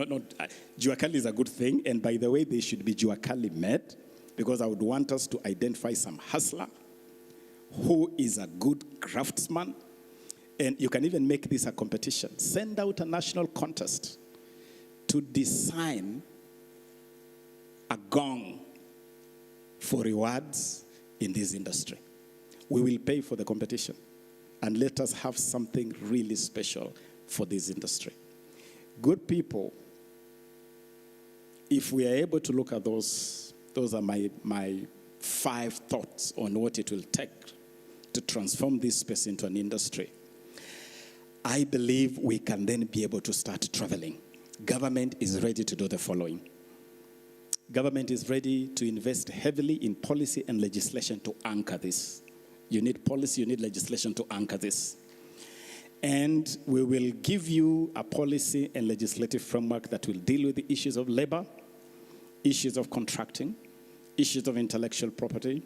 Juakali is a good thing. And by the way, they should be juakali made because I would want us to identify some hustler who is a good craftsman. And you can even make this a competition. Send out a national contest to design a gong for rewards in this industry. We will pay for the competition. And let us have something really special for this industry. Good people, if we are able to look at those are my 5 thoughts on what it will take to transform this space into an industry. I believe we can then be able to start traveling. Government is ready to do the following. Government is ready to invest heavily in policy and legislation to anchor this. You need policy, you need legislation to anchor this. And we will give you a policy and legislative framework that will deal with the issues of labor, issues of contracting, issues of intellectual property,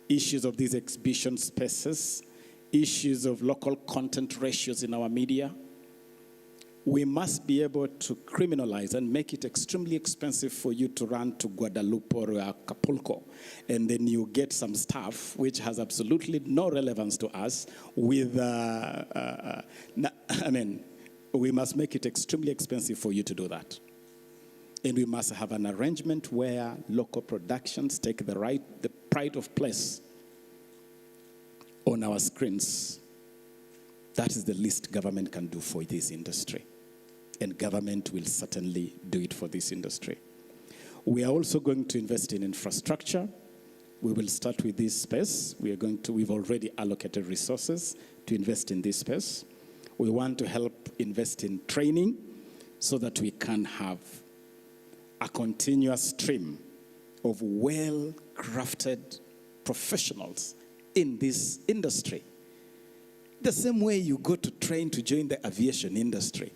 issues of these exhibition spaces, issues of local content ratios in our media. We must be able to criminalize and make it extremely expensive for you to run to Guadalupe or Acapulco, and then you get some stuff which has absolutely no relevance to us with, we must make it extremely expensive for you to do that. And we must have an arrangement where local productions take the pride of place on our screens. That is the least government can do for this industry. And government will certainly do it for this industry. We are also going to invest in infrastructure. We will start with this space. We've already allocated resources to invest in this space. We want to help invest in training so that we can have a continuous stream of well-crafted professionals in this industry. The same way you go to train to join the aviation industry.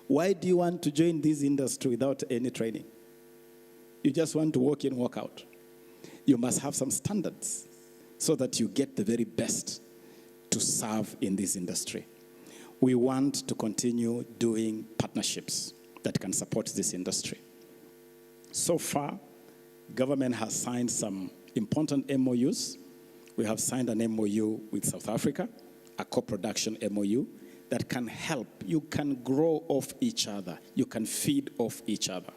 Why do you want to join this industry without any training? You just want to walk in, walk out. You must have some standards so that you get the very best to serve in this industry. We want to continue doing partnerships that can support this industry. So far, government has signed some important MOUs. We have signed an MOU with South Africa, a co-production MOU that can help. You can grow off each other. You can feed off each other.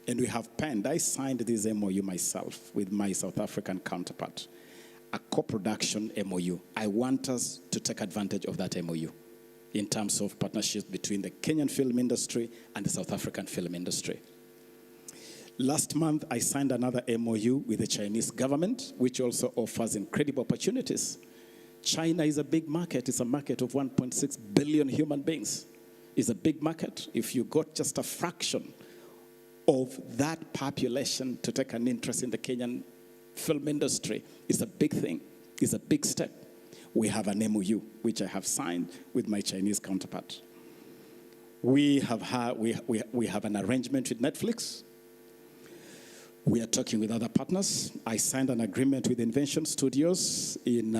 And we have penned, I signed this MOU myself with my South African counterpart, a co-production MOU. I want us to take advantage of that MOU in terms of partnerships between the Kenyan film industry and the South African film industry. Last month, I signed another MOU with the Chinese government, which also offers incredible opportunities. China is a big market. It's a market of 1.6 billion human beings. It's a big market. If you got just a fraction of that population to take an interest in the Kenyan film industry, it's a big thing. It's a big step. We have an MOU, which I have signed with my Chinese counterpart. We have an arrangement with Netflix. We are talking with other partners. I signed an agreement with Invention Studios in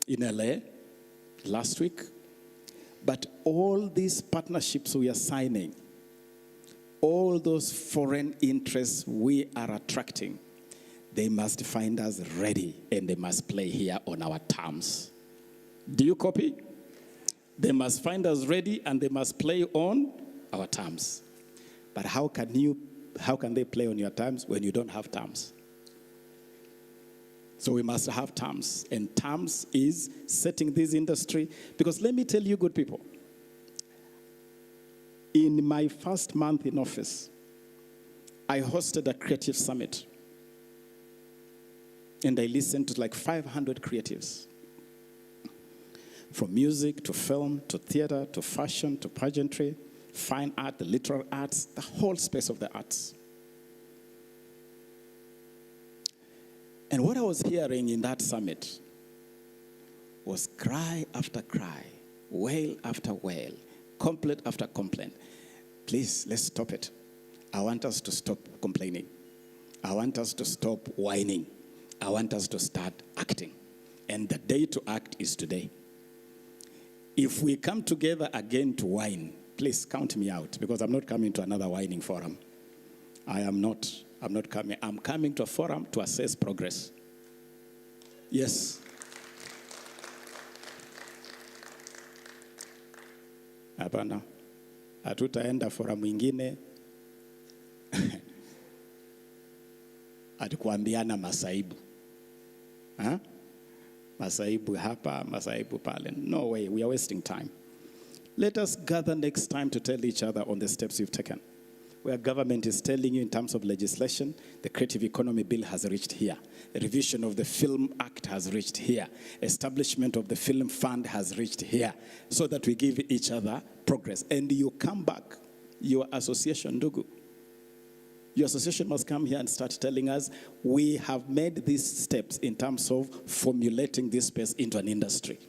LA last week. But all these partnerships we are signing, all those foreign interests we are attracting, they must find us ready and they must play here on our terms. Do you copy? They must find us ready and they must play on our terms. But how can they play on your terms when you don't have terms? So we must have terms. And terms is setting this industry. Because let me tell you, good people, in my first month in office, I hosted a creative summit. And I listened to like 500 creatives. From music to film to theater to fashion to pageantry, fine art, the literal arts, the whole space of the arts. And what I was hearing in that summit was cry after cry, wail after wail, complaint after complaint. Please, let's stop it. I want us to stop complaining. I want us to stop whining. I want us to start acting. And the day to act is today. If we come together again to whine, please count me out, because I'm not coming to another whining forum. I'm not coming. I'm coming to a forum to assess progress. Yes. Hapana. Hatutaenda forum ingine. Atukuambiana masaibu. Huh? Masaibu hapa, masaibu pale. No way, we are wasting time. Let us gather next time to tell each other on the steps we've taken. Where government is telling you in terms of legislation, the Creative Economy Bill has reached here. A revision of the Film Act has reached here. Establishment of the Film Fund has reached here. So that we give each other progress. And you come back, your association, Ndugu. Your association must come here and start telling us, we have made these steps in terms of formulating this space into an industry.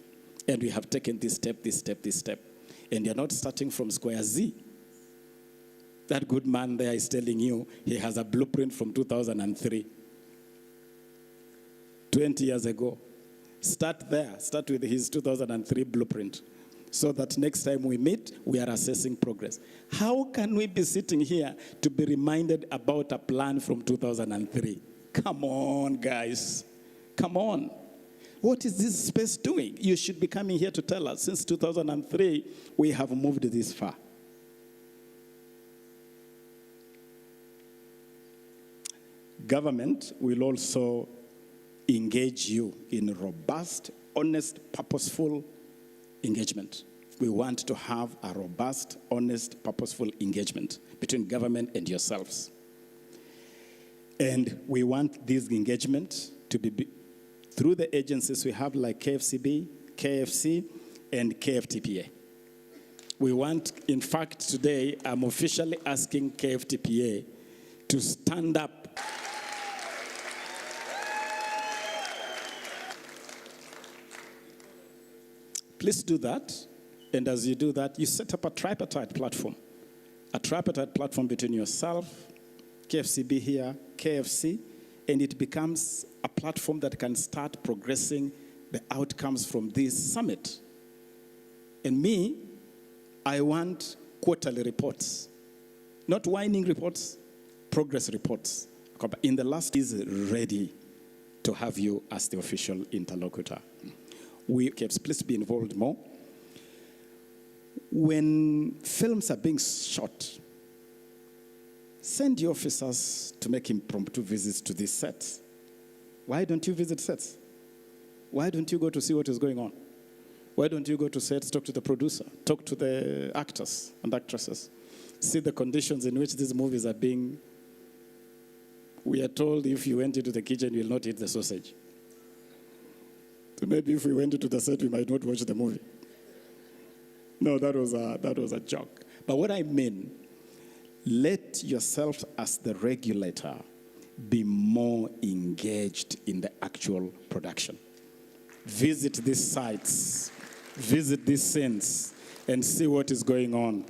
And we have taken this step, this step, this step. And you're not starting from square Z. That good man there is telling you he has a blueprint from 2003. 20 years ago. Start there. Start with his 2003 blueprint. So that next time we meet, we are assessing progress. How can we be sitting here to be reminded about a plan from 2003? Come on, guys. Come on. What is this space doing? You should be coming here to tell us. Since 2003, we have moved this far. Government will also engage you in robust, honest, purposeful engagement. We want to have a robust, honest, purposeful engagement between government and yourselves. And we want this engagement to be through the agencies we have like KFCB, KFC, and KFTPA. We want, in fact, today, I'm officially asking KFTPA to stand up. Please do that. And as you do that, you set up a tripartite platform. A tripartite platform between yourself, KFCB here, KFC, and it becomes a platform that can start progressing the outcomes from this summit. And me, I want quarterly reports. Not whining reports, progress reports. In the last is ready to have you as the official interlocutor. Please be involved more. When films are being shot, send your officers to make impromptu visits to these sets. Why don't you visit sets? Why don't you go to see what is going on? Why don't you go to sets, talk to the producer, talk to the actors and actresses, see the conditions in which these movies are being. We are told if you went into the kitchen, you will not eat the sausage. So maybe if we went into the set, we might not watch the movie. No, that was a joke. But what I mean, let yourself as the regulator be more engaged in the actual production. Visit these sites, visit these scenes, and see what is going on.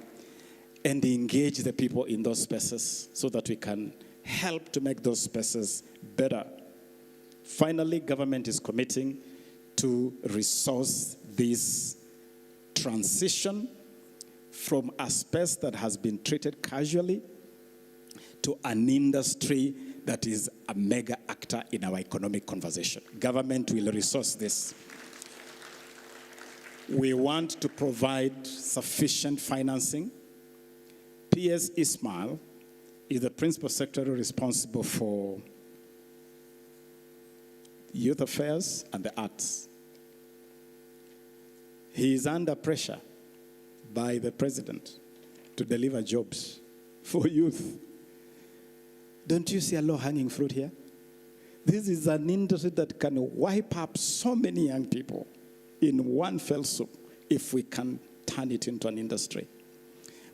And engage the people in those spaces so that we can help to make those spaces better. Finally, government is committing to resource this transition from a space that has been treated casually to an industry that is a mega actor in our economic conversation. Government will resource this. We want to provide sufficient financing. P.S. Ismail is the principal secretary responsible for youth affairs and the arts. He is under pressure by the president to deliver jobs for youth. Don't you see a low-hanging fruit here? This is an industry that can wipe up so many young people in one fell swoop if we can turn it into an industry.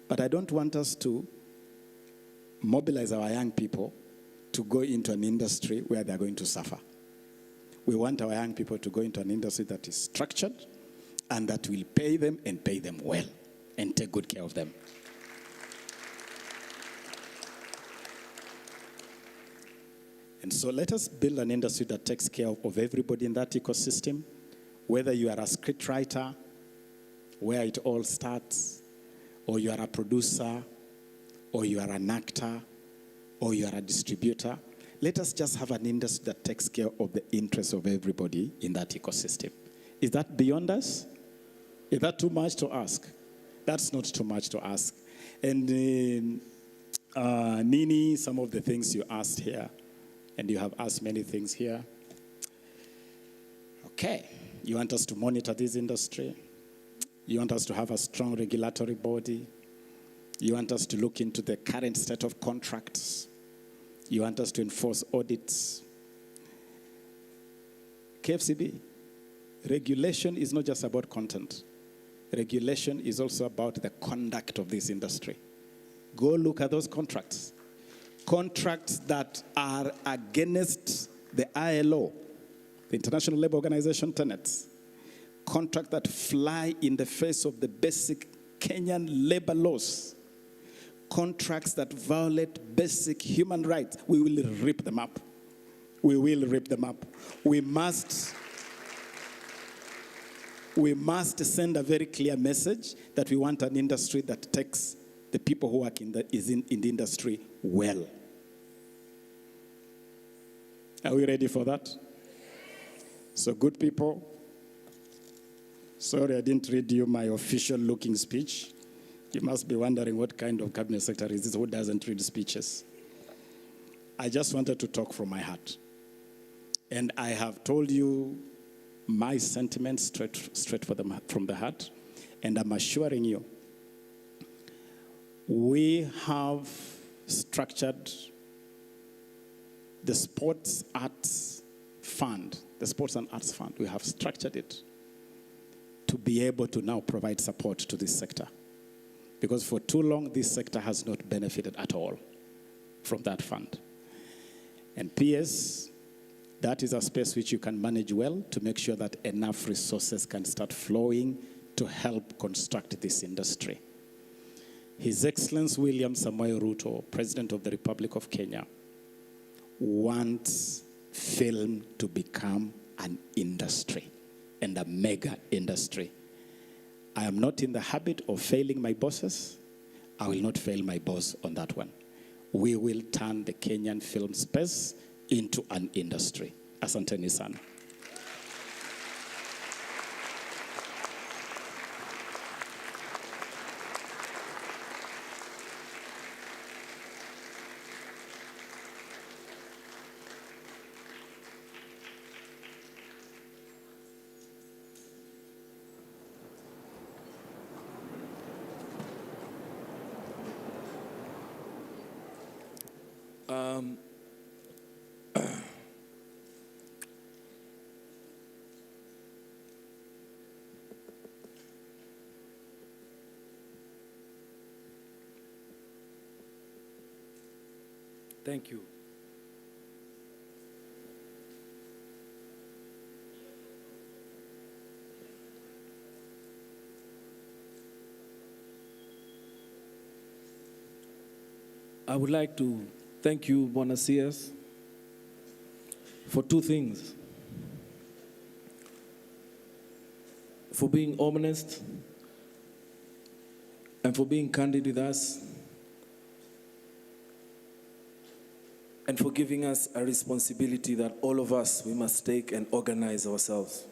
But I don't want us to mobilize our young people to go into an industry where they're going to suffer. We want our young people to go into an industry that is structured and that will pay them and pay them well and take good care of them. And so let us build an industry that takes care of everybody in that ecosystem, whether you are a scriptwriter, where it all starts, or you are a producer, or you are an actor, or you are a distributor. Let us just have an industry that takes care of the interests of everybody in that ecosystem. Is that beyond us? Is that too much to ask? That's not too much to ask. And Nini, some of the things you asked here, and you have asked many things here. Okay, you want us to monitor this industry. You want us to have a strong regulatory body. You want us to look into the current state of contracts. You want us to enforce audits. KFCB, regulation is not just about content. Regulation is also about the conduct of this industry. Go look at those contracts. contracts that are against the ILO, the International Labour Organization tenets, contracts that fly in the face of the basic Kenyan labor laws, contracts that violate basic human rights, we will rip them up. We will rip them up. We must send a very clear message that we want an industry that takes the people who work in the industry well. Are we ready for that? So good people, sorry I didn't read you my official looking speech. You must be wondering what kind of cabinet secretary is this who doesn't read speeches. I just wanted to talk from my heart. And I have told you my sentiments straight from the heart. And I'm assuring you, we have structured the Sports Arts Fund, the Sports and Arts Fund, we have structured it to be able to now provide support to this sector. Because for too long, this sector has not benefited at all from that fund. And PS, that is a space which you can manage well to make sure that enough resources can start flowing to help construct this industry. His Excellency William Samoei Ruto, President of the Republic of Kenya, wants film to become an industry and a mega industry. I am not in the habit of failing my bosses. I will not fail my boss on that one. We will turn the Kenyan film space into an industry. Asanteni sana. Thank you. I would like to thank you, Bwana CS, for two things. For being honest and for being candid with us, and for giving us a responsibility that all of us, we must take and organize ourselves.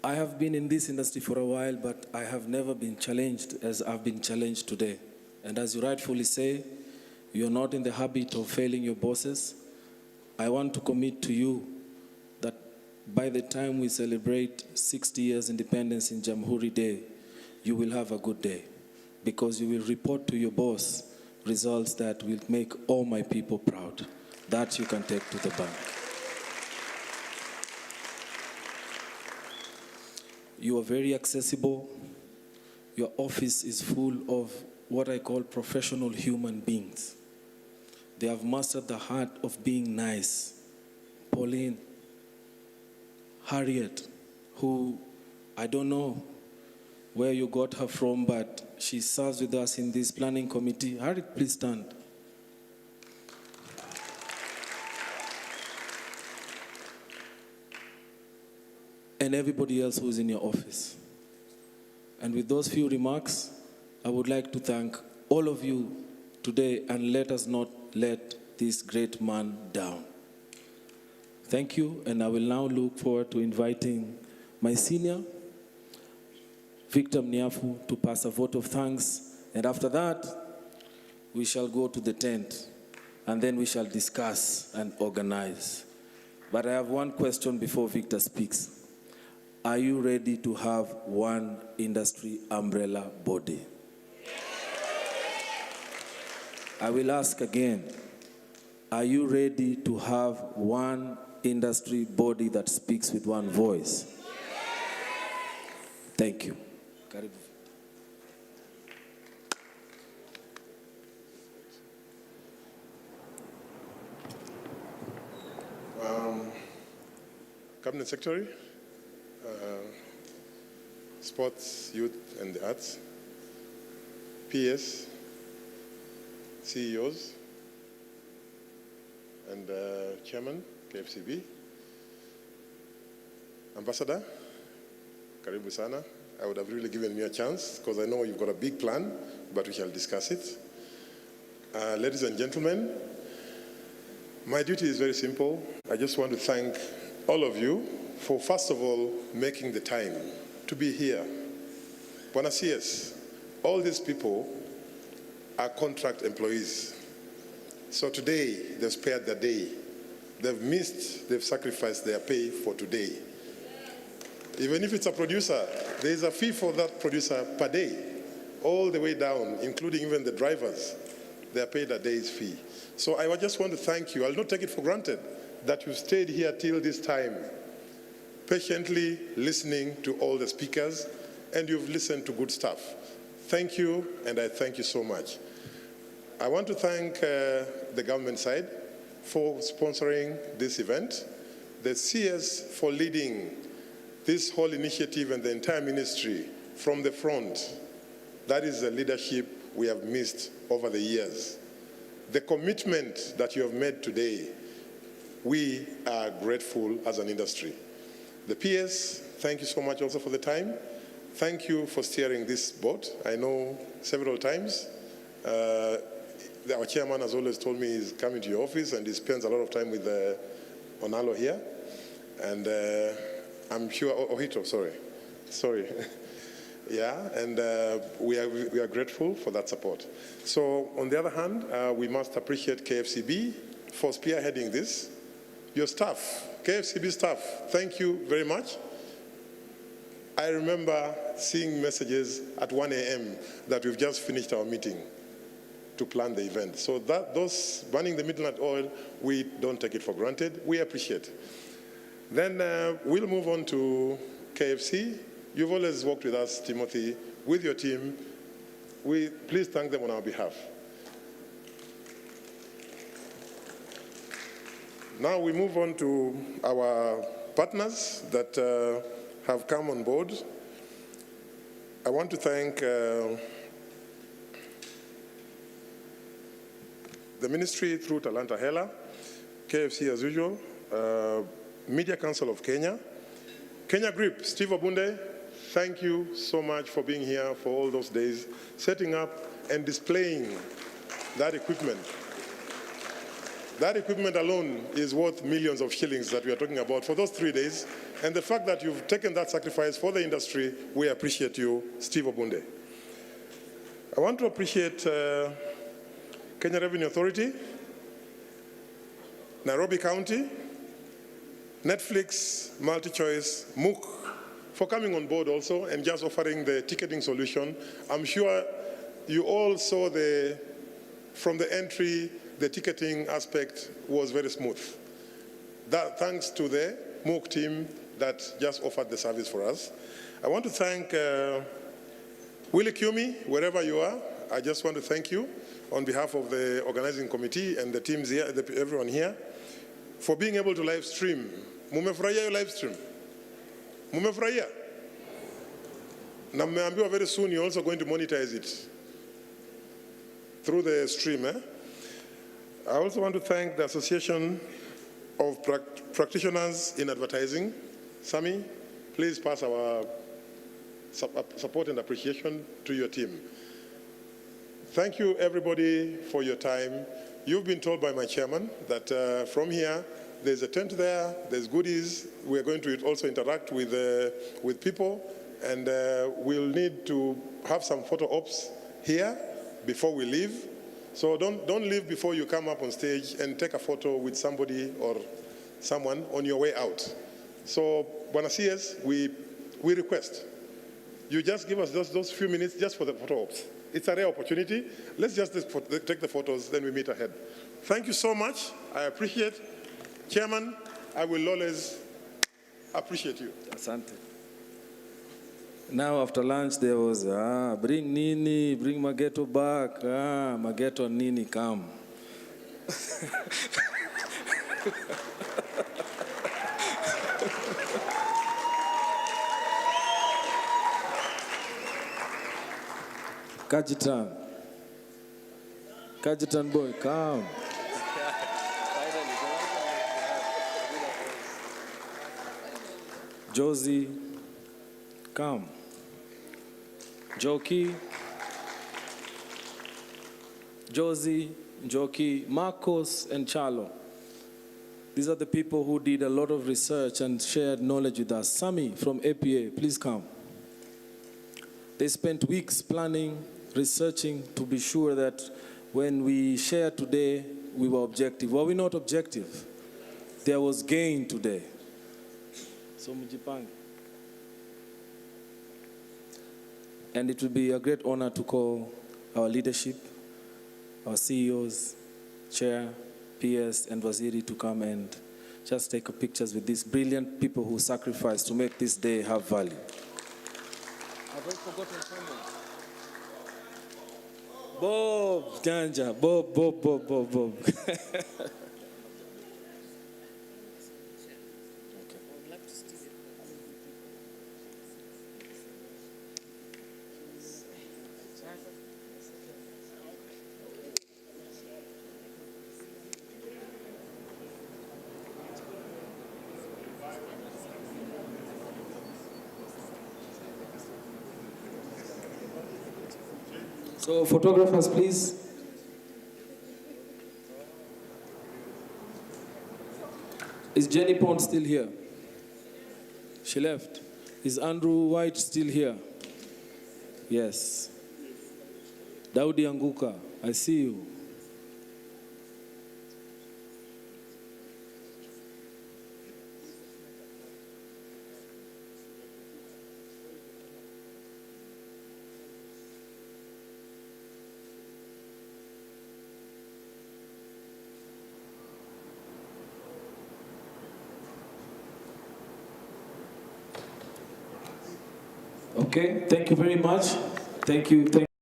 I have been in this industry for a while, but I have never been challenged as I've been challenged today. And as you rightfully say, you're not in the habit of failing your bosses. I want to commit to you that by the time we celebrate 60 years independence in Jamhuri Day, you will have a good day, because you will report to your boss results that will make all my people proud. That you can take to the bank. You are very accessible. Your office is full of what I call professional human beings. They have mastered the art of being nice. Pauline, Harriet, who I don't know where you got her from, but she serves with us in this planning committee. Harriet, please stand. And everybody else who's in your office. And with those few remarks, I would like to thank all of you today, and let us not let this great man down. Thank you, and I will now look forward to inviting my senior, Victor Mniafu, to pass a vote of thanks. And after that, we shall go to the tent, and then we shall discuss and organize. But I have one question before Victor speaks. Are you ready to have one industry umbrella body? I will ask again. Are you ready to have one industry body that speaks with one voice? Thank you. Karibu. Cabinet Secretary, Sports, Youth and the Arts, PS, CEOs, and Chairman, KFCB, Ambassador, karibu sana. I would have really given me a chance because I know you've got a big plan, but we shall discuss it. Ladies and gentlemen, my duty is very simple. I just want to thank all of you for, first of all, making the time to be here. Bwana CS, all these people are contract employees. So today, they've spared their day. They've sacrificed their pay for today. Even if it's a producer, there is a fee for that producer per day, all the way down, including even the drivers. They are paid a day's fee. So I just want to thank you. I'll not take it for granted that you stayed here till this time, patiently listening to all the speakers, and you've listened to good stuff. Thank you, and I thank you so much. I want to thank the government side for sponsoring this event, the CS for leading this whole initiative and the entire ministry from the front. That is the leadership we have missed over the years. The commitment that you have made today, we are grateful as an industry. The PS, thank you so much also for the time. Thank you for steering this boat. I know several times, our chairman has always told me he's coming to your office and he spends a lot of time with Onalo here. And I'm sure, Ohito, sorry. Yeah, and we are grateful for that support. So on the other hand, we must appreciate KFCB for spearheading this. Your staff, KFCB staff, thank you very much. I remember seeing messages at 1 a.m. that we've just finished our meeting to plan the event. So those burning the midnight oil, we don't take it for granted. We appreciate. Then we'll move on to KFC. You've always worked with us, Timothy, with your team. Please thank them on our behalf. Now we move on to our partners that have come on board. I want to thank the ministry through Talanta Hela, KFC as usual, Media Council of Kenya, Kenya Grip, Steve Obunde, thank you so much for being here for all those days, setting up and displaying that equipment. That equipment alone is worth millions of shillings that we are talking about for those 3 days. And the fact that you've taken that sacrifice for the industry, we appreciate you, Steve Obunde. I want to appreciate Kenya Revenue Authority, Nairobi County, Netflix, MultiChoice, MOOC, for coming on board also and just offering the ticketing solution. I'm sure you all saw from the entry, the ticketing aspect was very smooth. That thanks to the MOOC team that just offered the service for us. I want to thank Willie Kiumi, wherever you are. I just want to thank you on behalf of the organizing committee and the teams here, everyone here, for being able to live stream. Mumefurahia your live stream? Mumefurahia? Na mmeambiwa very soon you're also going to monetize it through the stream. I also want to thank the Association of Practitioners in Advertising. Sami, please pass our support and appreciation to your team. Thank you, everybody, for your time. You've been told by my chairman that from here, there's a tent there, there's goodies. We're going to also interact with people, and we'll need to have some photo ops here before we leave. So don't leave before you come up on stage and take a photo with somebody or someone on your way out. So, Bwana CS, we request you just give us those few minutes just for the photo ops. It's a rare opportunity. Let's just take the photos, then we meet ahead. Thank you so much. I appreciate. Chairman, I will always appreciate you. Asante. Now after lunch there was, bring Nini, bring Mageto back. Mageto and Nini come. Kajitan. Kajitan boy, come. Josie, come. Joki, Josie, Joki, Marcos, and Charlo. These are the people who did a lot of research and shared knowledge with us. Sami from APA, please come. They spent weeks planning, researching to be sure that when we share today, we were objective. Were we not objective? There was gain today. So Mujipang. And it will be a great honor to call our leadership, our CEOs, Chair, PS, and Waziri to come and just take pictures with these brilliant people who sacrificed to make this day have value. Have I forgotten someone? Bob, Janja, Bob. So photographers, please. Is Jenny Pond still here? She left. Is Andrew White still here? Yes. Daudi Anguka, I see you. Okay, thank you very much. Thank you.